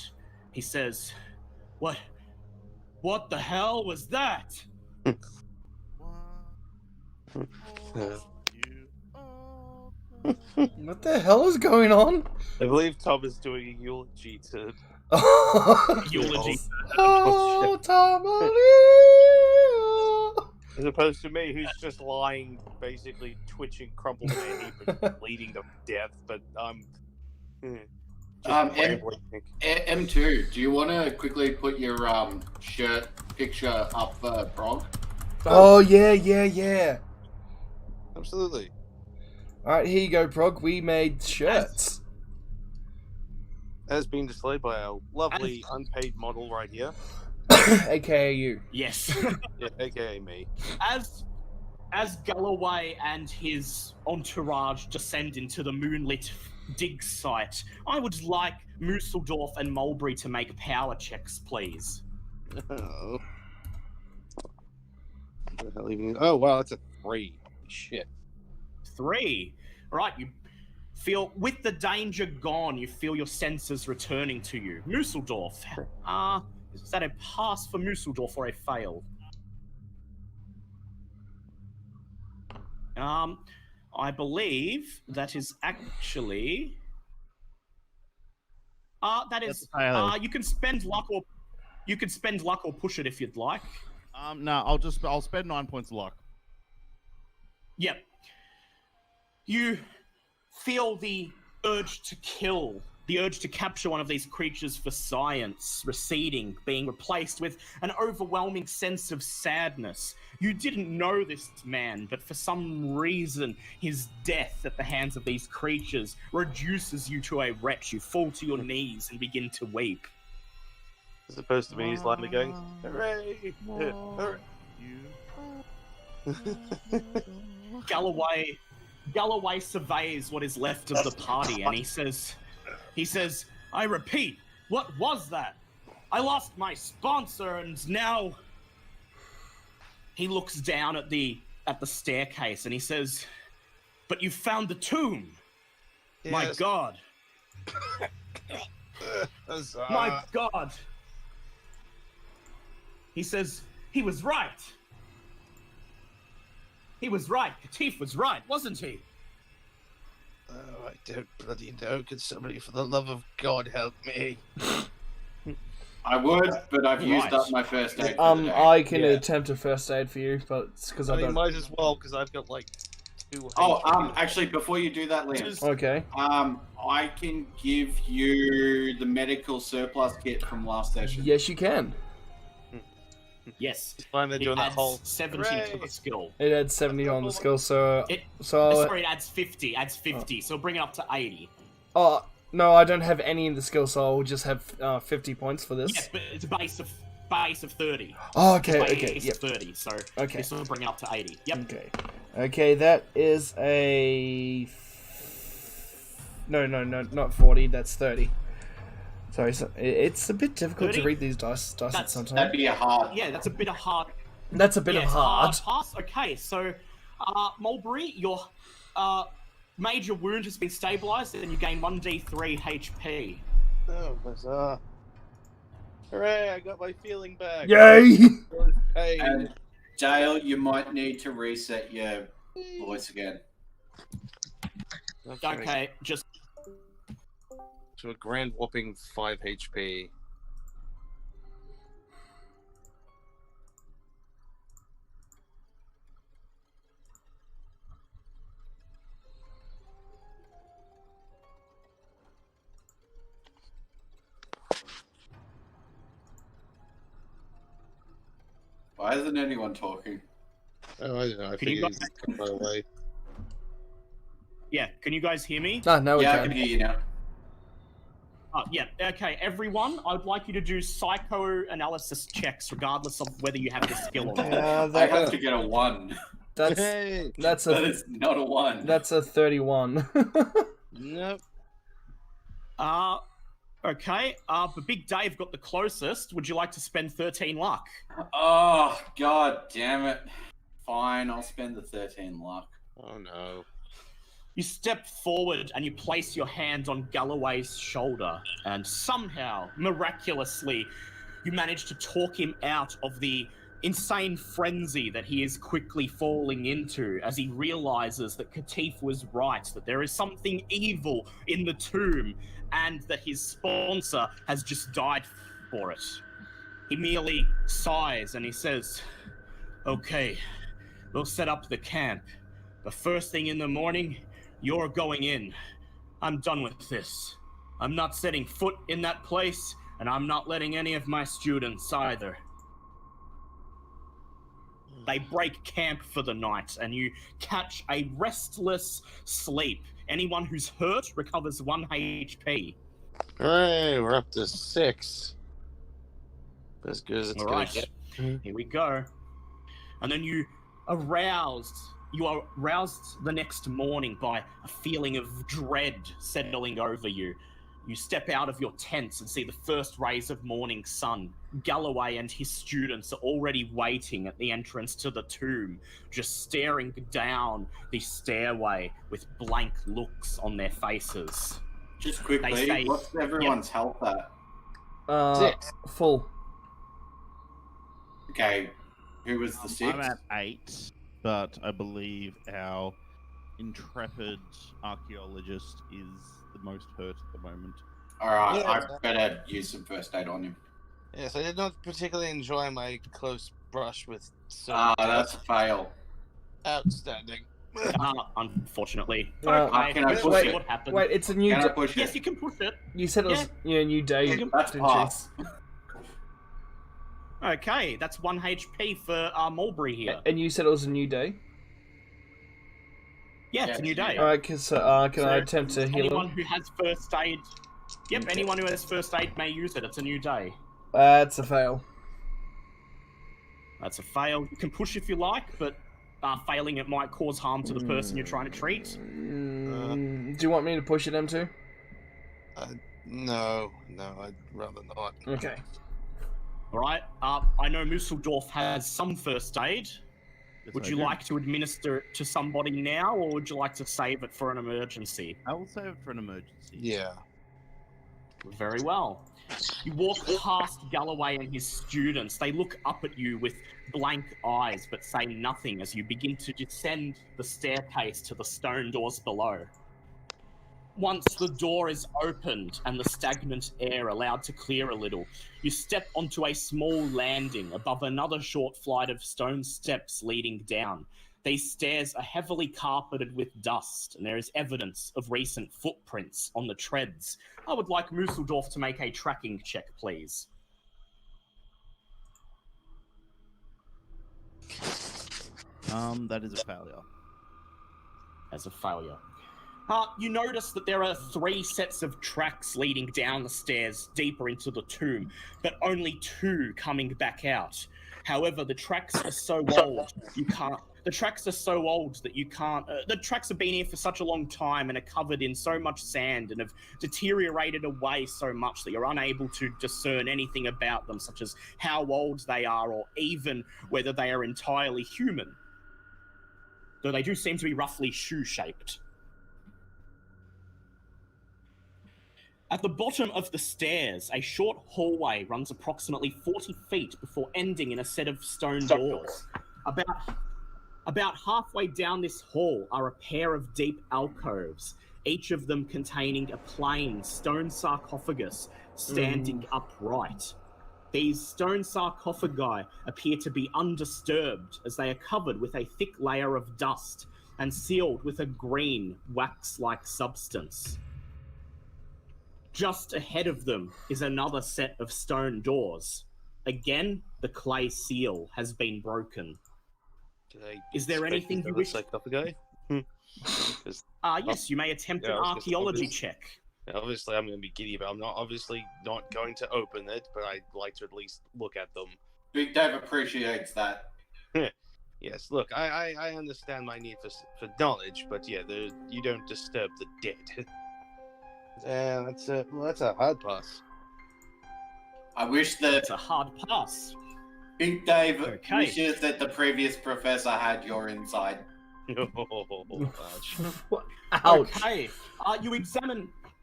Speaker 8: he says, What the hell was that?
Speaker 2: What the hell is going on?
Speaker 4: I believe Tom is doing a eulogy to.
Speaker 8: Eulogy.
Speaker 2: Oh,
Speaker 4: As opposed to me, who's just lying, basically twitching, crumpled in a heap and bleeding to death. But
Speaker 10: M2, do you want to quickly put your shirt picture up for Prog?
Speaker 2: Oh, yeah.
Speaker 4: Absolutely.
Speaker 2: Alright, here you go, Prog. We made shirts.
Speaker 4: As being displayed by our lovely unpaid model right here.
Speaker 2: AKA you.
Speaker 8: Yes.
Speaker 4: Yeah, AKA me.
Speaker 8: As Galloway and his entourage descend into the moonlit dig site, I would like Musseldorf and Mulberry to make power checks, please.
Speaker 4: Oh. What the hell even... Oh, wow, that's a 3. Shit.
Speaker 8: 3. Right, you feel, with the danger gone, you feel your senses returning to you. Musseldorf, is that a pass for Musseldorf or a fail? I believe that is actually... that is... you can spend luck or... You can spend luck or push it if you'd like.
Speaker 5: No, I'll spend 9 points of luck.
Speaker 8: Yep. You feel the urge to kill, the urge to capture one of these creatures for science, receding, being replaced with an overwhelming sense of sadness. You didn't know this man, but for some reason, his death at the hands of these creatures reduces you to a wretch. You fall to your knees and begin to weep.
Speaker 4: As opposed to me, he's lying there going, hooray! Hooray!
Speaker 8: Galloway surveys what is left of the party, and he says, I repeat, what was that? I lost my sponsor, and now... He looks down at the staircase, and he says, but you found the tomb. Yes. My God. My God. He says, he was right. He was right. Katif was right, wasn't he?
Speaker 6: Oh, I don't bloody know. Could somebody, for the love of God, help me?
Speaker 10: I would, but I've used up my first aid.
Speaker 2: I can attempt a first aid for you, but it's because I don't.
Speaker 4: Might as well, because I've got like 2.
Speaker 10: Actually, before you do that, Liam.
Speaker 2: Okay.
Speaker 10: I can give you the medical surplus kit from last session.
Speaker 2: Yes, you can.
Speaker 8: Yes.
Speaker 4: It doing that whole
Speaker 8: 70 to the skill.
Speaker 2: It adds 70 on the skill,
Speaker 8: it adds 50. Adds 50, so bring it up to 80.
Speaker 2: Oh, no, I don't have any in the skill, so I'll just have 50 points for this.
Speaker 8: Yes, but it's a base of 30.
Speaker 2: Oh, okay,
Speaker 8: it's
Speaker 2: okay.
Speaker 8: Base of 30, so this will bring it up to 80. Yep.
Speaker 2: Okay, that is a... No, not 40, that's 30. Sorry, so it's a bit difficult 30? To read these dice sometimes.
Speaker 10: That'd be a hard.
Speaker 8: Yeah, that's a bit of hard.
Speaker 2: That's a bit of hard.
Speaker 8: Pass. Okay, so Mulberry, your major wound has been stabilized, and you gain 1d3 HP.
Speaker 4: Oh, bizarre. Hooray, I got my feeling back.
Speaker 2: Yay!
Speaker 10: And Dale, you might need to reset your voice again.
Speaker 8: Okay, just...
Speaker 4: To a grand whopping 5 HP.
Speaker 10: Why isn't anyone talking?
Speaker 4: Oh, I don't know. I
Speaker 8: Can you
Speaker 4: figured he's come by the way.
Speaker 8: Yeah, can you guys hear me?
Speaker 2: No, we
Speaker 10: Yeah, I
Speaker 2: can.
Speaker 10: can hear you now.
Speaker 8: Yeah, okay, everyone, I'd like you to do psychoanalysis checks regardless of whether you have the skill or not.
Speaker 10: I have to get a 1.
Speaker 2: That's
Speaker 10: That is not a 1.
Speaker 2: That's a 31.
Speaker 4: Nope.
Speaker 8: Okay, but Big Dave got the closest. Would you like to spend 13 luck?
Speaker 10: Oh, god damn it. Fine, I'll spend the 13 luck.
Speaker 4: Oh no.
Speaker 8: You step forward and you place your hand on Galloway's shoulder, and somehow, miraculously, you manage to talk him out of the insane frenzy that he is quickly falling into as he realizes that Katif was right, that there is something evil in the tomb, and that his sponsor has just died for it. He merely sighs and he says, "Okay, we'll set up the camp, but first thing in the morning, you're going in. I'm done with this. I'm not setting foot in that place, and I'm not letting any of my students either." They break camp for the night, and you catch a restless sleep. Anyone who's hurt recovers 1 HP.
Speaker 4: Hooray, we're up to 6. As good as it's
Speaker 8: All
Speaker 4: gonna
Speaker 8: right,
Speaker 4: get.
Speaker 8: here we go. And then you are roused the next morning by a feeling of dread settling over you. You step out of your tents and see the first rays of morning sun. Galloway and his students are already waiting at the entrance to the tomb, just staring down the stairway with blank looks on their faces.
Speaker 10: Just quickly,
Speaker 8: They say-
Speaker 10: what's everyone's health at?
Speaker 2: 6. Full.
Speaker 10: Okay, who was the 6?
Speaker 5: I'm at 8, but I believe our intrepid archaeologist is the most hurt at the moment.
Speaker 10: Alright,
Speaker 4: Yeah,
Speaker 10: I better use some first aid on him.
Speaker 9: Yes, I did not particularly enjoy my close brush with.
Speaker 10: That's a fail.
Speaker 9: Outstanding.
Speaker 8: Unfortunately.
Speaker 2: Can
Speaker 10: I
Speaker 8: We'll
Speaker 10: push
Speaker 8: see
Speaker 10: it?
Speaker 8: what happens.
Speaker 2: Wait, it's a new
Speaker 10: Can I
Speaker 2: day.
Speaker 10: push
Speaker 8: Yes,
Speaker 10: it?
Speaker 8: you can push it.
Speaker 2: You said it was a new day.
Speaker 10: That's
Speaker 2: didn't you?
Speaker 10: pass.
Speaker 8: Okay, that's 1 HP for Mulberry here.
Speaker 2: And you said it was a new day?
Speaker 8: Yeah, it's a new day.
Speaker 2: Alright, can I attempt to heal
Speaker 8: Anyone
Speaker 2: him?
Speaker 8: who has first aid... Yep,
Speaker 2: Okay.
Speaker 8: anyone who has first aid may use it. It's a new day.
Speaker 2: That's a fail.
Speaker 8: That's a fail. You can push if you like, but failing it might cause harm to the person you're trying to treat.
Speaker 2: Do you want me to push it into?
Speaker 9: No, I'd rather not.
Speaker 2: Okay.
Speaker 8: Alright, I know Musseldorf has some first aid. Would
Speaker 5: I
Speaker 8: you
Speaker 5: do.
Speaker 8: like to administer it to somebody now, or would you like to save it for an emergency?
Speaker 5: I will save it for an emergency.
Speaker 9: Yeah.
Speaker 8: Very well. You walk past Galloway and his students. They look up at you with blank eyes, but say nothing as you begin to descend the staircase to the stone doors below. Once the door is opened and the stagnant air allowed to clear a little, you step onto a small landing above another short flight of stone steps leading down. These stairs are heavily carpeted with dust, and there is evidence of recent footprints on the treads. I would like Musseldorf to make a tracking check, please.
Speaker 5: That is a failure.
Speaker 8: As a failure. You notice that there are 3 sets of tracks leading down the stairs deeper into the tomb, but only 2 coming back out. However, the tracks are so old, the tracks are so old that you can't... the tracks have been here for such a long time and are covered in so much sand and have deteriorated away so much that you're unable to discern anything about them, such as how old they are or even whether they are entirely human. Though they do seem to be roughly shoe-shaped. At the bottom of the stairs, a short hallway runs approximately 40 feet before ending in a set of stone doors. About halfway down this hall are a pair of deep alcoves, each of them containing a plain stone sarcophagus standing upright. These stone sarcophagi appear to be undisturbed as they are covered with a thick layer of dust and sealed with a green, wax-like substance. Just ahead of them is another set of stone doors. Again, the clay seal has been broken.
Speaker 5: Is there anything you wish?
Speaker 4: Sarcophagi?
Speaker 5: Yes, you may attempt an archaeology check.
Speaker 4: Obviously, I'm going to be giddy, but I'm obviously not going to open it. But I'd like to at least look at them.
Speaker 10: Big Dave appreciates that.
Speaker 4: Yes, look, I understand my need for knowledge, but yeah, you don't disturb the dead. That's a hard pass.
Speaker 10: I wish that
Speaker 5: It's a hard pass.
Speaker 10: Big Dave
Speaker 5: Okay.
Speaker 10: wishes that the previous professor had your inside.
Speaker 4: Ouch.
Speaker 2: Ouch.
Speaker 5: Okay.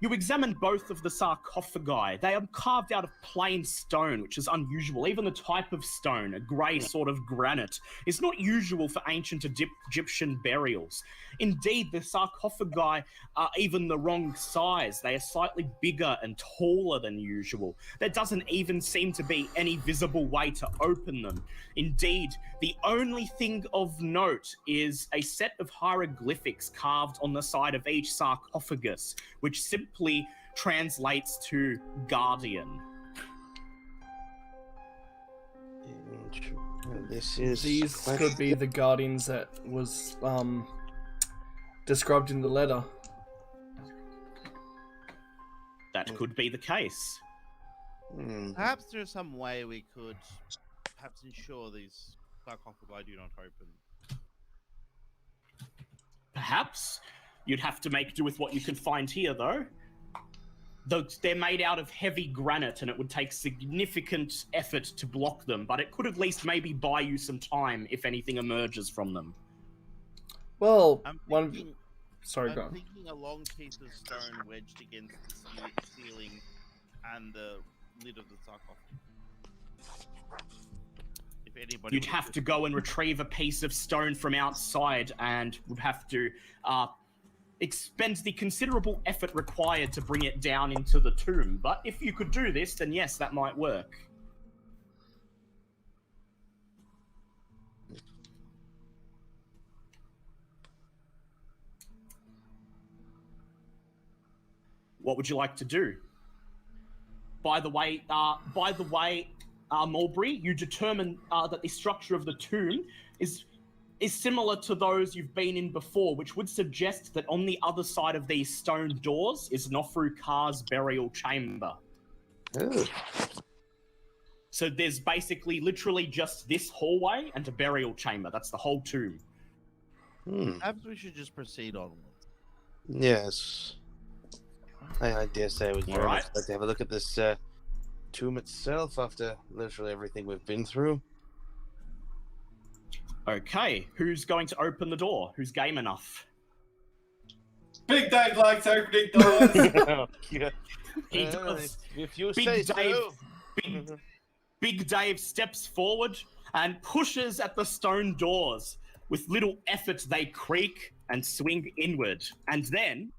Speaker 5: You examine both of the sarcophagi. They are carved out of plain stone, which is unusual. Even the type of stone, a grey sort of granite, is not usual for ancient Egyptian burials. Indeed, the sarcophagi are even the wrong size. They are slightly bigger and taller than usual. There doesn't even seem to be any visible way to open them. Indeed, the only thing of note is a set of hieroglyphics carved on the side of each sarcophagus, which simply translates to guardian.
Speaker 2: These could be the guardians that was described in the letter.
Speaker 5: That could be the case. Perhaps there's some way we could perhaps ensure these sarcophagi do not open. Perhaps. You'd have to make do with what you could find here, though. They're made out of heavy granite, and it would take significant effort to block them, but it could at least maybe buy you some time if anything emerges from them.
Speaker 2: Well,
Speaker 5: I'm
Speaker 2: thinking a long piece of stone wedged against the ceiling and the lid of the sarcophagus. If anybody
Speaker 8: You'd have to go and retrieve a piece of stone from outside and would have to expend the considerable effort required to bring it down into the tomb. But if you could do this, then yes, that might work. What would you like to do? By the way, Mulberry, you determine that the structure of the tomb is similar to those you've been in before, which would suggest that on the other side of these stone doors is Nofru Kar's burial chamber.
Speaker 4: Ooh.
Speaker 8: So there's basically literally just this hallway and a burial chamber. That's the whole tomb.
Speaker 5: Perhaps we should just proceed onwards.
Speaker 4: Yes. I dare say I would very much like to have a look at this tomb itself after literally everything we've been through.
Speaker 8: Okay, who's going to open the door? Who's game enough?
Speaker 10: Big Dave likes opening doors.
Speaker 8: He does.
Speaker 4: If you
Speaker 8: Big
Speaker 4: say
Speaker 8: Dave,
Speaker 4: so.
Speaker 8: Big Dave steps forward and pushes at the stone doors. With little effort, they creak and swing inward. And then...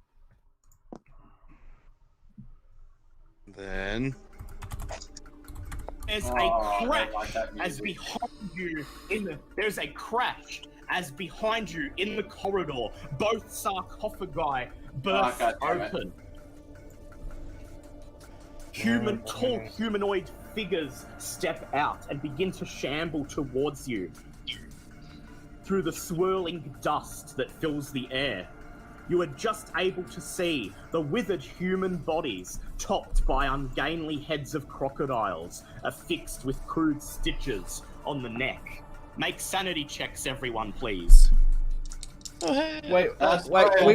Speaker 8: There's a crash as behind you there's a crash as behind you in the corridor. Both sarcophagi burst open. Tall humanoid figures step out and begin to shamble towards you through the swirling dust that fills the air. You are just able to see the withered human bodies topped by ungainly heads of crocodiles, affixed with crude stitches on the neck. Make sanity checks, everyone, please.
Speaker 2: Wait,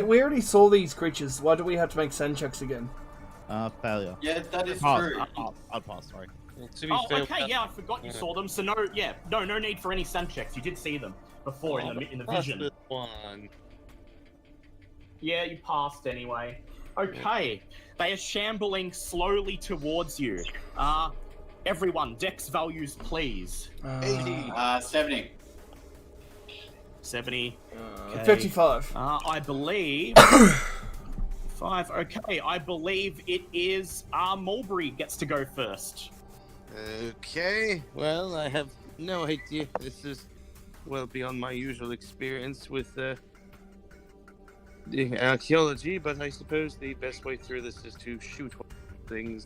Speaker 2: we already saw these creatures. Why do we have to make sand checks again?
Speaker 5: Failure.
Speaker 10: Yeah, that is
Speaker 5: true.
Speaker 8: I'll pass, sorry.
Speaker 4: Well,
Speaker 8: okay, yeah, I forgot you saw them, so no need for any sand checks. You did see them before in the vision.
Speaker 4: One.
Speaker 8: Yeah, you passed anyway. Okay, they are shambling slowly towards you. Everyone, dex values, please.
Speaker 10: 70.
Speaker 8: 70. Okay.
Speaker 2: 55.
Speaker 8: I believe... 5. Okay, I believe it is Mulberry gets to go first.
Speaker 4: Okay, well, I have no idea. This is well beyond my usual experience with the archaeology, but I suppose the best way through this is to shoot things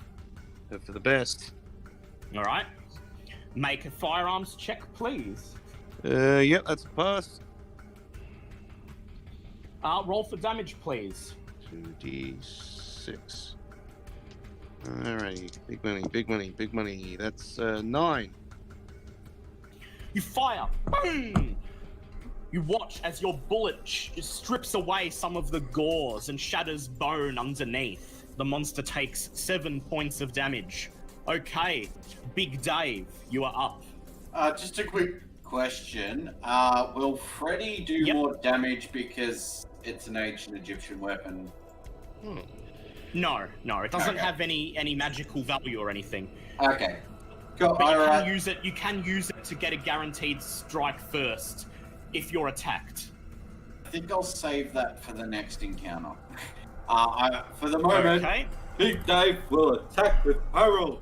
Speaker 4: for the best.
Speaker 8: All right. Make a firearms check, please.
Speaker 4: Yep, that's a pass.
Speaker 8: Roll for damage, please.
Speaker 4: 2d6. Alrighty, big money, big money, big money. That's 9.
Speaker 8: You fire. Boom! You watch as your bullet strips away some of the gauze and shatters bone underneath. The monster takes 7 points of damage. Okay, Big Dave, you are up.
Speaker 10: Just a quick question. Will Freddy do more damage because it's an ancient Egyptian weapon?
Speaker 8: No, it doesn't have any magical value or anything.
Speaker 10: Okay. Cool.
Speaker 8: But you can use it to get a guaranteed strike first if you're attacked.
Speaker 10: I think I'll save that for the next encounter. For the moment, Big Dave will attack with Harold.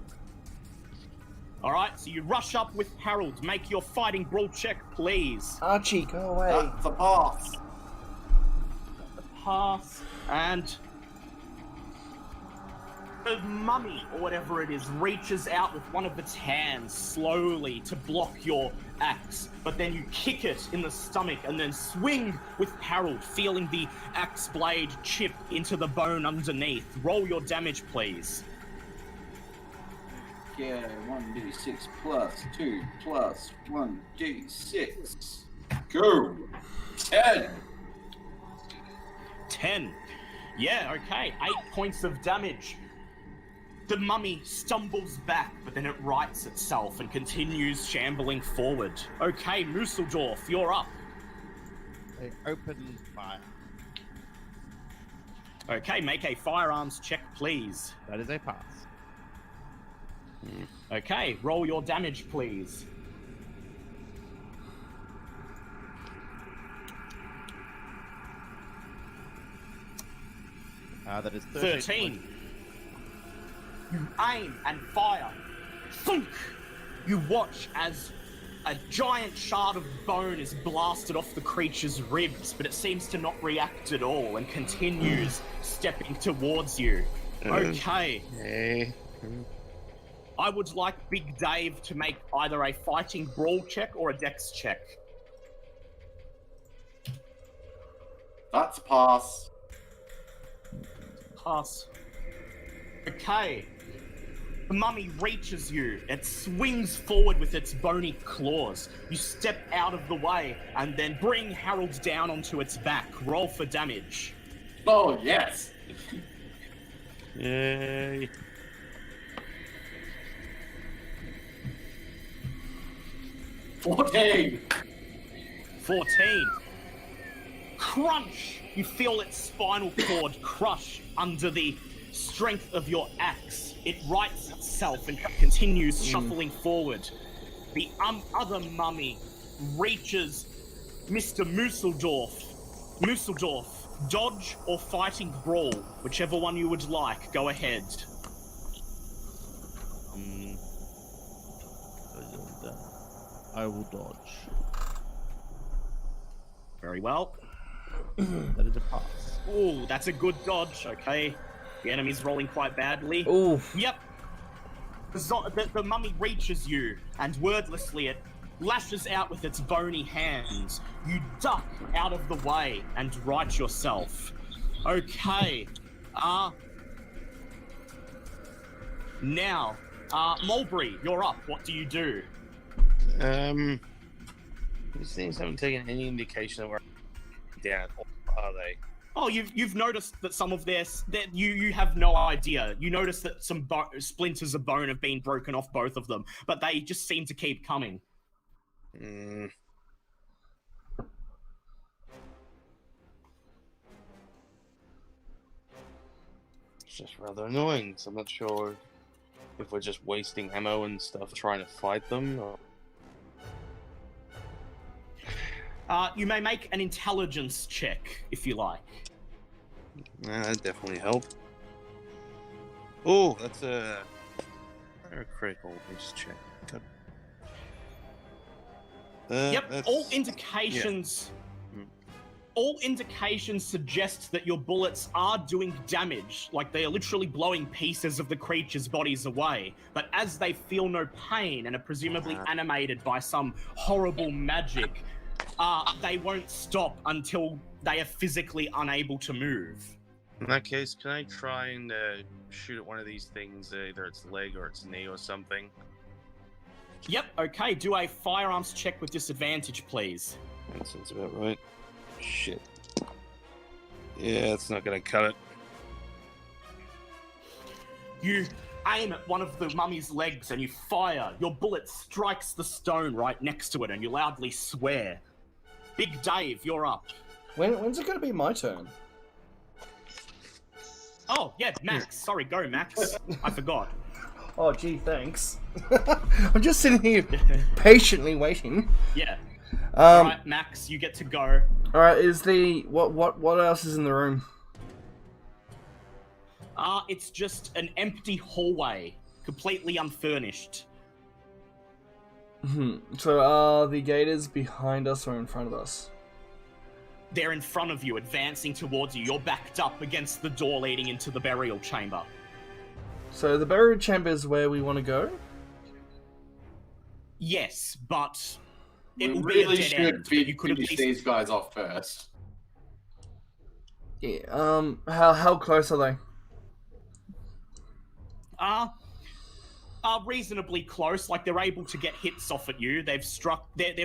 Speaker 8: Alright, so you rush up with Harold. Make your fighting brawl check, please.
Speaker 2: Archie, go away.
Speaker 10: That's a pass.
Speaker 8: Pass, and the mummy, or whatever it is, reaches out with one of its hands slowly to block your axe, but then you kick it in the stomach and then swing with Harold, feeling the axe blade chip into the bone underneath. Roll your damage, please.
Speaker 10: Yeah, 1d6 plus 2 plus 1d6. Go!
Speaker 8: 10. Yeah, okay. 8 points of damage. The mummy stumbles back, but then it rights itself and continues shambling forward. Okay, Musseldorf, you're up.
Speaker 5: They open fire.
Speaker 8: Okay, make a firearms check, please.
Speaker 5: That is a pass.
Speaker 8: Okay, roll your damage, please.
Speaker 5: That is
Speaker 8: 13. You aim and fire. Thunk! You watch as a giant shard of bone is blasted off the creature's ribs, but it seems to not react at all and continues stepping towards you. Okay. I would like Big Dave to make either a fighting brawl check or a dex check.
Speaker 10: That's pass.
Speaker 8: Pass. Okay. The mummy reaches you. It swings forward with its bony claws. You step out of the way and then bring Harold down onto its back. Roll for damage.
Speaker 10: Oh, yes.
Speaker 4: Yay.
Speaker 10: 14.
Speaker 8: Crunch! You feel its spinal cord crush under the strength of your axe. It rights itself and continues shuffling forward. The other mummy reaches Mr. Musseldorf. Musseldorf, dodge or fighting brawl, whichever one you would like. Go ahead.
Speaker 5: I will dodge.
Speaker 8: Very well.
Speaker 5: That is a pass.
Speaker 8: Ooh, that's a good dodge. Okay. The enemy's rolling quite badly.
Speaker 2: Ooh.
Speaker 8: Yep. The mummy reaches you, and wordlessly it lashes out with its bony hands. You duck out of the way and right yourself. Okay. Now, Mulberry, you're up. What do you do?
Speaker 4: These things haven't taken any indication of where down, or are they?
Speaker 8: Oh, you've noticed that some of you have no idea. You notice that some splinters of bone have been broken off both of them, but they just seem to keep coming.
Speaker 4: It's just rather annoying, so I'm not sure if we're just wasting ammo and stuff trying to fight them, or...
Speaker 8: You may make an intelligence check, if you like.
Speaker 4: That'd definitely help. Oh, that's a critical. Let me just check.
Speaker 8: Yep, all indications...
Speaker 4: Yeah.
Speaker 8: all indications suggest that your bullets are doing damage, like they are literally blowing pieces of the creature's bodies away. But as they feel no pain and are presumably animated by some horrible magic, they won't stop until they are physically unable to move.
Speaker 4: In that case, can I try and shoot at one of these things, either its leg or its knee or something?
Speaker 8: Yep, okay, do a firearms check with disadvantage, please.
Speaker 4: That sounds about right. Shit. Yeah, it's not gonna cut it.
Speaker 8: You aim at one of the mummy's legs and you fire. Your bullet strikes the stone right next to it and you loudly swear. Big Dave, you're up.
Speaker 2: When's it gonna be my turn?
Speaker 8: Oh, yeah, Max. Sorry, go, Max. I forgot.
Speaker 2: Oh, gee, thanks. I'm just sitting here patiently waiting.
Speaker 8: Yeah. Alright, Max, you get to go.
Speaker 2: Alright, is the... What else is in the room?
Speaker 8: It's just an empty hallway. Completely unfurnished.
Speaker 2: So are the gators behind us or in front of us?
Speaker 8: They're in front of you, advancing towards you. You're backed up against the door leading into the burial chamber.
Speaker 2: So the burial chamber is where we want to go?
Speaker 8: Yes, but
Speaker 10: We
Speaker 8: it will
Speaker 10: really
Speaker 8: be a dead
Speaker 10: should
Speaker 8: end. You could at
Speaker 10: finish
Speaker 8: least...
Speaker 10: these guys off first.
Speaker 2: Yeah, how close are they?
Speaker 8: Reasonably close. Like, they're able to get hits off at you. They've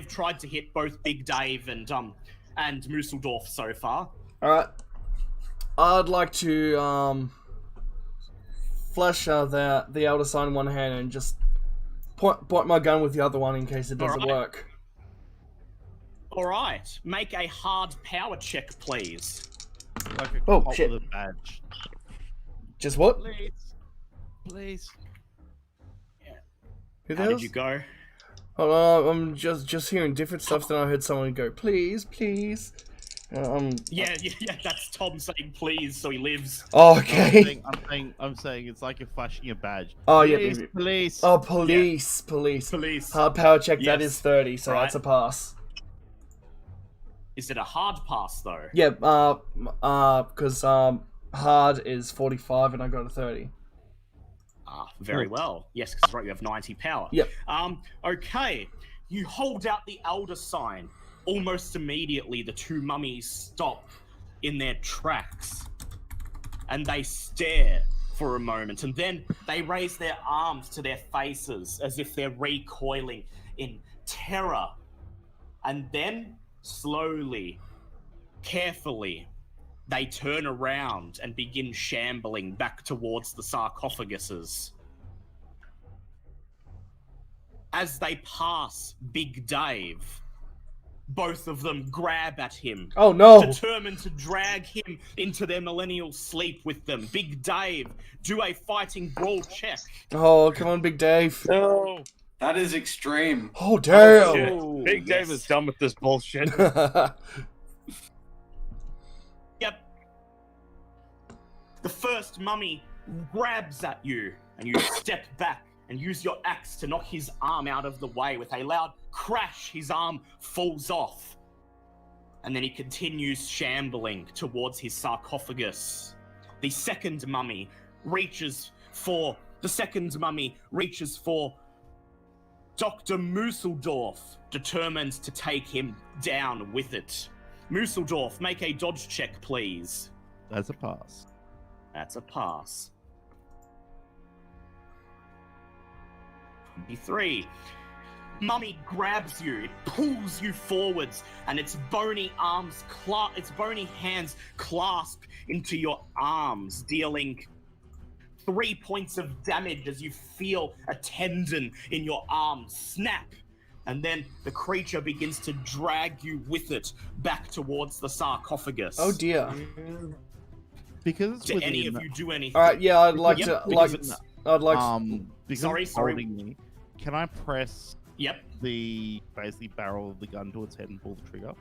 Speaker 8: tried to hit both Big Dave and Musseldorf so far.
Speaker 2: Alright. I'd like to flash the elder sign in one hand and just point my gun with the other one in case it doesn't work.
Speaker 8: Alright. Make a hard power check, please.
Speaker 5: Like a
Speaker 2: Oh,
Speaker 5: cop
Speaker 2: shit.
Speaker 5: with a badge.
Speaker 2: Just what?
Speaker 5: Please.
Speaker 2: Who
Speaker 8: How did you go?
Speaker 2: Hold on, I'm just hearing different stuff than I heard someone go, please, please.
Speaker 8: Yeah, that's Tom saying please so he lives.
Speaker 2: Oh, okay.
Speaker 5: I'm saying it's like you're flashing your badge.
Speaker 2: Oh,
Speaker 5: Police,
Speaker 2: yeah.
Speaker 5: Police.
Speaker 2: Oh, police.
Speaker 8: Police.
Speaker 2: Hard power check,
Speaker 8: Yes.
Speaker 2: that is 30, so
Speaker 8: Right.
Speaker 2: that's a pass.
Speaker 8: Is it a hard pass, though?
Speaker 2: Yeah, because hard is 45 and I got a 30.
Speaker 8: Very well. Yes, because right, you have 90 power.
Speaker 2: Yep.
Speaker 8: Okay. You hold out the elder sign. Almost immediately, the two mummies stop in their tracks. And they stare for a moment. And then they raise their arms to their faces as if they're recoiling in terror. And then, slowly, carefully, they turn around and begin shambling back towards the sarcophaguses. As they pass Big Dave, both of them grab at him.
Speaker 2: Oh no!
Speaker 8: Determined to drag him into their millennial sleep with them. Big Dave, do a fighting brawl check.
Speaker 2: Oh, come on, Big Dave.
Speaker 4: No!
Speaker 10: That is extreme.
Speaker 2: Oh, damn!
Speaker 4: Shit. Big Dave is done with this bullshit.
Speaker 8: Yep. The first mummy grabs at you, and you step back and use your axe to knock his arm out of the way. With a loud crash, his arm falls off. And then he continues shambling towards his sarcophagus. The second mummy reaches for Dr. Musseldorf, determined to take him down with it. Musseldorf, make a dodge check, please.
Speaker 5: That's a pass.
Speaker 8: That's a pass. 23. Mummy grabs you, it pulls you forwards, and its bony hands clasp into your arms, dealing 3 points of damage as you feel a tendon in your arm snap. And then the creature begins to drag you with it back towards the sarcophagus.
Speaker 2: Oh dear.
Speaker 5: Because it's
Speaker 8: Do
Speaker 5: within
Speaker 8: any of
Speaker 5: the-
Speaker 8: you do anything?
Speaker 2: Alright, yeah, I'd like
Speaker 8: Yep,
Speaker 2: to...
Speaker 8: because
Speaker 5: because
Speaker 8: Sorry,
Speaker 5: it's
Speaker 8: sorry.
Speaker 5: holding me, can I press
Speaker 8: Yep.
Speaker 5: the basically barrel of the gun to its head and pull the trigger?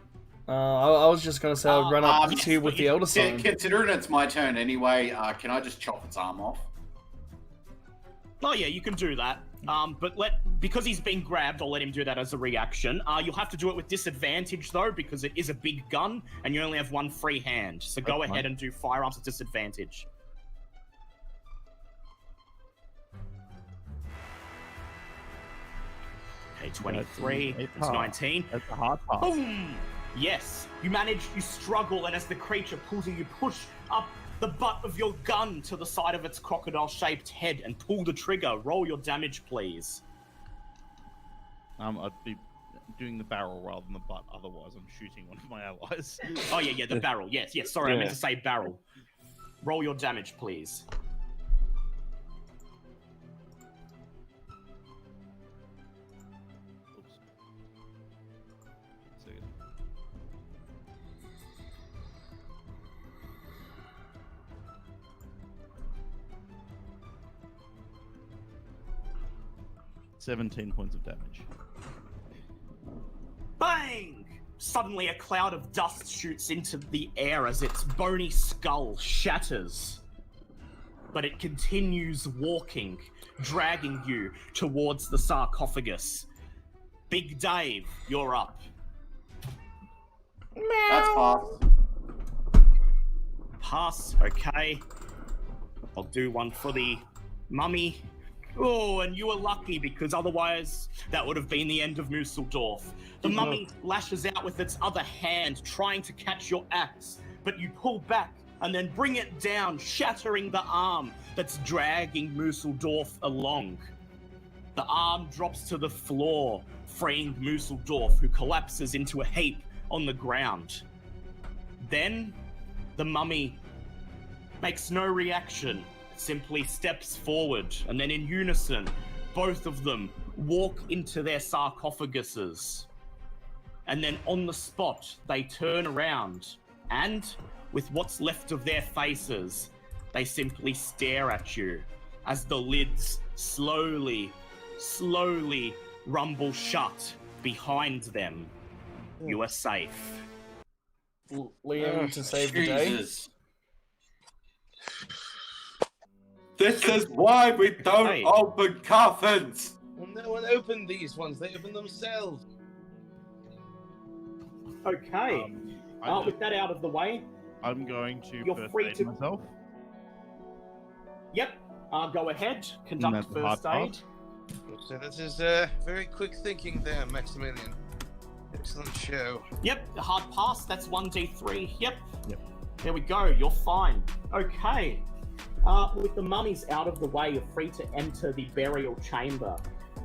Speaker 2: I was just gonna say I'd run up
Speaker 8: yes,
Speaker 2: to you with
Speaker 8: but
Speaker 2: the
Speaker 8: you-
Speaker 2: elder sign.
Speaker 10: Considering it's my turn anyway, can I just chop its arm off?
Speaker 8: Oh yeah, you can do that. Because he's been grabbed, I'll let him do that as a reaction. You'll have to do it with disadvantage though, because it is a big gun and you only have one free hand. So go ahead and do firearms at disadvantage. Okay, 23. It's 19.
Speaker 5: That's a hard pass.
Speaker 8: Boom! Yes, you struggle, and as the creature pulls you push up the butt of your gun to the side of its crocodile-shaped head and pull the trigger. Roll your damage, please.
Speaker 5: I'd be doing the barrel rather than the butt, otherwise I'm shooting one of my allies.
Speaker 8: Oh, yeah, the barrel. Yes, sorry, I meant to say barrel. Roll your damage, please.
Speaker 5: Oops. 17 points of damage.
Speaker 8: Bang! Suddenly a cloud of dust shoots into the air as its bony skull shatters. But it continues walking, dragging you towards the sarcophagus. Big Dave, you're up.
Speaker 10: That's pass.
Speaker 8: Pass, okay. I'll do one for the mummy. Oh, and you were lucky because otherwise that would have been the end of Museldorf. The mummy lashes out with its other hand, trying to catch your axe, but you pull back and then bring it down, shattering the arm that's dragging Museldorf along. The arm drops to the floor, freeing Museldorf, who collapses into a heap on the ground. Then, the mummy makes no reaction, simply steps forward, and then in unison, both of them walk into their sarcophaguses. And then on the spot, they turn around, and with what's left of their faces, they simply stare at you as the lids slowly rumble shut behind them. You are safe.
Speaker 2: Liam to save the day.
Speaker 10: Jesus. This is why we don't open coffins!
Speaker 6: Well, no one opened these ones, they opened themselves.
Speaker 8: Okay. With that out of the way,
Speaker 5: I'm going to
Speaker 8: you're
Speaker 5: first
Speaker 8: free
Speaker 5: aid
Speaker 8: to
Speaker 5: myself.
Speaker 8: Yep. Go ahead. Conduct first aid.
Speaker 6: So this is very quick thinking there, Maximilian. Excellent show.
Speaker 8: Yep, the hard pass, that's 1d3. Yep. There we go, you're fine. Okay. With the mummies out of the way, you're free to enter the burial chamber.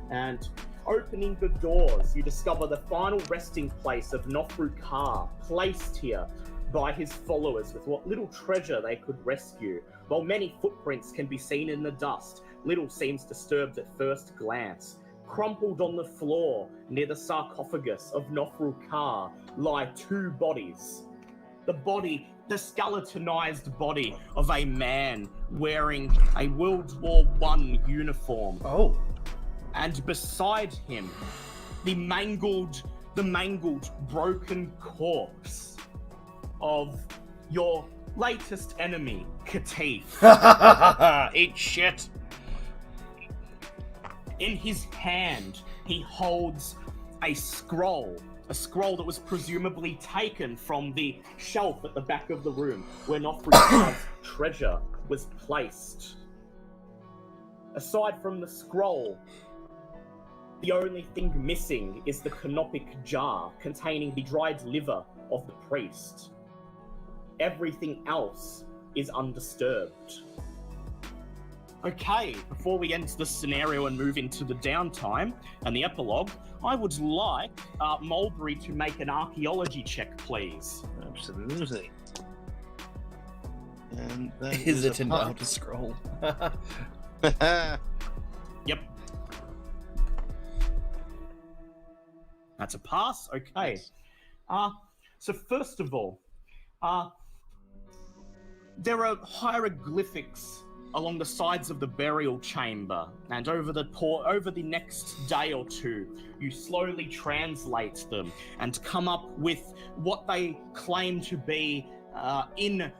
Speaker 8: And opening the doors, you discover the final resting place of Nofru Ka, placed here by his followers with what little treasure they could rescue. While many footprints can be seen in the dust, little seems disturbed at first glance. Crumpled on the floor near the sarcophagus of Nofru Ka lie two bodies. The skeletonized body of a man wearing a World War I uniform.
Speaker 2: Oh.
Speaker 8: And beside him, the mangled, broken corpse of your latest enemy, Katif.
Speaker 2: Eat shit.
Speaker 8: In his hand, he holds a scroll that was presumably taken from the shelf at the back of the room where Nofru's treasure was placed. Aside from the scroll, the only thing missing is the canopic jar containing the dried liver of the priest. Everything else is undisturbed. Okay, before we end the scenario and move into the downtime and the epilogue, I would like Mulberry to make an archaeology check, please.
Speaker 6: Absolutely. And
Speaker 2: Is it an Elder Scroll?
Speaker 8: Yep. That's a pass. Okay. So first of all, there are hieroglyphics along the sides of the burial chamber, and over the next day or two, you slowly translate them and come up with what they claim to be in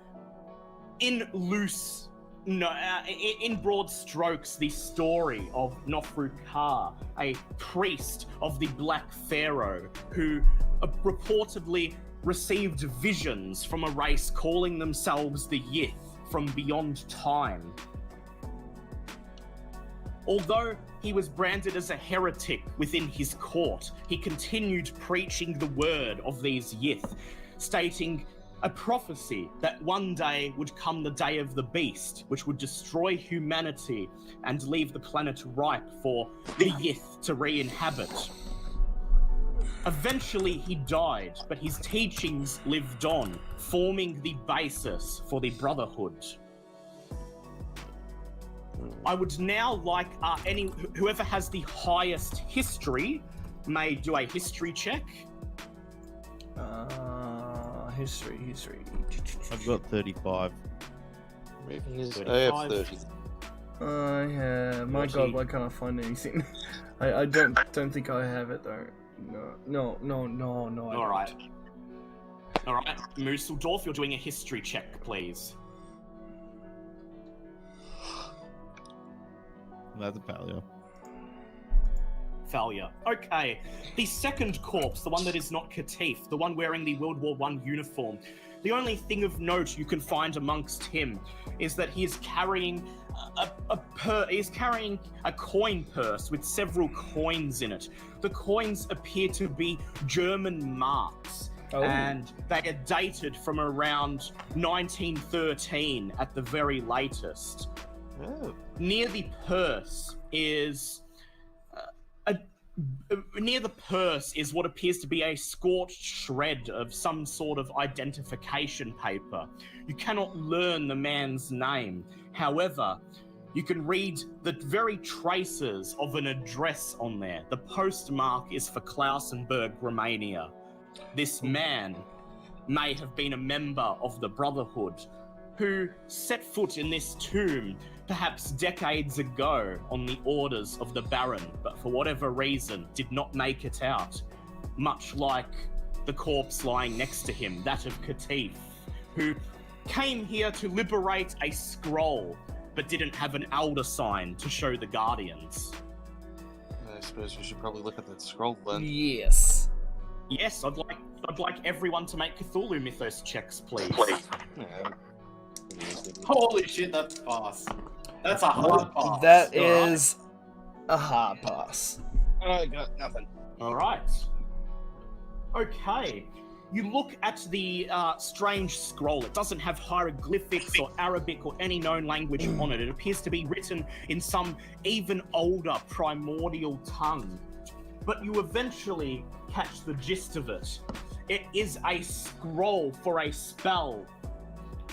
Speaker 8: loose in broad strokes, the story of Nofru Ka, a priest of the Black Pharaoh, who reportedly received visions from a race calling themselves the Yith from beyond time. Although he was branded as a heretic within his court, he continued preaching the word of these Yith, stating a prophecy that one day would come the day of the beast, which would destroy humanity and leave the planet ripe for the Yith to re-inhabit. Eventually he died, but his teachings lived on, forming the basis for the Brotherhood. I would now like whoever has the highest history may do a history check.
Speaker 2: History.
Speaker 5: I've got 35.
Speaker 4: I have 30.
Speaker 2: My God, why can't I find anything? I don't think I have it though. No.
Speaker 8: All right, Museldorf, you're doing a history check, please.
Speaker 5: That's a
Speaker 8: failure. Okay. The second corpse, the one that is not Katif, the one wearing the World War I uniform, the only thing of note you can find amongst him is that he is carrying a coin purse with several coins in it. The coins appear to be German marks, and they are dated from around 1913 at the very latest. Near the purse is what appears to be a scorched shred of some sort of identification paper. You cannot learn the man's name. However, you can read the very traces of an address on there. The postmark is for Klausenberg, Romania. This man may have been a member of the Brotherhood who set foot in this tomb perhaps decades ago on the orders of the Baron, but for whatever reason did not make it out, much like the corpse lying next to him, that of Katif, who came here to liberate a scroll, but didn't have an elder sign to show the Guardians.
Speaker 4: I suppose we should probably look at that scroll then.
Speaker 2: Yes,
Speaker 8: I'd like everyone to make Cthulhu mythos checks, please.
Speaker 10: Holy shit, that's pass. That's a hard pass.
Speaker 2: That is a hard pass.
Speaker 6: I got nothing.
Speaker 8: All right. Okay. You look at the strange scroll. It doesn't have hieroglyphics or Arabic or any known language on it. It appears to be written in some even older primordial tongue. But you eventually catch the gist of it. It is a scroll for a spell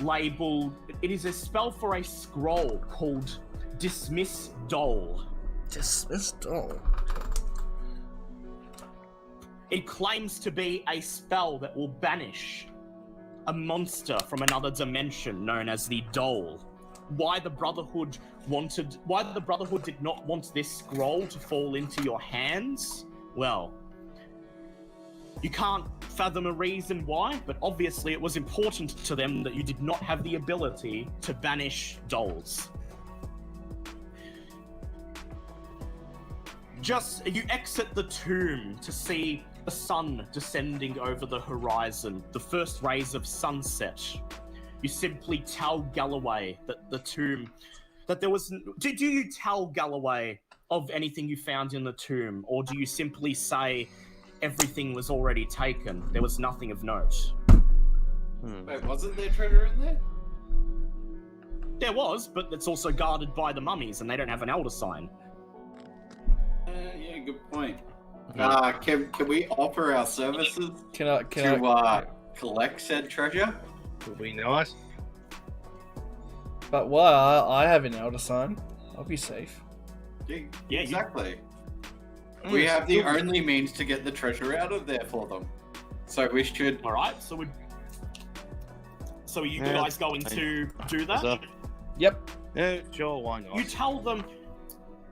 Speaker 8: labeled... It is a spell for a scroll called Dismiss Dole.
Speaker 2: Dismiss Dole?
Speaker 8: It claims to be a spell that will banish a monster from another dimension known as the Dole. Why the Brotherhood did not want this scroll to fall into your hands? Well, you can't fathom a reason why, but obviously it was important to them that you did not have the ability to banish dolls. You exit the tomb to see the sun descending over the horizon, the first rays of sunset. You simply tell Galloway that the tomb, that there was... Do you tell Galloway of anything you found in the tomb, or do you simply say everything was already taken, there was nothing of note?
Speaker 10: Wait, wasn't there treasure in there?
Speaker 8: There was, but it's also guarded by the mummies, and they don't have an elder sign.
Speaker 10: Yeah, good point. Can we offer our services to collect said treasure?
Speaker 6: Would we know it?
Speaker 2: But why? I have an elder sign. I'll be safe.
Speaker 10: Yeah, exactly. We have the only means to get the treasure out of there for them. So we should...
Speaker 8: Alright, so are you guys going to do that?
Speaker 2: Yep.
Speaker 6: Yeah, sure, why not?
Speaker 8: You tell them,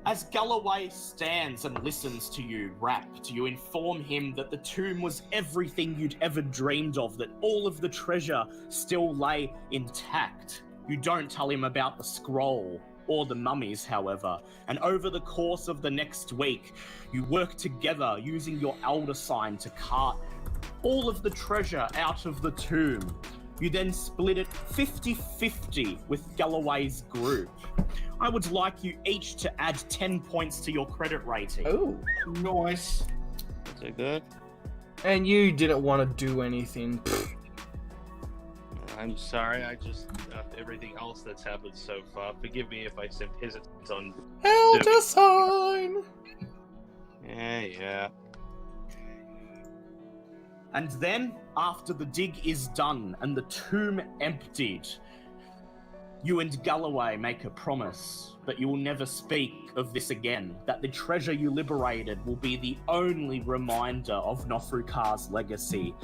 Speaker 8: as Galloway stands and listens to you rapt, you inform him that the tomb was everything you'd ever dreamed of, that all of the treasure still lay intact. You don't tell him about the scroll or the mummies, however, and over the course of the next week, you work together using your elder sign to cart all of the treasure out of the tomb. You then split it 50-50 with Galloway's group. I would like you each to add 10 points to your credit rating.
Speaker 2: Oh,
Speaker 10: nice.
Speaker 4: I'll take that.
Speaker 2: And you didn't want to do anything.
Speaker 4: I'm sorry, I just everything else that's happened so far. Forgive me if I seem hesitant on.
Speaker 2: Elder sign.
Speaker 4: Yeah.
Speaker 8: And then, after the dig is done and the tomb emptied, you and Galloway make a promise that you will never speak of this again, that the treasure you liberated will be the only reminder of Nofrukar's legacy.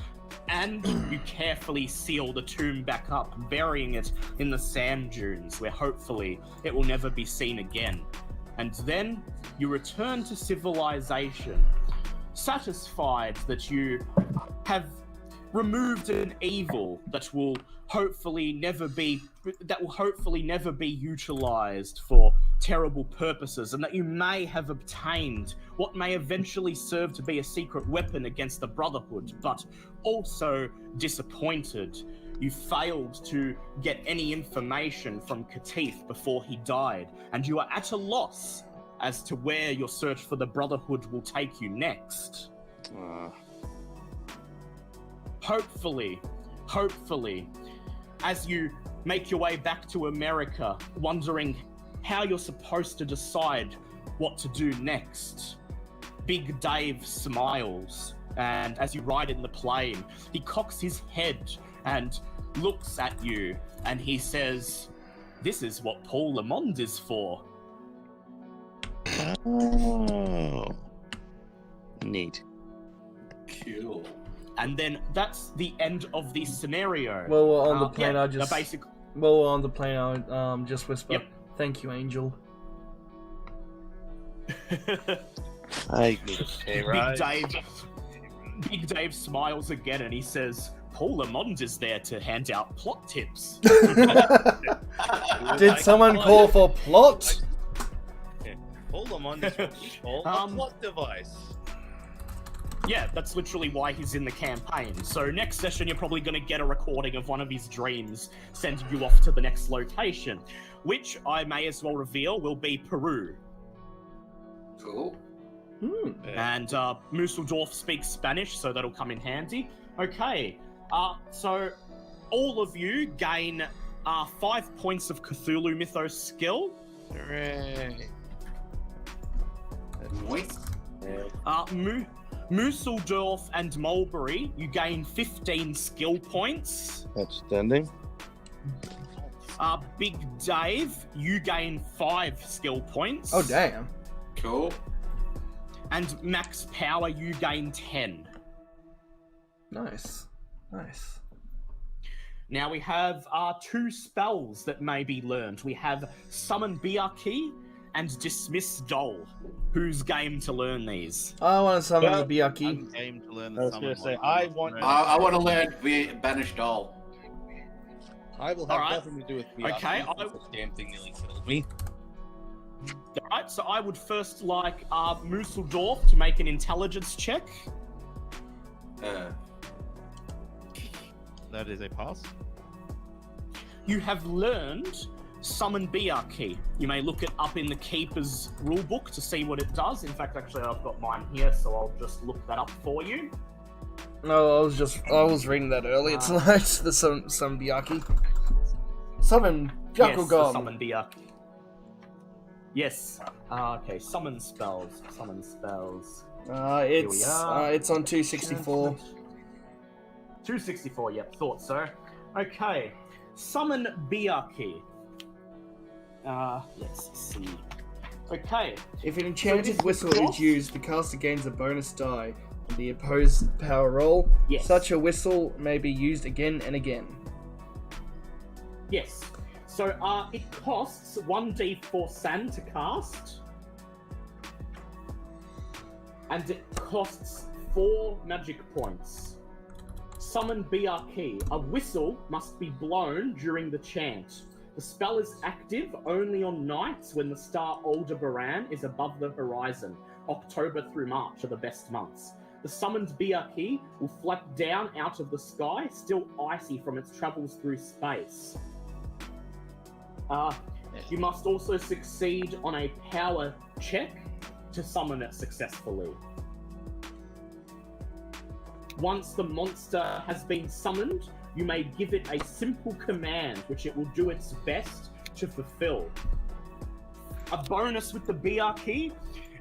Speaker 8: And you carefully seal the tomb back up, burying it in the sand dunes, where hopefully it will never be seen again. And then you return to civilization, satisfied that you have removed an evil that will hopefully never be utilized for terrible purposes, and that you may have obtained what may eventually serve to be a secret weapon against the Brotherhood, but also disappointed. You failed to get any information from Katif before he died, and you are at a loss as to where your search for the Brotherhood will take you next. Hopefully, as you make your way back to America, wondering how you're supposed to decide what to do next, Big Dave smiles, and as you ride in the plane, he cocks his head and looks at you, and he says, "This is what Paul Lamond is for."
Speaker 4: Oh. Neat.
Speaker 10: Cool.
Speaker 8: And then that's the end of the scenario.
Speaker 2: Well, on the plane,
Speaker 8: yeah,
Speaker 2: I just...
Speaker 8: Basically...
Speaker 2: Well, on the plane, I just whisper,
Speaker 8: Yep.
Speaker 2: "Thank you, Angel."
Speaker 8: Big Dave smiles again and he says, "Paul Lamond is there to hand out plot tips."
Speaker 2: Did someone call for plot?
Speaker 4: Paul Lamond is what we call a plot device.
Speaker 8: Yeah, that's literally why he's in the campaign. So next session, you're probably going to get a recording of one of his dreams, sending you off to the next location, which I may as well reveal will be Peru.
Speaker 10: Cool.
Speaker 8: And Musseldorf speaks Spanish, so that'll come in handy. Okay, so all of you gain 5 points of Cthulhu Mythos skill.
Speaker 4: Hooray.
Speaker 10: Nice.
Speaker 8: Musseldorf and Mulberry, you gain 15 skill points.
Speaker 4: Outstanding.
Speaker 8: Big Dave, you gain 5 skill points.
Speaker 2: Oh, damn.
Speaker 10: Cool.
Speaker 8: And Max Power, you gain 10.
Speaker 2: Nice.
Speaker 8: Now we have 2 spells that may be learned. We have Summon Biaki and Dismiss Doll. Who's game to learn these?
Speaker 2: I want to summon the Biaki.
Speaker 5: I'm game to learn
Speaker 4: I
Speaker 5: the
Speaker 4: was
Speaker 5: summon
Speaker 4: going to say,
Speaker 5: one.
Speaker 4: I want
Speaker 10: to learn Banished Doll.
Speaker 4: I will have
Speaker 8: Alright.
Speaker 4: nothing to do with Biaki.
Speaker 8: Okay,
Speaker 4: This damn thing nearly killed me.
Speaker 8: Alright, so I would first like Musseldorf to make an intelligence check.
Speaker 5: That is a pass.
Speaker 8: You have learned Summon Biaki. You may look it up in the Keeper's rulebook to see what it does. In fact, actually, I've got mine here, so I'll just look that up for you.
Speaker 2: No, I was reading that earlier tonight. The Summon Biaki. Summon
Speaker 8: Yes,
Speaker 2: Byakugan.
Speaker 8: the Summon Biaki. Yes. Okay, summon spells.
Speaker 2: It's on 264.
Speaker 8: 264, yep, thought so. Okay, Summon Biaki. Let's see. Okay.
Speaker 2: If an enchanted
Speaker 8: So this
Speaker 2: whistle
Speaker 8: is
Speaker 2: is used, the caster gains a bonus die on the opposed power roll.
Speaker 8: Yes.
Speaker 2: Such a whistle may be used again and again.
Speaker 8: Yes. So it costs 1d4 sand to cast. And it costs 4 magic points. Summon Biaki. A whistle must be blown during the chant. The spell is active only on nights when the star Aldebaran is above the horizon. October through March are the best months. The summoned BRK will flap down out of the sky, still icy from its travels through space. You must also succeed on a power check to summon it successfully. Once the monster has been summoned, you may give it a simple command, which it will do its best to fulfill. A bonus with the BRK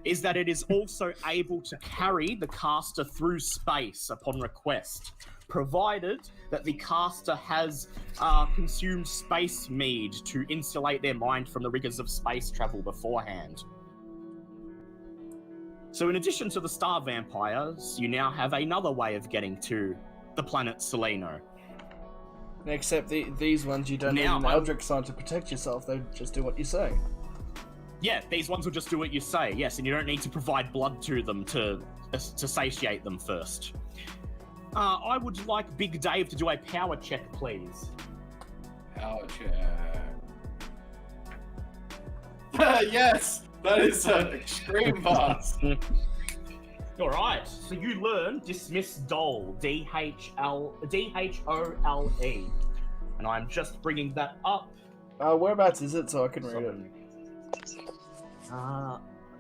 Speaker 8: is that it is also able to carry the caster through space upon request, provided that the caster has consumed space mead to insulate their mind from the rigors of space travel beforehand. So in addition to the star vampires, you now have another way of getting to the planet Seleno.
Speaker 2: Except these ones, you don't need an Eldritch sign to protect yourself, they just do what you say.
Speaker 8: Yeah, these ones will just do what you say, yes, and you don't need to provide blood to them to satiate them first. I would like Big Dave to do a power check, please.
Speaker 10: Power check. Yes! That is an extreme pass.
Speaker 8: Alright, so you learn Dismiss Dole, D-H-O-L-E. And I'm just bringing that up.
Speaker 2: Whereabouts is it so I can read it?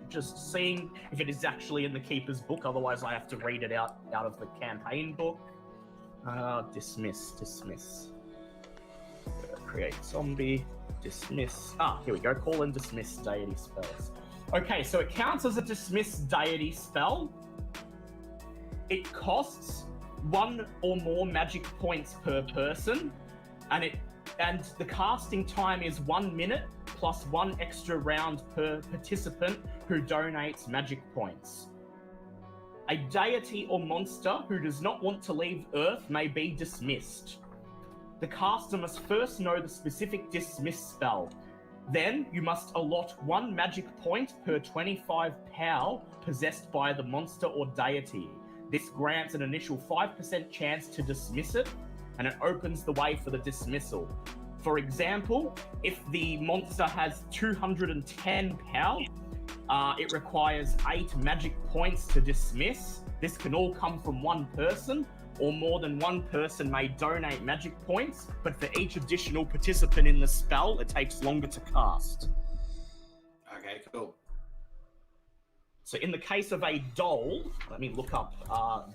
Speaker 8: Just seeing if it is actually in the Keeper's book, otherwise I have to read it out of the campaign book. Dismiss. Create zombie, dismiss. Here we go, call and dismiss deity spells. Okay, so it counts as a dismiss deity spell. It costs 1 or more magic points per person, and the casting time is 1 minute plus 1 extra round per participant who donates magic points. A deity or monster who does not want to leave Earth may be dismissed. The caster must first know the specific dismiss spell. Then you must allot 1 magic point per 25 POW possessed by the monster or deity. This grants an initial 5% chance to dismiss it, and it opens the way for the dismissal. For example, if the monster has 210 POW, it requires 8 magic points to dismiss. This can all come from one person, or more than one person may donate magic points, but for each additional participant in the spell, it takes longer to cast.
Speaker 10: Okay, cool.
Speaker 8: So in the case of a Dole, let me look up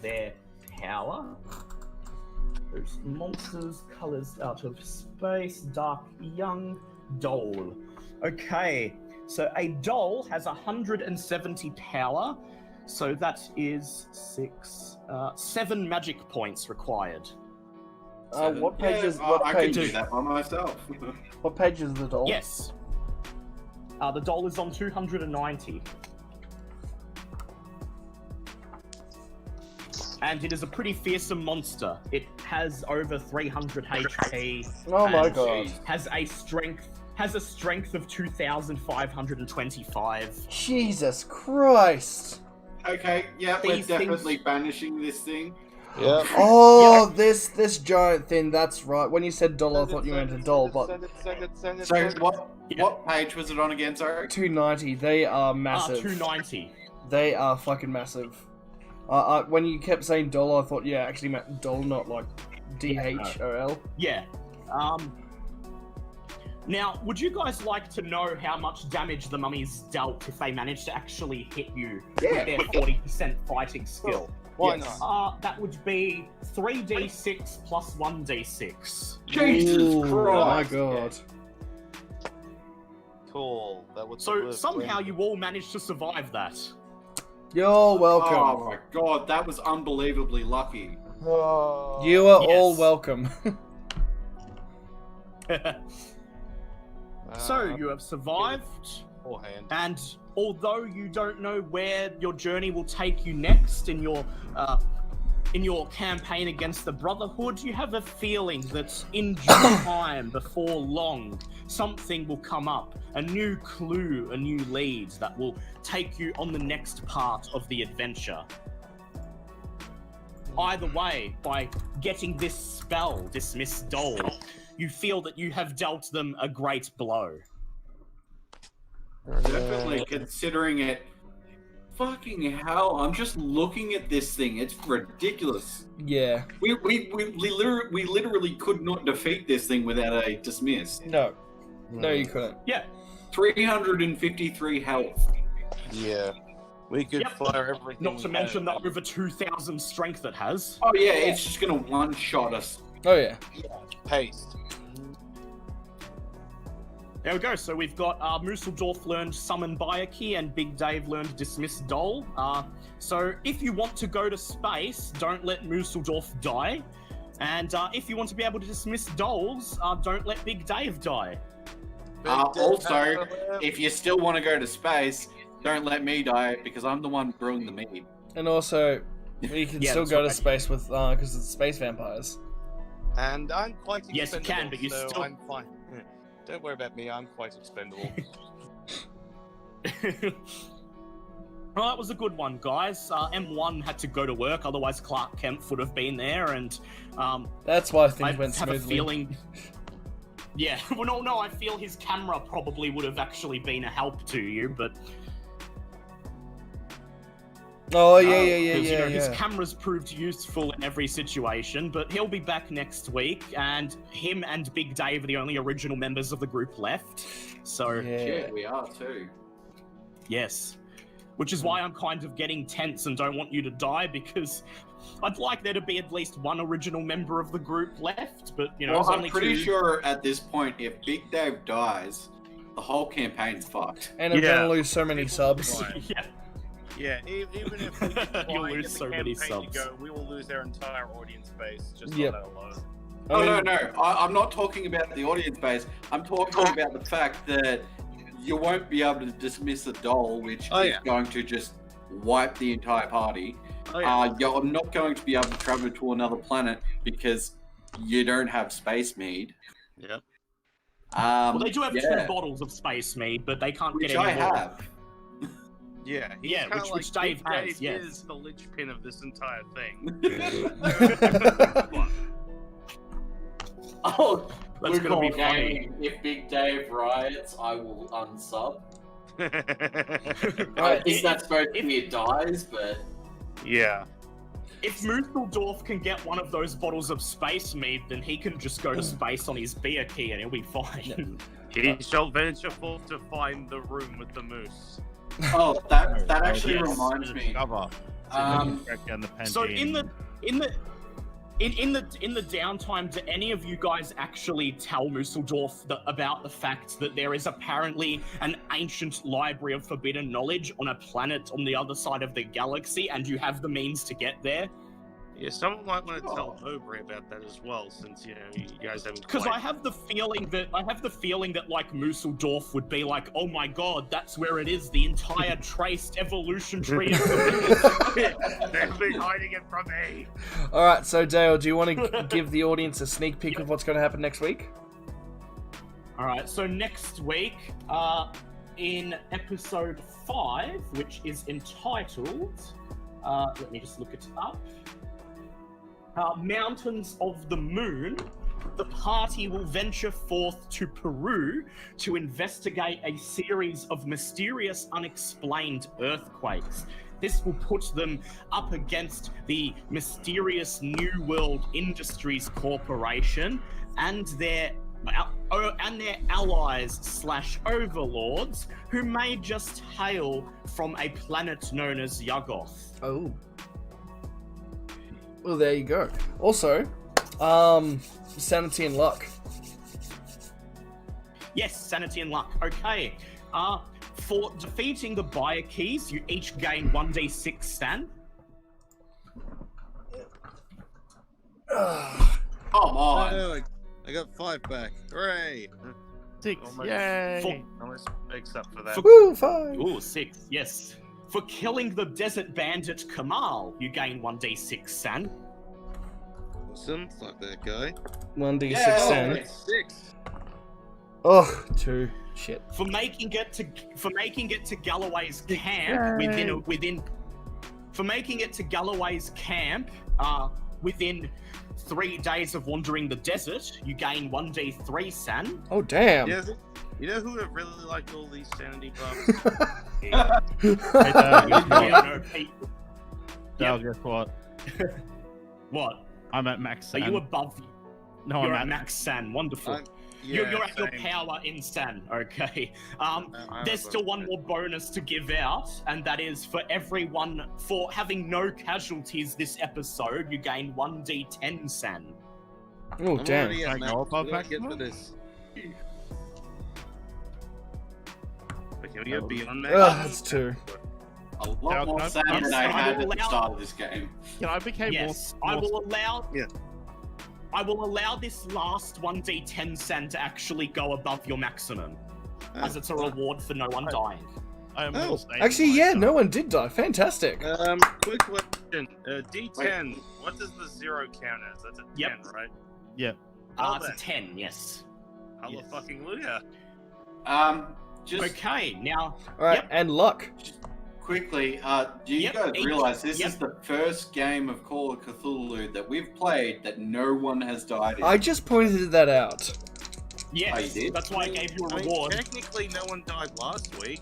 Speaker 8: their power. There's monsters, colors out of space, dark young, Dole. Okay, so a Dole has 170 power, so that is 7 magic points required.
Speaker 2: What page is
Speaker 10: I can do that by myself.
Speaker 2: What page is the Dole?
Speaker 8: Yes. The Dole is on 290. And it is a pretty fearsome monster. It has over 300 HP.
Speaker 2: Oh my god.
Speaker 8: Has a strength of 2,525.
Speaker 2: Jesus Christ.
Speaker 10: Okay, yeah, we're definitely banishing this thing.
Speaker 11: Yeah.
Speaker 2: Oh, this giant thing, that's right. When you said doll, I thought you meant a doll, but...
Speaker 10: So, what page was it on again, sorry?
Speaker 2: 290, they are massive.
Speaker 8: 290.
Speaker 2: They are fucking massive. When you kept saying doll, I thought, yeah, actually meant doll, not like D-H-O-L.
Speaker 8: Yeah. Now, would you guys like to know how much damage the mummies dealt if they managed to actually hit you with their 40% fighting skill?
Speaker 11: Why not?
Speaker 8: That would be 3d6 plus 1d6.
Speaker 10: Jesus Christ!
Speaker 2: Oh my god.
Speaker 11: Cool. That would
Speaker 8: So somehow you all managed to survive that.
Speaker 2: You're welcome.
Speaker 10: Oh my god, that was unbelievably lucky.
Speaker 2: You are all welcome.
Speaker 8: So you have survived, and although you don't know where your journey will take you next in your campaign against the Brotherhood, you have a feeling that in due time, before long, something will come up, a new clue, a new lead that will take you on the next part of the adventure. either way, by getting this spell, Dismiss Dole, you feel that you have dealt them a great blow.
Speaker 10: Definitely considering it. Fucking hell! I'm just looking at this thing. It's ridiculous.
Speaker 2: Yeah.
Speaker 10: We literally could not defeat this thing without a dismiss.
Speaker 2: No, you couldn't.
Speaker 8: Yeah.
Speaker 10: 353 health.
Speaker 4: Yeah. We could fire everything.
Speaker 8: Not to mention the over 2,000 strength it has.
Speaker 10: Oh yeah, it's just gonna one-shot us.
Speaker 2: Oh yeah.
Speaker 4: Paste.
Speaker 8: There we go. So we've got Museldorf learned Summon Bayaki and Big Dave learned Dismiss Dole. So if you want to go to space, don't let Museldorf die. And if you want to be able to dismiss Doles, don't let Big Dave die.
Speaker 10: Also, if you still want to go to space, don't let me die because I'm the one brewing the mead.
Speaker 2: And also, you can still go to space with because it's space vampires.
Speaker 4: And I'm quite expendable.
Speaker 8: Yes, you can, but you
Speaker 4: so
Speaker 8: still.
Speaker 4: I'm fine. Don't worry about me. I'm quite expendable.
Speaker 8: Well, that was a good one, guys. M1 had to go to work, otherwise Clark Kent would have been there, and
Speaker 2: that's why things went
Speaker 8: smoothly. I have a feeling. Yeah, well, no, I feel his camera probably would have actually been a help to you, but.
Speaker 2: Oh yeah.
Speaker 8: His camera's proved useful in every situation, but he'll be back next week, and him and Big Dave are the only original members of the group left. So
Speaker 10: yeah, we are too.
Speaker 8: Yes, which is why I'm kind of getting tense and don't want you to die, because I'd like there to be at least one original member of the group left. But
Speaker 10: well, I'm
Speaker 8: only
Speaker 10: pretty
Speaker 8: two.
Speaker 10: sure at this point, if Big Dave dies, the whole campaign's fucked.
Speaker 2: And I'm gonna lose so many subs.
Speaker 4: Yeah, even if we
Speaker 8: You'll lose so many subs.
Speaker 4: to go, we will lose our entire audience base just on that alone.
Speaker 10: Oh, no. I'm not talking about the audience base. I'm talking about the fact that you won't be able to dismiss a doll, which is going to just wipe the entire party. You're not going to be able to travel to another planet because you don't have space mead.
Speaker 4: Yep.
Speaker 8: Well, they do have 2 bottles of space mead, but they can't get any more.
Speaker 10: Which I have.
Speaker 4: Yeah,
Speaker 8: which Dave has.
Speaker 4: Dave
Speaker 8: yes,
Speaker 4: is the linchpin of this entire thing.
Speaker 10: Oh,
Speaker 8: that's gonna be funny.
Speaker 10: If Big Dave riots, I will unsub.
Speaker 8: Right,
Speaker 10: I think that's supposed to be dies, but
Speaker 4: yeah.
Speaker 8: If Museldorf can get one of those bottles of space mead, then he can just go to space on his beer key and he'll be fine.
Speaker 4: He shall venture forth to find the room with the moose.
Speaker 10: Oh, that actually reminds me.
Speaker 8: So in the downtime, do any of you guys actually tell Museldorf about the fact that there is apparently an ancient library of forbidden knowledge on a planet on the other side of the galaxy, and you have the means to get there?
Speaker 4: Yeah, someone might want to tell Aubrey about that as well, since you guys haven't.
Speaker 8: Because I have the feeling that like Museldorf would be like, oh my god, that's where it is. The entire traced evolution tree is.
Speaker 4: They've been hiding it from me.
Speaker 2: All right, so Dale, do you want to give the audience a sneak peek of what's going to happen next week?
Speaker 8: All right, so next week, in episode 5, which is entitled, let me just look it up. Mountains of the Moon, the party will venture forth to Peru to investigate a series of mysterious, unexplained earthquakes. This will put them up against the mysterious New World Industries Corporation and their allies/overlords, who may just hail from a planet known as Yuggoth.
Speaker 2: Oh. Well, there you go. Also, sanity and luck.
Speaker 8: Yes, sanity and luck. Okay. For defeating the buyer keys, you each gain 1d6 Stan.
Speaker 10: Come on.
Speaker 4: Oh, I got 5 back. Hooray!
Speaker 5: 6.
Speaker 4: Almost,
Speaker 5: Yay!
Speaker 4: Almost makes up for that.
Speaker 2: Woo, 5.
Speaker 8: Ooh, 6. Yes. For killing the desert bandit Kamal, you gain 1d6 San.
Speaker 4: Awesome. Fuck that guy.
Speaker 2: 1d6
Speaker 10: Yeah.
Speaker 2: San.
Speaker 4: 6.
Speaker 2: Oh, 2. Shit.
Speaker 8: For making it to Galloway's camp For making it to Galloway's camp within 3 days of wandering the desert, you gain 1d3 san.
Speaker 2: Oh, damn.
Speaker 9: Yeah, you know who would have really liked all these sanity buffs?
Speaker 5: Guess what?
Speaker 8: What?
Speaker 5: I'm at max
Speaker 8: Are
Speaker 5: san.
Speaker 8: you above?
Speaker 5: No,
Speaker 8: you're
Speaker 5: I'm
Speaker 8: at max san. Wonderful.
Speaker 9: Yeah,
Speaker 8: you're at your
Speaker 9: same.
Speaker 8: power in san. Okay.
Speaker 9: I'm
Speaker 8: There's still one more bonus to give out, and that is for everyone for having no casualties this episode. You gain 1d10 san.
Speaker 2: Oh,
Speaker 9: I'm
Speaker 2: damn.
Speaker 9: already at
Speaker 5: Can I
Speaker 9: max.
Speaker 5: go above
Speaker 9: What do I get for
Speaker 5: maximum?
Speaker 9: this? Can we go beyond max?
Speaker 2: That's 2.
Speaker 10: A lot more sand than I had at the start of this game.
Speaker 5: Can I become
Speaker 8: Yes,
Speaker 5: more?
Speaker 8: I will allow.
Speaker 9: Yeah.
Speaker 8: I will allow this last 1d10 san to actually go above your maximum, as it's a reward for no one dying.
Speaker 5: I am
Speaker 9: Oh,
Speaker 5: more stable
Speaker 2: Actually, yeah,
Speaker 5: myself.
Speaker 2: no one did die. Fantastic.
Speaker 9: Quick question. D10. What does the 0 count as? That's a 10,
Speaker 8: Yep.
Speaker 9: right?
Speaker 5: Yeah.
Speaker 9: Oh,
Speaker 8: It's a
Speaker 9: then.
Speaker 8: 10, yes.
Speaker 9: Hallelujah.
Speaker 10: Just
Speaker 8: Okay, now.
Speaker 2: Alright,
Speaker 8: Yep.
Speaker 2: and luck.
Speaker 10: quickly, do you
Speaker 8: Yep,
Speaker 10: guys
Speaker 8: each-
Speaker 10: realize this
Speaker 8: yep.
Speaker 10: is the first game of Call of Cthulhu that we've played that no one has died in?
Speaker 2: I just pointed that out.
Speaker 8: Yes,
Speaker 10: Oh, you did?
Speaker 8: that's why I gave you a
Speaker 9: I mean,
Speaker 8: reward.
Speaker 9: technically, no one died last week.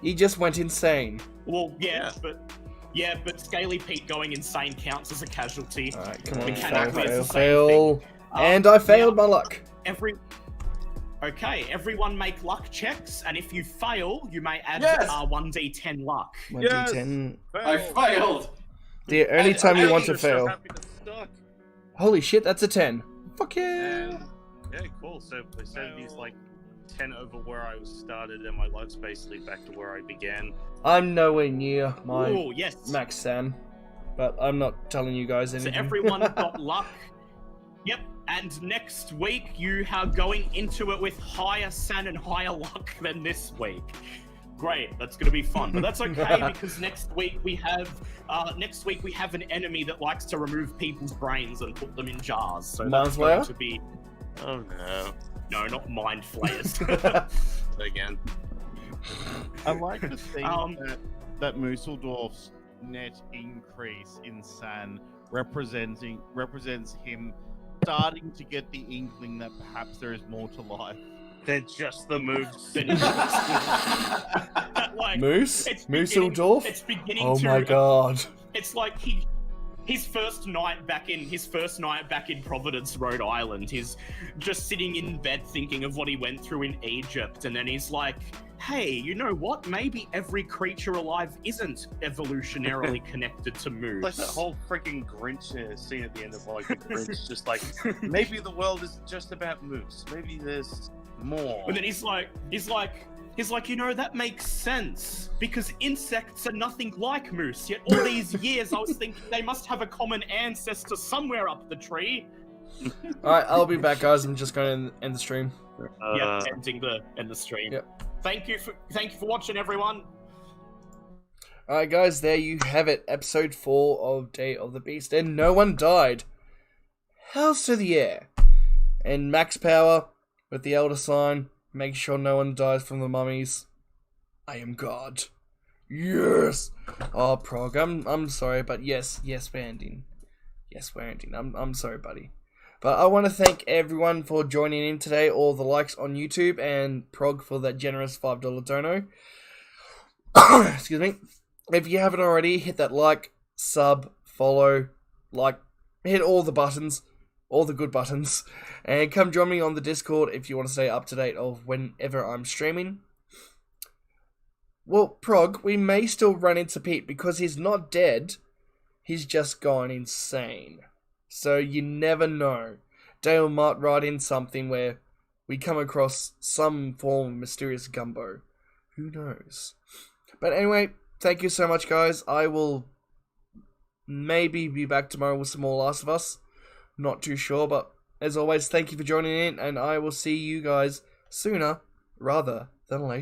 Speaker 2: You just went insane.
Speaker 8: Well, yeah, but Scaly Pete going insane counts as a casualty.
Speaker 2: Alright, come on.
Speaker 8: Mechanically,
Speaker 2: Fail,
Speaker 8: it's
Speaker 2: fail,
Speaker 8: the same
Speaker 2: fail.
Speaker 8: thing.
Speaker 2: And I failed my luck.
Speaker 8: Everyone make luck checks, and if you fail, you may add
Speaker 10: Yes!
Speaker 8: 1d10 luck.
Speaker 2: 1d10.
Speaker 10: I failed!
Speaker 2: The only time you want to
Speaker 9: I'm so
Speaker 2: fail.
Speaker 9: happy to suck.
Speaker 2: Holy shit, that's a 10. Fuck yeah.
Speaker 9: And, yeah, cool. So they said he's like 10 over where I started, and my luck's basically back to where I began.
Speaker 2: I'm nowhere near my
Speaker 8: Oh, yes.
Speaker 2: max san, but I'm not telling you guys
Speaker 8: So
Speaker 2: anything.
Speaker 8: everyone got luck. Yep. And next week, you are going into it with higher san and higher luck than this week. Great, that's going to be fun. But that's okay because next week we have an enemy that likes to remove people's brains and put them in jars. So
Speaker 2: Mind
Speaker 8: that's
Speaker 2: Flayer?
Speaker 8: going to be
Speaker 9: Oh no.
Speaker 8: no, not mind flayers.
Speaker 9: Again.
Speaker 5: I like to think
Speaker 8: Um,
Speaker 5: that Musseldorf's net increase in san represents him starting to get the inkling that perhaps there is more to life.
Speaker 9: They're just the moves.
Speaker 8: Like,
Speaker 2: Moose?
Speaker 8: it's
Speaker 2: Mooseldorf?
Speaker 8: It's beginning
Speaker 2: Oh
Speaker 8: to.
Speaker 2: my god.
Speaker 8: It's like his first night back in Providence, Rhode Island. He's just sitting in bed thinking of what he went through in Egypt, and then he's like, "Hey, you know what? Maybe every creature alive isn't evolutionarily connected to moose."
Speaker 9: Like that whole freaking Grinch scene at the end of like the Grinch, just like maybe the world isn't just about moose. Maybe there's more.
Speaker 8: And then he's like, you know, that makes sense because insects are nothing like moose. Yet all these years, I was thinking they must have a common ancestor somewhere up the tree.
Speaker 2: Alright, I'll be back, guys. I'm just going to end the stream.
Speaker 8: Ending the stream.
Speaker 2: Yep.
Speaker 8: Thank you for watching, everyone.
Speaker 2: Alright, guys, there you have it. Episode 4 of Day of the Beast. And no one died. Hells to the air. And max power with the Elder Sign. Make sure no one dies from the mummies. I am God. Yes! Oh, Prog, I'm sorry, but yes, we're ending. Yes, we're ending. I'm sorry, buddy. But I want to thank everyone for joining in today, all the likes on YouTube, and Prog for that generous $5 dono. Excuse me. If you haven't already, hit that like, sub, follow, hit all the buttons. All the good buttons, and come join me on the Discord if you want to stay up to date of whenever I'm streaming. Well, Prog, we may still run into Pete because he's not dead, he's just gone insane. So you never know. Dale might write in something where we come across some form of mysterious gumbo. Who knows? But anyway, thank you so much, guys. I will maybe be back tomorrow with some more Last of Us. Not too sure, but as always, thank you for joining in, and I will see you guys sooner rather than later.